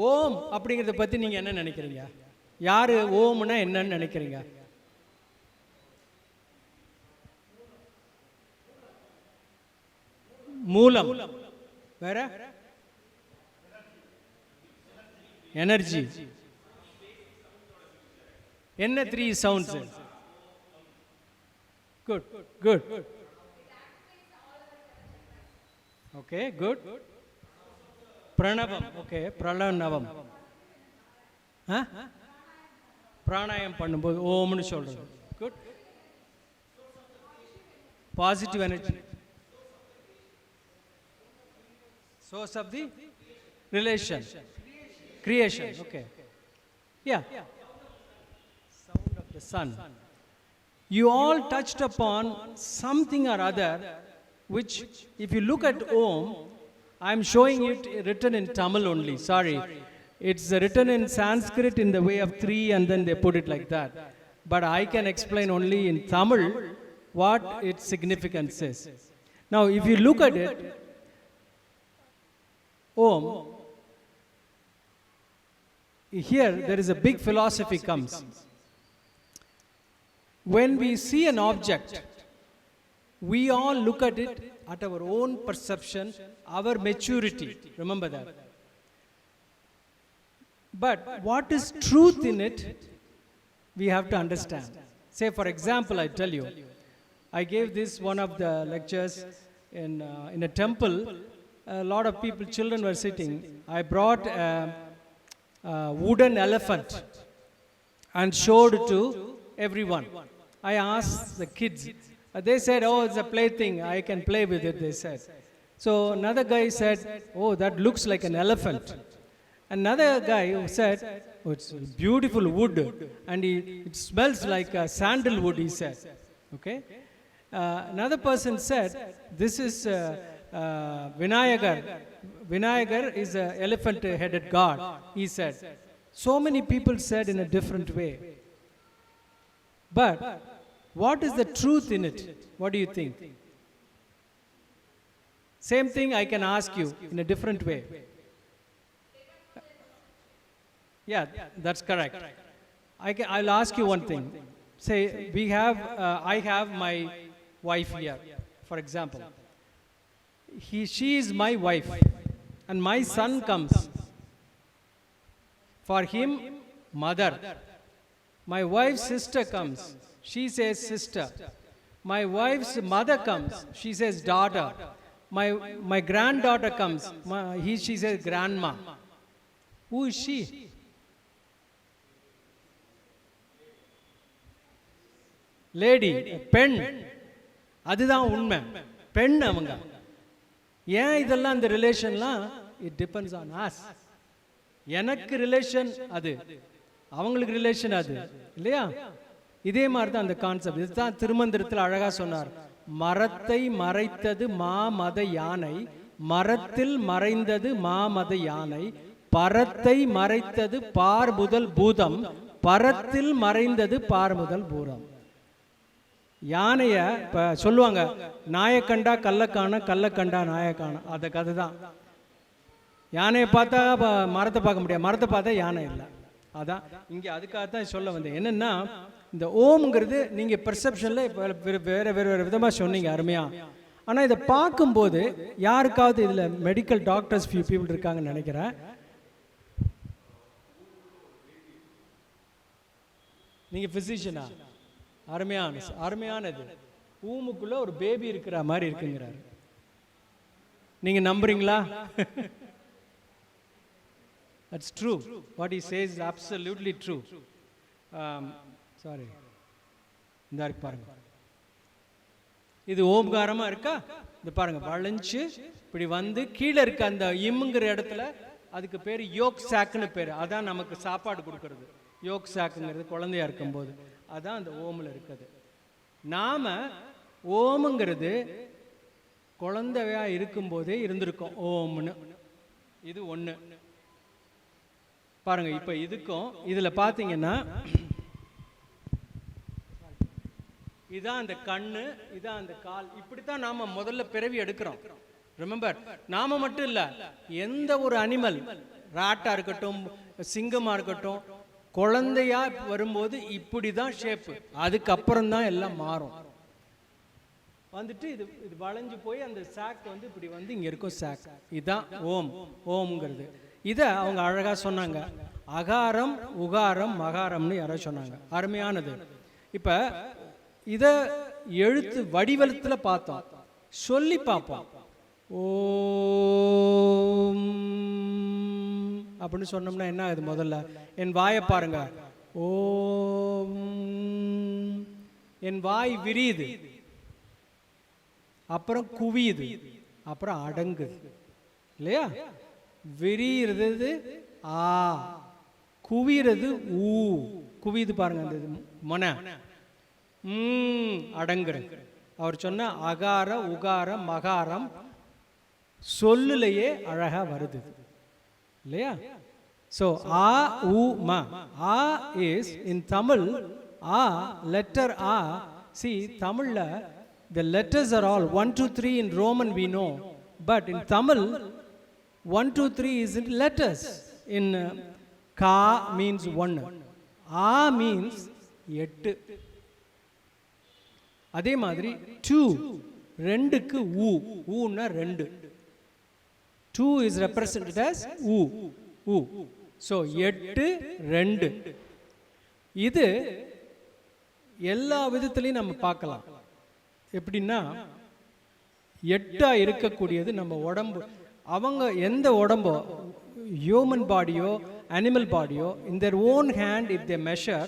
ஓம் அப்படிங்கிறத பற்றி நீங்கள் என்ன நினைக்கிறீங்க? யார் ஓம்னா என்னன்னு நினைக்கிறீங்க? மூலம், வேற எனர்ஜி, என்ன 3 சவுண்ட்ஸ்? குட். Okay, good. பிரணவம், ஓகே, பிரணவம். பிராணாயம் பண்ணும்போது ஓம்னு சொல்றது. Good. Positive energy, source of the relation, creation. Okay, yeah, sound the sun. You all touched upon something or other, which if you look at Om, I am showing it written in Tamil only, sorry. It's written in Sanskrit in the way of three and then they put it like that. But I can explain only in Tamil what its significance is. Now if you look at it, Om, here there is a big philosophy comes. When we see an object, we all look at it at our own perception, our maturity. Remember that. But what is truth in it, we have to understand. Say for example, I tell you, I gave this one of the lectures in a temple. A lot of people, children were sitting. I brought a wooden elephant and showed to everyone. I asked the kids. They said, oh, it's a plaything. I can play with it, they said. So another guy said, oh, that looks like an elephant. Another guy who said, oh, it's beautiful wood. And it smells like sandalwood, he said. Okay? Another person said, this is Vinayagar. Vinayagar is an elephant-headed god, he said. So many people said in a different way. But what is the truth in it? What do you think? Same thing I can ask you in a different way. Yeah, that's correct. I'll ask you one thing. Say, I have my wife here, for example. She is my wife, and my son comes. For him, mother. My wife's sister comes. She says sister. My wife's mother comes. She says daughter. My granddaughter comes. She says grandma. Who is she? Lady, pen. அதுதான் உண்மை. பெண் அவங்க. ஏன் இதெல்லாம் அந்த ரிலேஷன்லாம்? It depends on us. எனக்கு relation அது, அவங்களுக்கு ரிலேஷன் அது, இல்லையா? இதே மாதிரி தான் அந்த கான்செப்ட். இதுதான் திருமந்திரத்தில் அழகா சொன்னார். மரத்தை மறைத்தது மாமத யானை, மரத்தில் மறைந்தது மாமத யானை, பரத்தை மறைத்தது பார் முதல் பூதம், பரத்தில் மறைந்தது பார் முதல் பூதம். யானைய இப்ப சொல்லுவாங்க, நாயக்கண்டா கள்ளக்கான, கள்ளக்கண்டா நாயக்கான. அந்த கதை தான். யானையை பார்த்தா மரத்தை பார்க்க முடியாது, மரத்தை பார்த்தா யானை இல்லை. அதான் இங்கே அதுக்காகத்தான் சொல்ல வந்தேன். என்னன்னா, இந்த ஓம்ங்கிறது நீங்கள் பெர்செப்ஷனில் வேறு வேறு விதமாக சொன்னீங்க, அருமையா. ஆனால் இதை பார்க்கும்போது யாருக்காவது இதில் மெடிக்கல் டாக்டர்ஸ் ஃபியூ பீப்புள் இருக்காங்கன்னு நினைக்கிறேன். நீங்கள் ஃபிசிஷியனா? அருமையானது. ஊமுக்குள்ள ஒரு பேபி இருக்கிற மாதிரி இருக்குங்கிறாரு. நீங்க நம்புறீங்களா? That's true. What he says is absolutely true. Sorry. இந்த இருக்கு பாருங்க. இது ஓம்காரமா இருக்கா? இந்த பாருங்க, வளைஞ்சு இப்படி வந்து கீழே இருக்க அந்த இம்முங்கிற இடத்துல அதுக்கு பேர் யோக் சாக்குன்னு பேர். அதான் நமக்கு சாப்பாடு கொடுக்கறது. யோக் சாக்குங்கிறது குழந்தையா இருக்கும்போது அதான் அந்த ஓமில் இருக்குது. நாம ஓமுங்கிறது குழந்தையா இருக்கும்போதே இருந்திருக்கோம் ஓம்னு. இது ஒன்று பாருங்க. இப்போ இதுக்கும் இதில் பார்த்தீங்கன்னா இதான் அந்த கண்ணு, இதான் அந்த கால். இப்படித்தான் நாம முதல்ல பிறவி எடுக்கிறோம். ரிமெம்பர், நாம மட்டும் இல்லை, எந்த ஒரு அனிமல், ராட்டா இருக்கட்டும், சிங்கமா இருக்கட்டும், குழந்தையா வரும்போது இப்படி தான் ஷேப்பு. அதுக்கப்புறம் தான் எல்லாம் மாறும். வந்துட்டு இது வளைஞ்சு போய் அந்த சாக் வந்து இப்படி வந்து இங்கே இருக்கும் சாக். இதுதான் ஓம்ங்கிறது. இதை அவங்க அழகா சொன்னாங்க. அகாரம், உகாரம், மகாரம்னு யாரோ சொன்னாங்க. அருமையானது. இப்போ இதை எழுத்து வடிவத்தில் பார்த்தோம், சொல்லி பார்ப்போம். ஓம் அப்படின்னு சொன்னோம்னா என்ன ஆகுது? முதல்ல என் வாயை பாருங்க. ஓம். என் வாய் விரியுது, அப்புறம் குவியுது, அப்புறம் அடங்குது, இல்லையா? விரிகிறது ஆ, குவிறது ஊ, குவிது பாருங்க அந்த மொன அடங்குற. அவர் சொன்ன அகார உகார மகாரம் சொல்லுலையே அழகா வருது இல்லையா? So a u ma, a is in Tamil, a letter a, see Tamil the letters are all 1 2 3 in Roman we know, but in Tamil 1 2 3 is in letters. In ka means 1, a means 8. அதே மாதிரி 2 ரெண்டுக்கு u, u னா 2, 2 is represented as u, u. So 8 2. இது எல்லா விதத்திலையும் நம்ம பார்க்கலாம். எப்படின்னா 8 இருக்கக்கூடியது நம்ம உடம்பு. அவங்க எந்த உடம்போ ஹியூமன் பாடியோ அனிமல் பாடியோ in their own hand if they measure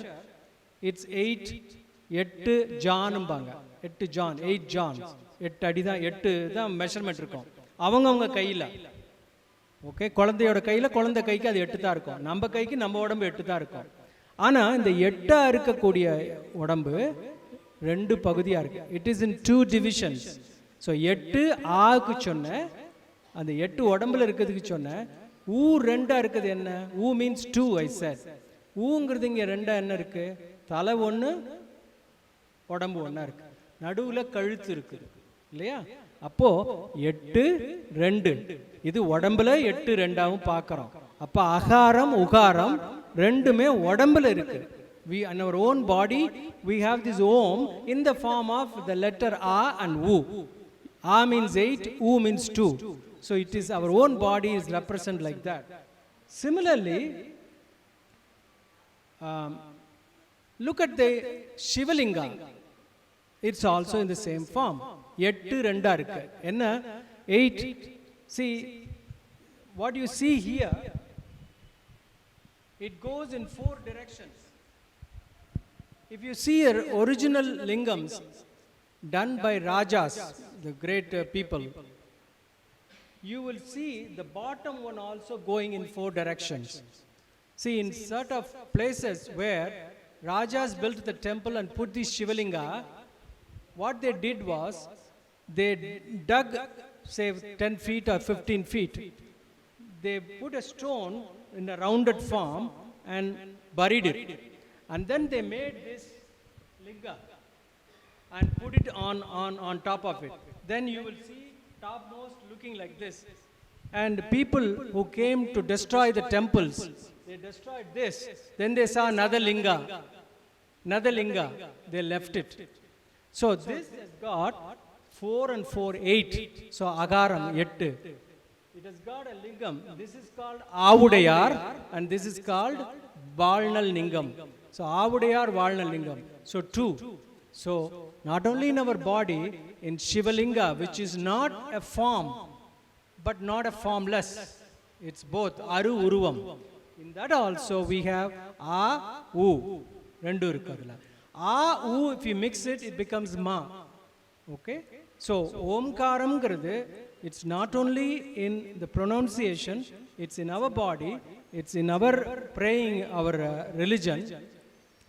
it's 8 ஜான்பாங்க. 8 ஜான் 8 ஜான் 8 அடி தான், 8 தான் மெஷர்மெண்ட் இருக்கும் அவங்க கையில். ஓகே, குழந்தையோட கையில் குழந்தை கைக்கு அது 8 தான் இருக்கும், நம்ம கைக்கு நம்ம உடம்பு 8 தான் இருக்கும். ஆனால் இந்த 8 இருக்கக்கூடிய உடம்பு 2 பகுதியாக இருக்கு. It is in 2 divisions. So 8 ஆக்கு சொன்ன அந்த 8 உடம்புல இருக்கிறதுக்கு சொன்ன ஊ 2 இருக்குது. என்ன ஊ மீன்ஸ் 2 ஐ said. ஊங்கிறது இங்கே 2 என்ன இருக்கு? தலை 1 உடம்பு 1 இருக்கு, நடுவில் கழுத்து இருக்குது இல்லையா? அப்போ 8 2 இது உடம்புல 8 2ஆவும் பார்க்குறோம். அப்போ அகாரம் உகாரம் ரெண்டுமே உடம்புல இருக்கு. We in our own body we have this om in the form of the letter a and u. A means 8, u means 2. So it is our own body is represented like that. Similarly, look at the Shivalinga. It's also in the same form. 8 2 இருக்கு. என்ன 8? See what you see here, it goes in 4 directions. If you see original lingams done by rajas, the great people, you will see the bottom one also going in 4 directions. See, in sort of places where rajas built the temple and put the Shivalinga, what they did was they dug say 10 feet or 15 feet. They put a stone in a rounded form and buried it. And then they made this linga and put it on top of it. Then you will see topmost looking like this. And people who came to destroy the temples, they destroyed this. Then they saw another linga. They left it. So this has got 4 and 4 8. So agaram 8. It has got a lingam. This is called Avudayar and this is called Valnal Lingam. So Avudayar Valnal Lingam. So 2. So not only in our body, in Shivalinga, which is not a form but not a formless, it's both Aru Uruvam. In that also we have A U. Rendu irukadla. A U, if you mix it, it becomes Ma. Okay? So Omkaram grade, it's not only in the pronunciation, it's in our body, it's in our praying, our religion,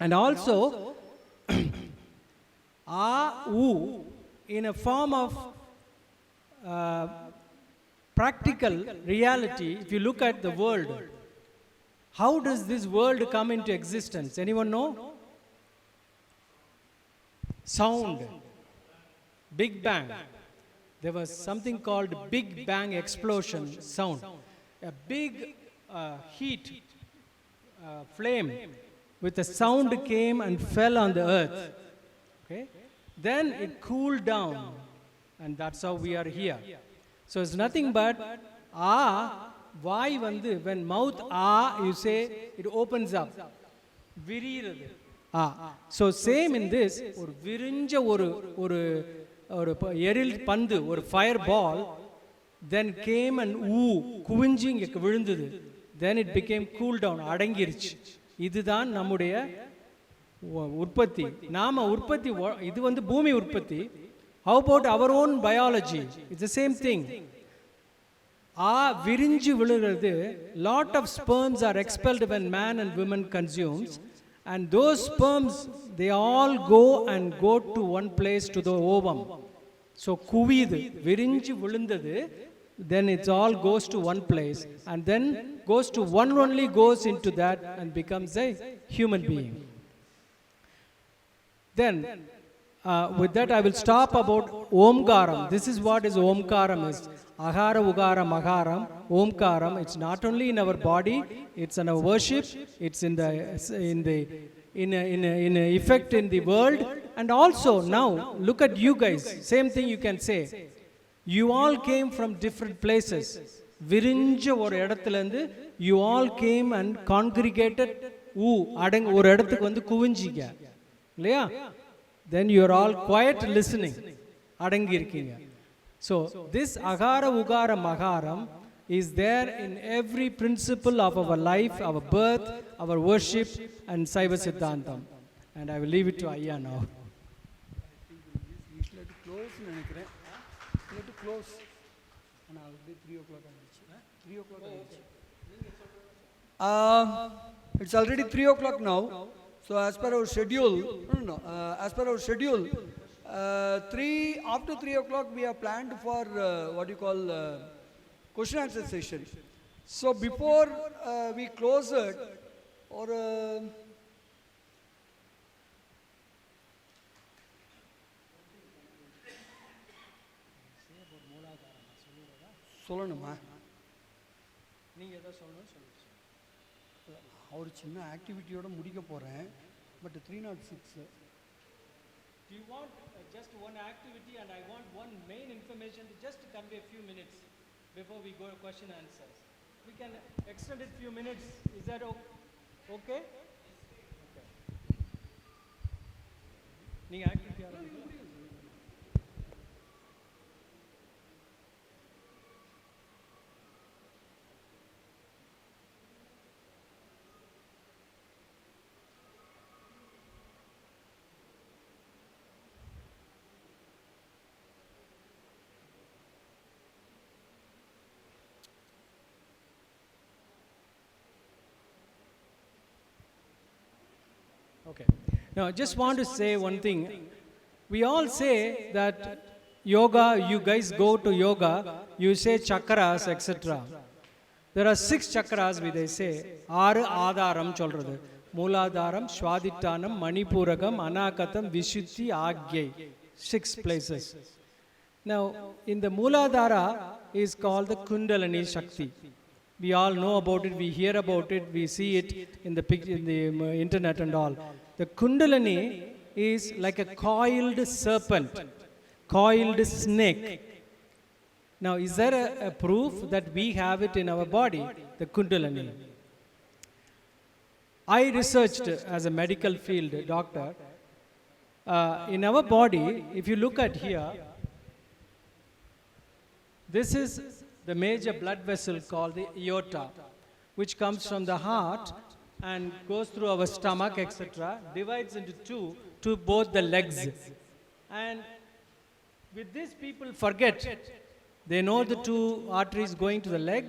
and also A U in a form of practical reality. If you look at the world, how does this world come into existence? Anyone know? Sound. Big Bang. There was something called Big Bang explosion sound. A big heat flame with a sound came and fell on the earth. Okay? Then it cooled down, and that's how we are here. So it's nothing but why when mouth you say it opens up. Viriradu. So same in this, or virinja or eril pandu or fireball, then came and kuvinjing vilundhudu. Then it became cool down, adangirichu. இதுதான் நம்முடைய உற்பத்தி. நாம உற்பத்தி இது பூமி உற்பத்தி. How about our own biology? It's the same thing. விரிஞ்சு விழுகிறது. Lot of sperms are expelled when man and woman consumes, And those sperms, they all go to one place, to the ovum. So kuvidu, virinji vilundadu, then it all goes to one place, and then only goes into that and becomes a human being. Then, with that I will stop about Omkaram. This is what is Omkaram is. Ahara, Ugara, Makaram, Omkaram. It's not only in our body, it's in our worship, it's in effect in the world. And also now, look at you guys. Same thing you can say. You all came from different places. Virinja or edathilandu, you all came and congregated. Or edathukku vandu kuvinjiga. Illaya? Then you are all quiet listening. Adangi irkinga. So this agara, ugara, makaram is there in every principle of our life, our birth, our worship, and Saiva Siddhantham. And I will leave it to Aiyya now. Close. And I'll be 3 o'clock. 3 o'clock. It's already 3 o'clock now. So as per our schedule, after 3 o'clock we have planned for question answer session. So before we close it, or சொல்லணுமா நீங்க ஏதோ சொல்லணும் சொல்லுங்க. ஒரு சின்ன ஆக்டிவிட்டியோட முடிக்க போகிறேன். But 306. Do you want just one activity, and I want one main information to just convey a few minutes before we go to question and answers. We can extend it few minutes. Is that okay? Okay. நீங்க activity ஆரம்பிங்க. Okay. Now, I just want to say one thing. We all say that yoga, you guys go to yoga, you say chakras, etc. There are 6 chakras, they say. 6 ஆதாரம் சொல்றது. மூலாதாரம், ஸ்வாதிட்டானம், மணிபூரகம், அநாகதம், Vishuddhi, ஆக்ஞை. 6 places. Now, in the Mooladhara is called the Kundalini Shakti. We all know about it, we hear about it, we see it in the internet and all. The Kundalini is like a coiled serpent, coiled snake. Now, is there a proof that we have it in our body, the Kundalini? I researched as a medical field doctor. In our body, if you look at here, this is the major blood vessel called the aorta, which comes from the heart and goes through our stomach, etc., divides into two to both the legs. And with this, people forget. They know the 2 arteries going to the leg,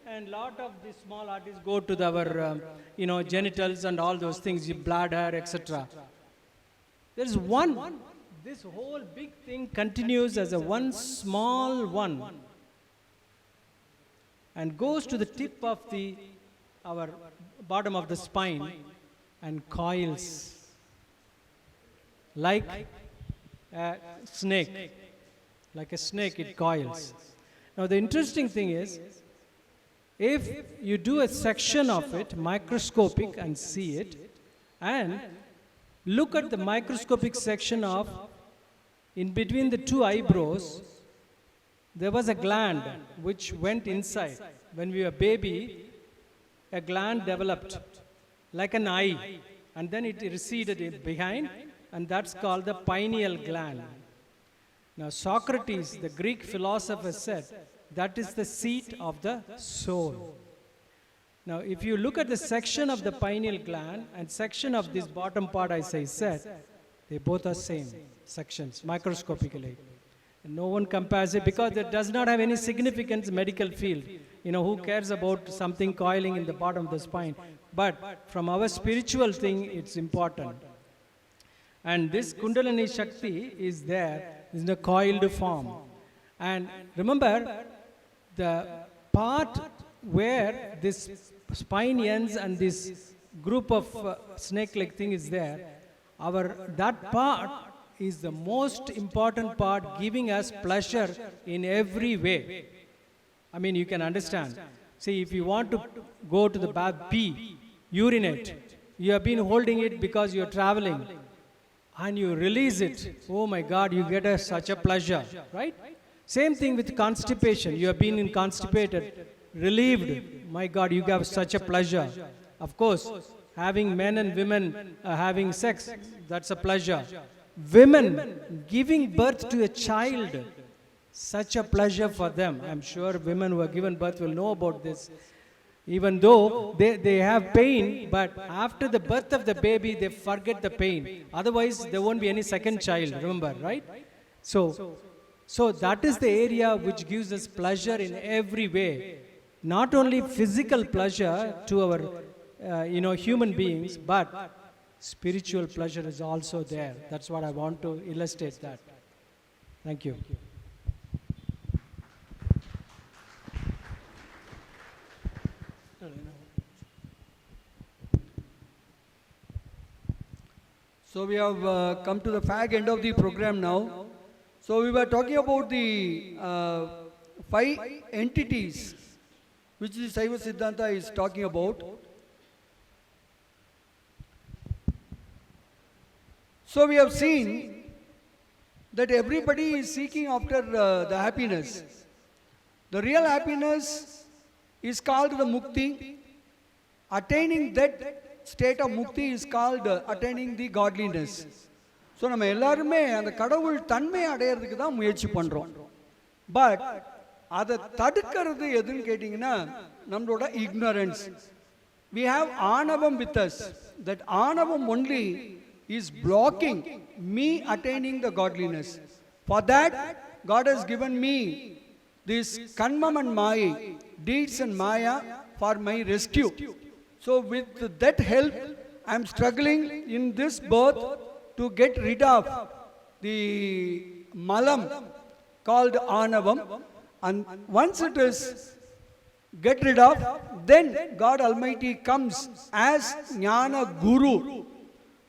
and lot of the small arteries go to our genitals and all those things, bladder, etc. There is one. This whole big thing continues as a one small one, and goes to the tip of our bottom of the spine and coils like a snake. Like a snake, it coils. Now, the interesting thing is, if you do a section of it, microscopic, and see it, and look at the microscopic section of, in between the 2 eyebrows, there was a gland which went inside. When we were baby, a gland developed like an eye, and then it receded behind, and that's called the pineal gland. Now, Socrates, the Greek philosopher, said that is the seat of the soul. Now, if you look at the section of the pineal gland and section of this bottom part, as I said, they both are same sections, microscopically. And no one compares it because it does not have any significance in medical field. Who cares about something coiling in the bottom of the spine? but from our spiritual thing, it's important. And this Kundalini Shakti is there in the coiled form. And remember, the part where this spine ends and this group of snake-like thing is there, that part is the most important part, giving us pleasure in every way. I mean, you can understand. See, if you want to go to the bath, pee, urinate, you have been holding it because you are traveling, and you release it. Oh my God, you get such a pleasure, right? Same thing with constipation. You have been constipated, relieved. My God, you have such a pleasure. Of course, having men and women having sex, that's a pleasure. Women giving birth to a child, such a pleasure for them. I'm sure women who have given birth will know about this. Even though they have pain, but after the birth of the baby, they forget the pain. Otherwise, there won't be any second child, remember, right? So that is the area which gives us pleasure in every way. Not only physical pleasure to our human beings, but spiritual pleasure is also there. That's what I want to illustrate that. Thank you. So we have come to the fag end of the program now. So we were talking about the 5 entities which the Saiva Siddhanta is talking about. So we have seen that everybody is seeking after the happiness. The real happiness is called the mukti. Attaining that state of mukti is called attaining the godliness. So நம்ம எல்லாருமே அந்த கடவுள் தன்மை அடையிறதுக்கு தான் முயற்சி பண்றோம். But அதை தடுக்கிறது எதுன்னு கேட்டிங்கன்னா நம்மளோட ignorance. We have ஆணவம் with us. That ஆணவம் only is blocking me attaining the godliness. For that, God has given me this kanmam and maya, deeds and maya, for my rescue. So with that help, I am struggling in this birth to get rid of the malam called anavam. And once it is get rid of, then God Almighty comes as Jnana Guru.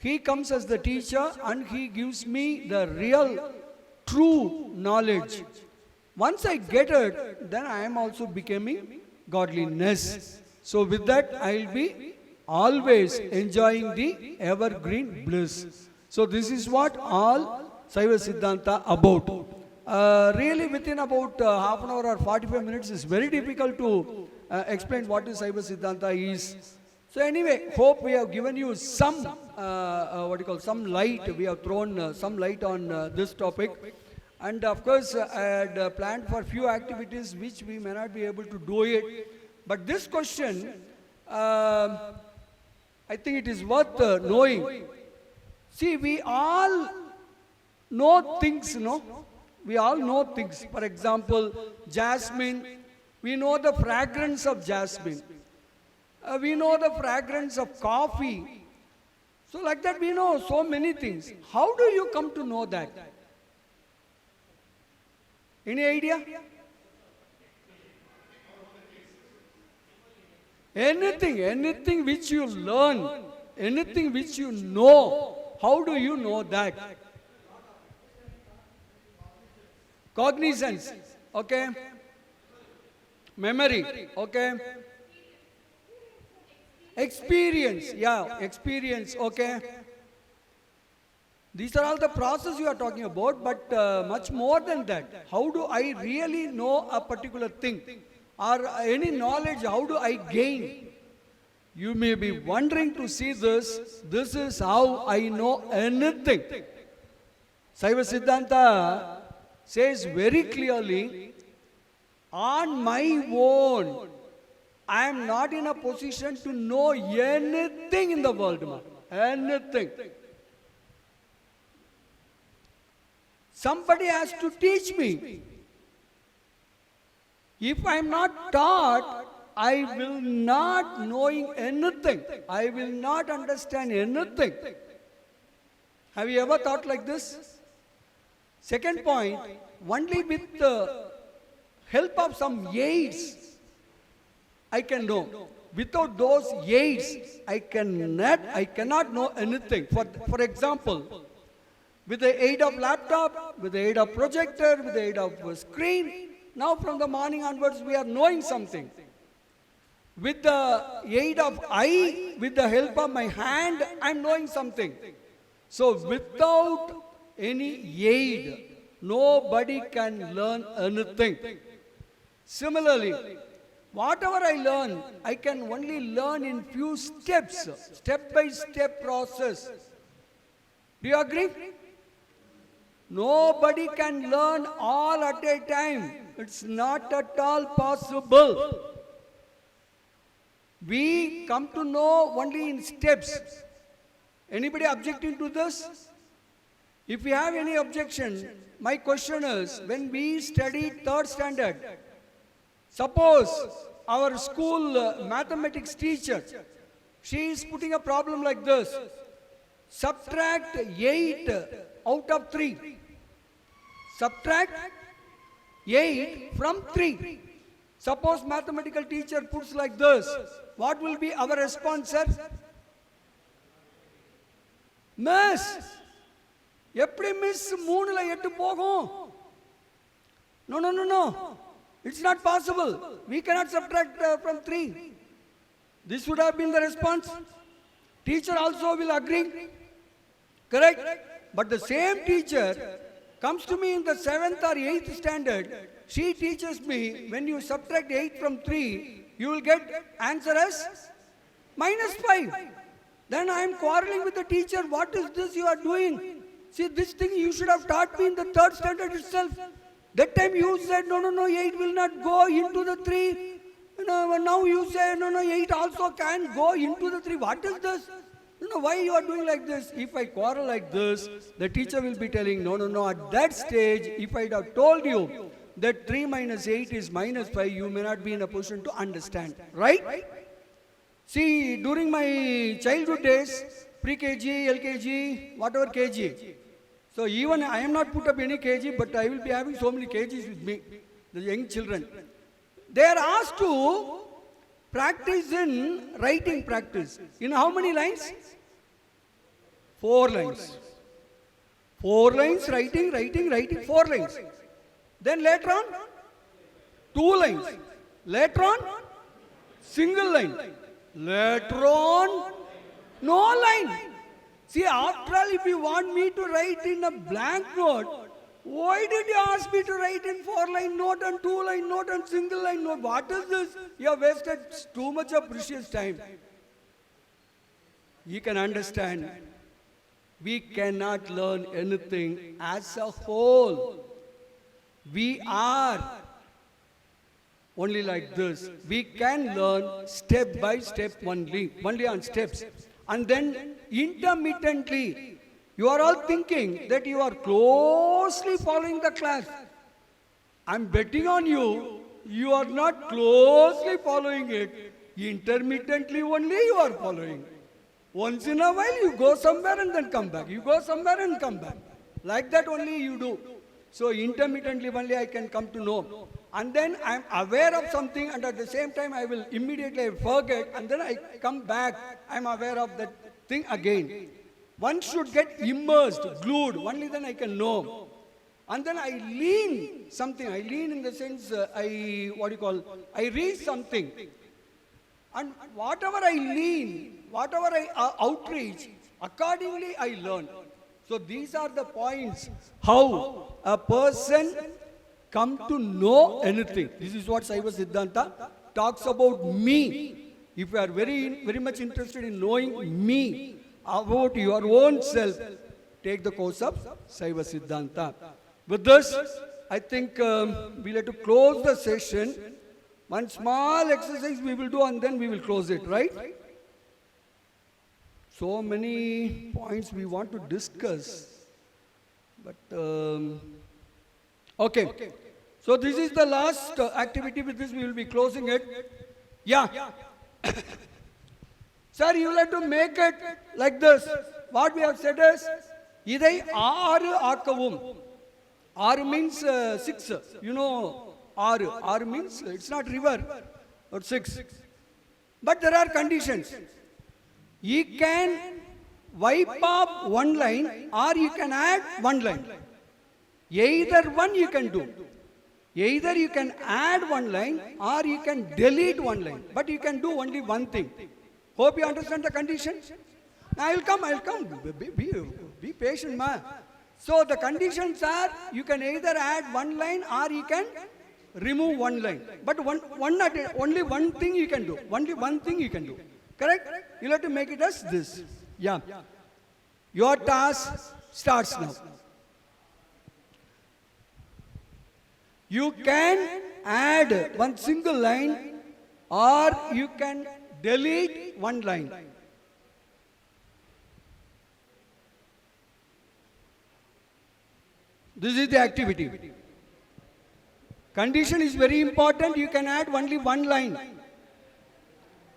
He comes as the teacher and he gives me the real, true knowledge. Once I get it, then I am also becoming godliness. So with that, I will be always enjoying the evergreen bliss. So this is what all Saiva Siddhanta about. Really within about half an hour or 45 minutes, it's very difficult to explain what is Saiva Siddhanta is. So anyway, hope we have given you some, some light. We have thrown some light on this topic. And of course, I had planned for few activities which we may not be able to do it. But this question, I think it is worth knowing. See, we all know things, We all know things. For example, jasmine. We know the fragrance of jasmine. We know the fragrance of coffee. So like that we know so many things. How do you come to know that? Any idea? Anything which you learn, anything which you know, how do you know that? Cognizance, okay. Memory, okay. Experience, experience, okay. These are all the process you are talking about, but much more than that. How do I really know a particular thing? Or any knowledge, how do I gain? You may be wondering to see this. This is how I know anything. Saiva Siddhanta says very clearly, on my own, I am not in a position to know anything in the world. Anything. Somebody has to teach me. If I am not taught, I will not knowing anything. I will not understand anything. Have you ever thought like this? Second point, only with the help of some aids, I can know. Without those aids, I cannot know anything. For example, with the aid of laptop, with the aid of projector, with the aid of screen, now from the morning onwards we are knowing something. With the aid of eye, with the help of my hand, I am knowing something. So without any aid, nobody can learn anything. Similarly, whatever I learn, I can only learn in few steps, step-by-step process. Do you agree? Nobody can learn all at a time. It's not at all possible. We come to know only in steps. Anybody objecting to this? If you have any objection, my question is, when we studied 3rd standard, suppose our school mathematics teacher, she is putting a problem like this. Subtract 8 out of 3. Subtract 8 from 3. Suppose mathematical teacher puts like this. What will be our response, sir? Miss, எப்படி miss 3ல 8 போகும்? No. It's not possible. We cannot subtract from 3. This would have been the response. Teacher also will agree. Correct? But the same teacher comes to me in the 7th or 8th standard. She teaches me, when you subtract 8 from 3, you will get answer as -5. Then I am quarreling with the teacher. What is this you are doing? See, this thing you should have taught me in the 3rd standard itself. That time you said, no, 8 will not go into the 3. Now you say, no, 8 also can go into the 3. What is this? Why you are doing like this? If I quarrel like this, the teacher will be telling, no. At that stage, if I have told you that 3 minus 8 is -5, you may not be in a position to understand. Right? See, during my childhood days, pre-KG, LKG, whatever KG. So even I am not put up any KG, but I will be having so many KGs with me, the young children. They are asked to practice in writing practice. In how many lines? 4 lines. 4 lines, writing, 4 lines. Then later on, 2 lines. Later on, single line. Later on, no line. See, after all, if you want me to write in a blank note, why did you ask me to write in 4-line note and 2-line note and single line note? What is this? You have wasted too much of precious time. You can understand. We cannot learn anything as a whole. We are only like this. We can learn step by step only on steps. And then intermittently, you are all thinking that you are closely following the class. I'm betting on you, you are not closely following it. Intermittently only you are following. Once in a while you go somewhere and then come back. You go somewhere and come back. Like that only you do. So intermittently only I can come to know. And then I am aware of something, and at the same time I will immediately forget, and then I come back, I am aware of that thing again. One should get immersed, glued, only then I can know. And then I lean something. I lean in the sense, I read something. And whatever I lean, whatever I outreach, accordingly I learn. So these are the points, how a person come to know anything. This is what Saiva Siddhanta talks about me. If you are very much interested in knowing me, about your own self, take the course of Saiva Siddhanta. With this, I think we'll have to close the session. One small exercise we will do and then we will close it, right? So many points we want to discuss. But, okay. So this is the last activity. With this we will be closing it. Yeah. Sir, you will have to make it like this. What we have said is, idai aaru aakavum. Aaru means 6. You know, aaru. Aaru means it's not river or 6. But there are conditions. You can wipe off one line or you can add one line. Either one you can do. Either you can add one line or you can delete one line. But you can do only one thing. Hope you understand the condition. Now I'll come. Be patient, ma. So the conditions are, you can either add one line or you can remove one line. But only one thing you can do. Only one thing you can do. Correct? You'll have to make it as this. Yeah. Your task starts now. You can add one single line or you can delete one line. This is the activity. Condition is very important. You can add only one line.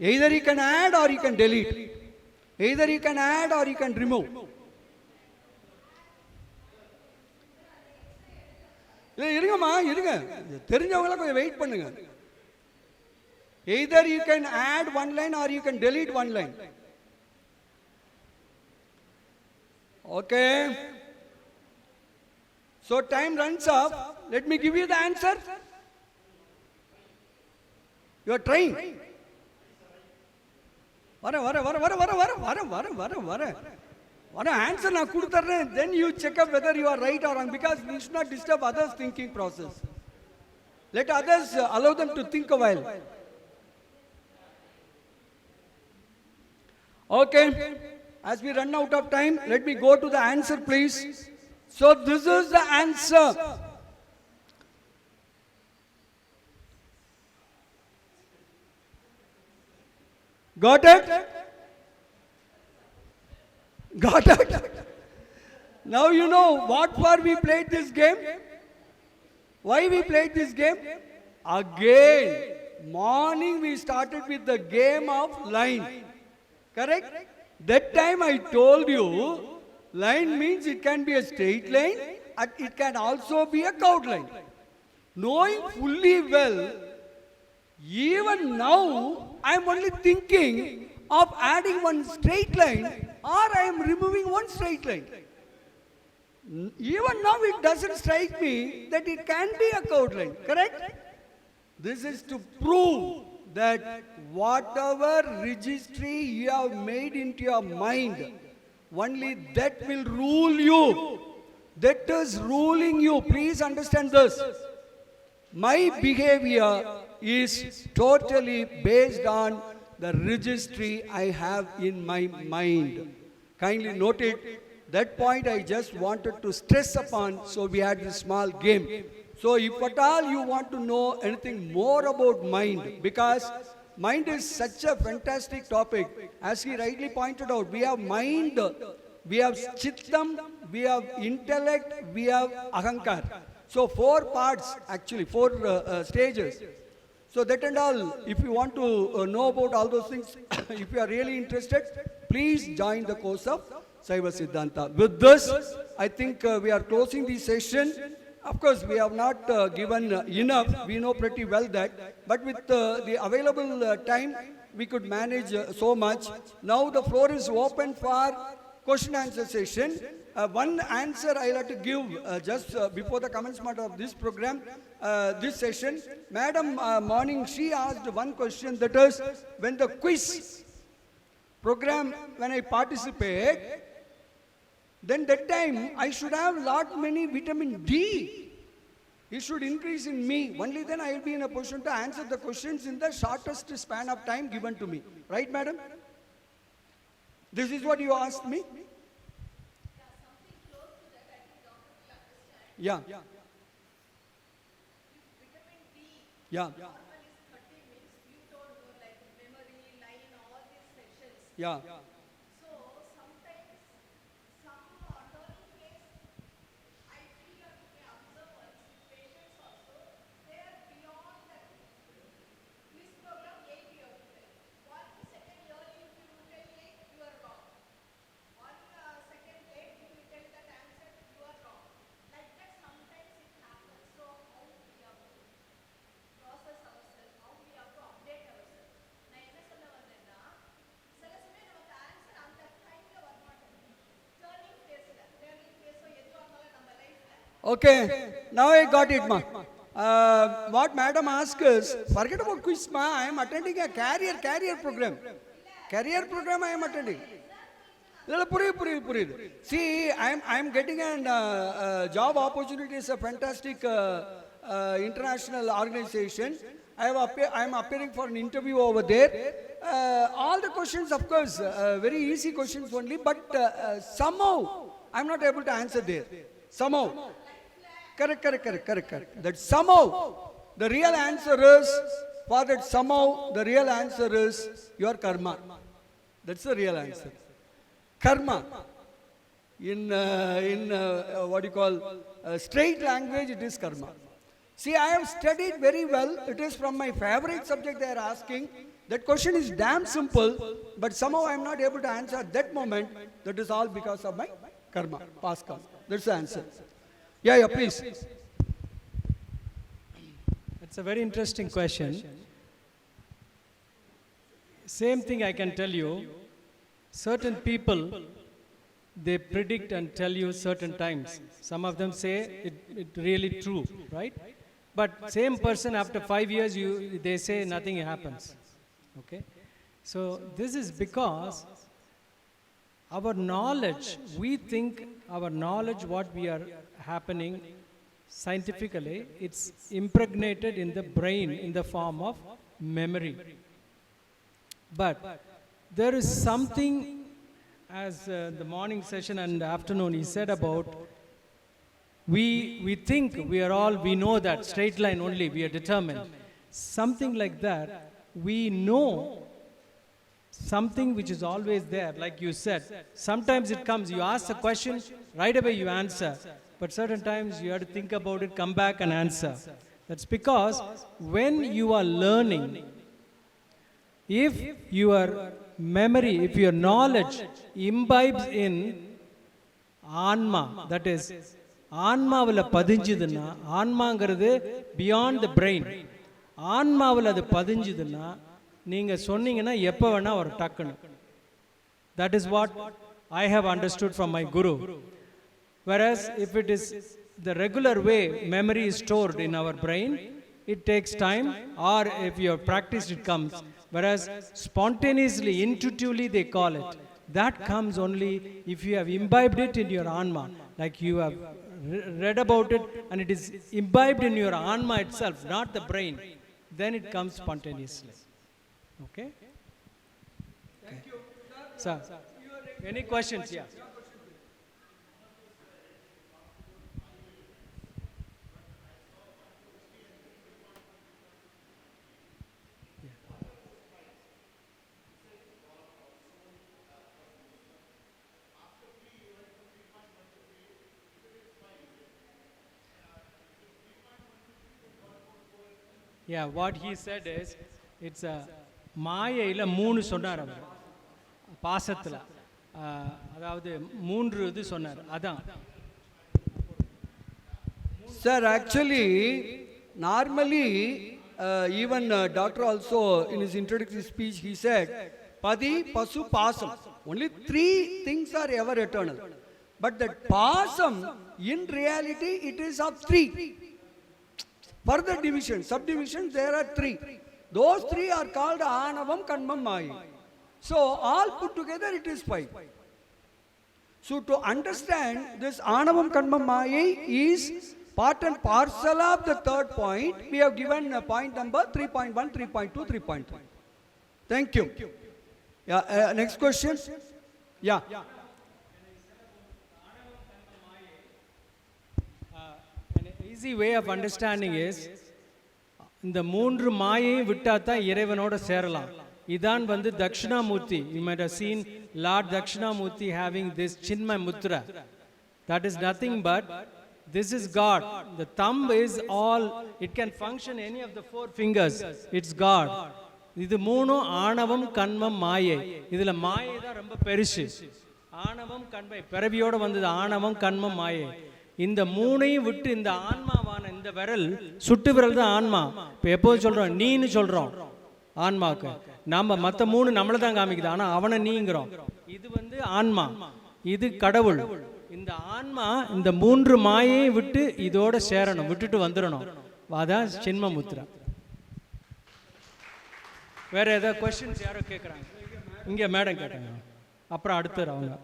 Either you can add or you can delete. Either you can add or you can remove. இருங்கம்மா இருங்க தெரிஞ்சவங்கள கொஞ்சம் wait பண்ணுங்க. Either you can add one line or you can delete one line. Okay. So time runs up. Let me give you the answer. You are trying. வர answer நான் கொடுத்துறேன். Then you check up whether you are right or wrong, because we should not disturb others' thinking process. Let others allow them to think a while. Okay, as we run out of time, let me go to the answer, please. So this is the answer. Got it? Got it? Now you know what for we played this game? Why we played this game? Again, morning we started with the game of line. Correct? That time I told you, line means it can be a straight line and it can also be a curved line. Knowing fully well, even now I am only thinking of adding one straight line or I am removing one straight line. Even now it doesn't strike me that it can be a curved line. Correct? This is to prove that whatever registry you have made into your mind, only that will rule you. That is ruling you. Please understand this. My behavior is totally based on the registry I have in my mind. Kindly note it. That point I just wanted to stress upon, so we had this small game. So if at all you want to know anything more about mind, because mind is such a fantastic topic, as he rightly pointed out, we have mind, we have chittam, we have intellect, we have ahankar. So 4 parts actually, 4 stages. So that and all, if you want to know about all those things, if you are really interested, please join the course of Saiva Siddhanta. With this, I think we are closing the session. Of course, we have not given enough. We know pretty well that. But with the available time, we could manage so much. Now the floor is open for question answer session. One answer I will have to give just before the commencement of this program, this session. Madam, morning, she asked one question, that is, when the quiz program, when I participate, then that time I should have lot many vitamin D. It should increase in me. Only then I will be in a position to answer the questions in the shortest span of time given to me. Right, madam? This is what you asked me? Yeah. Yeah. Yeah. Okay, now I got it, ma. What madam asked is, forget about quiz, ma. I am attending a career program. Career program I am attending. See, I am getting a job opportunity. It's a fantastic international organization. I am appearing for an interview over there. All the questions, of course, very easy questions only, but somehow I am not able to answer there. Somehow. Correct. That somehow, the real answer is, for that somehow, the real answer is your karma. That's the real answer. Karma. In what you call straight language, it is karma. See, I have studied very well. It is from my favorite subject they are asking. That question is damn simple, but somehow I am not able to answer at that moment. That is all because of my karma, past karma. That's the answer. Yeah, please. It's a very interesting question. Same thing I can tell you. Certain people, they predict and tell you certain times. Some of them say it really true, right? But same person after 5 years, they say nothing happens. Okay? So this is because our knowledge, we think our knowledge, what we are happening scientifically, it's impregnated in the brain in the form of memory. But there is something, as the morning session and afternoon he said about, we think we know that straight line only, we are determined. Something like that, we know something which is always there, like you said. Sometimes it comes, you ask a question, right away you answer. But certain times you have to think about it, come back and answer. That's because when you are learning, if your memory, if your knowledge imbibes in Anma, that is, ஆன்மாவில் பதிஞ்சுதுன்னா, ஆன்மாங்கிறது beyond the brain, ஆன்மாவில் அது பதிஞ்சுதுன்னா நீங்கள் சொன்னீங்கன்னா எப்போ வேணால் ஒரு டக்குன்னு. That is what I have understood from my guru. Whereas if it is the regular way memory is stored in our brain, it takes time, or if you have practiced it comes. Whereas spontaneously, intuitively they call it. That comes only if you have imbibed it in your Anma, like you have read about it and it is imbibed in your Anma itself, not the brain. Then it comes spontaneously. Okay? Thank you. Sir, any questions? Yeah. Yeah, what he said is, it's a மாயையில் 3 சொன்னார் அவர் பாசத்தில், அதாவது 3 இது சொன்னார். அதான் Sir, actually, normally, even doctor also in his introductory speech, he said, Padi, Pasu, Pasam. Only 3 things are ever eternal. But that Pasam, in reality, it is of 3. Further division, subdivisions, there are 3. Those 3 are called Anavam, Kanmam, Maya. So, all put together, it is 5. So, to understand this Anavam, Kanmam, Maya is part and parcel of the third point. We have given point number 3.1, 3.2, 3.3. Thank you. Yeah, next question. Yeah. Easy way of understanding is, இந்த 3 மாயையை விட்டால் தான் இறைவனோட சேரலாம். இதான் வந்து Dakshinamurthy. You might have seen Lord Dakshinamurti having this Chinmay Mudra. That is nothing but, this is God. The thumb is all, it can function any of the 4 fingers. It's God. இது 3 ஆணவம் கண்மம் மாயை. இதில் மாயை தான் ரொம்ப பெருசு. ஆணவம் கண்மை பிறவியோடு வந்தது, ஆணவம் கண்மம் மாயை. இந்த 3ஐயும் விட்டு இந்த ஆன்மாவான இந்த விரல், சுட்டு விரல் தான் ஆன்மா. இப்போ எப்போது சொல்கிறோம், நீன்னு சொல்கிறோம் ஆன்மாவுக்கு. நம்ம மற்ற 3 நம்மளை தான் காமிக்குது, ஆனால் அவனை நீங்கிறோம். இது வந்து ஆன்மா, இது கடவுள். இந்த இந்த ஆன்மா இந்த 3 மாயை விட்டு இதோட சேரணும், விட்டுட்டு வந்துடணும். அதான் சின்ம முத்ரா. வேற ஏதாவது கொஸ்டின்ஸ் யாரோ கேட்குறாங்க? இங்கே மேடம் கேட்டாங்க, அப்புறம் அடுத்து அவங்க.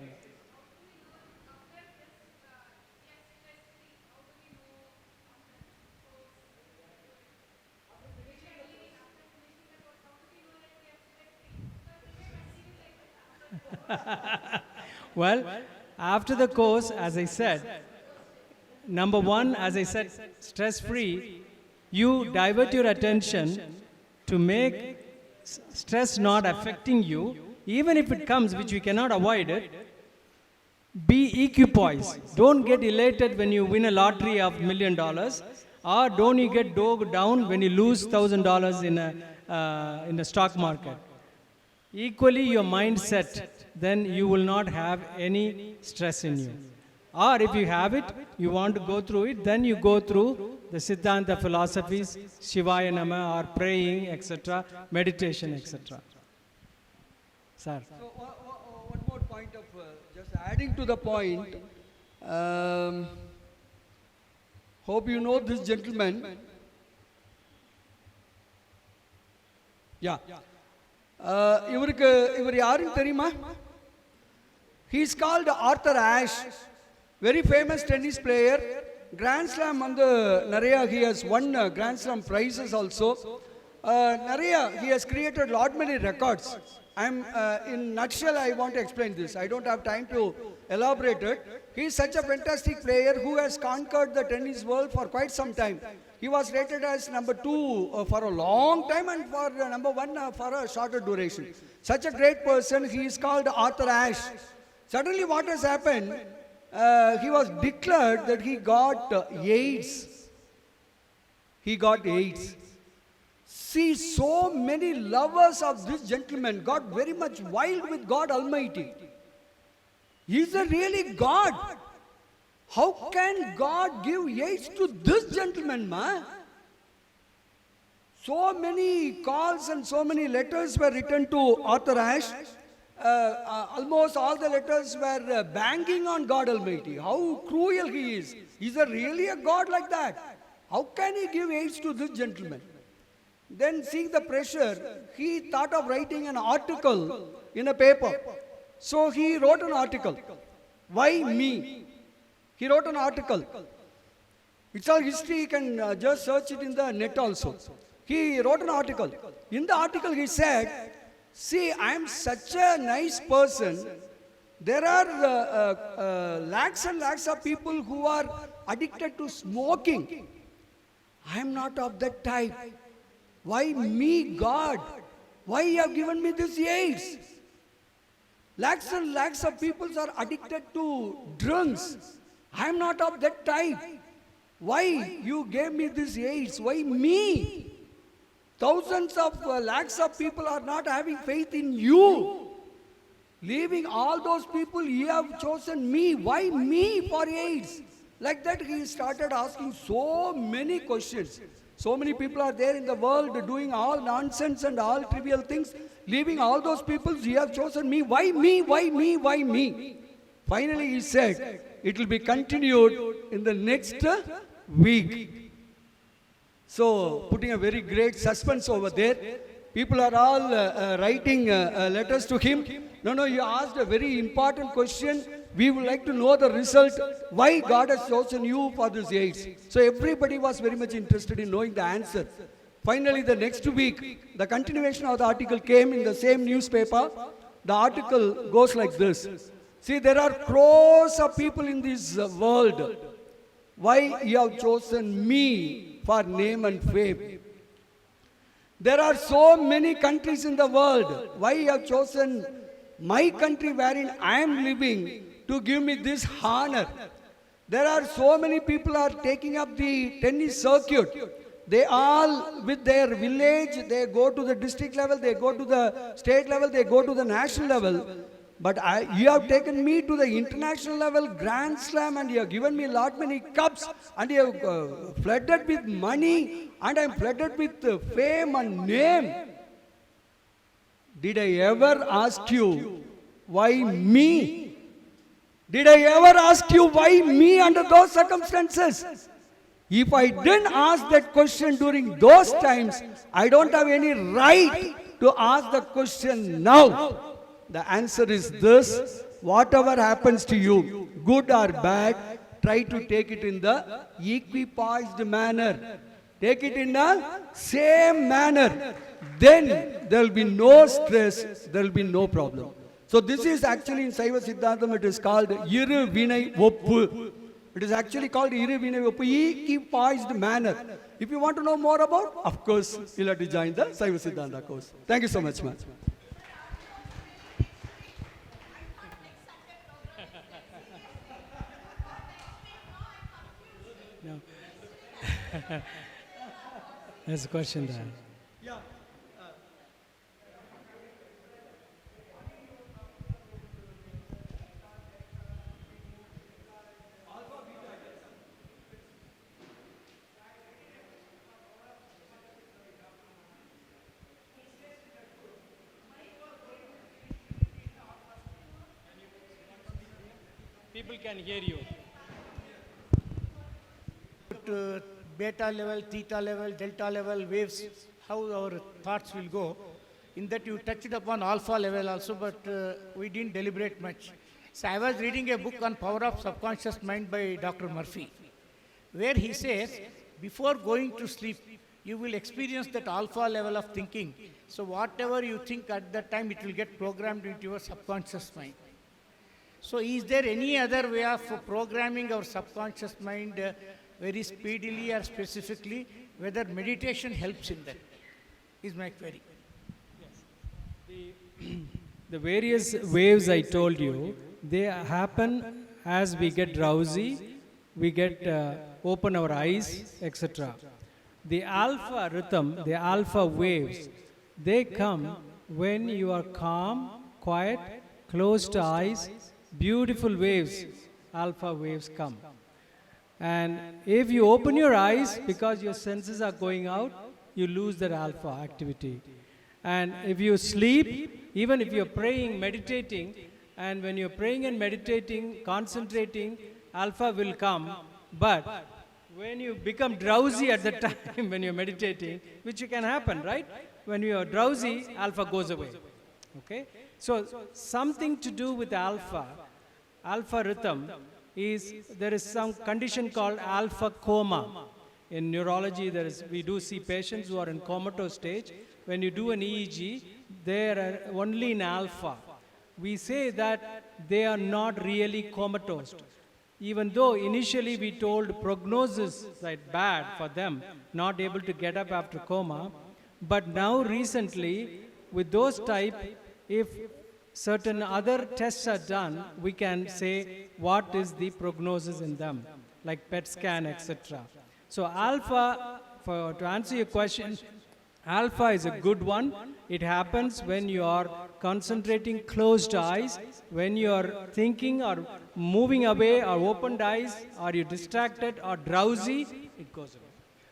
Well, after the course, as I said, number one, as I said, stress-free, you divert your attention to make stress not affecting you. Even if it comes, which we cannot avoid it, be equipoised. Don't get elated when you win a lottery of $1 million, or don't you get dog down when you lose $1,000 in a stock market. Equally, your mindset, then you will not have any stress in you. Or if you have it, you want to go through it, then you go through the Siddhanta philosophies, Shivaya Nama, or praying, etc., meditation, etc. Sir. So, one more point of, just adding to the point, hope you know this gentleman. Yeah. இவர் யாருன்னு தெரியுமா? He is called Arthur Ashe, very famous tennis player. Grand Slam வந்து நிறைய, he has won Grand Slam prizes also. நிறைய, he has created lot many records. In nutshell, I want to explain this. I don't have time to elaborate it. He is such a fantastic player who has conquered the tennis world for quite some time. He was rated as number 2 for a long time and for number 1 for a shorter duration. Such a great person. He is called Arthur Ashe. Suddenly what has happened, he was declared that he got AIDS. He got AIDS. See, so many lovers of this gentleman got very much wild with God Almighty. Is there really God? How can God give AIDS to this gentleman, ma? So many calls and so many letters were written to Arthur Ashe. Almost all the letters were banging on God Almighty. How cruel he is. Is there really a God like that? How can he give AIDS to this gentleman? Then, seeing the pressure, he thought of writing an article in a paper. So he wrote an article. Why me? He wrote an article. It's all history, you can just search it in the net also. He wrote an article. In the article he said, see, I am such a nice person. There are lakhs and lakhs of people who are addicted to smoking. I am not of that type. Why me, God? Why you have given me this AIDS? Lakhs and lakhs of people are addicted to drinks. I am not of that type. Why you gave me this AIDS? Why me? Thousands of lakhs of people are not having faith in you. Leaving all those people, you have chosen me. Why me for AIDS? Like that he started asking so many questions. So many people are there in the world doing all nonsense and all trivial things. Leaving all those people, you have chosen me. Why me? Why me? Why me? Finally he said, it will be continued in the next week. So, putting a very great suspense over there. People are all writing letters to him. No, you asked a very important question. We would like to know the result. Why God has chosen you for this AIDS? So, everybody was very much interested in knowing the answer. Finally, the next week, the continuation of the article came in the same newspaper. The article goes like this. See, there are crores of people in this world. Why you have chosen me for name and fame? There are so many countries in the world. Why you have chosen my country wherein I am living to give me this honor? There are so many people are taking up the tennis circuit. They all with their village, they go to the district level, they go to the state level, they go to the national level. But you have taken me to the international level, Grand Slam, and you have given me lot many cups, and you have flooded with money, and I am flooded with fame and name. Did I ever ask you, why me? Did I ever ask you, why why me under those circumstances? If I didn't ask that question during those times, I don't have any right to ask the question now. The answer is this: whatever happens to you, good or bad, try to take it in the equipoised manner. Take it in the same manner. Then there will be no stress, there will be no problem. So this is actually in Saiva Siddhantham, it is called Iru Vinay Oppu. It is actually called Iru Vinay Oppu, equipoised manner. If you want to know more about, of course, you'll have to join the Saiva Siddhanta course. Thank you so much, man. No. There's a question there. People can hear you. Beta level, theta level, delta level, waves, how our thoughts will go. In that you touched upon alpha level also, but we didn't deliberate much. So I was reading a book on power of subconscious mind by Dr. Murphy, where he says, before going to sleep, you will experience that alpha level of thinking. So whatever you think at that time, it will get programmed into your subconscious mind. So is there any other way of programming our subconscious mind very speedily or specifically, whether meditation helps in that, is my query. The various waves I told you, they happen as we get drowsy, we get open our eyes, etc. The alpha rhythm, the alpha waves, they come when you are calm, quiet, closed eyes, beautiful waves, alpha waves come. And if you open your eyes because your senses are going out, you lose that alpha activity. And if you sleep, even if you're praying, meditating, and when you're praying and meditating, concentrating, alpha will come. But when you become drowsy at the time when you're meditating, which can happen, right? When you are drowsy, alpha goes away. Okay? So something to do with alpha rhythm is, there is some condition called alpha coma. In neurology, we do see patients who are in comatose stage. When you do an EEG, they are only in alpha. We say that they are not really comatose. Even though initially we told prognosis is bad for them, not able to get up after coma, but now recently, with those type, if certain other tests are done, we can say what is the prognosis in them, like PET scan, etc. So alpha, to answer your question, alpha is a good one. It happens when you are concentrating closed eyes, when you are thinking or moving away or opened eyes, or you're distracted or drowsy, it goes away.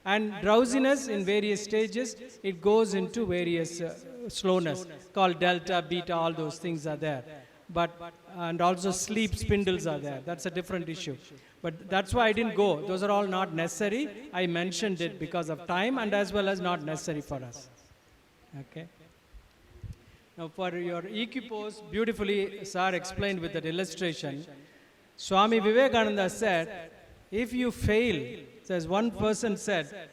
And drowsiness in various stages, it goes into various slowness, called delta, beta, all those things are there. And also sleep spindles are there. That's a different issue. But that's why I didn't go. Those are all not necessary. I mentioned it because of time and as well as not necessary for us. Okay. Now for your EQ pose, beautifully Sir explained with that illustration. Swami Vivekananda said, if you fail, says one person said,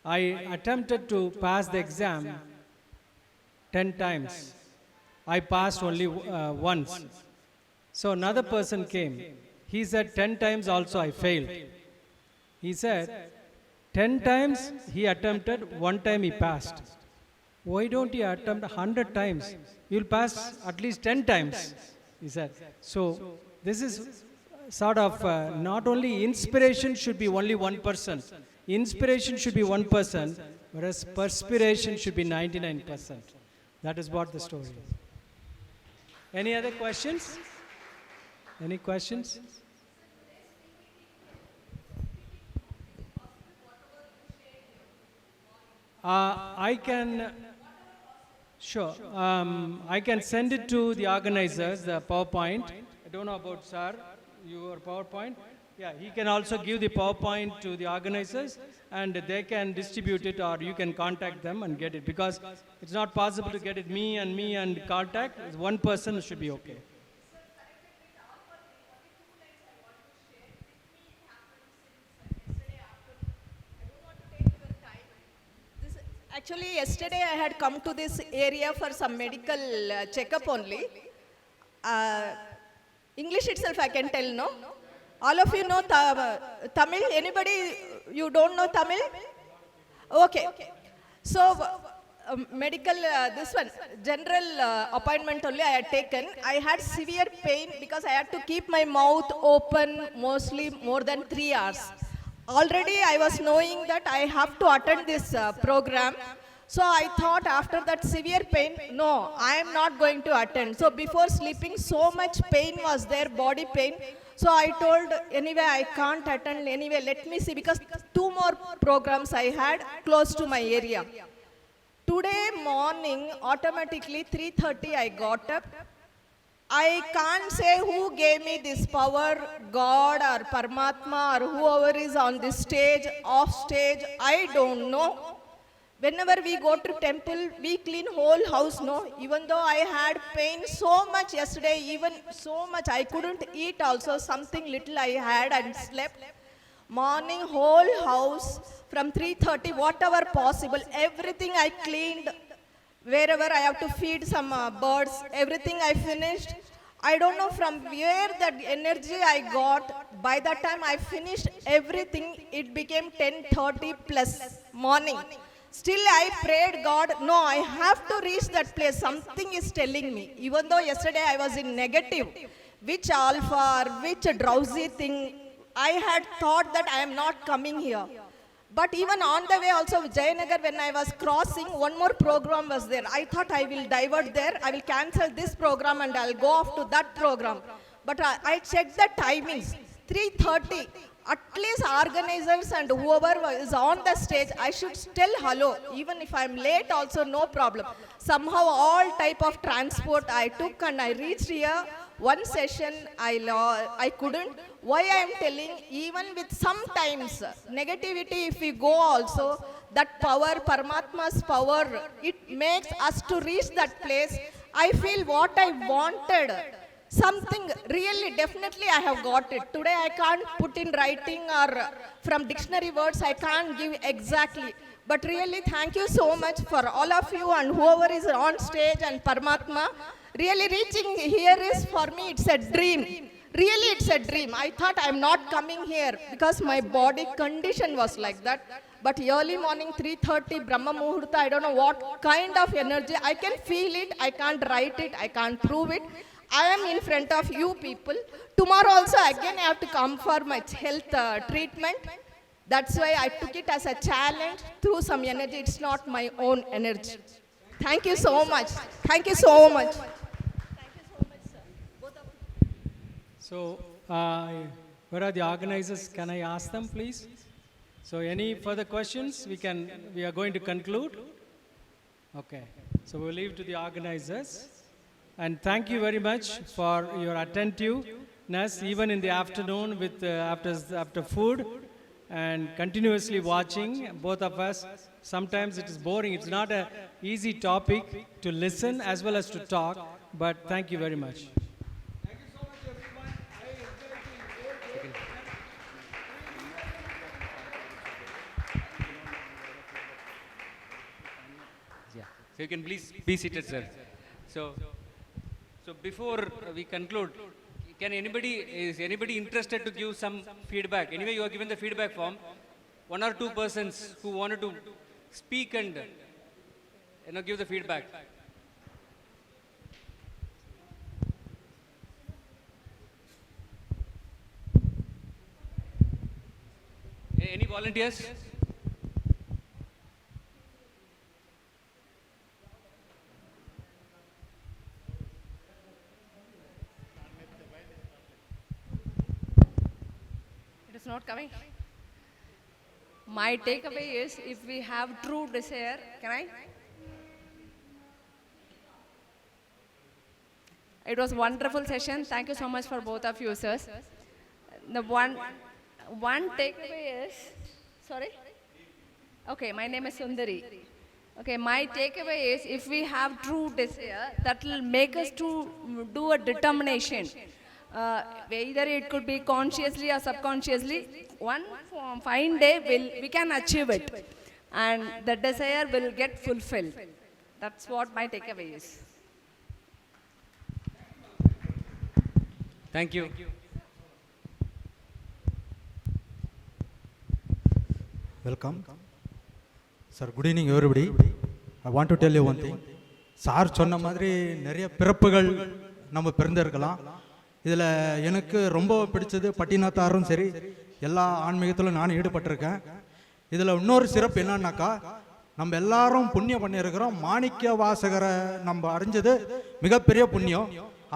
I attempted to pass the exam 10 times. I passed only once. So another person came. He said 10 times also I failed. He said 10 times he attempted, one time he passed. Why don't you attempt 100 times? You'll pass at least 10 times, he said. So this is sort of not only inspiration should be only 1%. Inspiration should be 1%, whereas perspiration should be 99%. That is what the story is. Any other questions? Any questions? I can, sure. I can send it to the organizers, the PowerPoint. I don't know about Sir, your PowerPoint. Yeah, he can also give the PowerPoint to the organizers and they can distribute it, or you can contact them and get it, because it's not possible to get it me and contact. One person should be okay. Actually, yesterday I had come to this area for some medical checkup only. Uh, English itself I can tell, no? All of you know Tamil? Anybody, you don't know Tamil? Okay. So, medical, this one, general appointment only I had taken. I had severe pain because I had to keep my mouth open mostly more than 3 hours. Already I was knowing that I have to attend this program. So I thought after that severe pain, no, I am not going to attend. So before sleeping, so much pain was there, body pain. So I told, anyway, I can't attend. Anyway, let me see, because 2 more programs I had close to my area. Today morning, automatically 3:30 I got up. I can't say who gave me this power, God or Paramatma or whoever is on this stage, off stage, I don't know. Whenever we go to temple, we clean whole house, no? Even though I had pain so much yesterday, even so much, I couldn't eat also, something little I had and slept. Morning, whole house, from 3:30, whatever possible, everything I cleaned. Wherever I have to feed some birds, everything I finished. I don't know from where that energy I got. By that time I finished everything. It became 10:30 plus morning. Still I prayed God, no, I have to reach that place. Something is telling me. Even though yesterday I was in negative, which alpha or which drowsy thing, I had thought that I am not coming here. But even on the way also, Jayanagar, when I was crossing, one more program was there. I thought I will divert there, I will cancel this program and I'll go off to that program. But I checked the timings, 3:30. At least organizers and whoever is on the stage, I should tell hello. Even if I'm late also, no problem. Somehow all type of transport I took and I reached here. One session I couldn't. Why I am telling, even with sometimes negativity, if we go also, that power, Paramatma's power, it makes us to reach that place. I feel what I wanted, something really, definitely I have got it. Today I can't put in writing or from dictionary words, I can't give exactly. But really, thank you so much for all of you and whoever is on stage and Paramatma. Really reaching here is, for me, it's a dream. Really, it's a dream. I thought I'm not coming here because my body condition was like that. But early morning, 3:30, Brahma Muhurta, I don't know what kind of energy. I can feel it. I can't write it. I can't prove it. I am in front of you people. Tomorrow also, again, I have to come for my health treatment. That's why I took it as a challenge through some energy. It's not my own energy. Thank you so much. Thank you so much. So, where are the organizers? Can I ask them, please? So, any further questions? We are going to conclude. Okay. So, we'll leave to the organizers. And thank you very much for your attentiveness, even in the afternoon with after food, and continuously watching both of us. Sometimes it is boring. It's not an easy topic to listen as well as to talk. But thank you very much. So you can please be seated, sir. So before we conclude, is anybody interested to give some feedback? Anyway, you are given the feedback form. 1 or 2 persons who wanted to speak and give the feedback. Any volunteers? It is not coming. My takeaway is, if we have true desire, can I? It was a wonderful session. Thank you so much for both of you, sirs. one takeaway is, sorry? Okay, my name is Sundari. Okay, my takeaway is if we have true desire, that will make us to do a determination. Either it could be consciously or subconsciously, one fine day we can achieve it. And the desire will get fulfilled. That's what my takeaway is. Thank you. Welcome. Sir, good evening everybody. I want to tell you one thing. Sir சொன்ன மாதிரி நிறைய பிறப்புகள் நம்ம பிறந்திருக்கலாம். இதில் எனக்கு ரொம்ப பிடிச்சது பட்டினத்தாரும் சரி எல்லா ஆன்மீகத்திலும் நான் ஈடுபட்டிருக்கேன். இதில் இன்னொரு சிறப்பு என்னன்னாக்கா, நம்ம எல்லாரும் புண்ணியம் பண்ணியிருக்கிறோம். மாணிக்க வாசகரை நம்ம அடைஞ்சது மிகப்பெரிய புண்ணியம்.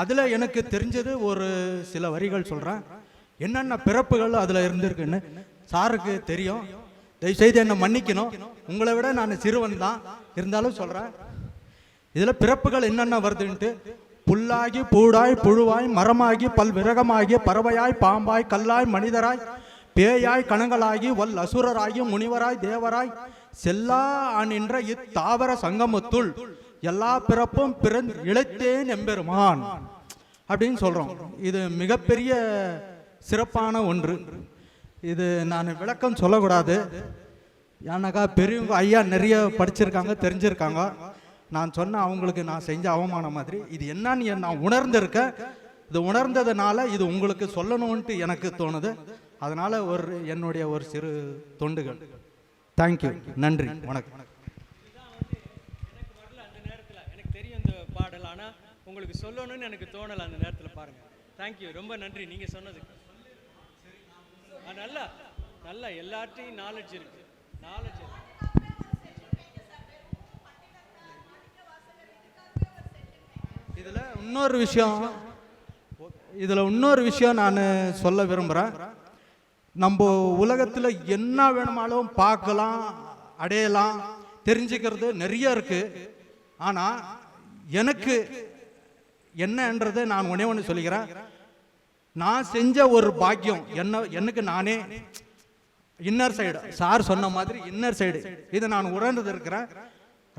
அதில் எனக்கு தெரிஞ்சது ஒரு சில வரிகள் சொல்கிறேன். என்னென்ன பிறப்புகள் அதில் இருந்திருக்குன்னு சாருக்கு தெரியும். தயவுசெய்து என்னை மன்னிக்கணும், உங்களை விட நான் சிறுவன் தான், இருந்தாலும் சொல்கிறேன். இதில் பிறப்புகள் என்னென்ன வருதுன்ட்டு, புல்லாகி பூடாய் புழுவாய் மரமாகி பல்விரகமாகி பறவையாய் பாம்பாய் கல்லாய் மனிதராய் பேயாய் கணங்களாகி வல் அசுரராகி முனிவராய் தேவராய் செல்லா நின்ற இத்தாவர சங்கமத்துள் எல்லா பிறப்பும் பிறந்து இழைத்தேன் எம்பெருமான் அப்படின்னு சொல்கிறோம். இது மிகப்பெரிய சிறப்பான ஒன்று. இது நான் விளக்கம் சொல்லக்கூடாது, ஏன்னாக்கா பெரியவங்க ஐயா நிறைய படிச்சிருக்காங்க, தெரிஞ்சிருக்காங்க. நான் சொன்ன அவங்களுக்கு நான் செஞ்ச அவமானம் மாதிரி. இது என்னன்னு நான் உணர்ந்திருக்கேன். இது உணர்ந்ததுனால இது உங்களுக்கு சொல்லணும்ன்ட்டு எனக்கு தோணுது. அதனால என்னுடைய ஒரு சிறு தொண்டுகள். தேங்க்யூ, நன்றி, வணக்கம். எனக்கு வரல அந்த நேரத்தில், எனக்கு தெரியும் இந்த பாடல், ஆனால் உங்களுக்கு சொல்லணும்னு எனக்கு தோணலை அந்த நேரத்தில். பாருங்க, தேங்க்யூ, ரொம்ப நன்றி நீங்கள் சொன்னதுக்கு. நல்லா நல்லா எல்லார்ட்டையும் நாலேஜ் இருக்கு, நாலேஜ் இருக்கு. இதில் இன்னொரு விஷயம் நான் சொல்ல விரும்புகிறேன். நம்ம உலகத்தில் என்ன வேணுமாலும் பார்க்கலாம், அடையலாம், தெரிஞ்சுக்கிறது நிறைய இருக்கு. ஆனால் எனக்கு என்னன்றது நான் ஒன்று சொல்லிக்கிறேன். நான் செஞ்ச ஒரு பாக்கியம் எனக்கு நானே இன்னர் சைடு, சார் சொன்ன மாதிரி இன்னர் சைடு, இதை நான் உணர்ந்து இருக்கிறேன்.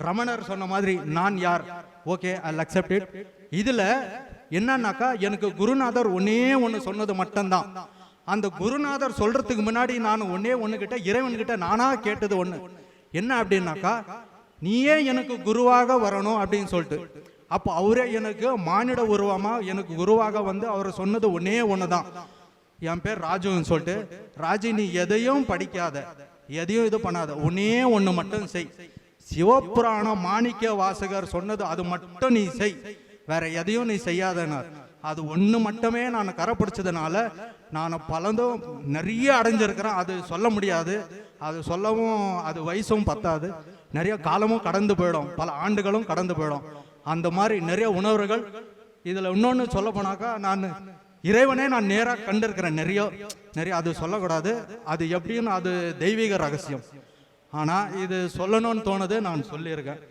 ரமணர் சொன்ன மாதிரி நான் யார், ஓகே, ஐ அக்செப்ட் இட். இதுல என்னன்னாக்கா, எனக்கு குருநாதர் ஒன்று சொன்னது மட்டும்தான். அந்த குருநாதர் சொல்றதுக்கு முன்னாடி நான் ஒன்று கிட்ட, இறைவன்கிட்ட நானா கேட்டது ஒன்று என்ன அப்படின்னாக்கா, நீயே எனக்கு குருவாக வரணும் அப்படின்னு சொல்லிட்டு. அப்போ அவரே எனக்கு மானிட உருவமா எனக்கு குருவாக வந்து அவர் சொன்னது ஒன்று தான். என் பேர் ராஜுன்னு சொல்லிட்டு, ராஜு நீ எதையும் படிக்காத, எதையும் இது பண்ணாத, ஒன்று மட்டும் செய். சிவபுராணம் மாணிக்க வாசகர் சொன்னது அது மட்டும் நீ செய், வேற எதையும் நீ செய்யாதனார். அது ஒன்று மட்டுமே நான் கரைப்பிடிச்சதுனால நான் பலதும் நிறைய அடைஞ்சிருக்கிறேன். அது சொல்ல முடியாது, அது சொல்லவும் அது வயசும் பத்தாது, நிறைய காலமும் கடந்து போயிடும், பல ஆண்டுகளும் கடந்து போயிடும். அந்த மாதிரி நிறைய உணர்வுகள். இதில் இன்னொன்று சொல்ல போனாக்கா, நான் இறைவனே நான் நேராக கண்டிருக்கிறேன் நிறைய. அது சொல்லக்கூடாது, அது எப்படின்னு அது தெய்வீக ரகசியம். ஆனால் இது சொல்லணும்னு தோணுது, நான் சொல்லியிருக்கேன்.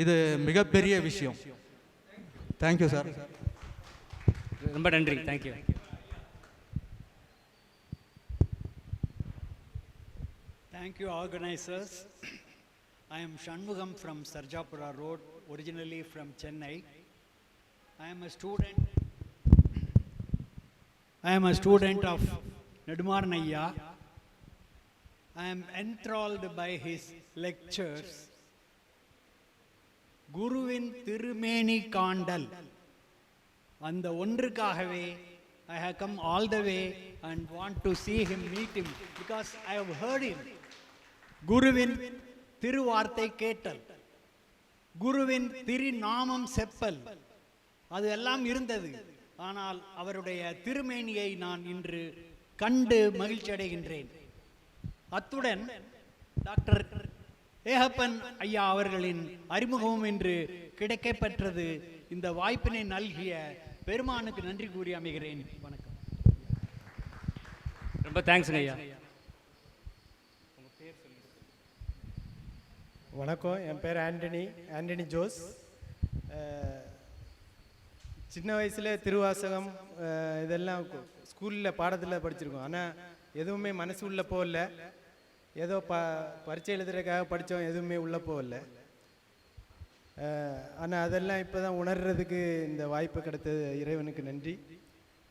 இது மிகப்பெரிய விஷயம். Thank you sir. ரொம்ப நன்றி, thank you. Thank you, organizers. I am Shanmugam from Sarjapura Road, originally from Chennai. I am a student of Nedumaran Aiyya. I am enthralled by his lectures. Guruvin Tirumeni Kandal. அந்த ஒன்றுக்காகவே I have come all the way and want to see him, meet him, because I have heard him. குருவின் திருவார்த்தை கேட்டல், குருவின் திருநாமம் செப்பல், அது எல்லாம் இருந்தது. ஆனால் அவருடைய திருமேனியை நான் இன்று கண்டு மகிழ்ச்சி அடைகின்றேன். அத்துடன் டாக்டர் ஏகப்பன் ஐயா அவர்களின் அறிமுகமும் இன்று கிடைக்கப்பெற்றது. இந்த வாய்ப்பினை நல்கிய பெருமானுக்கு நன்றி கூறி அமைகிறேன். வணக்கம். ரொம்ப தேங்க்ஸ் ஐயா. வணக்கம், என் பேர் ஆண்டனி ஜோஸ். சின்ன வயசில் திருவாசகம் இதெல்லாம் ஸ்கூலில் பாடத்தில் படிச்சிருக்கோம். ஆனால் எதுவுமே மனசு உள்ளே போகல. ஏதோ பரீட்சை எழுதுறதுக்காக படித்தோம், எதுவுமே உள்ளே போகல. ஆனால் அதெல்லாம் இப்போ தான் உணர்றதுக்கு இந்த வாய்ப்பு கிடைத்தது இறைவனுக்கு நன்றி.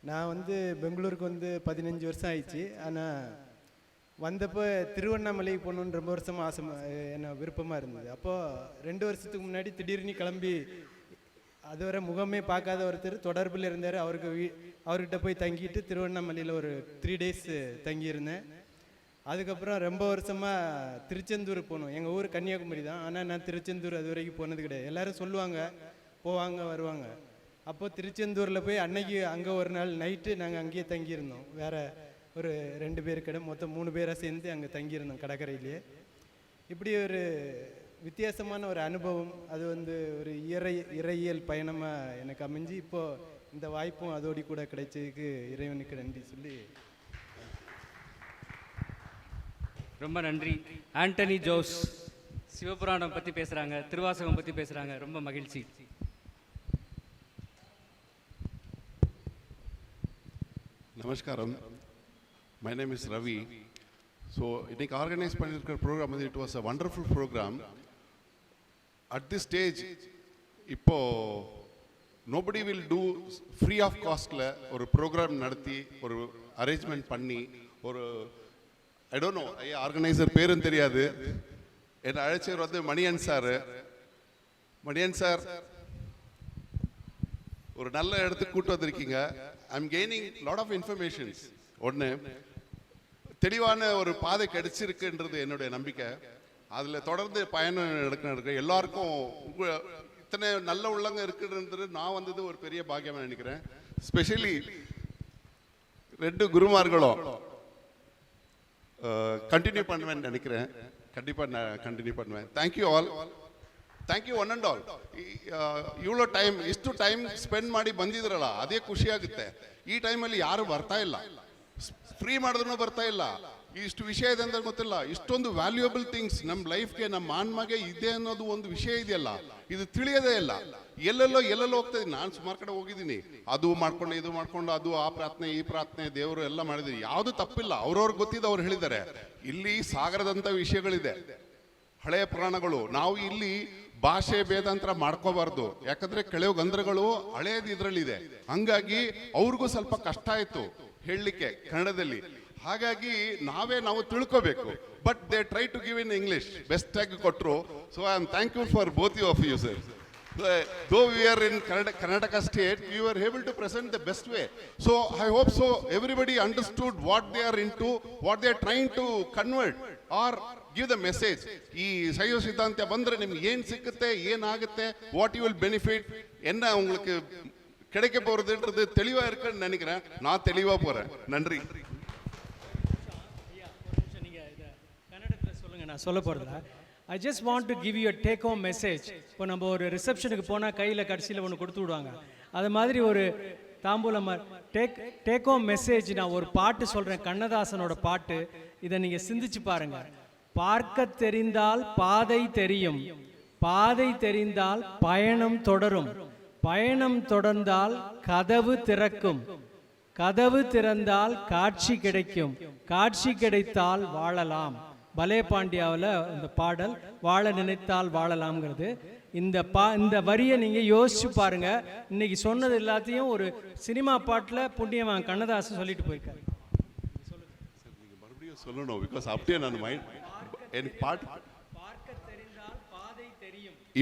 நான் வந்து பெங்களூருக்கு வந்து 15 வருஷம் ஆயிடுச்சு. ஆனால் வந்தப்போ திருவண்ணாமலைக்கு போகணுன்னு ரொம்ப வருஷமாக ஆசை, என்ன விருப்பமாக இருந்தது. அப்போது 2 வருஷத்துக்கு முன்னாடி திடீர்னு கிளம்பி அதுவரை முகமே பார்க்காத ஒருத்தர் தொடர்பில் இருந்தார். அவர்கிட்ட போய் தங்கிட்டு திருவண்ணாமலையில் ஒரு 3 days தங்கியிருந்தேன். அதுக்கப்புறம் ரொம்ப வருஷமாக திருச்செந்தூர் போகணும். எங்கள் ஊர் கன்னியாகுமரி தான், ஆனால் நான் திருச்செந்தூர் அது வரைக்கும் போனது கிடையாது. எல்லோரும் சொல்லுவாங்க, போவாங்க வருவாங்க. அப்போது திருச்செந்தூரில் போய் அன்னைக்கு அங்கே ஒரு நாள் நைட்டு நாங்கள் அங்கேயே தங்கியிருந்தோம். வேறு ஒரு 2 பேர் மொத்தம் 3 பேராக சேர்ந்து அங்கே தங்கியிருந்தோம் கடற்கரையிலேயே. இப்படி ஒரு வித்தியாசமான ஒரு அனுபவம், அது வந்து ஒரு இறையியல் பயணமாக எனக்கு அமைஞ்சு இப்போது இந்த வாய்ப்பும் அதோடி கூட கிடைச்சதுக்கு இறைவனுக்கு நன்றி சொல்லி. ரொம்ப நன்றி. ஆண்டனி ஜோஸ் சிவபுராணம் பற்றி பேசுகிறாங்க, திருவாசகம் பற்றி பேசுகிறாங்க. ரொம்ப மகிழ்ச்சி. நமஸ்காரம். My name is Ravi. So இன்னைக்கு ஆர்கனைஸ் பண்ணியிருக்கிற ப்ரோக்ராம் வந்து it was a wonderful programme. At this stage இப்போ nobody will do free of காஸ்டில் ஒரு ப்ரோக்ராம் நடத்தி ஒரு அரேஞ்ச்மெண்ட் பண்ணி ஒரு ஐ டோன்ட் நோ ஆர்கனைசர் பேரும் தெரியாது. என்னை அழைச்சவர் வந்து மணியன் சார். மணியன் சார் ஒரு நல்ல இடத்துக்கு கூட்டு வந்திருக்கீங்க. I am gaining lot of informations. ஒன்று தெளிவான ஒரு பாதை கிடைச்சிருக்குன்றது என்னுடைய நம்பிக்கை. அதில் தொடர்ந்து பயணம் நடக்க எல்லாருக்கும் இத்தனை நல்ல உள்ளங்க இருக்குன்றது நான் வந்தது ஒரு பெரிய பாக்கியமாக நினைக்கிறேன். ஸ்பெஷலி 2 குருமார்களும் கண்டினியூ பண்ணுவேன்னு நினைக்கிறேன். கண்டிப்பாக நான் கண்டினியூ பண்ணுவேன். Thank you all. Thank you one and all. ಇವಳು ಟೈಮ್ ಇಷ್ಟು ಟೈಮ್ ಸ್ಪೆಂಡ್ ಮಾಡಿ ಬಂದಿದ್ರಲ್ಲ ಅದೇ ಖುಷಿಯಾಗುತ್ತೆ. ಈ ಟೈಮಲ್ಲಿ ಯಾರು ಬರ್ತಾ ಇಲ್ಲ, ಫ್ರೀ ಮಾಡಿದ್ರೂ ಬರ್ತಾ ಇಲ್ಲ. ಇಷ್ಟು ವಿಷಯ ಇದೆ ಅಂತ ಗೊತ್ತಿಲ್ಲ. ಇಷ್ಟೊಂದು ವ್ಯಾಲ್ಯೂಯಬಲ್ ಥಿಂಗ್ಸ್ ನಮ್ಮ ಲೈಫ್ಗೆ, ನಮ್ಮ ಆನ್ಮಗೆ ಇದೆ ಅನ್ನೋದು ಒಂದು ವಿಷಯ ಇದೆಯಲ್ಲ, ಇದು ತಿಳಿಯೋದೇ ಇಲ್ಲ. ಎಲ್ಲೆಲ್ಲೋ ಹೋಗ್ತದೆ. ನಾನು ಸುಮಾರು ಕಡೆ ಹೋಗಿದ್ದೀನಿ, ಅದು ಮಾಡ್ಕೊಂಡು ಇದು ಮಾಡ್ಕೊಂಡು ಅದು ಆ ಪ್ರಾರ್ಥನೆ ಈ ಪ್ರಾರ್ಥನೆ ದೇವರು ಎಲ್ಲ ಮಾಡಿದ್ರಿ. ಯಾವುದು ತಪ್ಪಿಲ್ಲ, ಅವ್ರವ್ರಿಗೆ ಗೊತ್ತಿದೆ, ಅವ್ರು ಹೇಳಿದ್ದಾರೆ. ಇಲ್ಲಿ ಸಾಗರದಂಥ ವಿಷಯಗಳಿದೆ, ಹಳೆಯ ಪುರಾಣಗಳು. ನಾವು ಇಲ್ಲಿ ಭಾಷೆ ಭೇದಾಂತರ ಮಾಡ್ಕೋಬಾರ್ದು. ಯಾಕಂದ್ರೆ ಕೆಲವು ಗಂಧಗಳು ಹಳೆಯದು ಇದರಲ್ಲಿದೆ. ಹಂಗಾಗಿ ಅವ್ರಿಗೂ ಸ್ವಲ್ಪ ಕಷ್ಟ ಆಯ್ತು ಹೇಳಲಿಕ್ಕೆ ಕನ್ನಡದಲ್ಲಿ. ಹಾಗಾಗಿ ನಾವು ತಿಳ್ಕೋಬೇಕು. But they try to give in English best ಆಗಿ ಕೊಟ್ಟರು. So I am thankful for both of you sir. Though we are in Karnataka state, we were able to present the best way. So I hope so everybody understood what they are into, what they are trying to convert or give the message. ಈ சைவ சித்தாந்த ಬಂದ್ರೆ ನಿಮಗೆ ಏನು ಸಿಗುತ್ತೆ, ಏನಾಗುತ್ತೆ, what you will benefit, என்ன உங்களுக்கு கிடைக்க போறதுன்றது தெளிவா இருக்குன்னு நினைக்கிறேன். நான் தெளிவா போறேன். நன்றி. கன்னடத்தில் சொல்லுங்க, நான் சொல்ல போறதில்ல. I just want to give you a take home message. இப்போ நம்ம ஒரு ரிசப்ஷனுக்கு போனால் கையில் கடைசியில் ஒன்று கொடுத்து விடுவாங்க. அது மாதிரி ஒரு தாம்பூலம் டேக் ஹோம் மெசேஜ். நான் ஒரு பாட்டு சொல்கிறேன், கண்ணதாசனோட பாட்டு. இதை நீங்கள் சிந்திச்சு பாருங்க. பார்க்க தெரிந்தால் பாதை தெரியும், பாதை தெரிந்தால் பயணம் தொடரும், பயணம் தொடர்ந்தால் கதவு திறக்கும், கதவு திறந்தால் காட்சி கிடைக்கும், காட்சி கிடைத்தால் வாழலாம். பலே பாண்டியாவில் இந்த பாடல் வாழ நினைத்தால் வாழலாம்ங்கிறது. இந்த வரியை நீங்கள் யோசிச்சு பாருங்க. இன்னைக்கு சொன்னது எல்லாத்தையும் ஒரு சினிமா பாட்டில் புண்ணியவான் கண்ணதாசன் சொல்லிட்டு போயிருக்காரு. மறுபடியும் சொல்லணும், பிகாஸ் அப்படியே நான் மைண்ட் எனக்கு ಪಾಠ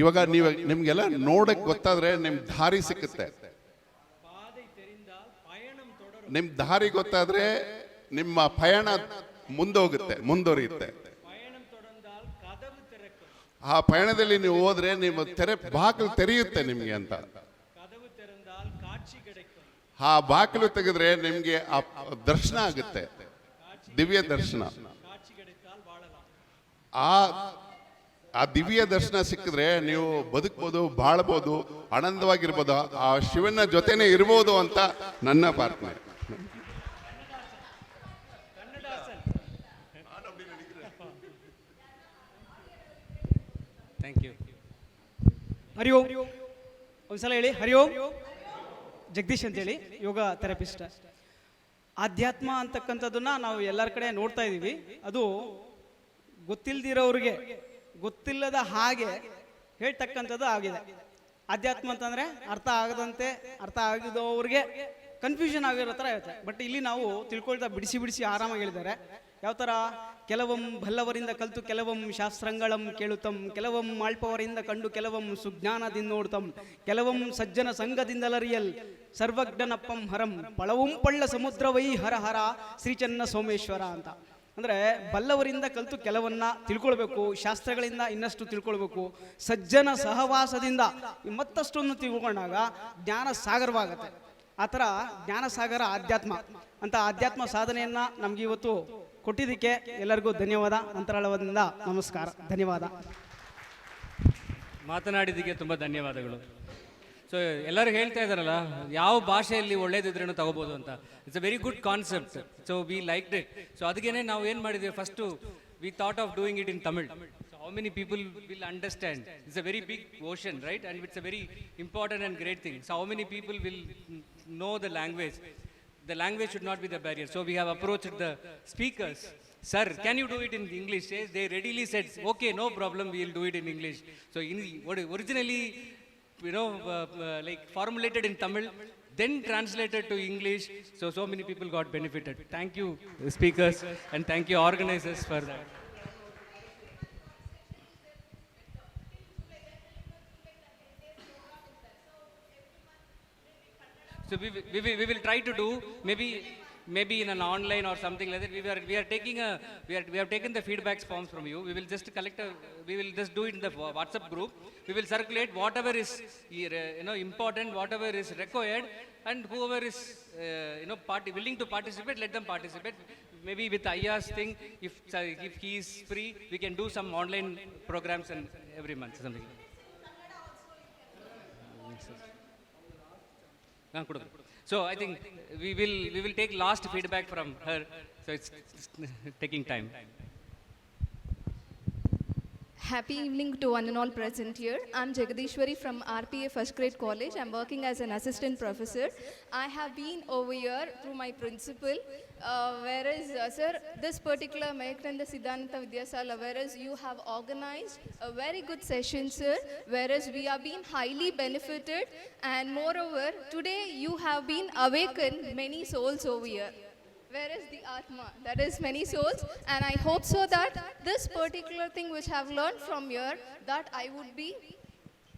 ಇವಾಗ ನೀವು ನಿಮಗೆಲ್ಲ ನೋಡಕ್ಕೆ ಗೊತ್ತಾದ್ರೆ ನಿಮ್ಮ ದಾರಿ ಸಿಕ್ಕುತ್ತೆ. ನಿಮ್ಮ ದಾರಿ ಗೊತ್ತಾದ್ರೆ ನಿಮ್ಮ ಪಯಣ ಮುಂದೋಗುತ್ತೆ. ಆ ಪಯಣದಲ್ಲಿ ನೀವು ಹೋದ್ರೆ ನಿಮ್ಮ ಬಾಗಿಲು ತೆರೆಯುತ್ತೆ ನಿಮಗೆ ಅಂತ. ಆ ಬಾಗಿಲು ತೆಗೆದ್ರೆ ನಿಮಗೆ ಆ ದರ್ಶನ ಆಗುತ್ತೆ, ದಿವ್ಯ ದರ್ಶನ. ಆ ದಿವ್ಯ ದರ್ಶನ ಸಿಕ್ಕಿದ್ರೆ ನೀವು ಬದುಕ್ಬೋದು, ಬಾಳ್ಬೋದು, ಆನಂದವಾಗಿರ್ಬೋದು, ಆ ಶಿವನ ಜೊತೆನೆ ಇರ್ಬೋದು ಅಂತ ನನ್ನ ಪ್ರಾರ್ಥನೆ. Thank you. ಹರಿ ಓಂ. ಒಂದ್ಸಲ ಹೇಳಿ ಹರಿ ಓಂ. ಜಗದೀಶ್ ಅಂತೇಳಿ, ಯೋಗ ಥೆರಪಿಸ್ಟ್. ಆಧ್ಯಾತ್ಮ ಅಂತಕ್ಕಂಥದ್ದನ್ನು ನಾವು ಎಲ್ಲರ ಕಡೆ ನೋಡ್ತಾ ಇದ್ದೀವಿ. ಅದು ಗೊತ್ತಿಲ್ಲದಿರೋರಿಗೆ ಗೊತ್ತಿಲ್ಲದ ಹಾಗೆ ಹೇಳ್ತಕ್ಕಂಥದ್ದು ಆಗಿದೆ. ಆಧ್ಯಾತ್ಮ ಅಂತಂದರೆ ಅರ್ಥ ಆಗದವ್ರಿಗೆ ಕನ್ಫ್ಯೂಷನ್ ಆಗಿರೋ ಥರ ಇರುತ್ತೆ. ಬಟ್ ಇಲ್ಲಿ ನಾವು ತಿಳ್ಕೊಳ್ತಾ ಬಿಡಿಸಿ ಆರಾಮಾಗಿ ಹೇಳಿದ್ದಾರೆ. ಯಾವ ಥರ ಕೆಲವಂ ಬಲ್ಲವರಿಂದ ಕಲಿತು ಕೆಲವಂ ಶಾಸ್ತ್ರಂಗಳಂ ಕೇಳುತ್ತಂ, ಕೆಲವಂ ಮಾಳ್ಪವರಿಂದ ಕಂಡು ಕೆಲವಂ ಸುಜ್ಞಾನದಿಂದ ನೋಡ್ತಂ, ಕೆಲವಂ ಸಜ್ಜನ ಸಂಘದಿಂದಲರಿಯಲ್ ಸರ್ವಜ್ಞನಪ್ಪಂ ಹರಂ ಪಳವಂ ಪಳ್ಳ ಸಮುದ್ರವೈ ಹರ ಹರ ಶ್ರೀಚನ್ನ ಸೋಮೇಶ್ವರ ಅಂತ. ಅಂದರೆ ಬಲ್ಲವರಿಂದ ಕಲಿತು ಕೆಲವನ್ನ ತಿಳ್ಕೊಳ್ಬೇಕು, ಶಾಸ್ತ್ರಗಳಿಂದ ಇನ್ನಷ್ಟು ತಿಳ್ಕೊಳ್ಬೇಕು, ಸಜ್ಜನ ಸಹವಾಸದಿಂದ ಮತ್ತಷ್ಟೊಂದು ತಿಳ್ಕೊಂಡಾಗ ಜ್ಞಾನ ಸಾಗರವಾಗುತ್ತೆ. ಆ ಥರ ಜ್ಞಾನಸಾಗರ ಆಧ್ಯಾತ್ಮ ಅಂತ ಆಧ್ಯಾತ್ಮ ಸಾಧನೆಯನ್ನು ನಮಗೆ ಇವತ್ತು ಕೊಟ್ಟಿದ್ದಕ್ಕೆ ಎಲ್ಲರಿಗೂ ಧನ್ಯವಾದ. ಅಂತರಾಳದಿಂದ ನಮಸ್ಕಾರ, ಧನ್ಯವಾದ. ಮಾತನಾಡಿದ್ದಕ್ಕೆ ತುಂಬ ಧನ್ಯವಾದಗಳು. ಸೊ ಎಲ್ಲರೂ ಹೇಳ್ತಾ ಇದ್ದಾರಲ್ಲ, ಯಾವ ಭಾಷೆಯಲ್ಲಿ ಒಳ್ಳೇದಿದ್ರೂ ತಗೋಬೋದು ಅಂತ. It's a very good concept. So we liked it. So ಅದಕ್ಕೇನೆ ನಾವು ಏನು ಮಾಡಿದ್ವಿ, first we thought of doing it in Tamil. So how many people will understand? It's a very big ocean, right? And it's a very important and great thing. So how many people will know the language? The language should not be the barrier. So we have approached the speakers. Sir, can you do it in English? They readily said, okay, no problem, we will do it in English. So originally, like formulated in Tamil, then translated to English. So many people got benefited. Thank you, speakers, and thank you, organizers, for that. So we will try to do maybe in an online or something like that. We have taken the feedback forms from you. We will just we will just do it in the WhatsApp group. We will circulate whatever is important, whatever is required, and whoever is willing to participate, let them participate. Maybe with Aiyya's thing, if he is free, we can do some online programs and every month something. So I think we will take last feedback from her. So it's taking time. Happy evening to one and all present here. I'm Jagadishwari from RPA First Grade College. I'm working as an assistant professor. I have been over here through my principal, whereas, sir, this particular Mayaknanda Siddhanta Vidyasala, whereas you have organized a very good session, sir, whereas we are being highly benefited, and moreover, today you have been awakened many souls over here. Where is the Atma? That is many souls, and I hope so that this particular thing which I have learned from here, that I would be,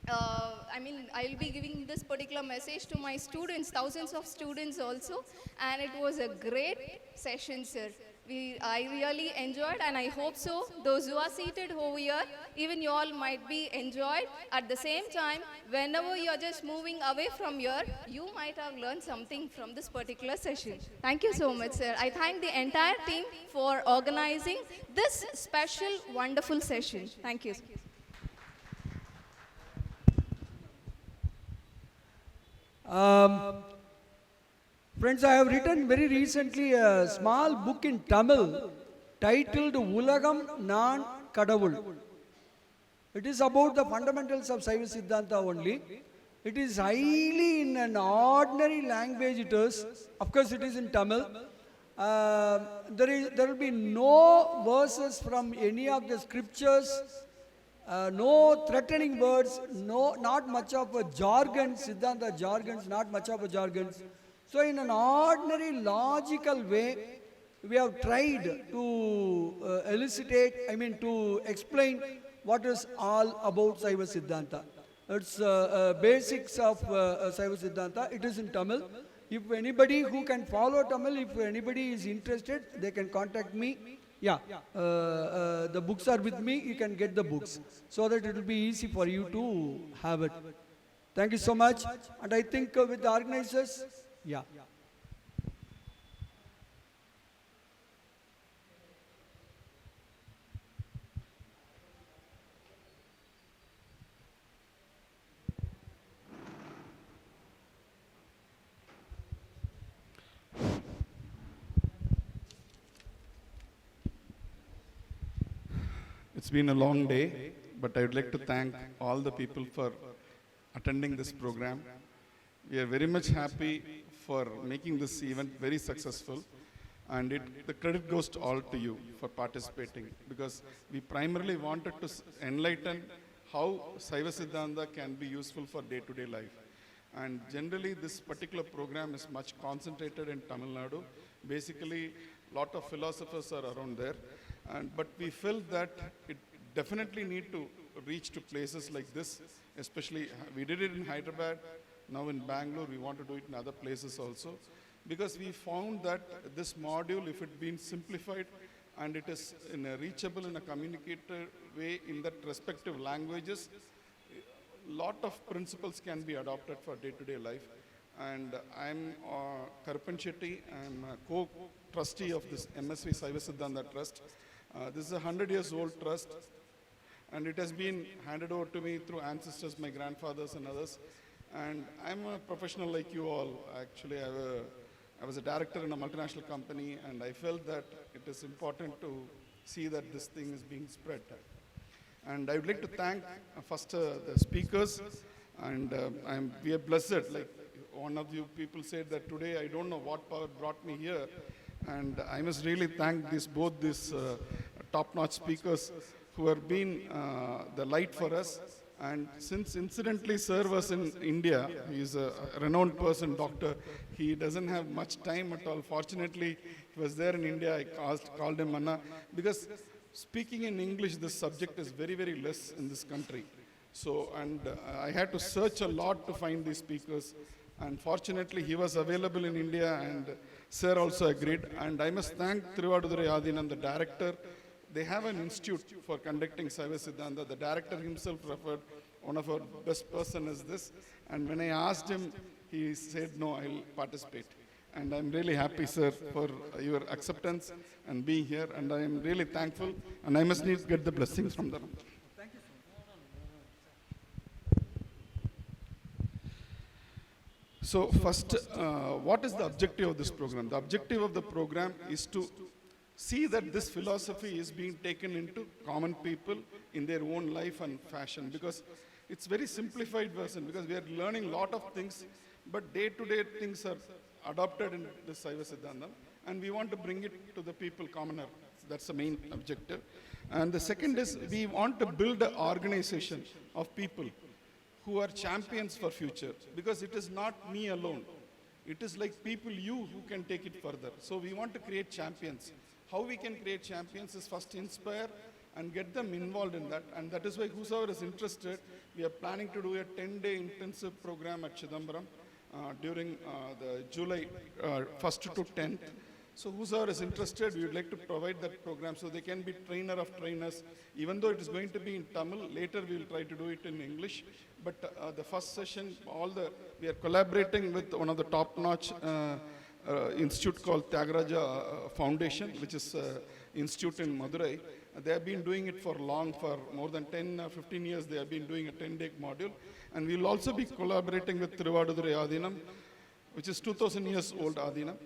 I will be giving this particular message to my students, thousands of students also, and it was a great session, sir. I really enjoyed, and I hope so those who are seated over here, even you all might be enjoyed. At the same time, whenever you are just moving away from here, you might have learned something from this particular session. Thank you so much, sir. I thank the entire team for organizing this special, wonderful session. Thank you. Friends, I have written very recently a small book in Tamil titled Ulagam Naan Kadavul. It is about the fundamentals of Saiva Siddhanta only. It is highly in an ordinary language it is. Of course it is in Tamil. There will be no verses from any of the scriptures, no threatening words, not much of a jargon, Siddhanta jargons, not much of a jargons. So in an ordinary logical way, we have tried to to explain what is all about Saiva Siddhanta. It's basics of Saiva Siddhanta. It is in Tamil. If anybody who can follow Tamil, if anybody is interested, they can contact me. The books are with me. You can get the books so that it will be easy for you to have it. Thank you so much. And I think with the organizers, It's been a long day, but I would like to thank all the people for attending this program. We are very much happy for making this event very successful. And the credit goes to all to you for participating, because we primarily wanted to enlighten how Saiva Siddhanta can be useful for day-to-day life. And generally, this particular program is much concentrated in Tamil Nadu. Basically, a lot of philosophers are around there. But we felt that it definitely need to reach to places like this, especially we did it in Hyderabad, now in Bangalore, we want to do it in other places also. Because we found that this module, if it been simplified and it is reachable in a communicator way in that respective languages, lot of principles can be adopted for day-to-day life. And I'm Karpan Shetty, I'm a co-trustee of this MSV Saiva Siddhanta Trust. This is a 100 years old trust, and it has been handed over to me through ancestors, my grandfathers and others. And I'm a professional like you all. Actually, I was a director in a multinational company, and I felt that it is important to see that this thing is being spread. And I would like to thank first the speakers, and we are blessed. Like one of you people said that today I don't know what power brought me here, and I must really thank both these top-notch speakers who have been the light for us. And since incidentally sir was in India, he is a renowned person, doctor, he doesn't have much time at all. Fortunately, he was there in India. I called him Anna, because speaking in English, this subject is very, very less in this country. So, and I had to search a lot to find these speakers. And fortunately, he was available in India, and sir also agreed. And I must thank Thiruvadurai Adinam, the director. They have an institute for conducting Saiva Siddhanta. The director himself referred one of our best person is this. And when I asked him, he said, no, I'll participate. And I'm really happy, sir, for your acceptance and being here. And I'm really thankful. And I must need to get the blessings from them. Thank you, sir. So first, what is the objective of this program? The objective of the program is to see that this philosophy is being taken into common people in their own life and fashion, because it's very simplified version, because we are learning a lot of things, but day-to-day things are adopted in the Saiva Siddhanta, and we want to bring it to the people, commoner. That's the main objective. And the second is we want to build an organization of people who are champions for future, because it is not me alone. It is like people, you, who can take it further. So we want to create champions. How we can create champions is first inspire and get them involved in that. And that is why whosoever is interested, we are planning to do a 10-day intensive program at Chidambaram during the July 1st to 10th. So whosoever is interested, we would like to provide that program so they can be trainer of trainers. Even though it is going to be in Tamil, later we will try to do it in English. But the first session, we are collaborating with one of the top-notch institute called Tyagaraja Foundation, which is institute in Madurai. They have been doing it for more than 10-15 years. They have been doing a 10-day module. And we will also be collaborating with Thiruvadurai Adinam, which is 2000 years old Adinam,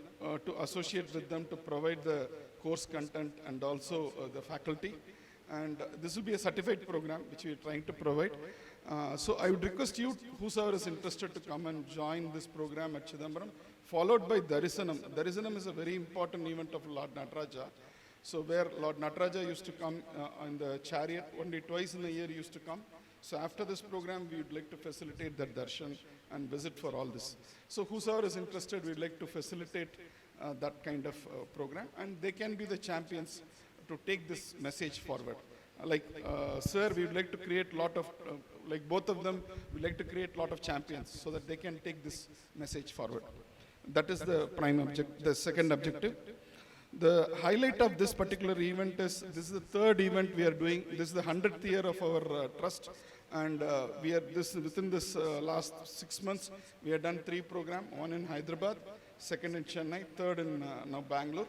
to associate with them to provide the course content and also the faculty. And this will be a certified program which we are trying to provide. So I would request you, whosoever is interested, to come and join this program at Chidambaram, followed by Darisanam. Darisanam is a very important event of Lord Nataraja. So where Lord Nataraja used to come in the chariot, only twice in a year he used to come. So after this program, we would like to facilitate that darshan and visit for all this. So whosoever is interested, we'd like to facilitate that kind of program, and they can be the champions to take this message forward. Sir, we would like to create a lot of, like both of them, we'd like to create a lot of champions so that they can take this message forward. That is the prime objective, the second objective. The highlight of this particular event is, this is the third event we are doing. This is the 100th year of our trust. And we are within this last 6 months, we have done 3 programs, one in Hyderabad, second in Chennai, third in now Bangalore.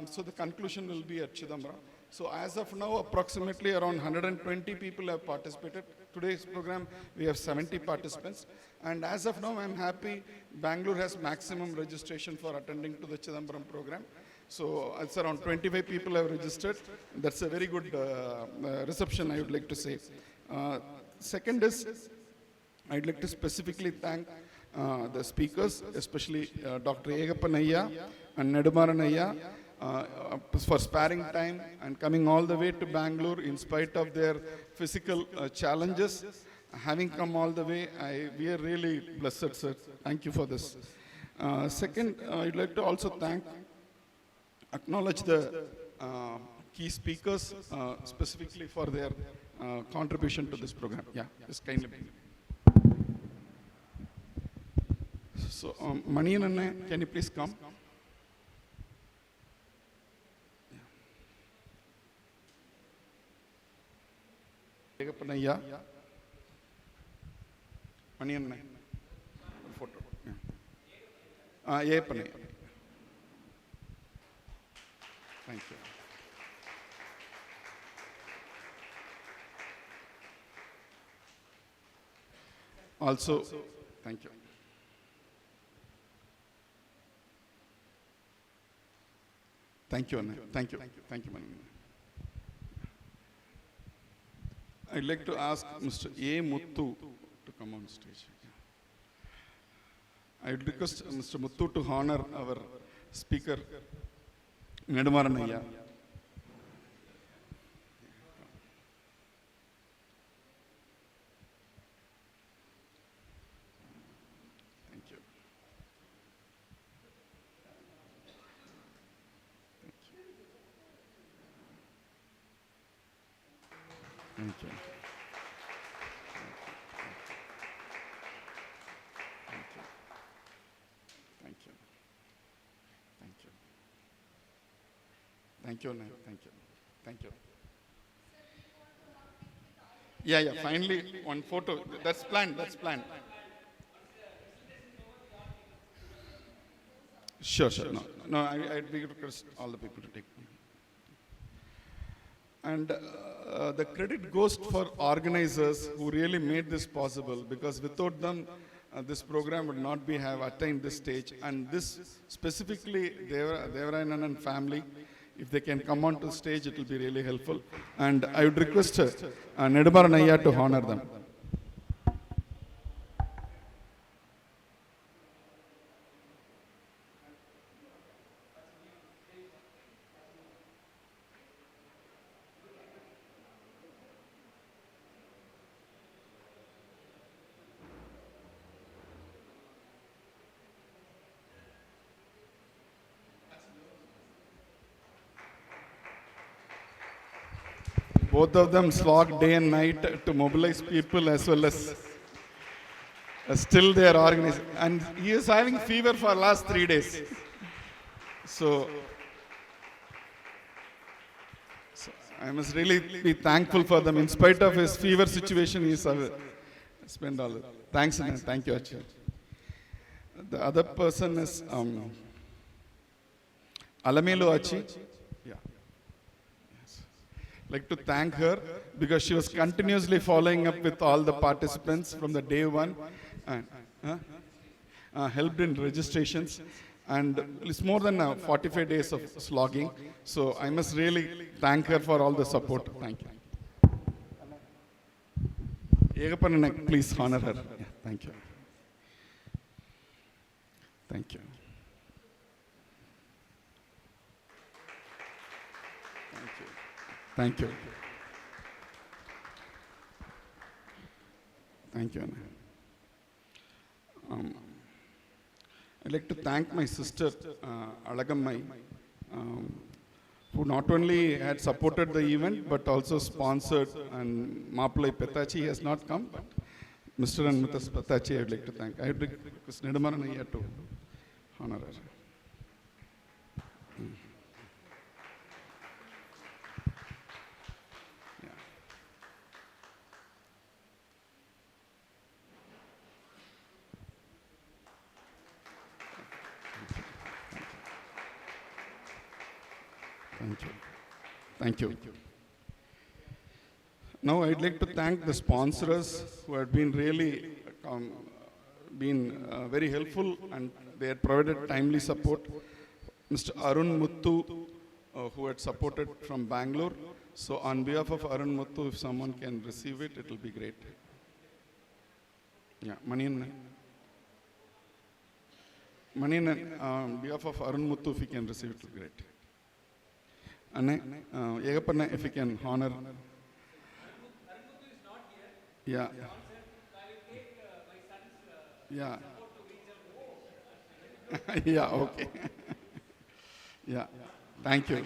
So the conclusion will be at Chidambaram. So as of now, approximately around 120 people have participated. Today's program, we have 70 participants. And as of now, I'm happy Bangalore has maximum registration for attending to the Chidambaram program. So it's around 25 people have registered. That's a very good reception, I would like to say. Second is, I'd like to specifically thank the speakers, especially Dr. Yegappan Aiyya and Nedumaran Aiyya, for sparing time and coming all the way to Bangalore in spite of their physical challenges. Having come all the way, we are really blessed, sir. Thank you for this. Second, I'd like to also acknowledge the key speakers specifically for their contribution to this program. Yeah, just kindly. So, Manian, can you please come? Yegappan Aiyya. Manian, photo. Yegappan Aiyya. Thank you. Also, thank you. Thank you, Anna. Thank you. Thank you, Manian. I'd like to ask Mr. A. Muthu to come on stage. I would request Mr. Muthu to honor our speaker, Nedumaran Aiyya. Thank you. Thank you. Thank you, Nai. Thank you. Thank you. Yeah. Finally, one photo. That's planned. That's planned. Sure. No. I'd be request all the people to take. And the credit goes for organizers who really made this possible, because without them, this program would not have attained this stage. And this specifically, Devarayanan family, if they can come on to the stage, it will be really helpful. And I would request Nedumaran Aiyya to honor them. Both of them slog day and night to mobilize people, as well as still they are organized. And he is having fever for last 3 days. So I must really be thankful for them. In spite of his fever situation, he is spent all. Thanks, and thank you, Acharya. The other person is Alamelu Achi. Like to thank her, because she was continuously following up with all the participants from the day one, and helped in registrations, and it's more than 45 days of slogging. So I must really thank her for all the support. Thank you. Yegappan, please honor her. Yeah, thank you. Thank you. Thank you. Thank you, Anna. I'd like to thank my sister, Alagammai, who not only had supported the event, but also sponsored, and M Pethachi has not come, but Mr. and Mrs. Pethachi I would like to thank. I would request Nedumaran Aiyya to honor her. Thank you. Now I'd like to thank the sponsors who had been really very helpful, and they had provided timely support. Mr. Arun Muthu, who had supported from Bangalore. So on behalf of Arun Muthu, if someone can receive it, it will be great. Yeah, Manian. Maninan, on behalf of Arun Muthu, if you can receive it, great. Anne, Yegappan, if you can honor. Yeah. Yeah. Yeah, okay. Yeah, thank you.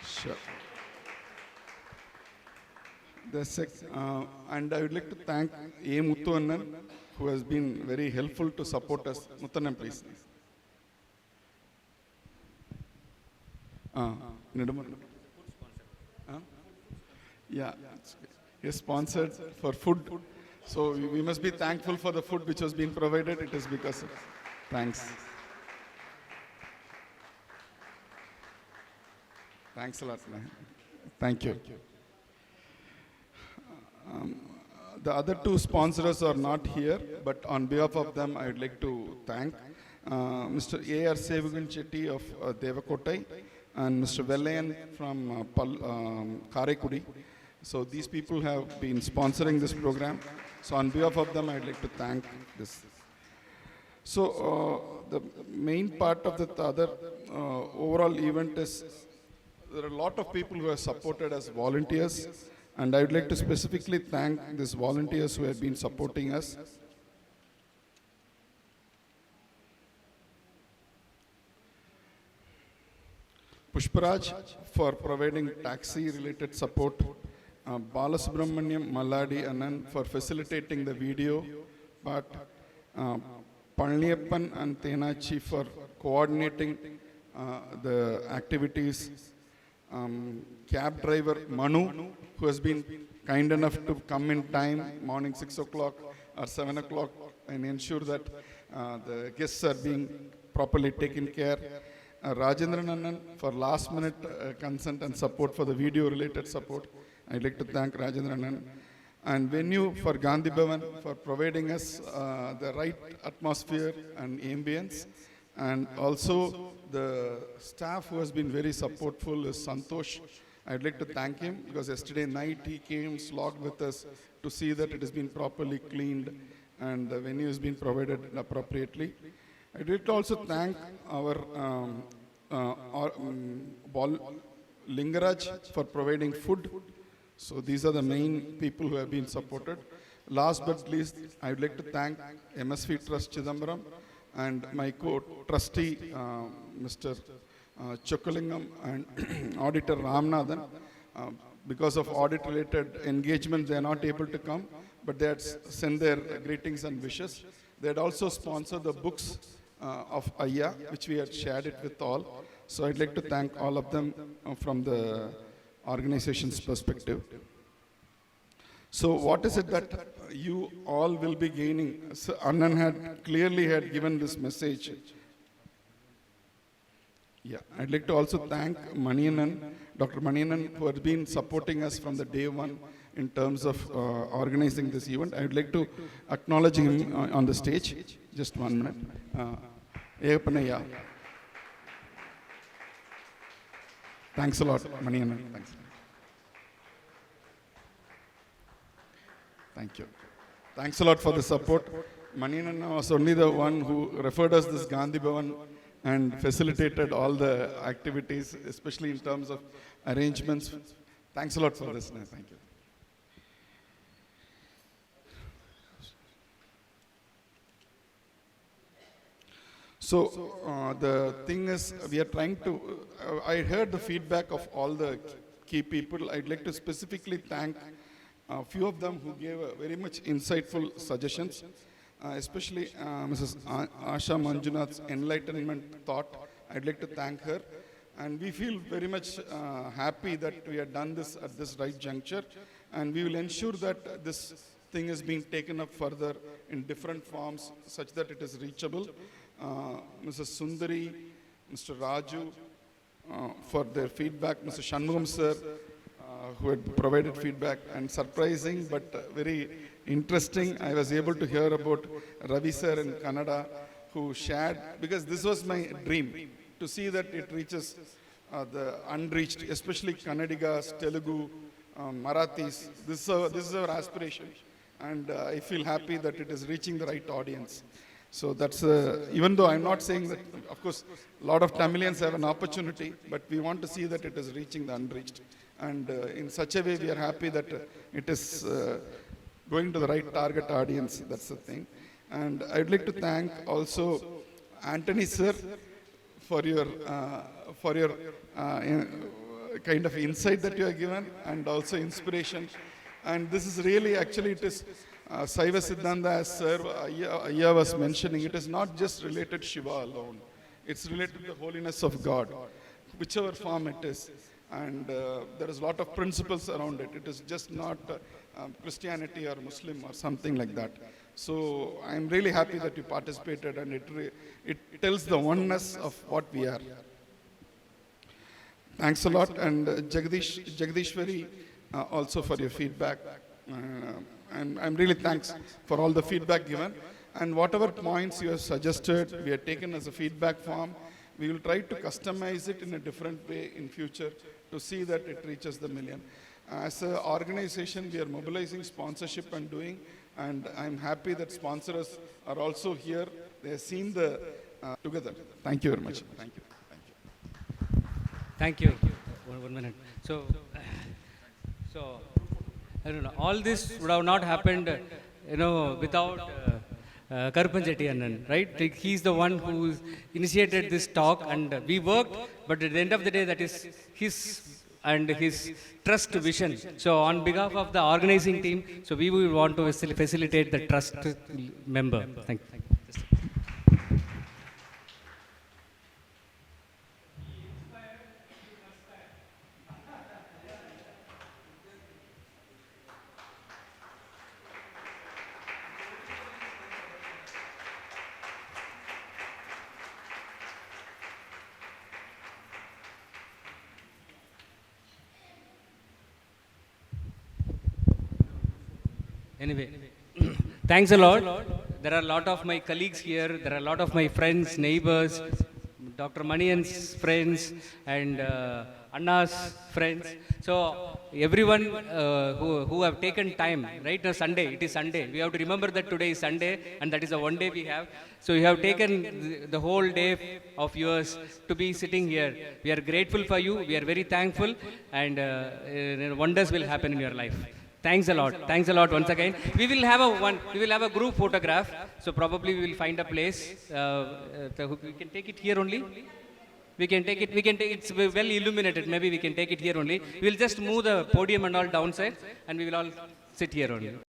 Sure. And I would like to thank A. MuthuAnnaan, who has been very helpful to support us. MuthuAnnaan, please. Nedumaran. Yeah, he is sponsored for food. So we must be thankful for the food which was being provided. It is because of, thanks. Thanks a lot. Thank you. The other two sponsors are not here, but on behalf of them, I would like to thank Mr. A.R. Sevugan of Devakottai and Mr. Vellayan from Karaikudi. So these people have been sponsoring this program. So on behalf of them, I would like to thank this. So the main part of the other overall event is there are a lot of people who are supported as volunteers, and I would like to specifically thank these volunteers who have been supporting us. Pushparaj for providing taxi-related support. Balasubramaniam Maladi Anand for facilitating the video part. Palniyappan and Tenachi for coordinating the activities. Cab driver Manu, who has been kind enough to come in time, morning 6 o'clock or 7 o'clock, and ensure that the guests are being properly taken care. Rajendran Annan for last minute consent and support for the video related support. I'd like to thank Rajendran Annan. And venue for Gandhi Bhavan for providing us the right atmosphere and ambience. And also the staff who has been very supportful is Santosh. I'd like to thank him because yesterday night he came, slogged with us to see that it has been properly cleaned and the venue has been provided appropriately. I'd like to also thank our Lingaraj for providing food. So these are the main people who have been supported. Last but least, I would like to thank MSV Trust Chidambaram and my co-trustee, Mr. Chokalingam and Auditor Ramnathan. Because of audit-related engagement, they are not able to come, but they had sent their greetings and wishes. They had also sponsored the books of Aiyya, which we had shared it with all. So I'd like to thank all of them from the organization's perspective. So what is it that you all will be gaining? So Annan had clearly given this message. Yeah, I'd like to also thank Maniannan, Dr. Maniannan, who has been supporting us from the day one in terms of organizing this event. I would like to acknowledge him on the stage. Just 1 minute. Yegappan, yeah. Thanks a lot, Maniannan. Thanks. Thank you. Thanks a lot for the support. Maniannan was only the one who referred us this Gandhi Bhavan and facilitated all the activities, especially in terms of arrangements. Thanks a lot for this. Thank you. So the thing is, we are trying to, I heard the feedback of all the key people. I'd like to specifically thank a few of them who gave very much insightful suggestions, especially Mrs. Asha Manjunath's enlightenment thought. I'd like to thank her. And we feel very much happy that we have done this at this right juncture. And we will ensure that this thing is being taken up further in different forms such that it is reachable. Mrs. Sundari, Mr. Raju, for their feedback, Mr. Shanmugam sir, who had provided feedback, and surprising but very interesting, I was able to hear about Ravi sir in Kannada, who shared, because this was my dream, to see that it reaches the unreached, especially Kannadigas, Telugu, Marathis. This is our aspiration, and I feel happy that it is reaching the right audience. So that's, even though I'm not saying that, of course, a lot of Tamilians have an opportunity, but we want to see that it is reaching the unreached. And in such a way, we are happy that it is going to the right target audience. That's the thing. And I'd like to thank also Anthony sir for your kind of insight that you have given, and also inspiration. And this is really, actually, it is Saiva Siddhanta, as Sir Aiyya was mentioning, it is not just related to Shiva alone. It's related to the holiness of God, whichever form it is. And there is a lot of principles around it. It is just not Christianity or Muslim or something like that. So I'm really happy that you participated, and it tells the oneness of what we are. Thanks a lot, and Jagadishwari, also for your feedback. And I'm really thanks for all the feedback given. And whatever points you have suggested, we have taken as a feedback form. We will try to customize it in a different way in future to see that it reaches the million. As an organization, we are mobilizing sponsorship and doing, and I'm happy that sponsors are also here. They have seen the together. Thank you very much. Thank you. Thank you. One minute. So, I don't know. All this would have not happened, without Karpanchetti Annan, right? Like, he's the one who initiated this talk, and we worked. But at the end of the day, that is his and his trust vision. So, on behalf of the organizing team, so we will want to facilitate the trust member. Thank you. Anyway, thanks a lot. There are a lot of my colleagues here. There are a lot of my friends, neighbors, Dr. Manian's friends, and Anna's friends. So everyone who have taken time, right? Now Sunday, it is Sunday. We have to remember that today is Sunday, and that is the one day we have. So you have taken the whole day of yours to be sitting here. We are grateful for you. We are very thankful, and wonders will happen in your life. Thanks a lot. Thanks a lot once again. We will have a group photograph. So probably we will find a place. We can take it here only. We can take it. It's well illuminated. Maybe we can take it here only. We will just move the podium and all downside, and we will all sit here only.